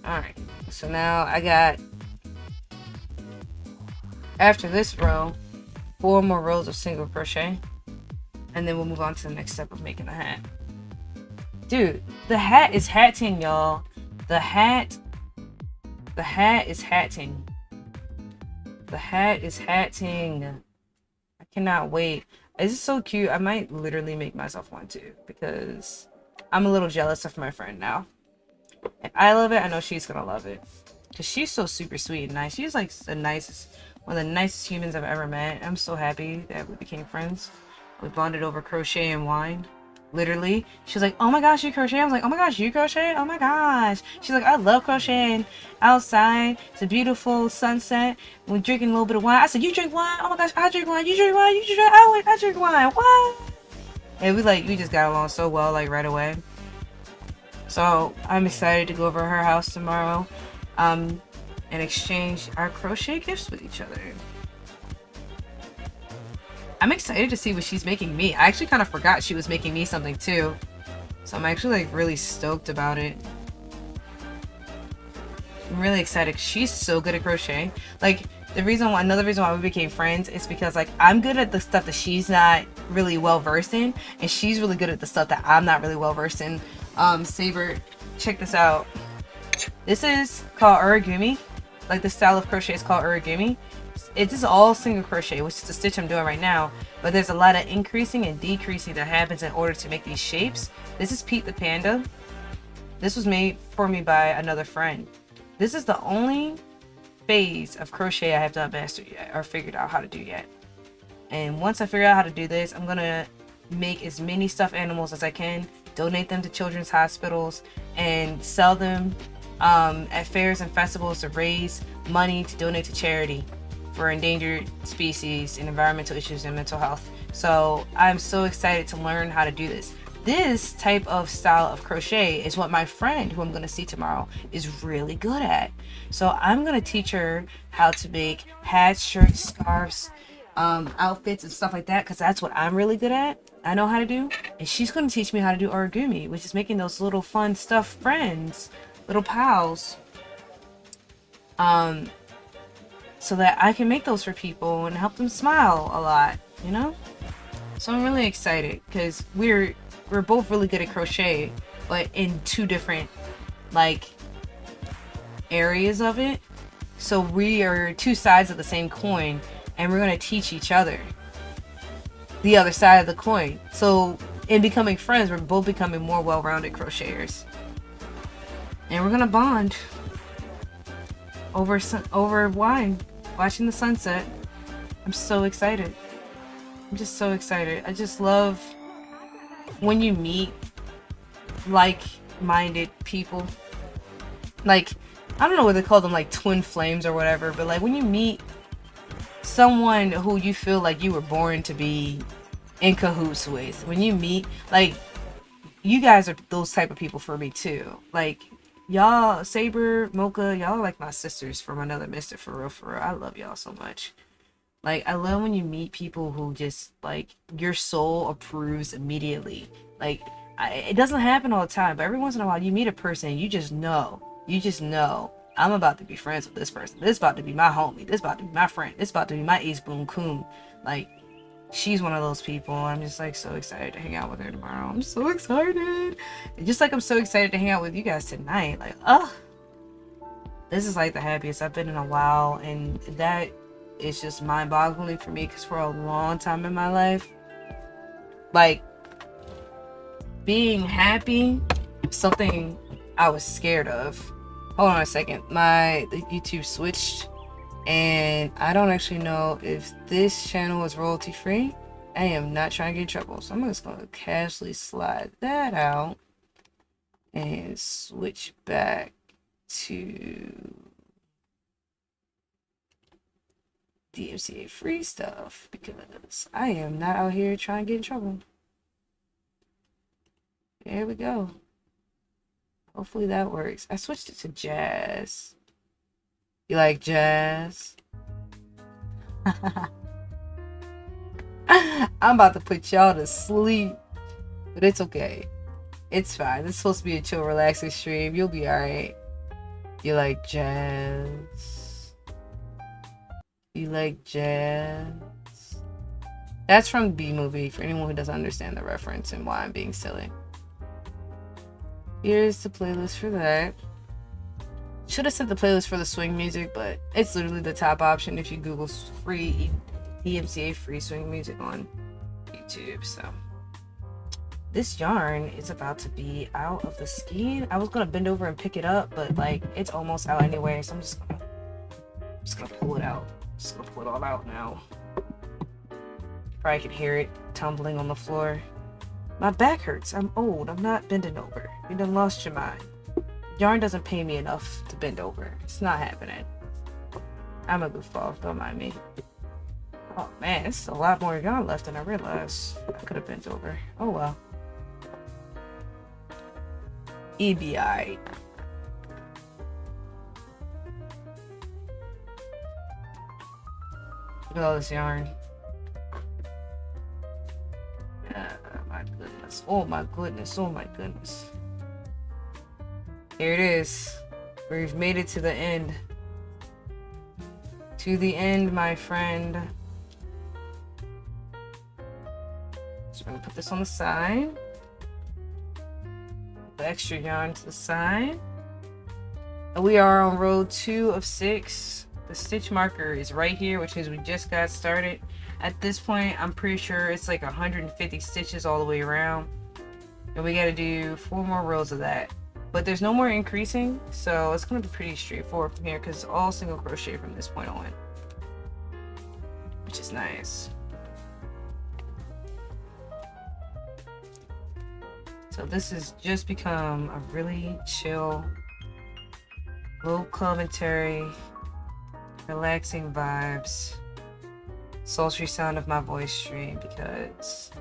Alright, so now I got, after this row, 4 more rows of single crochet, and then we'll move on to the next step of making the hat. Dude, the hat is hatting, y'all. The hat is hatting. The hat is hatting. I cannot wait. This is so cute. I might literally make myself one too, because I'm a little jealous of my friend now. And I love it. I know she's gonna love it, because she's so super sweet and nice. She's like the nicest, one of the nicest humans I've ever met. I'm so happy that we became friends. We bonded over crochet and wine. Literally, she was like, "Oh my gosh, you crochet?" I was like, "Oh my gosh, you crochet? Oh my gosh." She's like, "I love crocheting outside. It's a beautiful sunset. We're drinking a little bit of wine." I said, "You drink wine? Oh my gosh, I drink wine. You drink wine? You drink? I drink wine. What?" And we just got along so well, like right away. So I'm excited to go over to her house tomorrow, and exchange our crochet gifts with each other. I'm excited to see what she's making me. I actually kind of forgot she was making me something too. So I'm actually like really stoked about it. I'm really excited. She's so good at crochet. Like another reason why we became friends is because like I'm good at the stuff that she's not really well versed in, and she's really good at the stuff that I'm not really well versed in. Saber, check this out. This is called origami. Like the style of crochet is called origami. It is all single crochet, which is the stitch I'm doing right now, but there's a lot of increasing and decreasing that happens in order to make these shapes. This is Pete the Panda. This was made for me by another friend. This is the only phase of crochet I have not mastered yet or figured out how to do yet. And once I figure out how to do this, I'm gonna make as many stuffed animals as I can, donate them to children's hospitals, and sell them at fairs and festivals to raise money to donate to charity for endangered species and environmental issues and mental health. So I'm so excited to learn how to do this. This type of style of crochet is what my friend, who I'm going to see tomorrow, is really good at. So I'm going to teach her how to make hats, shirts, scarves, outfits and stuff like that, because that's what I'm really good at. I know how to do. And she's going to teach me how to do origami, which is making those little fun stuffed friends, little pals. So that I can make those for people and help them smile a lot, you know? So I'm really excited because we're both really good at crochet, but in 2 different like areas of it. So we are 2 sides of the same coin, and we're going to teach each other the other side of the coin. So in becoming friends, we're both becoming more well-rounded crocheters, and we're going to bond over wine, watching the sunset. I'm so excited. I'm just so excited. I just love when you meet like-minded people. Like, I don't know what they call them, like twin flames or whatever, but like when you meet someone who you feel like you were born to be in cahoots with, when you meet, like, you guys are those type of people for me too. Like, y'all, Saber, Mocha, y'all are like my sisters from another mister, for real, for real. I love y'all so much. Like, I love when you meet people who just, like, your soul approves immediately. Like, it doesn't happen all the time, but every once in a while you meet a person and you just know, I'm about to be friends with this person. This about to be my homie. This about to be my friend. This about to be my ace boom coon. Like, she's one of those people. I'm just like so excited to hang out with her tomorrow. I'm so excited. And just like I'm so excited to hang out with you guys tonight. Like, this is like the happiest I've been in a while. And that is just mind-boggling for me, because for a long time in my life, like, being happy was something I was scared of. Hold on a second. The YouTube switched, and I don't actually know if this channel is royalty free. I am not trying to get in trouble, so I'm just gonna casually slide that out and switch back to DMCA free stuff, because I am not out here trying to get in trouble. There we go. Hopefully that works. I switched it to jazz. You like jazz? I'm about to put y'all to sleep, but it's okay. It's fine. It's supposed to be a chill, relaxing stream. You'll be alright. You like jazz? You like jazz? That's from B Movie, for anyone who doesn't understand the reference and why I'm being silly. Here's the playlist for that. Should have sent the playlist for the swing music, but it's literally the top option if you Google free DMCA free swing music on YouTube. So this yarn is about to be out of the skein. I was gonna bend over and pick it up, but like it's almost out anyway, so I'm just gonna pull it out. Just gonna pull it all out now. Probably can hear it tumbling on the floor. My back hurts. I'm old. I'm not bending over. You done lost your mind. Yarn doesn't pay me enough to bend over. It's not happening. I'm a goofball. Don't mind me. Oh man, it's a lot more yarn left than I realized. I could have bent over. Oh well. EBI. Look at all this yarn. My goodness. Oh my goodness. Oh my goodness. Here it is. We've made it to the end. To the end, my friend. So I'm gonna put this on the side. The extra yarn to the side. And we are on row 2 of 6. The stitch marker is right here, which means we just got started. At this point, I'm pretty sure it's like 150 stitches all the way around. And we gotta do 4 more rows of that. But there's no more increasing, so it's gonna be pretty straightforward from here because it's all single crochet from this point on. Which is nice. So this has just become a really chill, low commentary, relaxing vibes, sultry sound of my voice stream, because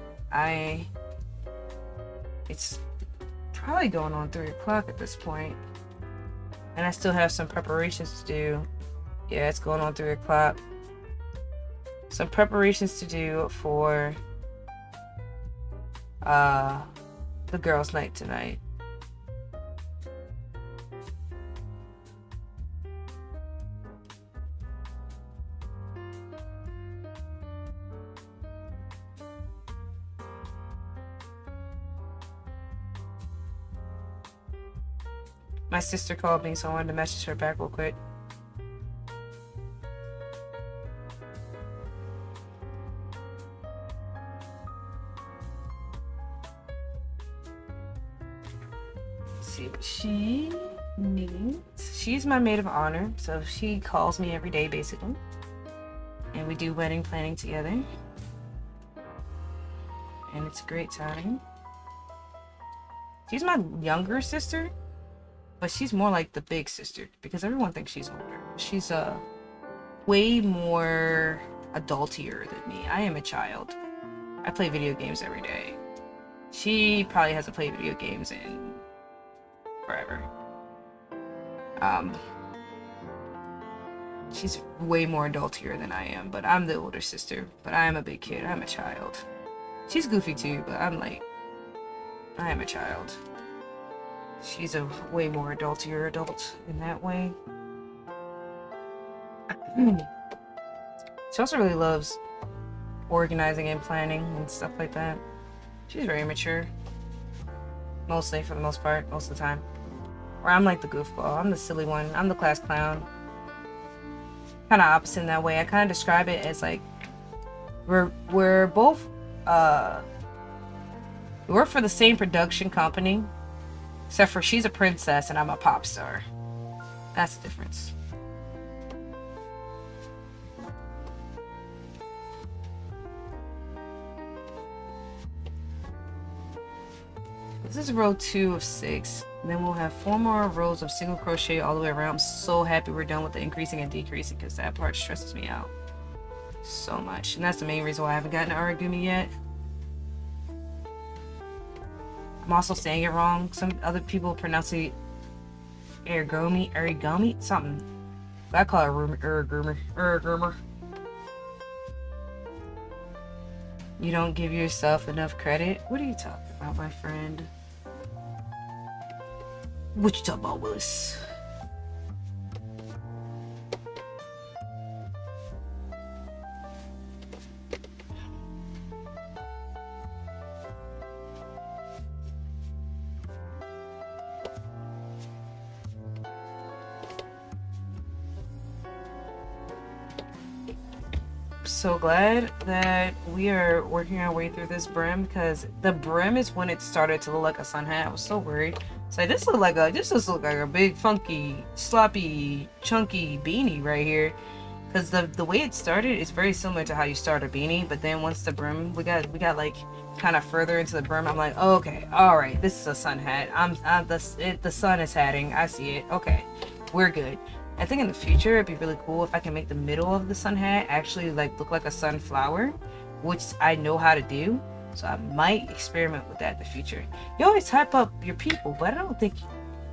it's probably going on 3 o'clock at this point, and I still have some preparations to do. Yeah, it's going on 3 o'clock. Some preparations to do for the girls' night tonight. My sister called me, so I wanted to message her back real quick. Let's see what she needs. She's my maid of honor, so she calls me every day basically. And we do wedding planning together. And it's a great time. She's my younger sister, but she's more like the big sister because everyone thinks she's older. She's way more adultier than me. I am a child. I play video games every day. She probably hasn't played video games in forever. She's way more adultier than I am, but I'm the older sister. But I am a big kid. I'm a child. She's goofy too, but I'm like, I am a child. She's a way more adultier adult in that way. She also really loves organizing and planning and stuff like that. She's very mature. Mostly, for the most part, most of the time. Or I'm like the goofball. I'm the silly one. I'm the class clown. Kind of opposite in that way. I kind of describe it as like we're both we work for the same production company, except for she's a princess and I'm a pop star. That's the difference. This is row 2 of 6. And then we'll have 4 more rows of single crochet all the way around. I'm so happy we're done with the increasing and decreasing because that part stresses me out so much. And that's the main reason why I haven't gotten to origami yet. I'm also saying it wrong. Some other people pronounce it origami, something. But I call it origami. You don't give yourself enough credit? What are you talking about, my friend? What you talking about, Willis? So glad that we are working our way through this brim, because the brim is when it started to look like a sun hat. I was so worried. So this looks like a big funky sloppy chunky beanie right here, because the way it started is very similar to how you start a beanie, but then once the brim we got like kind of further into the brim, I'm like, oh, okay, all right, this is a sun hat. The sun is hatting. I see it. Okay, we're good. I think in the future it'd be really cool if I can make the middle of the sun hat actually like look like a sunflower, which I know how to do. So I might experiment with that in the future. You always hype up your people, but I don't think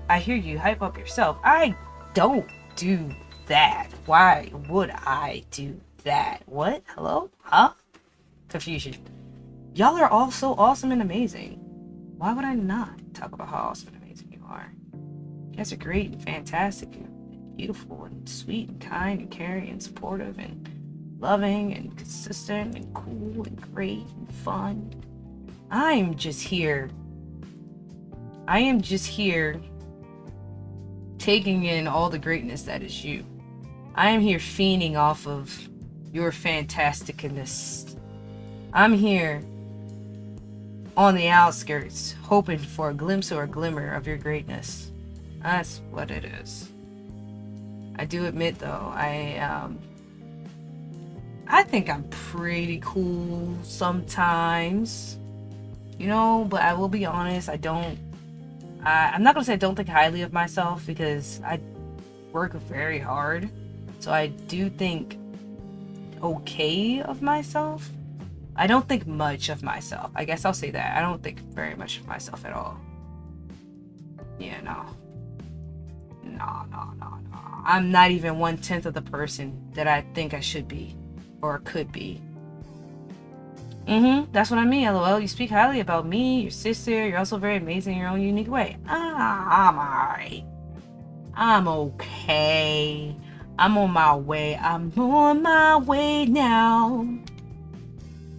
I hear you hype up yourself. I don't do that. Why would I do that? What? Hello? Huh? Confusion. Y'all are all so awesome and amazing. Why would I not talk about how awesome and amazing you are? You guys are great and fantastic and beautiful and sweet and kind and caring and supportive and loving and consistent and cool and great and fun. I am just here taking in all the greatness that is you. I am here fiending off of your fantasticness. I'm here on the outskirts hoping for a glimpse or a glimmer of your greatness. That's what it is. I do admit though, I think I'm pretty cool sometimes, you know, but I will be honest, I'm not gonna say I don't think highly of myself, because I work very hard, so I do think okay of myself. I don't think much of myself. I guess I'll say that. I don't think very much of myself at all. Yeah, no. I'm not even 1/10 of the person that I think I should be or could be. That's what I mean, LOL. You speak highly about me, your sister. You're also very amazing in your own unique way. I'm alright. I'm okay. I'm on my way. I'm on my way now.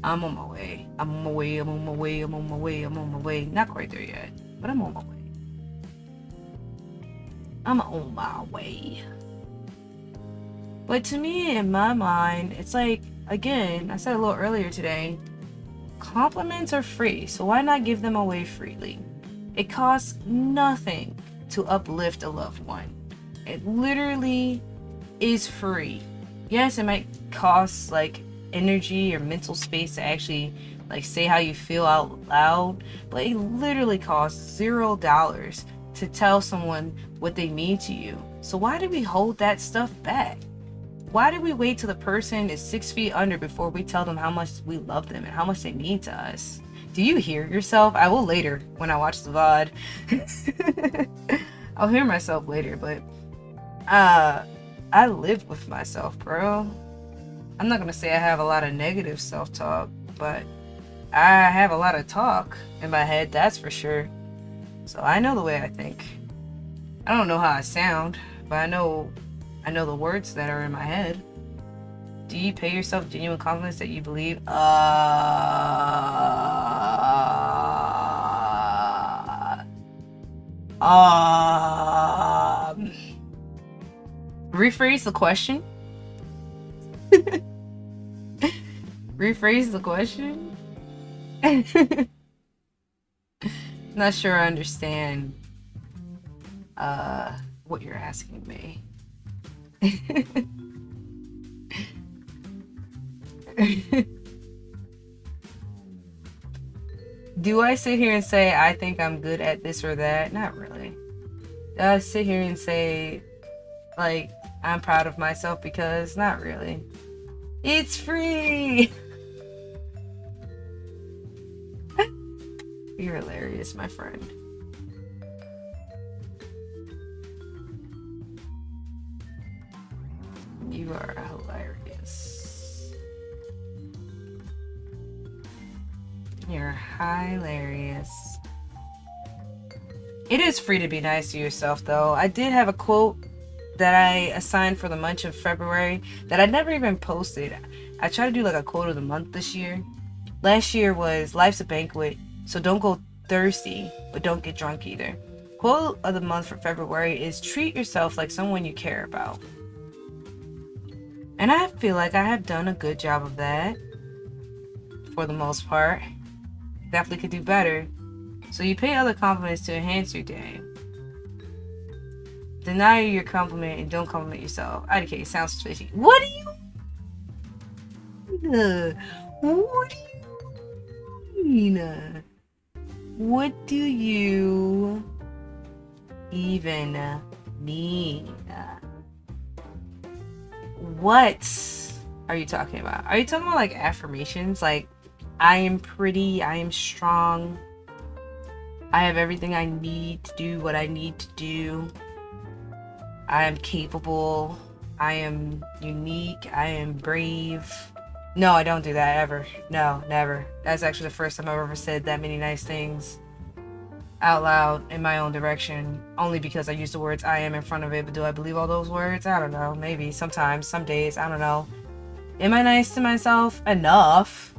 I'm on my way. I'm on my way. I'm on my way. I'm on my way. I'm on my way. Not quite there yet, but I'm on my way. I'm on my way. But to me, in my mind, it's like, again, I said a little earlier today, compliments are free, so why not give them away freely? It costs nothing to uplift a loved one. It literally is free. Yes, it might cost like energy or mental space to actually like say how you feel out loud, but it literally costs $0 to tell someone what they mean to you. So why do we hold that stuff back? Why do we wait till the person is 6 feet under before we tell them how much we love them and how much they mean to us? Do you hear yourself? I will later when I watch the VOD. I'll hear myself later, but I live with myself, bro. I'm not gonna say I have a lot of negative self-talk, but I have a lot of talk in my head, that's for sure. So I know the way I think. I don't know how I sound, but I know I know the words that are in my head. Do you pay yourself genuine compliments that you believe? Rephrase the question. Rephrase the question. Not sure I understand what you're asking me. Do I sit here and say I think I'm good at this or that? Not really. Do I sit here and say like I'm proud of myself because? Not really. It's free. You're hilarious, my friend. You are hilarious. You're hilarious. It is free to be nice to yourself, though. I did have a quote that I assigned for the month of February that I never even posted. I try to do like a quote of the month this year. Last year was life's a banquet, so don't go thirsty, but don't get drunk either. Quote of the month for February is treat yourself like someone you care about. And I feel like I have done a good job of that for the most part. Definitely could do better. So you pay other compliments to enhance your day. Deny your compliment and don't compliment yourself. IDK sounds fishy. What do you mean? What do you mean? What do you even mean? What are you talking about? Are you talking about like affirmations? Like, I am pretty, I am strong, I have everything I need to do what I need to do, I am capable, I am unique, I am brave. No, I don't do that ever. No, never. That's actually the first time I've ever said that many nice things out loud in my own direction, only because I use the words I am in front of it. But do I believe all those words? I don't know. Maybe sometimes, some days, I don't know. Am I nice to myself? Enough.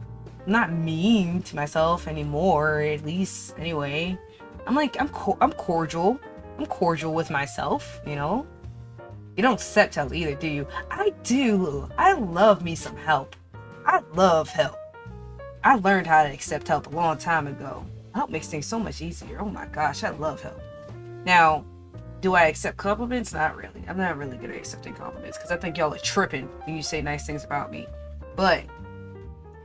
I'm not mean to myself anymore, at least anyway. I'm cordial. I'm cordial with myself, you know? You don't accept help either, do you? I do. I love me some help. I love help. I learned how to accept help a long time ago. Help makes things so much easier. Oh my gosh, I love help. Now, do I accept compliments? Not really. I'm not really good at accepting compliments because I think y'all are tripping when you say nice things about me. But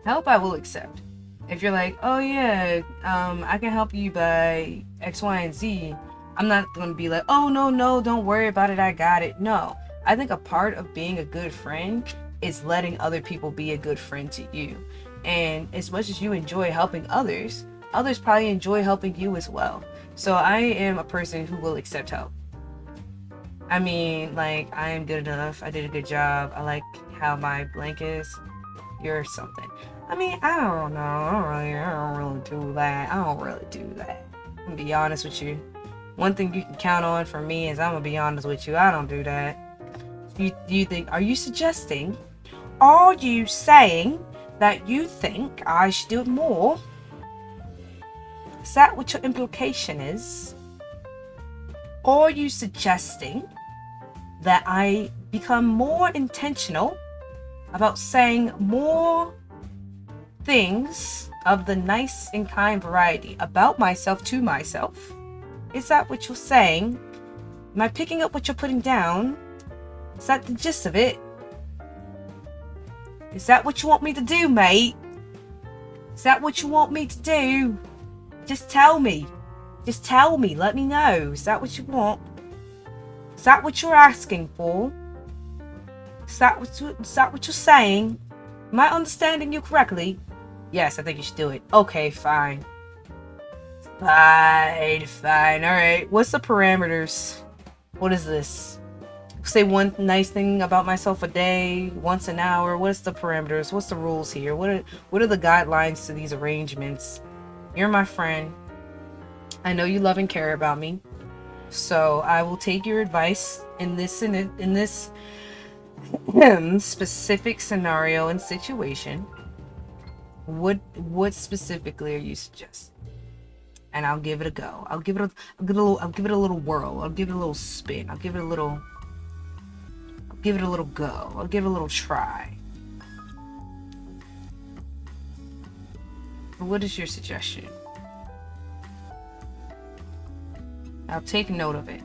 help I will accept. If you're like, oh yeah, I can help you by X, Y, and Z, I'm not going to be like, oh no, don't worry about it, I got it. No. I think a part of being a good friend is letting other people be a good friend to you. And as much as you enjoy helping others probably enjoy helping you as well. So I am a person who will accept help. I mean, like, I am good enough. I did a good job. I like how my blank is. You're something. I mean, I don't know. I don't really do that. I'm gonna be honest with you. One thing you can count on from me is I'm gonna be honest with you. I don't do that. Are you suggesting? Are you saying that you think I should do it more? Is that what your implication is? Or are you suggesting that I become more intentional about saying more things of the nice and kind variety about myself to myself? Is that what you're saying? Am I picking up what you're putting down? Is that the gist of it? Is that what you want me to do, mate? Is that what you want me to do? Just tell me. Just tell me. Let me know. Is that what you want? Is that what you're asking for? Is that what you're saying? Am I understanding you correctly? Yes, I think you should do it. Okay, fine. Fine. Alright. What's the parameters? What is this? Say one nice thing about myself a day, once an hour. What's the parameters? What's the rules here? What are the guidelines to these arrangements? You're my friend. I know you love and care about me. So I will take your advice in this specific scenario and situation, what specifically are you suggesting? And I'll give it a go. I'll give it a little whirl. I'll give it a little spin. I'll give it a little go. I'll give it a little try. What is your suggestion? I'll take note of it.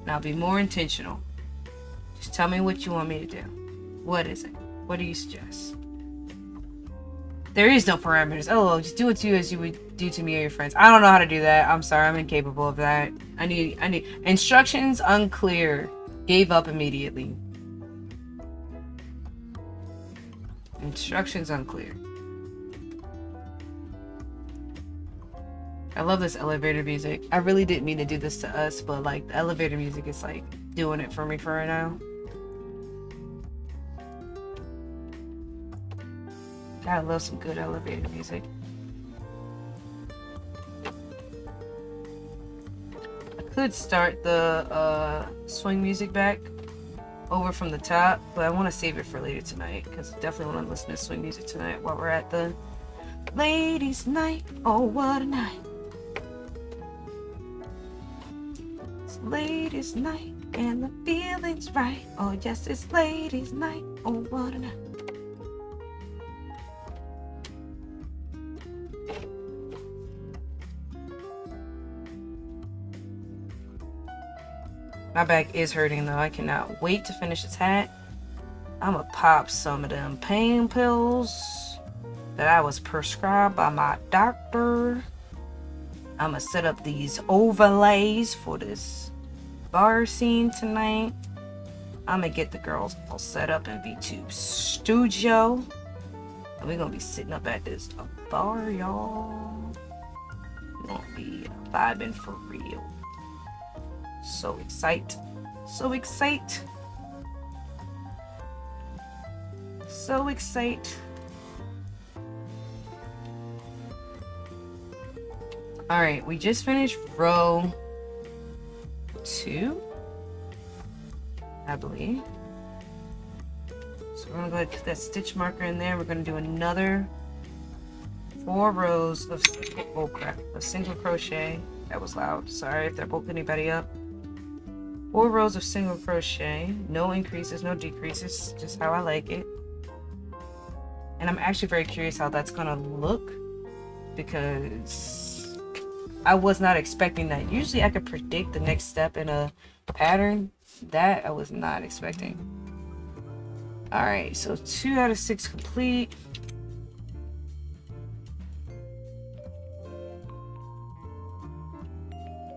And I'll be more intentional. Just tell me what you want me to do. What is it? What do you suggest? There is no parameters. Oh, just do it to you as you would do to me or your friends. I don't know how to do that. I'm sorry, I'm incapable of that. I need instructions unclear. Gave up immediately. Instructions unclear. I love this elevator music. I really didn't mean to do this to us, but like the elevator music is like doing it for me for right now. God, I love some good elevator music. I could start the swing music back over from the top, but I want to save it for later tonight because I definitely want to listen to swing music tonight while we're at the ladies' night. Oh, what a night! It's ladies' night and the feeling's right. Oh, yes, it's ladies' night. Oh, what a night! My back is hurting though. I cannot wait to finish this hat. I'ma pop some of them pain pills that I was prescribed by my doctor. I'ma set up these overlays for this bar scene tonight. I'ma get the girls all set up in VTube Studio. And we're gonna be sitting up at this bar, y'all. We're gonna be vibing for real. So excited. So excited. So excited. Alright, we just finished row 2, I believe. So we're gonna go ahead and put that stitch marker in there. We're gonna do another 4 rows of single crochet. That was loud. Sorry if that woke anybody up. 4 rows of single crochet, no increases, no decreases, just how I like it. And I'm actually very curious how that's gonna look because I was not expecting that. Usually I could predict the next step in a pattern. That I was not expecting. All right, so 2 out of 6 complete.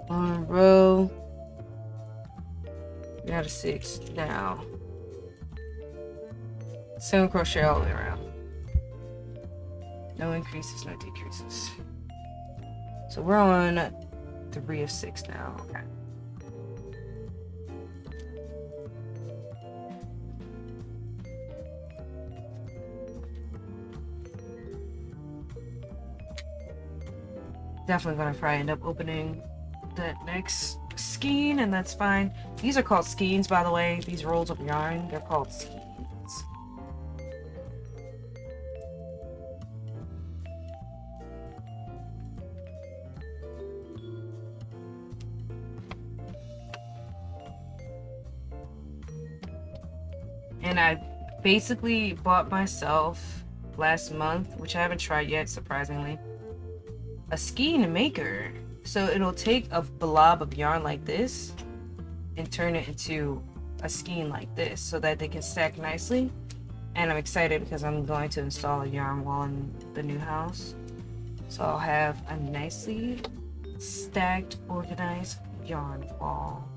One row. 3 out of 6 now. Single crochet all the way around. No increases, no decreases. So we're on 3 of 6 now. Okay. Definitely gonna probably end up opening that next skein, and that's fine. These are called skeins, by the way. These rolls of yarn, they're called skeins. And I basically bought myself last month, which I haven't tried yet, surprisingly, a skein maker. So it'll take a blob of yarn like this and turn it into a skein like this so that they can stack nicely. And I'm excited because I'm going to install a yarn wall in the new house. So I'll have a nicely stacked, organized yarn wall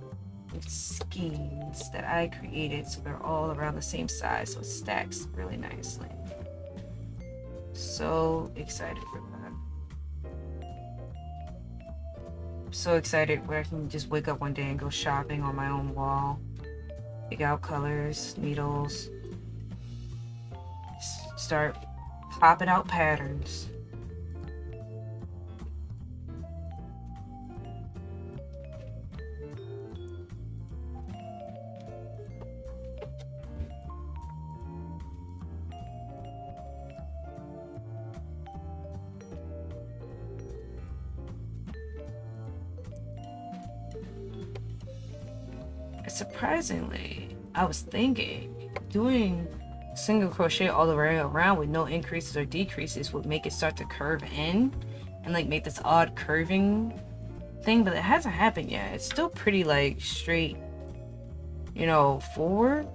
with skeins that I created so they're all around the same size, so it stacks really nicely. So excited for that. So excited where I can just wake up one day and go shopping on my own wall, pick out colors, needles, start popping out patterns. surprisingly, I was thinking doing single crochet all the way around with no increases or decreases would make it start to curve in and like make this odd curving thing, but it hasn't happened yet. It's still pretty like straight, you know, forward.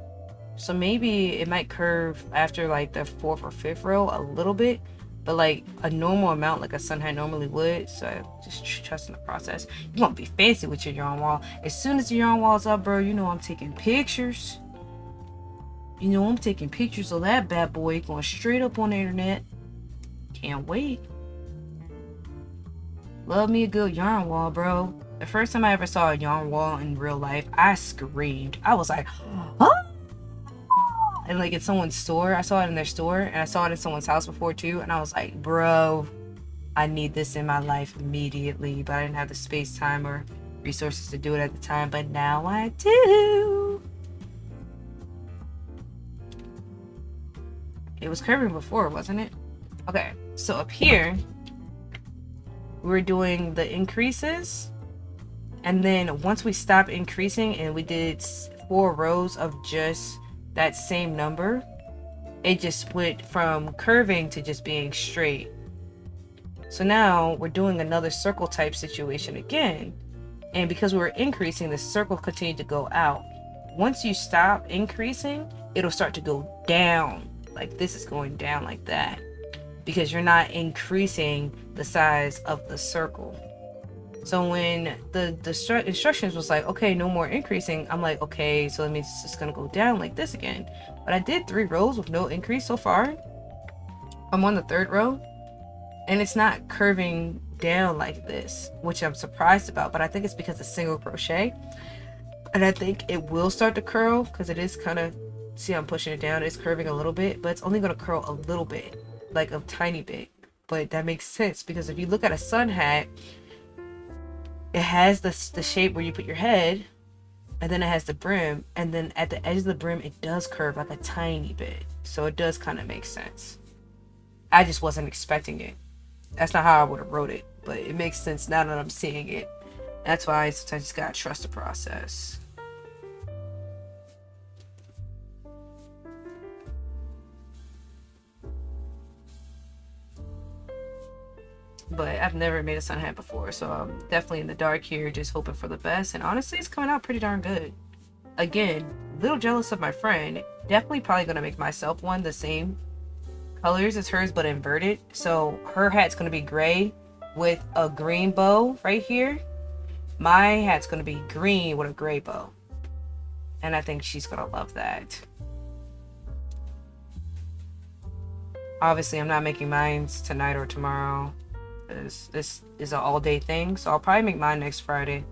So maybe it might curve after like the 4th or 5th row a little bit, but like a normal amount like a sun hat normally would. So just trust in the process. You won't be fancy with your yarn wall. As soon as the yarn wall's up, bro, you know I'm taking pictures. You know I'm taking pictures of that bad boy going straight up on the internet. Can't wait. Love me a good yarn wall, bro. The first time I ever saw a yarn wall in real life, I screamed. I was like, huh? And like in someone's store, I saw it in their store, and I saw it in someone's house before too, and I was like, bro, I need this in my life immediately. But I didn't have the space, time, or resources to do it at the time, but now I do. It was curving before, wasn't it? Okay, so up here we're doing the increases, and then once we stop increasing and we did 4 rows of just that same number, it just split from curving to just being straight. So now we're doing another circle type situation again, and because we were increasing, the circle continued to go out. Once you stop increasing, it'll start to go down. Like this is going down like that, because you're not increasing the size of the circle. So when the instructions was like, okay, no more increasing, I'm like, okay, so that means it's just gonna go down like this again. But I did 3 rows with no increase so far. I'm on the 3rd row, and it's not curving down like this, which I'm surprised about, but I think it's because it's single crochet. And I think it will start to curl, because it is kind of, see, I'm pushing it down, it's curving a little bit, but it's only going to curl a little bit, like a tiny bit. But that makes sense, because if you look at a sun hat, it has the shape where you put your head, and then it has the brim, and then at the edge of the brim it does curve like a tiny bit, so it does kind of make sense. I just wasn't expecting it. That's not how I would have wrote it, but it makes sense now that I'm seeing it. That's why sometimes you just gotta trust the process. But I've never made a sun hat before, so I'm definitely in the dark here, just hoping for the best. And honestly, it's coming out pretty darn good. Again, a little jealous of my friend. Definitely probably gonna make myself one the same colors as hers, but inverted. So her hat's gonna be gray with a green bow right here. My hat's gonna be green with a gray bow, and I think she's gonna love that. Obviously, I'm not making mine tonight or tomorrow. This is an all-day thing, so I'll probably make mine next Friday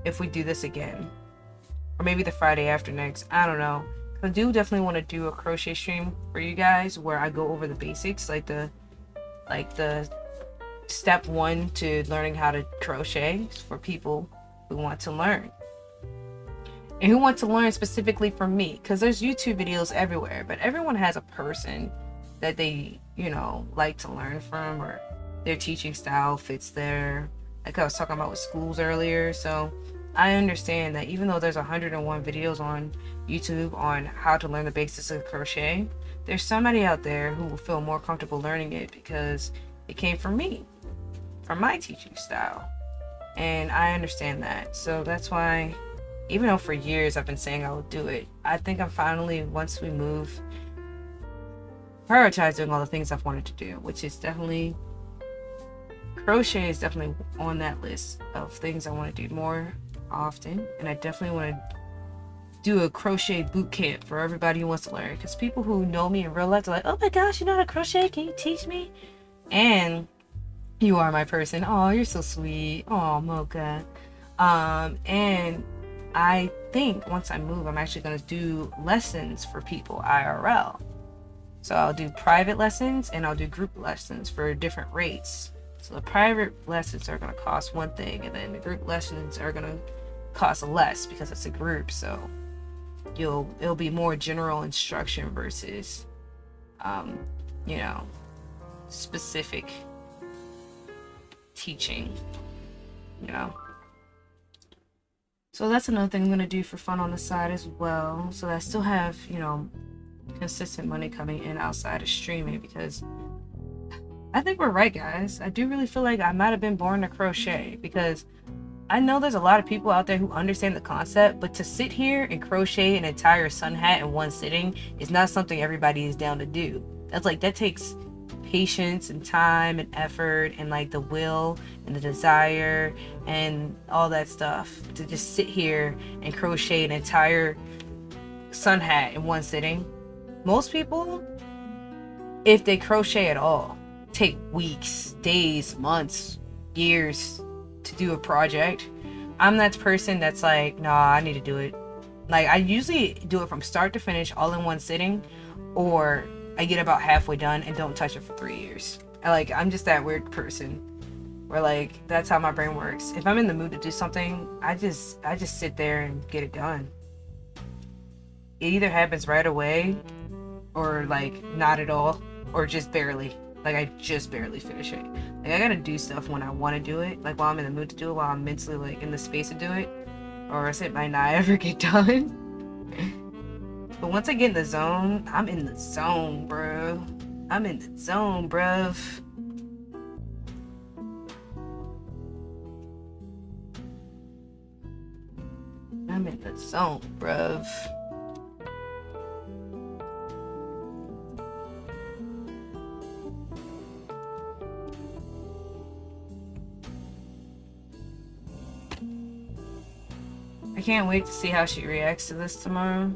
if we do this again, or maybe the Friday after next. I don't know. I do definitely want to do a crochet stream for you guys where I go over the basics, like the step 1 to learning how to crochet for people who want to learn, and who want to learn specifically from me, because there's YouTube videos everywhere, but everyone has a person that they, you know, like to learn from, or their teaching style fits their, like I was talking about with schools earlier. So I understand that even though there's 101 videos on YouTube on how to learn the basics of crochet, there's somebody out there who will feel more comfortable learning it because it came from me, from my teaching style. And I understand that. So that's why, even though for years I've been saying I would do it, I think I'm finally, once we move, prioritize doing all the things I've wanted to do, which is definitely, crochet is definitely on that list of things I want to do more often. And I definitely want to do a crochet boot camp for everybody who wants to learn, because people who know me in real life are like, oh my gosh, you know how to crochet, can you teach me? And you are my person. Oh, you're so sweet. Oh, Mocha. And I think once I move, I'm actually going to do lessons for people IRL. So I'll do private lessons and I'll do group lessons for different rates. So the private lessons are going to cost one thing, and then the group lessons are going to cost less because it's a group. So it'll be more general instruction versus, you know, specific teaching, you know. So that's another thing I'm gonna do for fun on the side as well, so that I still have, you know, consistent money coming in outside of streaming, because I think we're right, guys. I do really feel like I might have been born to crochet, because I know there's a lot of people out there who understand the concept, but to sit here and crochet an entire sun hat in one sitting is not something everybody is down to do. That takes patience and time and effort and like the will and the desire and all that stuff to just sit here and crochet an entire sun hat in one sitting. Most people, if they crochet at all, take weeks, days, months, years to do a project. I'm that person that's like, nah, I need to do it. Like, I usually do it from start to finish all in one sitting, or I get about halfway done and don't touch it for 3 years. I'm just that weird person where like that's how my brain works. If I'm in the mood to do something, I just sit there and get it done. It either happens right away or like not at all, or just barely. Like, I just barely finish it. Like, I gotta do stuff when I want to do it, like while I'm in the mood to do it, while I'm mentally like in the space to do it, or else it might not ever get done. But once I get in the zone, I'm in the zone, bro. I'm in the zone, bruv. I'm in the zone, bruv. I can't wait to see how she reacts to this tomorrow.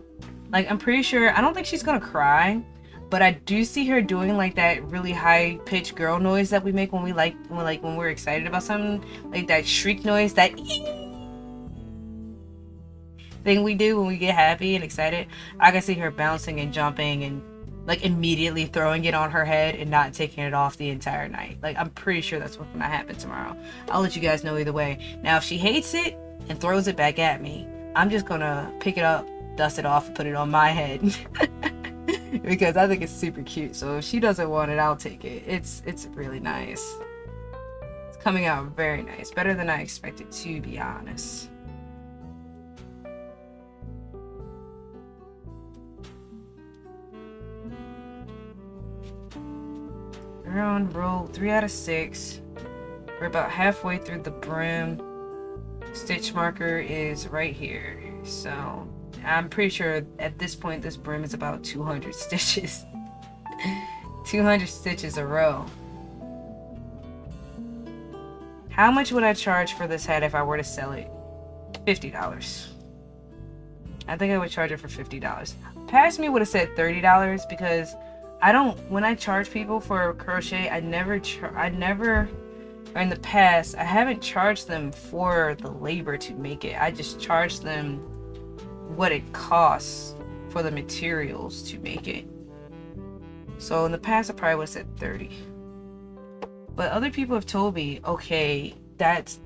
Like, I'm pretty sure, I don't think she's gonna cry, but I do see her doing like that really high pitched girl noise that we make when we're excited about something, like that shriek noise, that thing we do when we get happy and excited. I can see her bouncing and jumping and like immediately throwing it on her head and not taking it off the entire night. Like, I'm pretty sure that's what's gonna happen tomorrow. I'll let you guys know either way. Now, if she hates it and throws it back at me, I'm just gonna pick it up, dust it off, and put it on my head. Because I think it's super cute. So if she doesn't want it, I'll take it. It's really nice. It's coming out very nice. Better than I expected, to be honest. We're on roll 3 out of 6. We're about halfway through the brim. Stitch marker is right here. So I'm pretty sure at this point this brim is about 200 stitches. 200 stitches a row. How much would I charge for this hat if I were to sell it? $50. I think I would charge it for $50. Past me would have said $30 because when I charge people for crochet, I never, or in the past, I haven't charged them for the labor to make it. I just charge them what it costs for the materials to make it. So in the past, I probably would have said 30. But other people have told me, okay, it's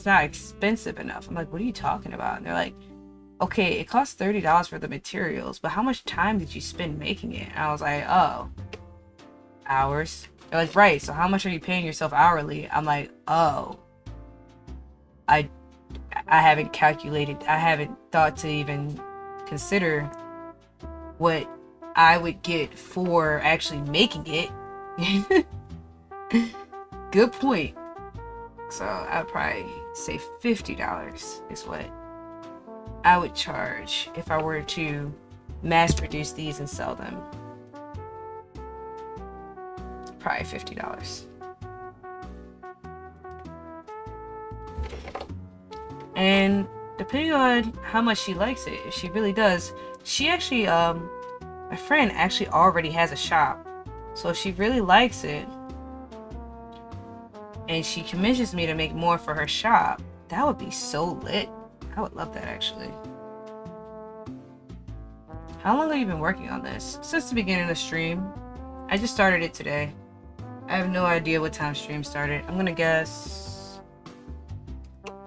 not expensive enough. I'm like, what are you talking about? And they're like, okay, it costs $30 for the materials, but how much time did you spend making it? And I was like, oh, hours. They're like, right, so how much are you paying yourself hourly? I'm like, oh, I haven't calculated, I haven't thought to even consider what I would get for actually making it. Good point. So I'd probably say $50 is what I would charge if I were to mass produce these and sell them. Probably $50. And depending on how much she likes it, if she really does, she actually, my friend actually already has a shop. So if she really likes it, and she commissions me to make more for her shop, that would be so lit. I would love that, actually. How long have you been working on this? Since the beginning of the stream. I just started it today. I have no idea what time stream started. I'm gonna guess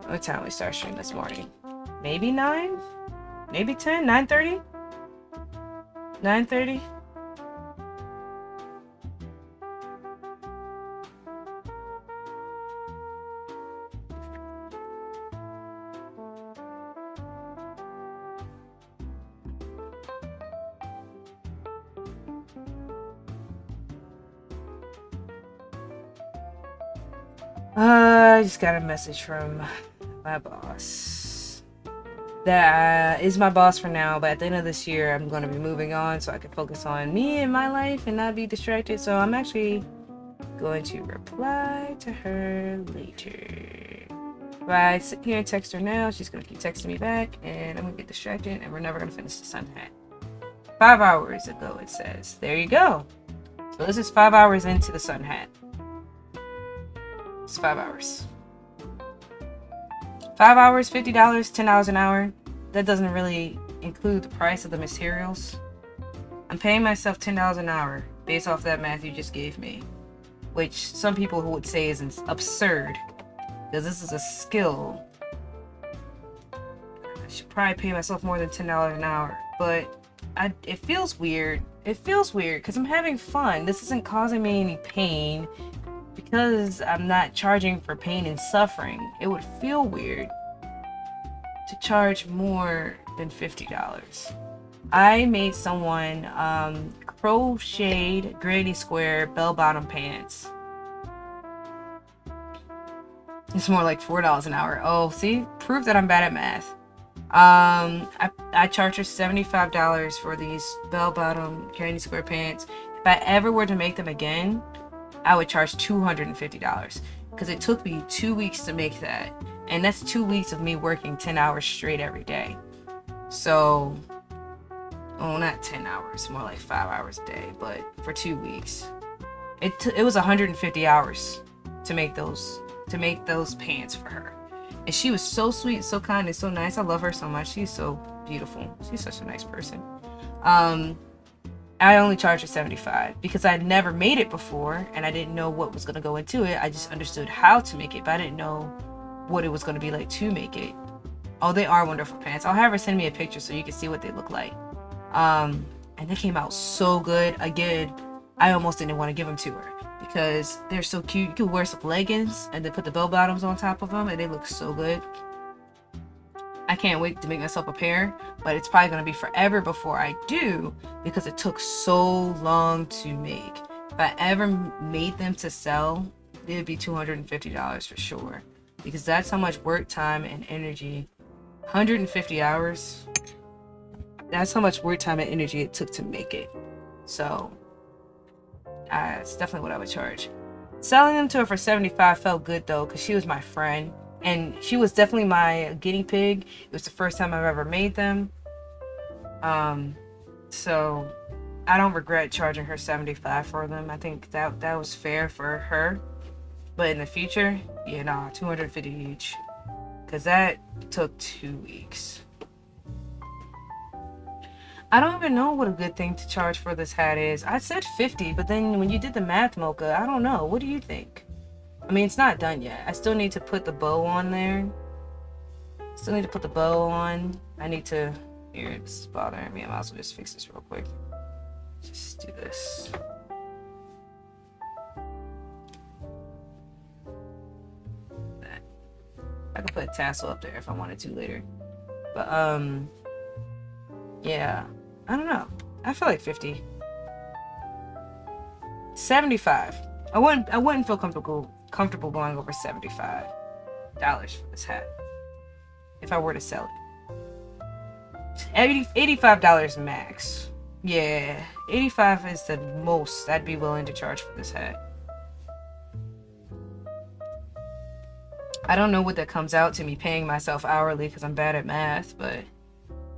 what time we start stream this morning. Maybe 9? Maybe 10? 9:30? 9:30? I just got a message from my boss. That is my boss for now, but at the end of this year, I'm going to be moving on so I can focus on me and my life and not be distracted. So I'm actually going to reply to her later. If I sit here and text her now, she's going to keep texting me back, and I'm going to get distracted, and we're never going to finish the sun hat. 5 hours ago, it says. There you go. So this is 5 hours into the sun hat. It's 5 hours. 5 hours, $50, $10 an hour. That doesn't really include the price of the materials. I'm paying myself $10 an hour based off that math you just gave me, which some people who would say is absurd, because this is a skill. I should probably pay myself more than $10 an hour, but it feels weird. It feels weird because I'm having fun. This isn't causing me any pain because I'm not charging for pain and suffering. It would feel weird to charge more than $50. I made someone crocheted granny square bell-bottom pants. It's more like $4 an hour. Oh, see? Proof that I'm bad at math. I charged her $75 for these bell-bottom granny square pants. If I ever were to make them again, I would charge $250 because it took me 2 weeks to make that. And that's 2 weeks of me working 10 hours straight every day. So, oh, not 10 hours, more like 5 hours a day, but for 2 weeks. It was 150 hours to make those pants for her. And she was so sweet, so kind, and so nice. I love her so much. She's so beautiful. She's such a nice person. I only charged her $75 because I had never made it before and I didn't know what was going to go into it. I just understood how to make it, but I didn't know what it was going to be like to make it. Oh, they are wonderful pants. I'll have her send me a picture so you can see what they look like. And they came out so good. Again, I almost didn't want to give them to her because they're so cute. You could wear some leggings and then put the bell bottoms on top of them and they look so good. I can't wait to make myself a pair, but it's probably going to be forever before I do because it took so long to make. If I ever made them to sell, it would be $250 for sure because that's how much work, time, and energy. 150 hours. That's how much work, time, and energy it took to make it. So, it's definitely what I would charge. Selling them to her for $75 felt good though because she was my friend. And she was definitely my guinea pig. It was the first time I've ever made them. So I don't regret charging her $75 for them. I think that was fair for her. But in the future, yeah, nah, $250 each. Because that took 2 weeks. I don't even know what a good thing to charge for this hat is. I said $50, but then when you did the math, Mocha, I don't know. What do you think? I mean, it's not done yet. I still need to put the bow on there. Still need to put the bow on. I need to... Here, it's bothering me. I might as well just fix this real quick. Just do this. That. I could put a tassel up there if I wanted to later. But, yeah. I don't know. I feel like 50. 75. I wouldn't feel comfortable going over $75 for this hat if I were to sell it. $85 max. Yeah, $85 is the most I'd be willing to charge for this hat. I don't know what that comes out to me paying myself hourly because I'm bad at math, but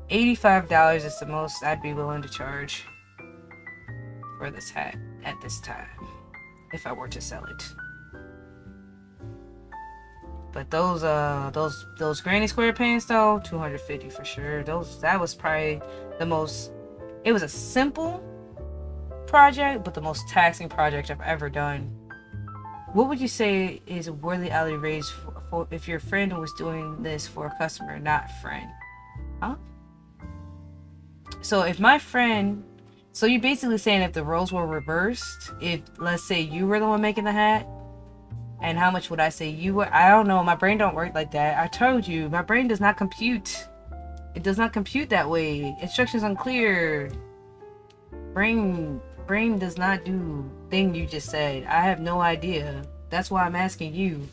$85 is the most I'd be willing to charge for this hat at this time if I were to sell it. But those granny square pants though, $250 for sure. That was probably the most. It was a simple project, but the most taxing project I've ever done. What would you say is a worthy hourly rate for if your friend was doing this for a customer, not friend? Huh? So if my friend, so you're basically saying if the roles were reversed, if let's say you were the one making the hat, and how much would I say you were? I don't know. My brain don't work like that. I told you, my brain does not compute. It does not compute that way. Instructions unclear. Brain does not do thing you just said. I have no idea. That's why I'm asking you.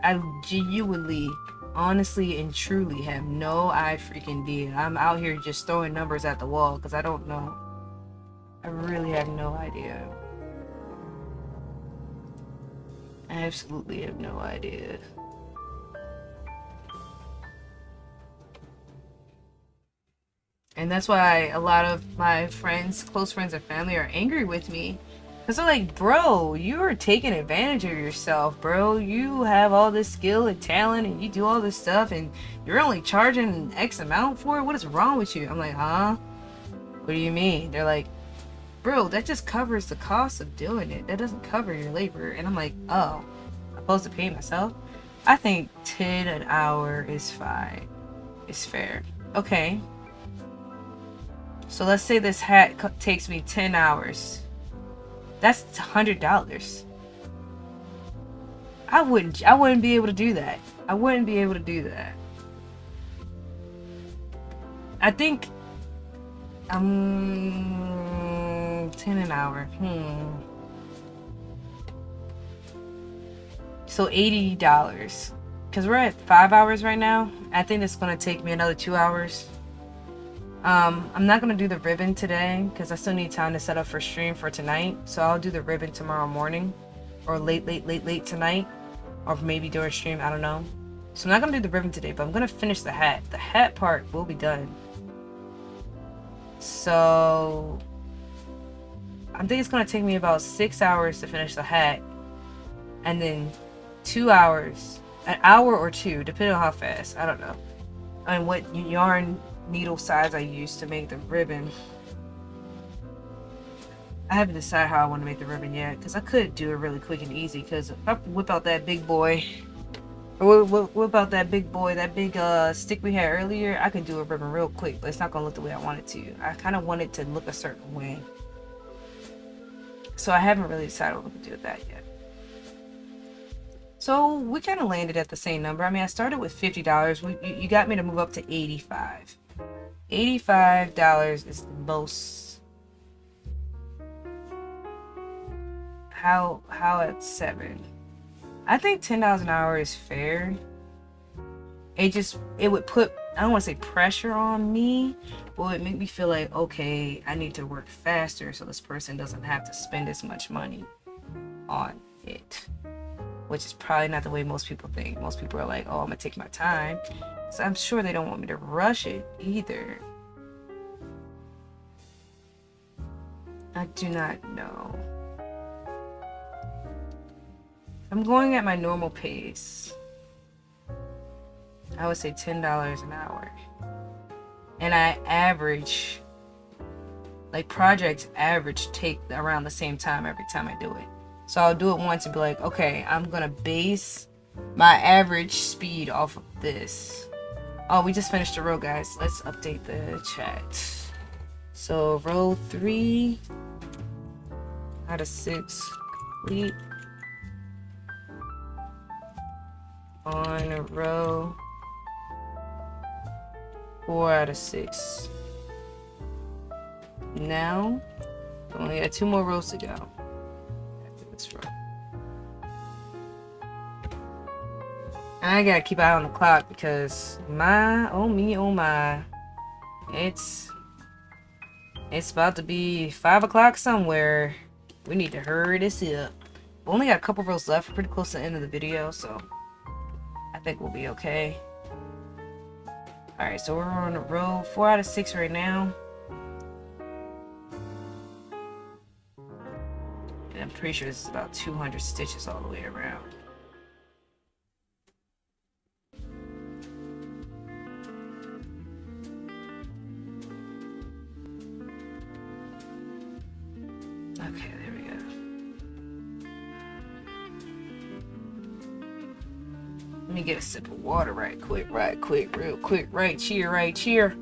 I genuinely, honestly, and truly have no freaking idea. I'm out here just throwing numbers at the wall because I don't know. I really have no idea. I absolutely have no idea. And that's why a lot of my friends, close friends and family are angry with me. Because they're like, bro, you're taking advantage of yourself, bro. You have all this skill and talent and you do all this stuff and you're only charging X amount for it? What is wrong with you? I'm like, huh? What do you mean? They're like, bro, that just covers the cost of doing it. That doesn't cover your labor. And I'm like, oh, I'm supposed to pay myself? I think 10 an hour is fine. It's fair. Okay. So let's say this hat takes me 10 hours. That's $100. I wouldn't be able to do that. I wouldn't be able to do that. I think 10 an hour. So $80. Because we're at 5 hours right now. I think it's going to take me another 2 hours. I'm not gonna do the ribbon today because I still need time to set up for stream for tonight. So I'll do the ribbon tomorrow morning, or late tonight, or maybe during stream. I don't know. So I'm not gonna do the ribbon today, but I'm gonna finish the hat. The hat part will be done. So I think it's gonna take me about 6 hours to finish the hat, and then 2 hours, an hour or two, depending on how fast. I don't know, and what yarn needle size I use to make the ribbon. I haven't decided how I want to make the ribbon yet, because I could do it really quick and easy, because if I whip out that big boy, or whip out that big boy, that big stick we had earlier, I can do a ribbon real quick, but it's not going to look the way I want it to. I kind of want it to look a certain way. So I haven't really decided what to do with that yet. So we kind of landed at the same number. I mean, I started with $50. You got me to move up to $85. $85 is the most. How at 7? I think $10 an hour is fair. It would put, I don't want to say pressure on me, but it would make me feel like, okay, I need to work faster so this person doesn't have to spend as much money on it. Which is probably not the way most people think. Most people are like, oh, I'm gonna take my time. So I'm sure they don't want me to rush it either. I do not know. I'm going at my normal pace. I would say $10 an hour. And I average, like projects average take around the same time every time I do it. So I'll do it once and be like, okay, I'm gonna base my average speed off of this. Oh, we just finished the row, guys. Let's update the chat. So row 3 out of 6 complete. On row 4 out of 6. Now, we only got 2 more rows to go. After this row. I gotta keep an eye on the clock because oh my, it's about to be 5 o'clock somewhere. We need to hurry this up. We only got a couple rows left. We're pretty close to the end of the video, so I think we'll be okay. Alright, so we're on row 4 out of 6 right now. And I'm pretty sure this is about 200 stitches all the way around. Okay, there we go. Let me get a sip of water real quick, right cheer.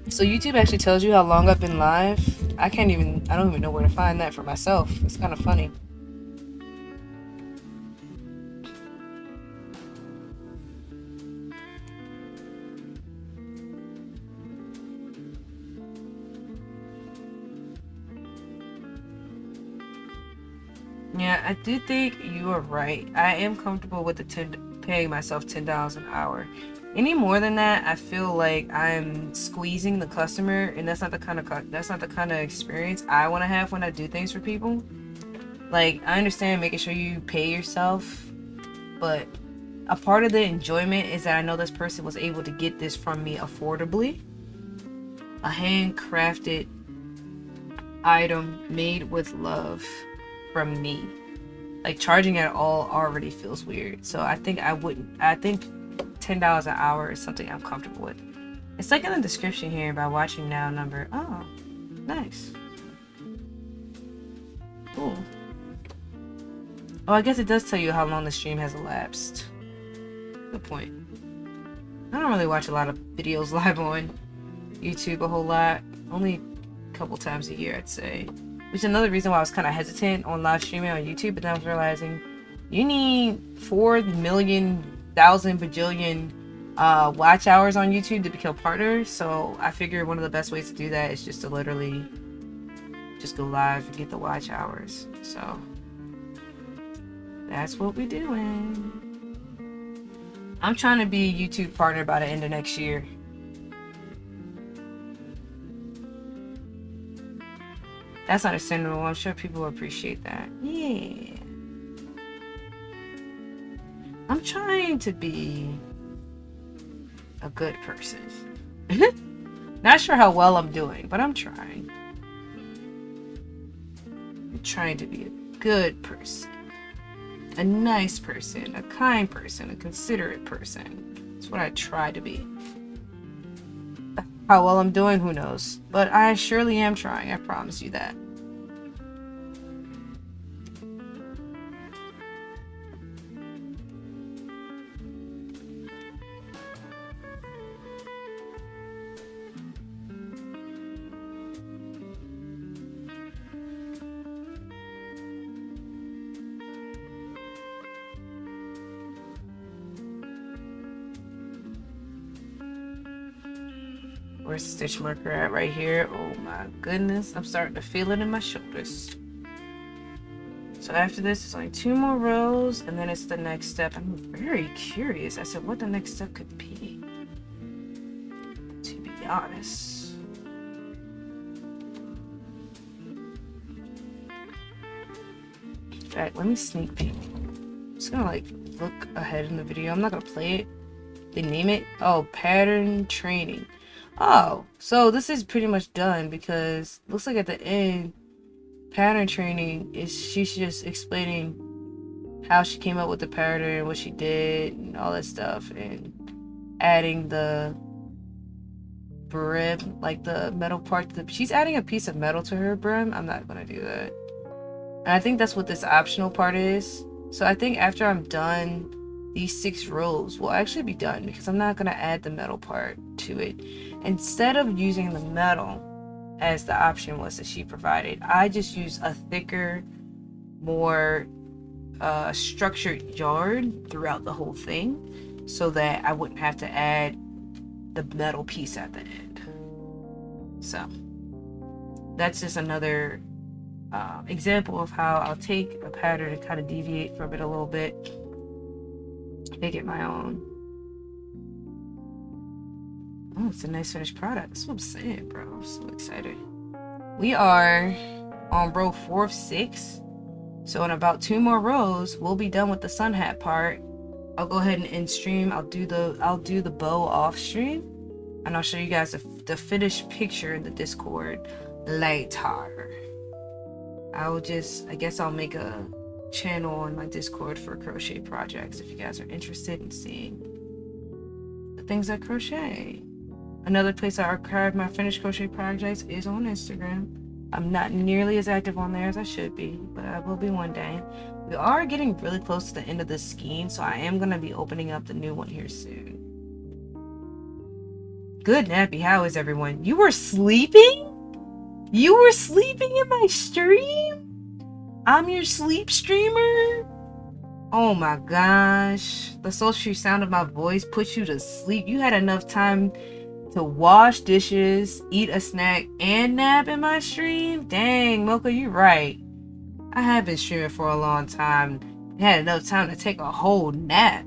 So YouTube actually tells you how long I've been live. I don't even know where to find that for myself. It's kind of funny. Yeah, I do think you are right. I am comfortable with the paying myself $10 an hour. Any more than that, I feel like I'm squeezing the customer, and that's not the kind of experience I want to have when I do things for people. Like, I understand making sure you pay yourself, but a part of the enjoyment is that I know this person was able to get this from me affordably. A handcrafted item made with love from me. Like, charging at all already feels weird. So I think $10 an hour is something I'm comfortable with. It's like in the description here by watching now number. Oh, nice. Cool. Oh, I guess it does tell you how long the stream has elapsed. Good point. I don't really watch a lot of videos live on YouTube a whole lot. Only a couple times a year, I'd say. Which is another reason why I was kind of hesitant on live streaming on YouTube, but then I was realizing you need 4 million, thousand, bajillion watch hours on YouTube to become partner. So I figured one of the best ways to do that is just to literally just go live and get the watch hours. So that's what we're doing. I'm trying to be a YouTube partner by the end of next year. That's understandable. I'm sure people will appreciate that. Yeah. I'm trying to be a good person. Not sure how well I'm doing, but I'm trying. I'm trying to be a good person. A nice person, a kind person, a considerate person. That's what I try to be. How well I'm doing, who knows? But I surely am trying, I promise you that. Where's the stitch marker at? Right here. Oh my goodness. I'm starting to feel it in my shoulders. So after this, it's only 2 more rows, and then it's the next step. I'm very curious as to what the next step could be, to be honest. In fact, let me sneak peek. I'm just gonna like look ahead in the video. I'm not gonna play it. They name it? Oh, pattern training. Oh, so this is pretty much done because looks like at the end, pattern training is she's just explaining how she came up with the pattern, what she did, and all that stuff, and adding the brim, like the metal part. She's adding a piece of metal to her brim. I'm not gonna do that. And I think that's what this optional part is. So I think after I'm done, these 6 rows will actually be done because I'm not gonna add the metal part to it. Instead of using the metal as the option was that she provided, I just use a thicker, more structured yard throughout the whole thing so that I wouldn't have to add the metal piece at the end. So that's just another example of how I'll take a pattern and kind of deviate from it a little bit, make it my own. Oh, it's a nice finished product. That's what I'm saying, bro. I'm so excited. We are on row 4 of 6. So in about 2 more rows, we'll be done with the sun hat part. I'll go ahead and end stream. I'll do the bow off stream, and I'll show you guys the finished picture in the Discord later. I guess I'll make a channel on my Discord for crochet projects if you guys are interested in seeing the things I crochet. Another place I archive my finished crochet projects is on Instagram. I'm not nearly as active on there as I should be, but I will be one day. We are getting really close to the end of this scheme, so I am going to be opening up the new one here soon. Good nappy, how is everyone? You were sleeping? You were sleeping in my stream? I'm your sleep streamer? Oh my gosh. The sultry sound of my voice puts you to sleep. You had enough time to wash dishes, eat a snack, and nap in my stream? Dang, Mocha, you're right. I have been streaming for a long time. I had enough time to take a whole nap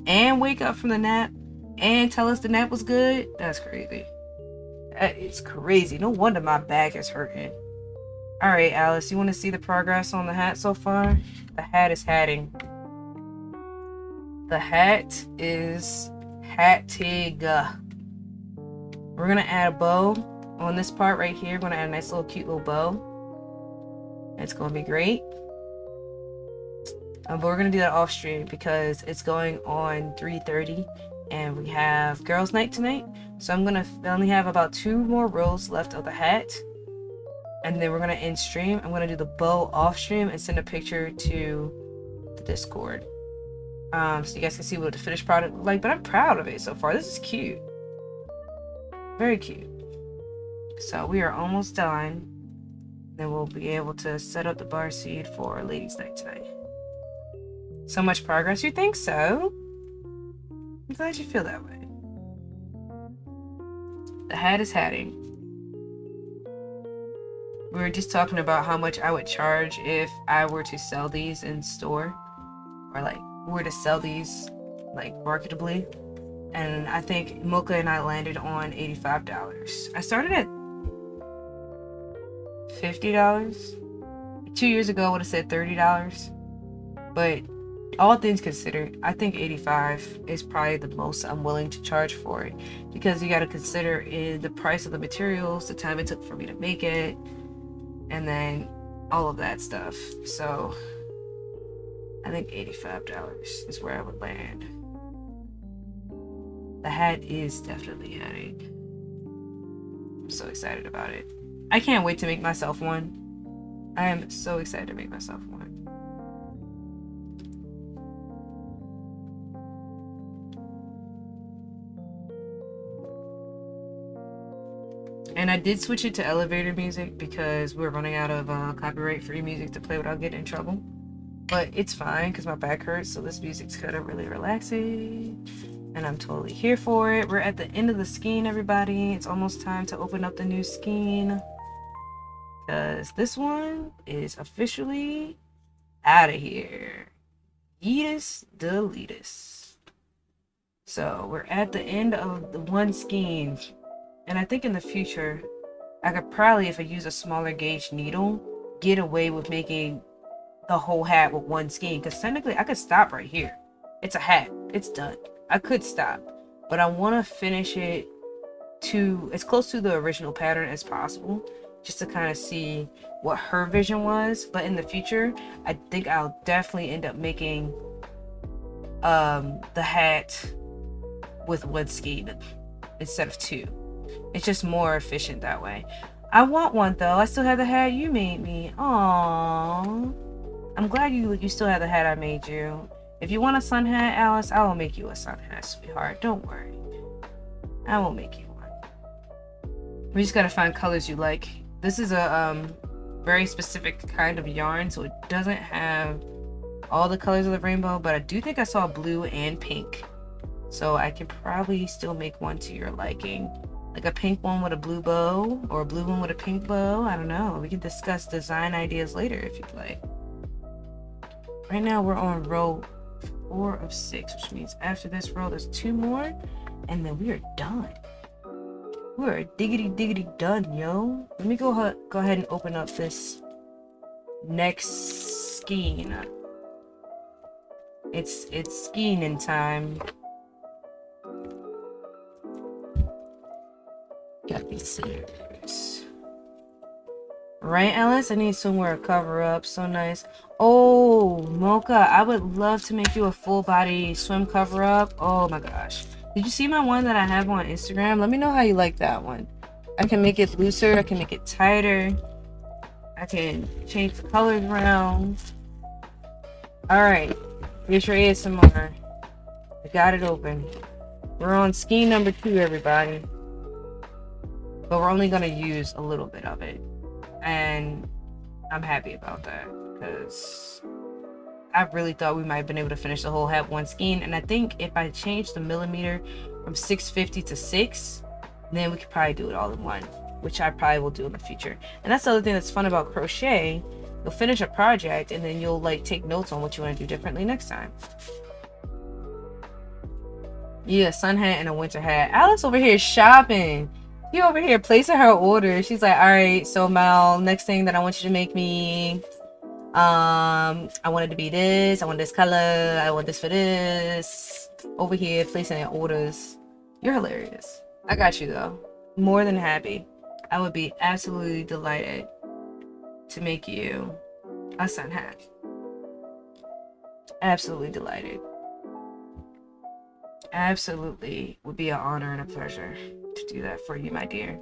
and wake up from the nap and tell us the nap was good. That's crazy. That is crazy. No wonder my back is hurting. Alright, Alice, you want to see the progress on the hat so far? The hat is hatting. The hat is hattig. We're going to add a bow on this part right here. We're going to add a nice little cute little bow. It's going to be great. But we're going to do that off stream because it's going on 3:30 and we have girls night tonight. So I'm going to only have about 2 more rows left of the hat. And then we're going to end stream. I'm going to do the bow off stream and send a picture to the Discord. So you guys can see what the finished product looks like. But I'm proud of it so far. This is cute. Very cute. So we are almost done. Then we'll be able to set up the bar seat for ladies night tonight. So much progress, you think so? I'm glad you feel that way. The hat is hatting. We were just talking about how much I would charge if I were to sell these in store, or like were to sell these like marketably. And I think Mocha and I landed on $85. I started at $50. 2 years ago I would have said $30, but all things considered, I think $85 is probably the most I'm willing to charge for it, because you got to consider the price of the materials, the time it took for me to make it, and then all of that stuff. So I think $85 is where I would land. The hat is definitely hatting. I'm so excited about it. I can't wait to make myself one. I am so excited to make myself one. And I did switch it to elevator music because we're running out of copyright-free music to play without getting in trouble. But it's fine because my back hurts, so this music's kind of really relaxing. And I'm totally here for it. We're at the end of the skein, everybody. It's almost time to open up the new skein, because this one is officially out of here. Yeetus deletus. So we're at the end of the one skein. And I think in the future, I could probably, if I use a smaller gauge needle, get away with making the whole hat with one skein. Because technically, I could stop right here. It's a hat. It's done. I could stop. But I want to finish it to as close to the original pattern as possible, just to kind of see what her vision was. But in the future, I think I'll definitely end up making the hat with one skein instead of 2. It's just more efficient that way. I want one though. I still have the hat you made me. Aww. I'm glad you still have the hat I made you. If you want a sun hat, Alice, I will make you a sun hat, sweetheart. Don't worry. I will make you one. We just gotta find colors you like. This is a very specific kind of yarn, so it doesn't have all the colors of the rainbow, but I do think I saw blue and pink. So I can probably still make one to your liking. Like a pink one with a blue bow, or a blue one with a pink bow. I don't know. We can discuss design ideas later if you'd like. Right now we're on row 4 of 6, which means after this row there's 2 more, and then we are done. We're diggity done, yo. Let me go ahead and open up this next skein. It's skeening time. Got these scissors. Right, Alice? I need somewhere to cover up. So nice. Oh, Mocha, I would love to make you a full body swim cover up. Oh my gosh. Did you see my one that I have on Instagram? Let me know how you like that one. I can make it looser. I can make it tighter. I can change the colors around. Alright. Here's your ASMR. I got it open. We're on skein number 2, everybody. But we're only going to use a little bit of it. And I'm happy about that, because I really thought we might have been able to finish the whole hat one skein. And I think if I change the millimeter from 650 to 6, then we could probably do it all in one, which I probably will do in the future. And that's the other thing that's fun about crochet, You'll finish a project and then you'll like take notes on what you want to do differently next time. Yeah, sun hat and a winter hat. Alex over here shopping. She over here placing her order. She's like, all right, so Mal, next thing that I want you to make me, I want it to be this. I want this color. I want this for this. Over here placing in orders. You're hilarious. I got you though. More than happy. I would be absolutely delighted to make you a sun hat. Absolutely delighted. Absolutely would be an honor and a pleasure to do that for you, my dear.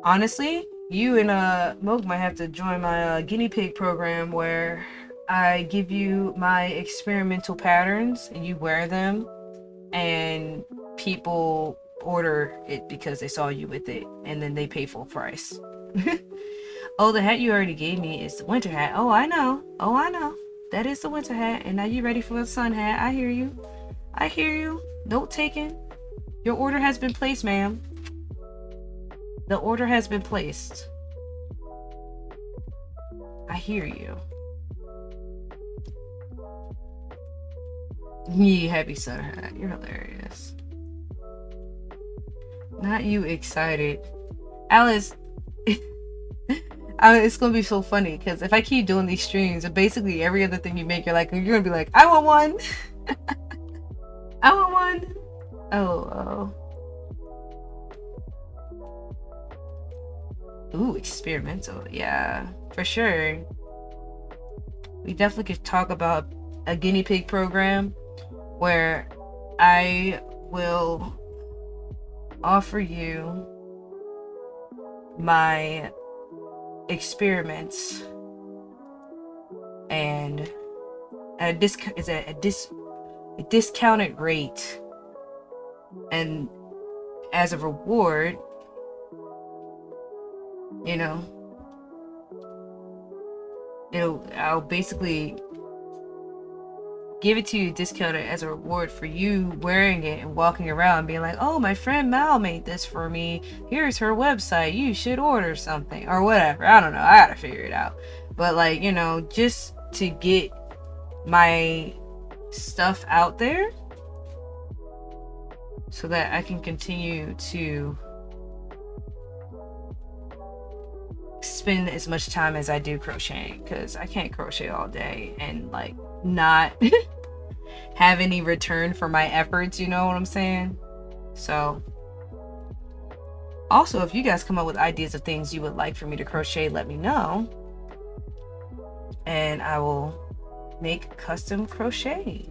Honestly, you and Moke might have to join my guinea pig program where I give you my experimental patterns and you wear them and people order it because they saw you with it and then they pay full price. Oh, the hat you already gave me is the winter hat. Oh, I know. Oh, I know. That is the winter hat. And now you ready for the sun hat. I hear you. I hear you. Note taken. Your order has been placed, ma'am. The order has been placed. I hear you. Yeah, happy sun hat. You're hilarious. Not you excited. Alice, it's gonna be so funny because if I keep doing these streams, basically every other thing you make, you're gonna be like, I want one. I want one. Oh. Ooh, experimental. Yeah, for sure. We definitely could talk about a guinea pig program where I will offer you my experiments and at a discounted rate, and as a reward, you know, I'll basically give it to you discounted as a reward for you wearing it and walking around being like, oh, my friend Mal made this for me, here's her website, you should order something or whatever. I don't know, I gotta figure it out, but like, just to get my stuff out there so that I can continue to spend as much time as I do crocheting, because I can't crochet all day and like not have any return for my efforts, you know what I'm saying? So also, if you guys come up with ideas of things you would like for me to crochet, let me know and I will make custom crochet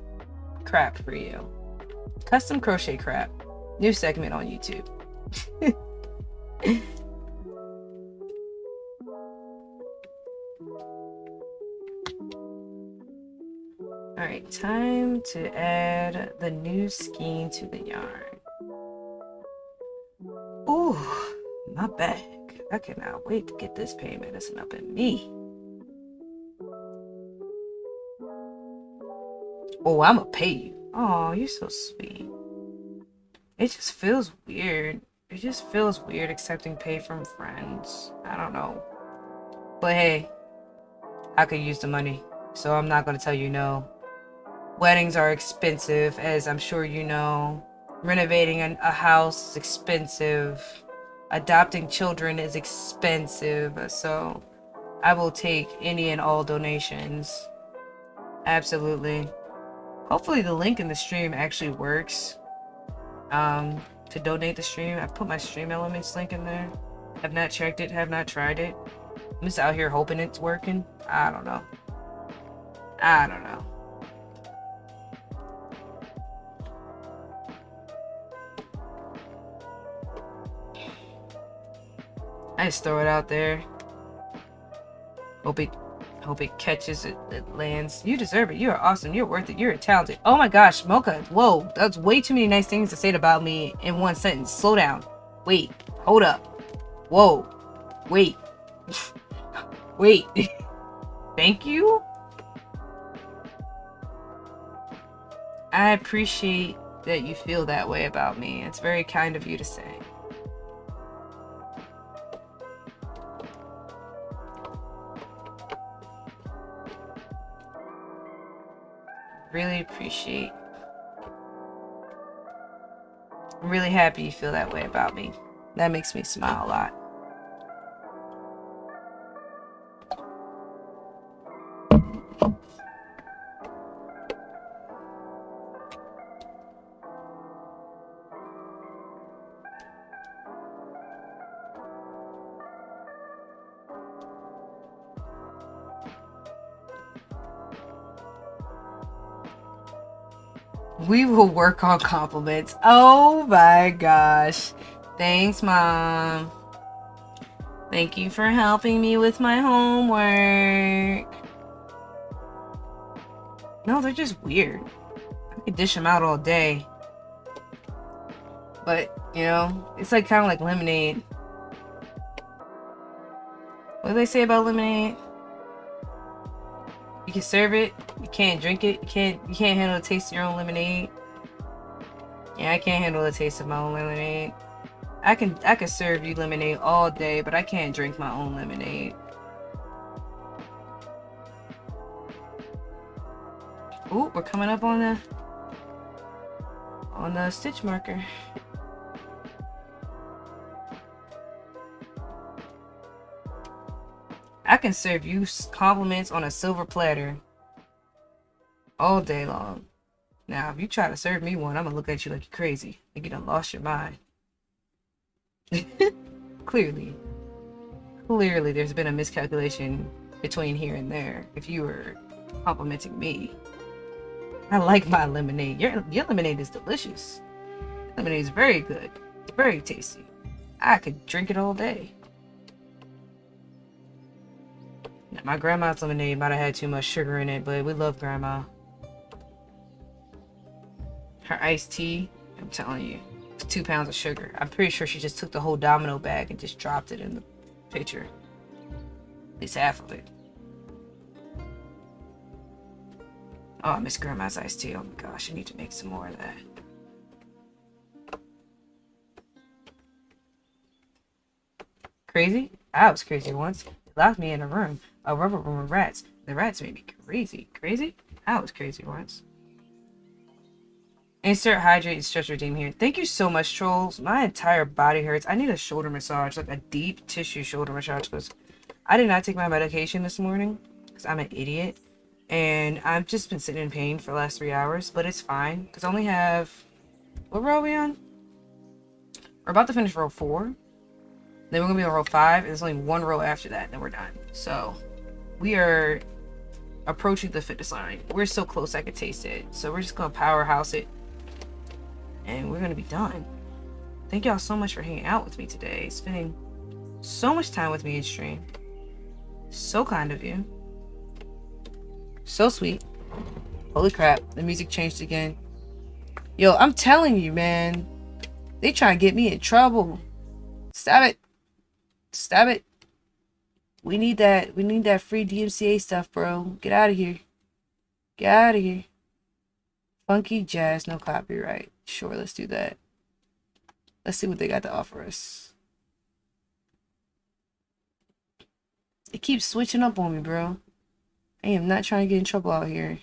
crap for you. Custom crochet crap. New segment on YouTube. Alright, time to add the new skein to the yarn. Ooh, my bag. I cannot wait to get this payment. It's up in me. Oh, I'ma pay you. Oh, you're so sweet. It just feels weird. It just feels weird accepting pay from friends. I don't know. But hey, I could use the money, so I'm not gonna tell you no. Weddings are expensive, as I'm sure you know. Renovating a house is expensive. Adopting children is expensive. So I will take any and all donations. Absolutely. Hopefully the link in the stream actually works. To donate the stream. I put my Stream Elements link in there. Have not checked it, have not tried it. I'm just out here hoping it's working. I don't know. I don't know. I just throw it out there. Hope it catches, it lands. You deserve it. You are awesome. You're worth it. You're talented. Oh my gosh, Mocha. Whoa, that's way too many nice things to say about me in one sentence. Slow down. Wait. Hold up. Whoa. Wait. Wait. Thank you? I appreciate that you feel that way about me. It's very kind of you to say. Really appreciate. I'm really happy you feel that way about me. That makes me smile a lot. We will work on compliments. Oh my gosh. Thanks, Mom. Thank you for helping me with my homework. No, they're just weird. I could dish them out all day. But, you know, it's like kind of like lemonade. What do they say about lemonade? You can serve it, you can't drink it, you can't handle the taste of your own lemonade. Yeah, I can't handle the taste of my own lemonade. I can serve you lemonade all day, but I can't drink my own lemonade. Ooh, we're coming up on the stitch marker. I can serve you compliments on a silver platter all day long. Now, if you try to serve me one, I'm gonna look at you like you're crazy. Like you done lost your mind. Clearly, there's been a miscalculation between here and there. If you were complimenting me, I like my lemonade. Your lemonade is delicious. Lemonade is very good. It's very tasty. I could drink it all day. Now, my grandma's lemonade might have had too much sugar in it, but we love grandma. Her iced tea, I'm telling you, it's 2 pounds of sugar. I'm pretty sure she just took the whole Domino bag and just dropped it in the pitcher. At least half of it. Oh, I miss grandma's iced tea. Oh my gosh, I need to make some more of that. Crazy? I was crazy once. They locked me in a rubber room with rats. The rats made me crazy. Crazy? I was crazy once. Insert hydrate and stretch redeem here. Thank you so much, trolls. My entire body hurts. I need a shoulder massage, like a deep tissue shoulder massage, because I did not take my medication this morning because I'm an idiot. And I've just been sitting in pain for the last 3 hours, but it's fine because I only have... What row are we on? We're about to finish row 4. Then we're going to be on row 5, and there's only 1 row after that, and then we're done. So, we are approaching the finish line. We're so close I could taste it. So, we're just going to powerhouse it, and we're going to be done. Thank y'all so much for hanging out with me today, spending so much time with me in stream. So kind of you. So sweet. Holy crap, the music changed again. Yo, I'm telling you, man. They trying to get me in trouble. Stop it. Stop it. We need that free DMCA stuff, bro. Get out of here. Get out of here. Funky jazz, no copyright. Sure, let's do that. Let's see what they got to offer us. It keeps switching up on me, bro. I am not trying to get in trouble out here.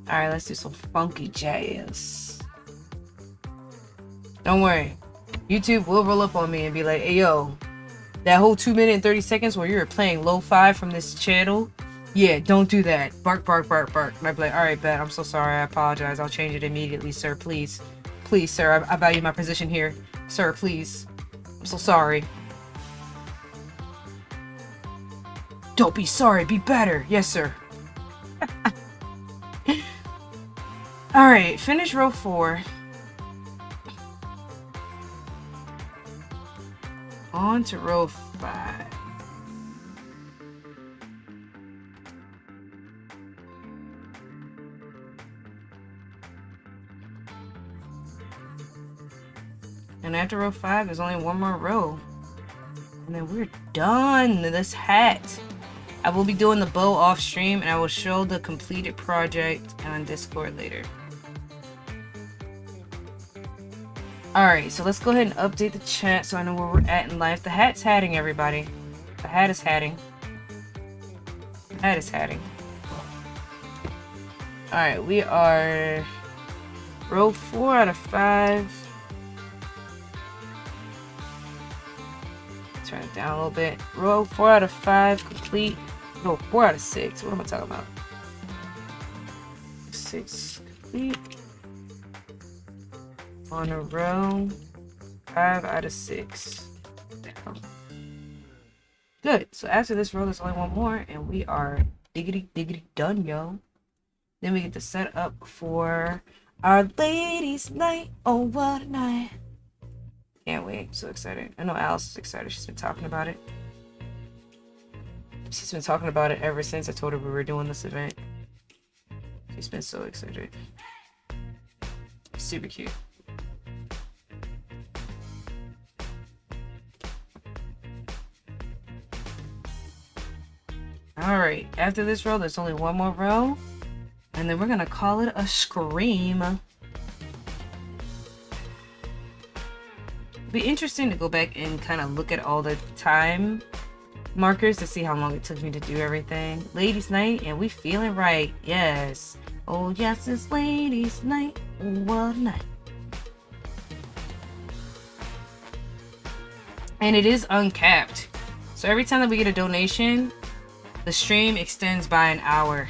Alright, let's do some funky jazz. Don't worry. YouTube will roll up on me and be like, hey yo, that whole 2 minutes and 30 seconds where you were playing lo-fi from this channel, yeah, don't do that. Bark, bark, bark, bark. And I'd be like, alright, bet, I'm so sorry, I apologize. I'll change it immediately, sir, please. Please, sir, I value my position here. Sir, please. I'm so sorry. Don't be sorry, be better. Yes, sir. Alright, finish row 4. On to row 5. And after row 5, there's only 1 more row. And then we're done. This hat. I will be doing the bow off stream, and I will show the completed project on Discord later. Alright, so let's go ahead and update the chat so I know where we're at in life. The hat's hatting, everybody. The hat is hatting. The hat is hatting. Alright, we are row 4 out of 5. Turn it down a little bit. Row 4 out of 5 complete. No, 4 out of 6. What am I talking about? 6 complete. On a row. 5 out of 6. Down. Good. So after this row, there's only one more, and we are diggity done, yo. Then we get to set up for our ladies' night. Oh, what a night. Can't wait. I'm so excited. I know Alice is excited. She's been talking about it. She's been talking about it ever since I told her we were doing this event. She's been so excited. Super cute. Alright, after this row, there's only one more row. And then we're gonna call it a scream. It'd be interesting to go back and kind of look at all the time markers to see how long it took me to do everything. Ladies' night, and we feeling right. Yes. Oh yes, it's ladies' night. What a night. And it is uncapped. So every time that we get a donation, the stream extends by an hour.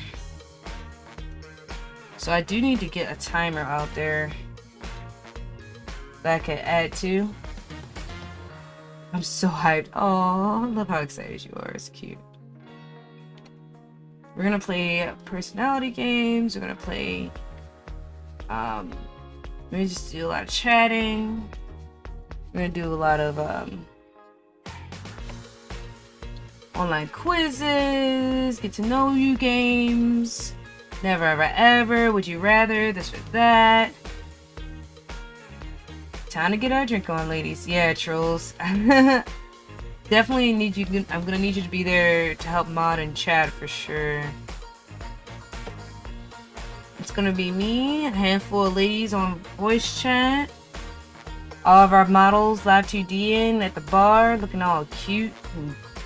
So I do need to get a timer out there that I can add to. I'm so hyped. Oh, I love how excited you are. It's cute. We're gonna play personality games. We're gonna play maybe just do a lot of chatting. We're gonna do a lot of online quizzes, get to know you games, never ever ever, would you rather, this or that. Time to get our drink on, ladies. Yeah, trolls. Definitely need you. I'm gonna need you to be there to help mod and chat for sure. It's gonna be me, a handful of ladies on voice chat, all of our models live 2D'ing at the bar, looking all cute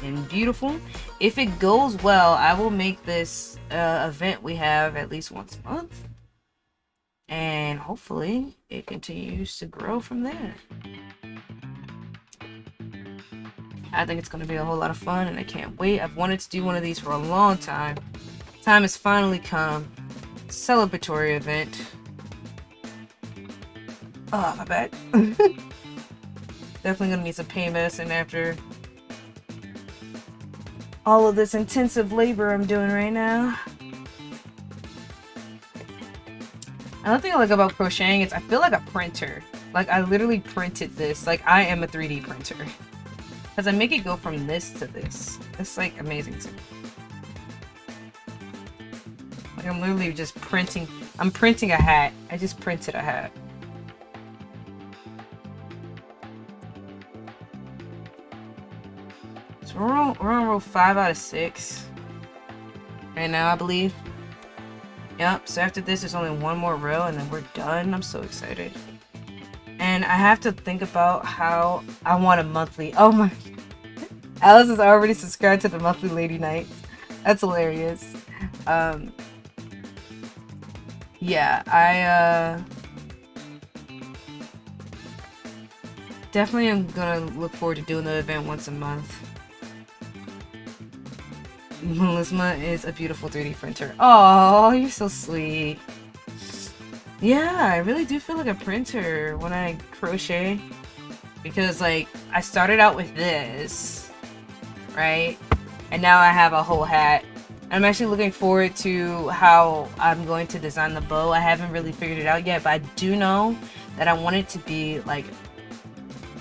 and beautiful. If it goes well, I will make this event we have at least once a month, and hopefully it continues to grow from there. I think it's going to be a whole lot of fun, and I can't wait. I've wanted to do one of these for a long time. Time has finally come. Celebratory event. Oh, my bad. Definitely going to need some pain medicine after all of this intensive labor I'm doing right now. Another thing I like about crocheting is I feel like a printer. Like I literally printed this. Like I am a 3D printer. Because I make it go from this to this. It's like amazing to me. Like I'm literally just printing. I'm printing a hat. I just printed a hat. So we're on row 5 out of 6 right now, I believe. Yep, so after this, there's only one more row and then we're done. I'm so excited. And I have to think about how I want a monthly. Oh my. Alice is already subscribed to the monthly lady nights. That's hilarious. Yeah, I definitely am gonna look forward to doing the event once a month. Melisma is a beautiful 3D printer. Oh, you're so sweet. Yeah, I really do feel like a printer when I crochet. Because, like, I started out with this, right? And now I have a whole hat. I'm actually looking forward to how I'm going to design the bow. I haven't really figured it out yet, but I do know that I want it to be, like,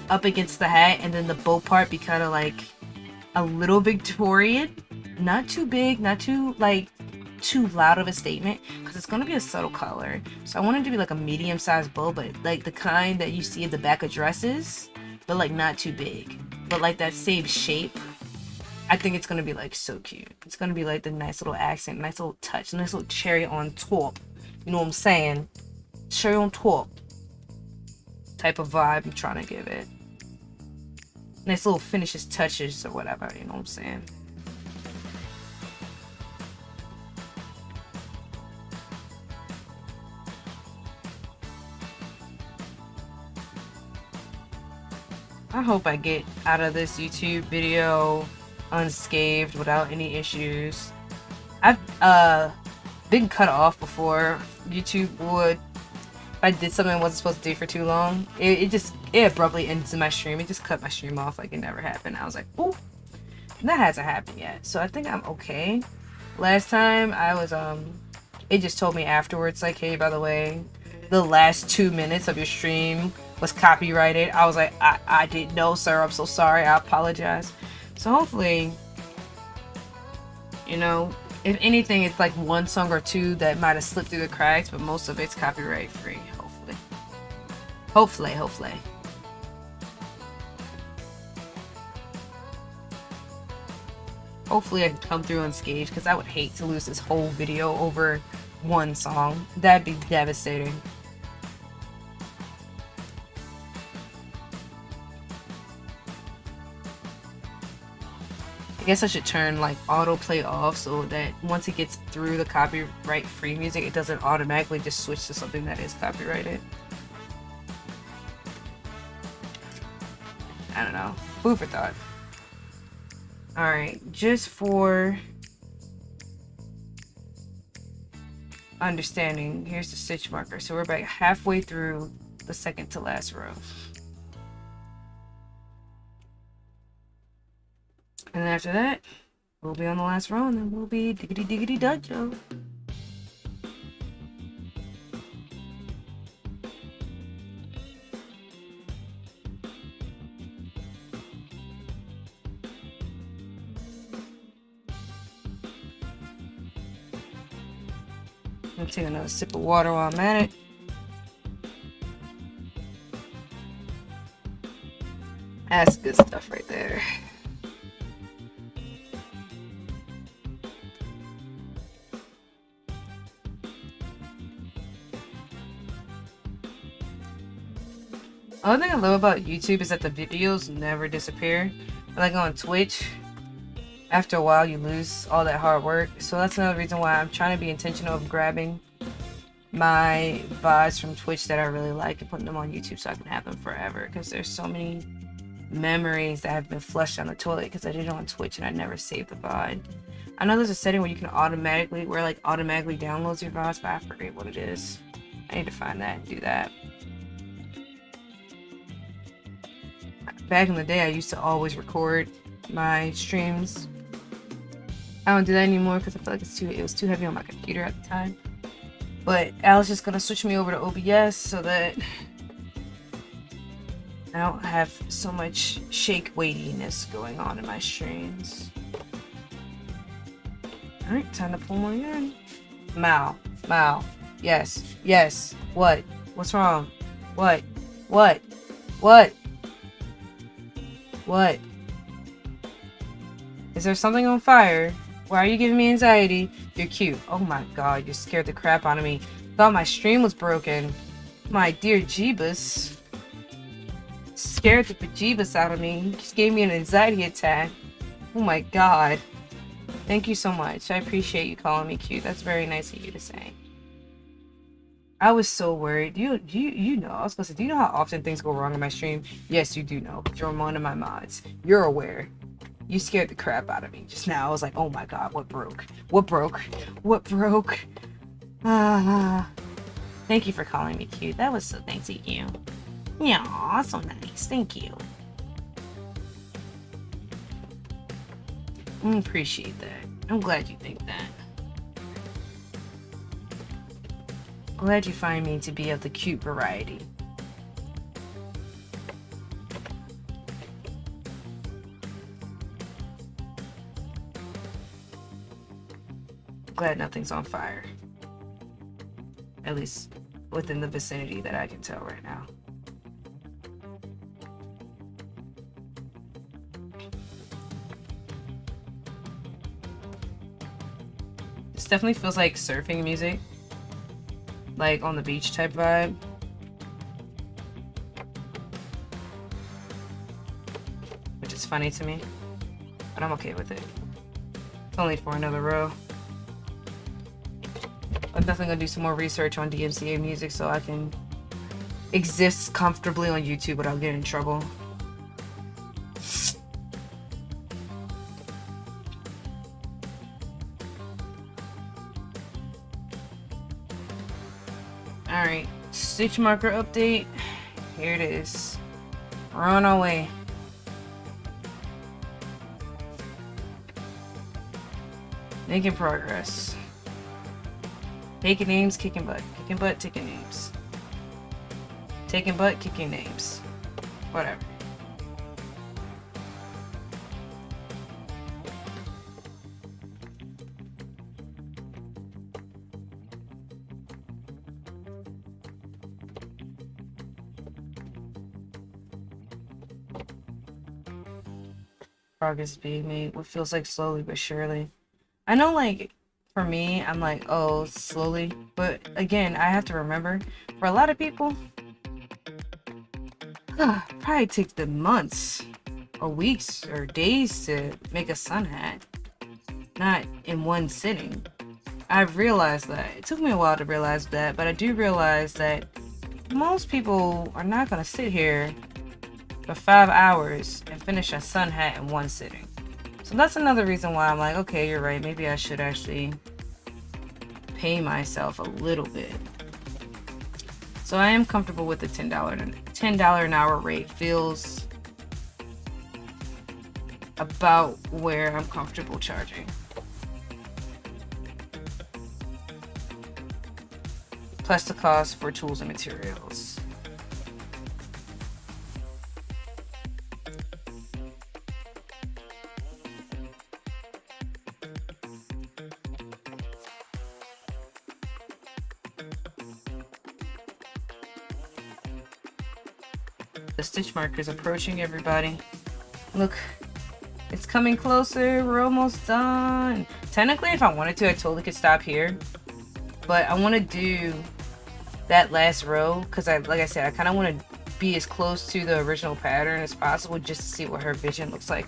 up against the hat, and then the bow part be kind of, like, a little Victorian. Not too big, not too, like, too loud of a statement, because it's going to be a subtle color. So I want it to be, like, a medium-sized bow, but, like, the kind that you see at the back of dresses, but, like, not too big. But, like, that same shape. I think it's going to be, like, so cute. It's going to be, like, the nice little accent, nice little touch, nice little cherry on top. You know what I'm saying? Cherry on top type of vibe I'm trying to give it. Nice little finishes, touches, or whatever, you know what I'm saying? I hope I get out of this YouTube video unscathed without any issues. I've been cut off before. YouTube would, if I did something I wasn't supposed to do for too long, it abruptly ends in my stream. It just cut my stream off like it never happened. I was like, ooh, that hasn't happened yet. So I think I'm okay. Last time I was, it just told me afterwards, like, hey, by the way, the last 2 minutes of your stream was copyrighted. I was like, I didn't know, sir. I'm so sorry. I apologize. So hopefully, you know, if anything, it's like one song or two that might have slipped through the cracks, but most of it's copyright free. Hopefully. Hopefully, hopefully. Hopefully I can come through unscathed, because I would hate to lose this whole video over one song. That'd be devastating. I guess I should turn like autoplay off so that once it gets through the copyright free music, it doesn't automatically just switch to something that is copyrighted. I don't know. Food for thought. Alright, just for understanding, here's the stitch marker. So we're about halfway through the second to last row. And then after that, we'll be on the last row, and then we'll be diggity diggity dojo. I'm gonna take another sip of water while I'm at it. That's good stuff right there. Other thing I love about YouTube is that the videos never disappear. Like on Twitch, after a while you lose all that hard work. So that's another reason why I'm trying to be intentional of grabbing my VODs from Twitch that I really like and putting them on YouTube so I can have them forever. Because there's so many memories that have been flushed down the toilet because I did it on Twitch and I never saved the VOD. I know there's a setting where you can automatically downloads your VODs, but I forget what it is. I need to find that and do that. Back in the day, I used to always record my streams. I don't do that anymore because I feel like it was too heavy on my computer at the time. But Al's just gonna switch me over to OBS so that I don't have so much shake weightiness going on in my streams. Alright, time to pull more yarn. Mal. Yes. What? What's wrong? What? Is there something on fire? Why are you giving me anxiety? You're cute. Oh my god, you scared the crap out of me. Thought my stream was broken. My dear Jeebus. Scared the bejeebus out of me. Just gave me an anxiety attack. Oh my god. Thank you so much. I appreciate you calling me cute. That's very nice of you to say. I was so worried. You know, I was supposed to, do you know how often things go wrong in my stream? Yes, you do know. You're one of my mods. You're aware. You scared the crap out of me just now. I was like, oh my god, what broke? Thank you for calling me cute. That was so nice of you. Yeah, so nice. Thank you. I appreciate that. I'm glad you think that. Glad you find me to be of the cute variety. Glad nothing's on fire. At least within the vicinity that I can tell right now. This definitely feels like surfing music. Like on the beach type vibe. Which is funny to me. But I'm okay with it. It's only for another row. I'm definitely gonna do some more research on DMCA music so I can exist comfortably on YouTube without getting in trouble. Alright, stitch marker update. Here it is. We're on our way. Making progress. Taking names, kicking butt. Kicking butt, taking names. Taking butt, kicking names. Whatever. Progress being made. What feels like slowly but surely. I know, like, for me, I'm like, oh, slowly. But again, I have to remember, for a lot of people, probably takes them months or weeks or days to make a sun hat. Not in one sitting. I've realized that. It took me a while to realize that, but I do realize that most people are not going to sit here for 5 hours and finish a sun hat in one sitting. So that's another reason why I'm like, okay, you're right. Maybe I should actually pay myself a little bit. So I am comfortable with the $10 an hour rate. Feels about where I'm comfortable charging. Plus the cost for tools and materials. The stitch marker is approaching, everybody. Look, it's coming closer. We're almost done. Technically, if I wanted to, I totally could stop here. But I want to do that last row because, like I said, I kind of want to be as close to the original pattern as possible just to see what her vision looks like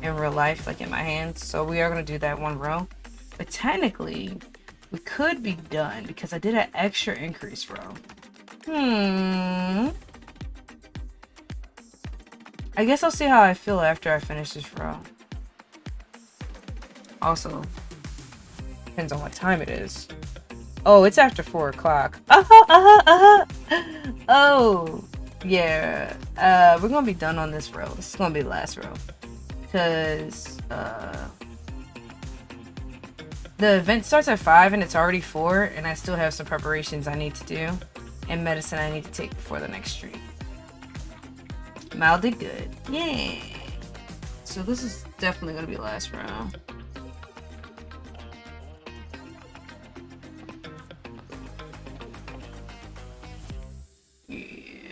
in real life, like in my hands. So we are going to do that one row. But technically, we could be done because I did an extra increase row. I guess I'll see how I feel after I finish this row. Also, depends on what time it is. Oh, it's after 4 o'clock. Oh, yeah. We're gonna be done on this row. This is gonna be the last row. Because, the event starts at 5 and it's already 4, and I still have some preparations I need to do and medicine I need to take before the next stream. Mal did good. Yeah. So this is definitely gonna be the last round. Yeah.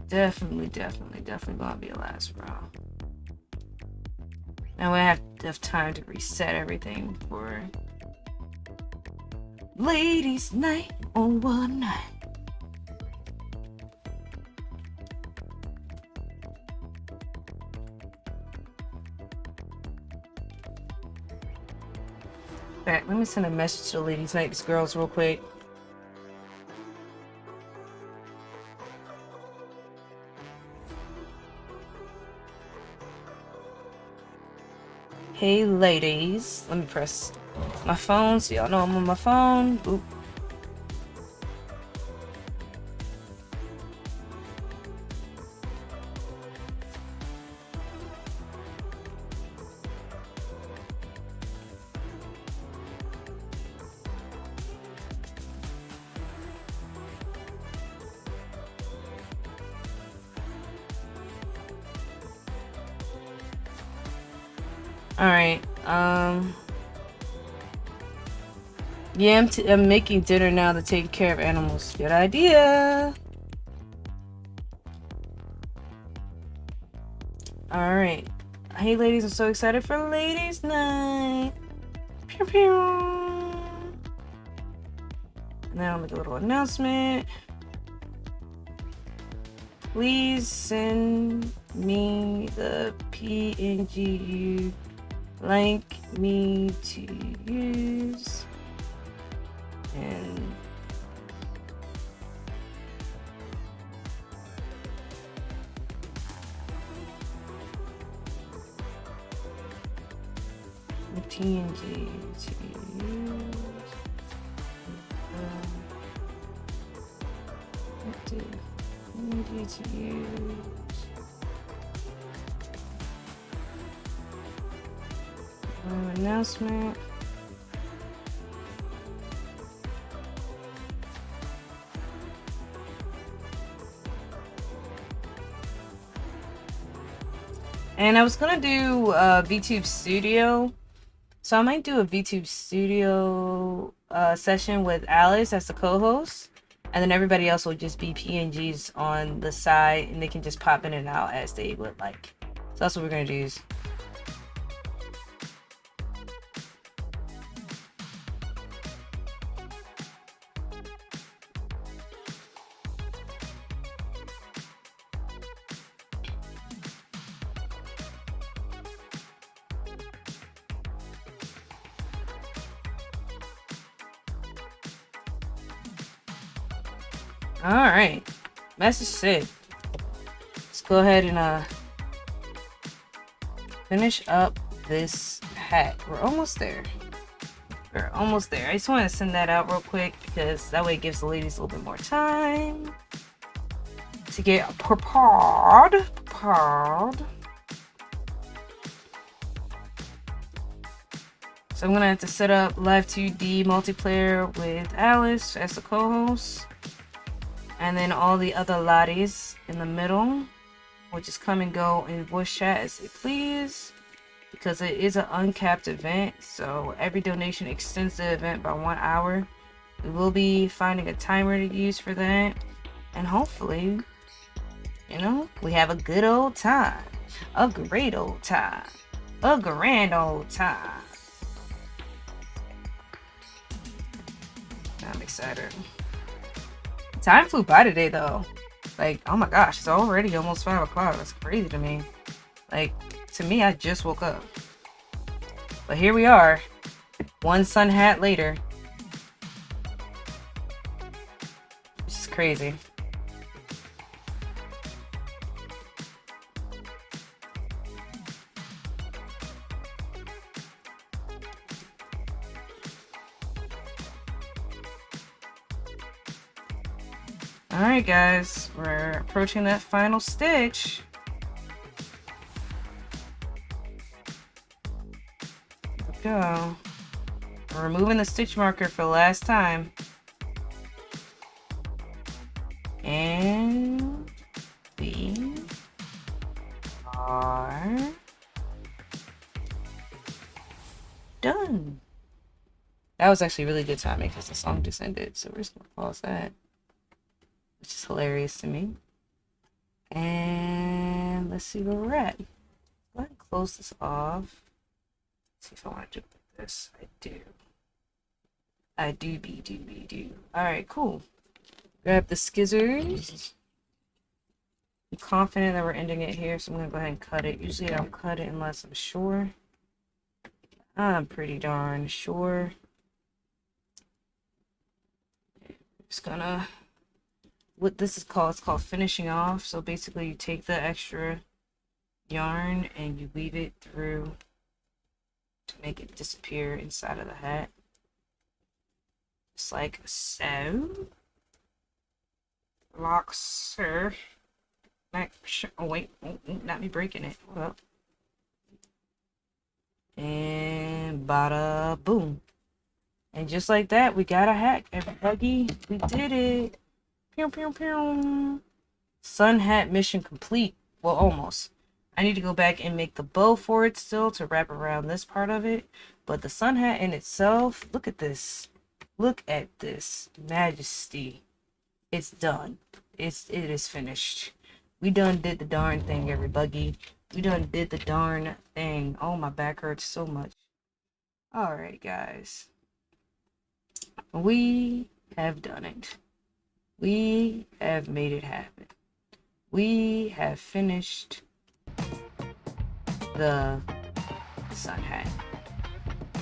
Definitely gonna be the last round. And we have enough time to reset everything for ladies' night on one night. Alright, let me send a message to the ladies' night girls real quick. Hey ladies, let me press my phone so y'all know I'm on my phone. Oop. Alright, yeah, I'm making dinner now to take care of animals. Good idea. Alright. Hey ladies, I'm so excited for ladies' night. Pew pew. And then I'll make a little announcement. Please send me the PNG you like me to use. And TNG to use. TNG to use. Announcement. And I was gonna do VTube Studio, so I might do a VTube Studio session with Alice as the co-host, and then everybody else will just be PNGs on the side, and they can just pop in and out as they would like. So that's what we're gonna do. All right, message said. Let's go ahead and finish up this hat. We're almost there. We're almost there. I just want to send that out real quick because that way it gives the ladies a little bit more time to get prepared. So I'm gonna have to set up Live 2D multiplayer with Alice as the co-host. And then all the other lotties in the middle will just come and go in voice chat as they please, because it is an uncapped event, so every donation extends the event by 1 hour. We will be finding a timer to use for that, and hopefully, you know, we have a good old time, a great old time, a grand old time. I'm excited. Time flew by today, though. Like, oh my gosh, it's already almost 5 o'clock. That's crazy to me. Like, to me, I just woke up. But here we are, one sun hat later. Which is crazy. Alright guys, we're approaching that final stitch. There we go. We're removing the stitch marker for the last time. And we are done. That was actually really good timing because the song just ended, so we're just gonna pause that. Which is hilarious to me. And let's see where we're at. Go ahead and close this off. Let's see if I want to do it like this. I do. Alright, cool. Grab the skizzers. I'm confident that we're ending it here, so I'm going to go ahead and cut it. Usually I don't cut it unless I'm sure. I'm pretty darn sure. Just gonna... What this is called, it's called finishing off. So basically you take the extra yarn and you weave it through to make it disappear inside of the hat. Just like so. Like so. Like, oh wait, not me breaking it. Hold up. And bada boom. And just like that, we got a hat, everybody. We did it. Pew, pew, pew. Sun hat mission complete. Well, almost. I need to go back and make the bow for it still to wrap around this part of it. But the sun hat in itself, look at this. Look at this majesty. It's done. It is finished. We done did the darn thing, everybody. We done did the darn thing. Oh, my back hurts so much. Alright, guys. We have done it. We have made it happen. We have finished the sun hat.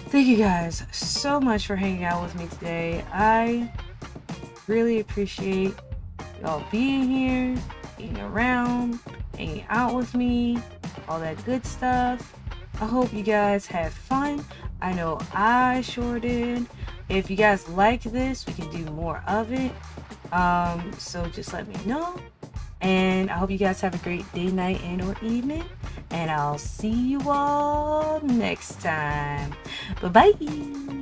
Thank you guys so much for hanging out with me today. I really appreciate y'all being here, being around, hanging out with me, all that good stuff. I hope you guys had fun. I know I sure did. If you guys like this, we can do more of it. So just let me know. And I hope you guys have a great day, night, and or evening. And I'll see you all next time. Bye-bye.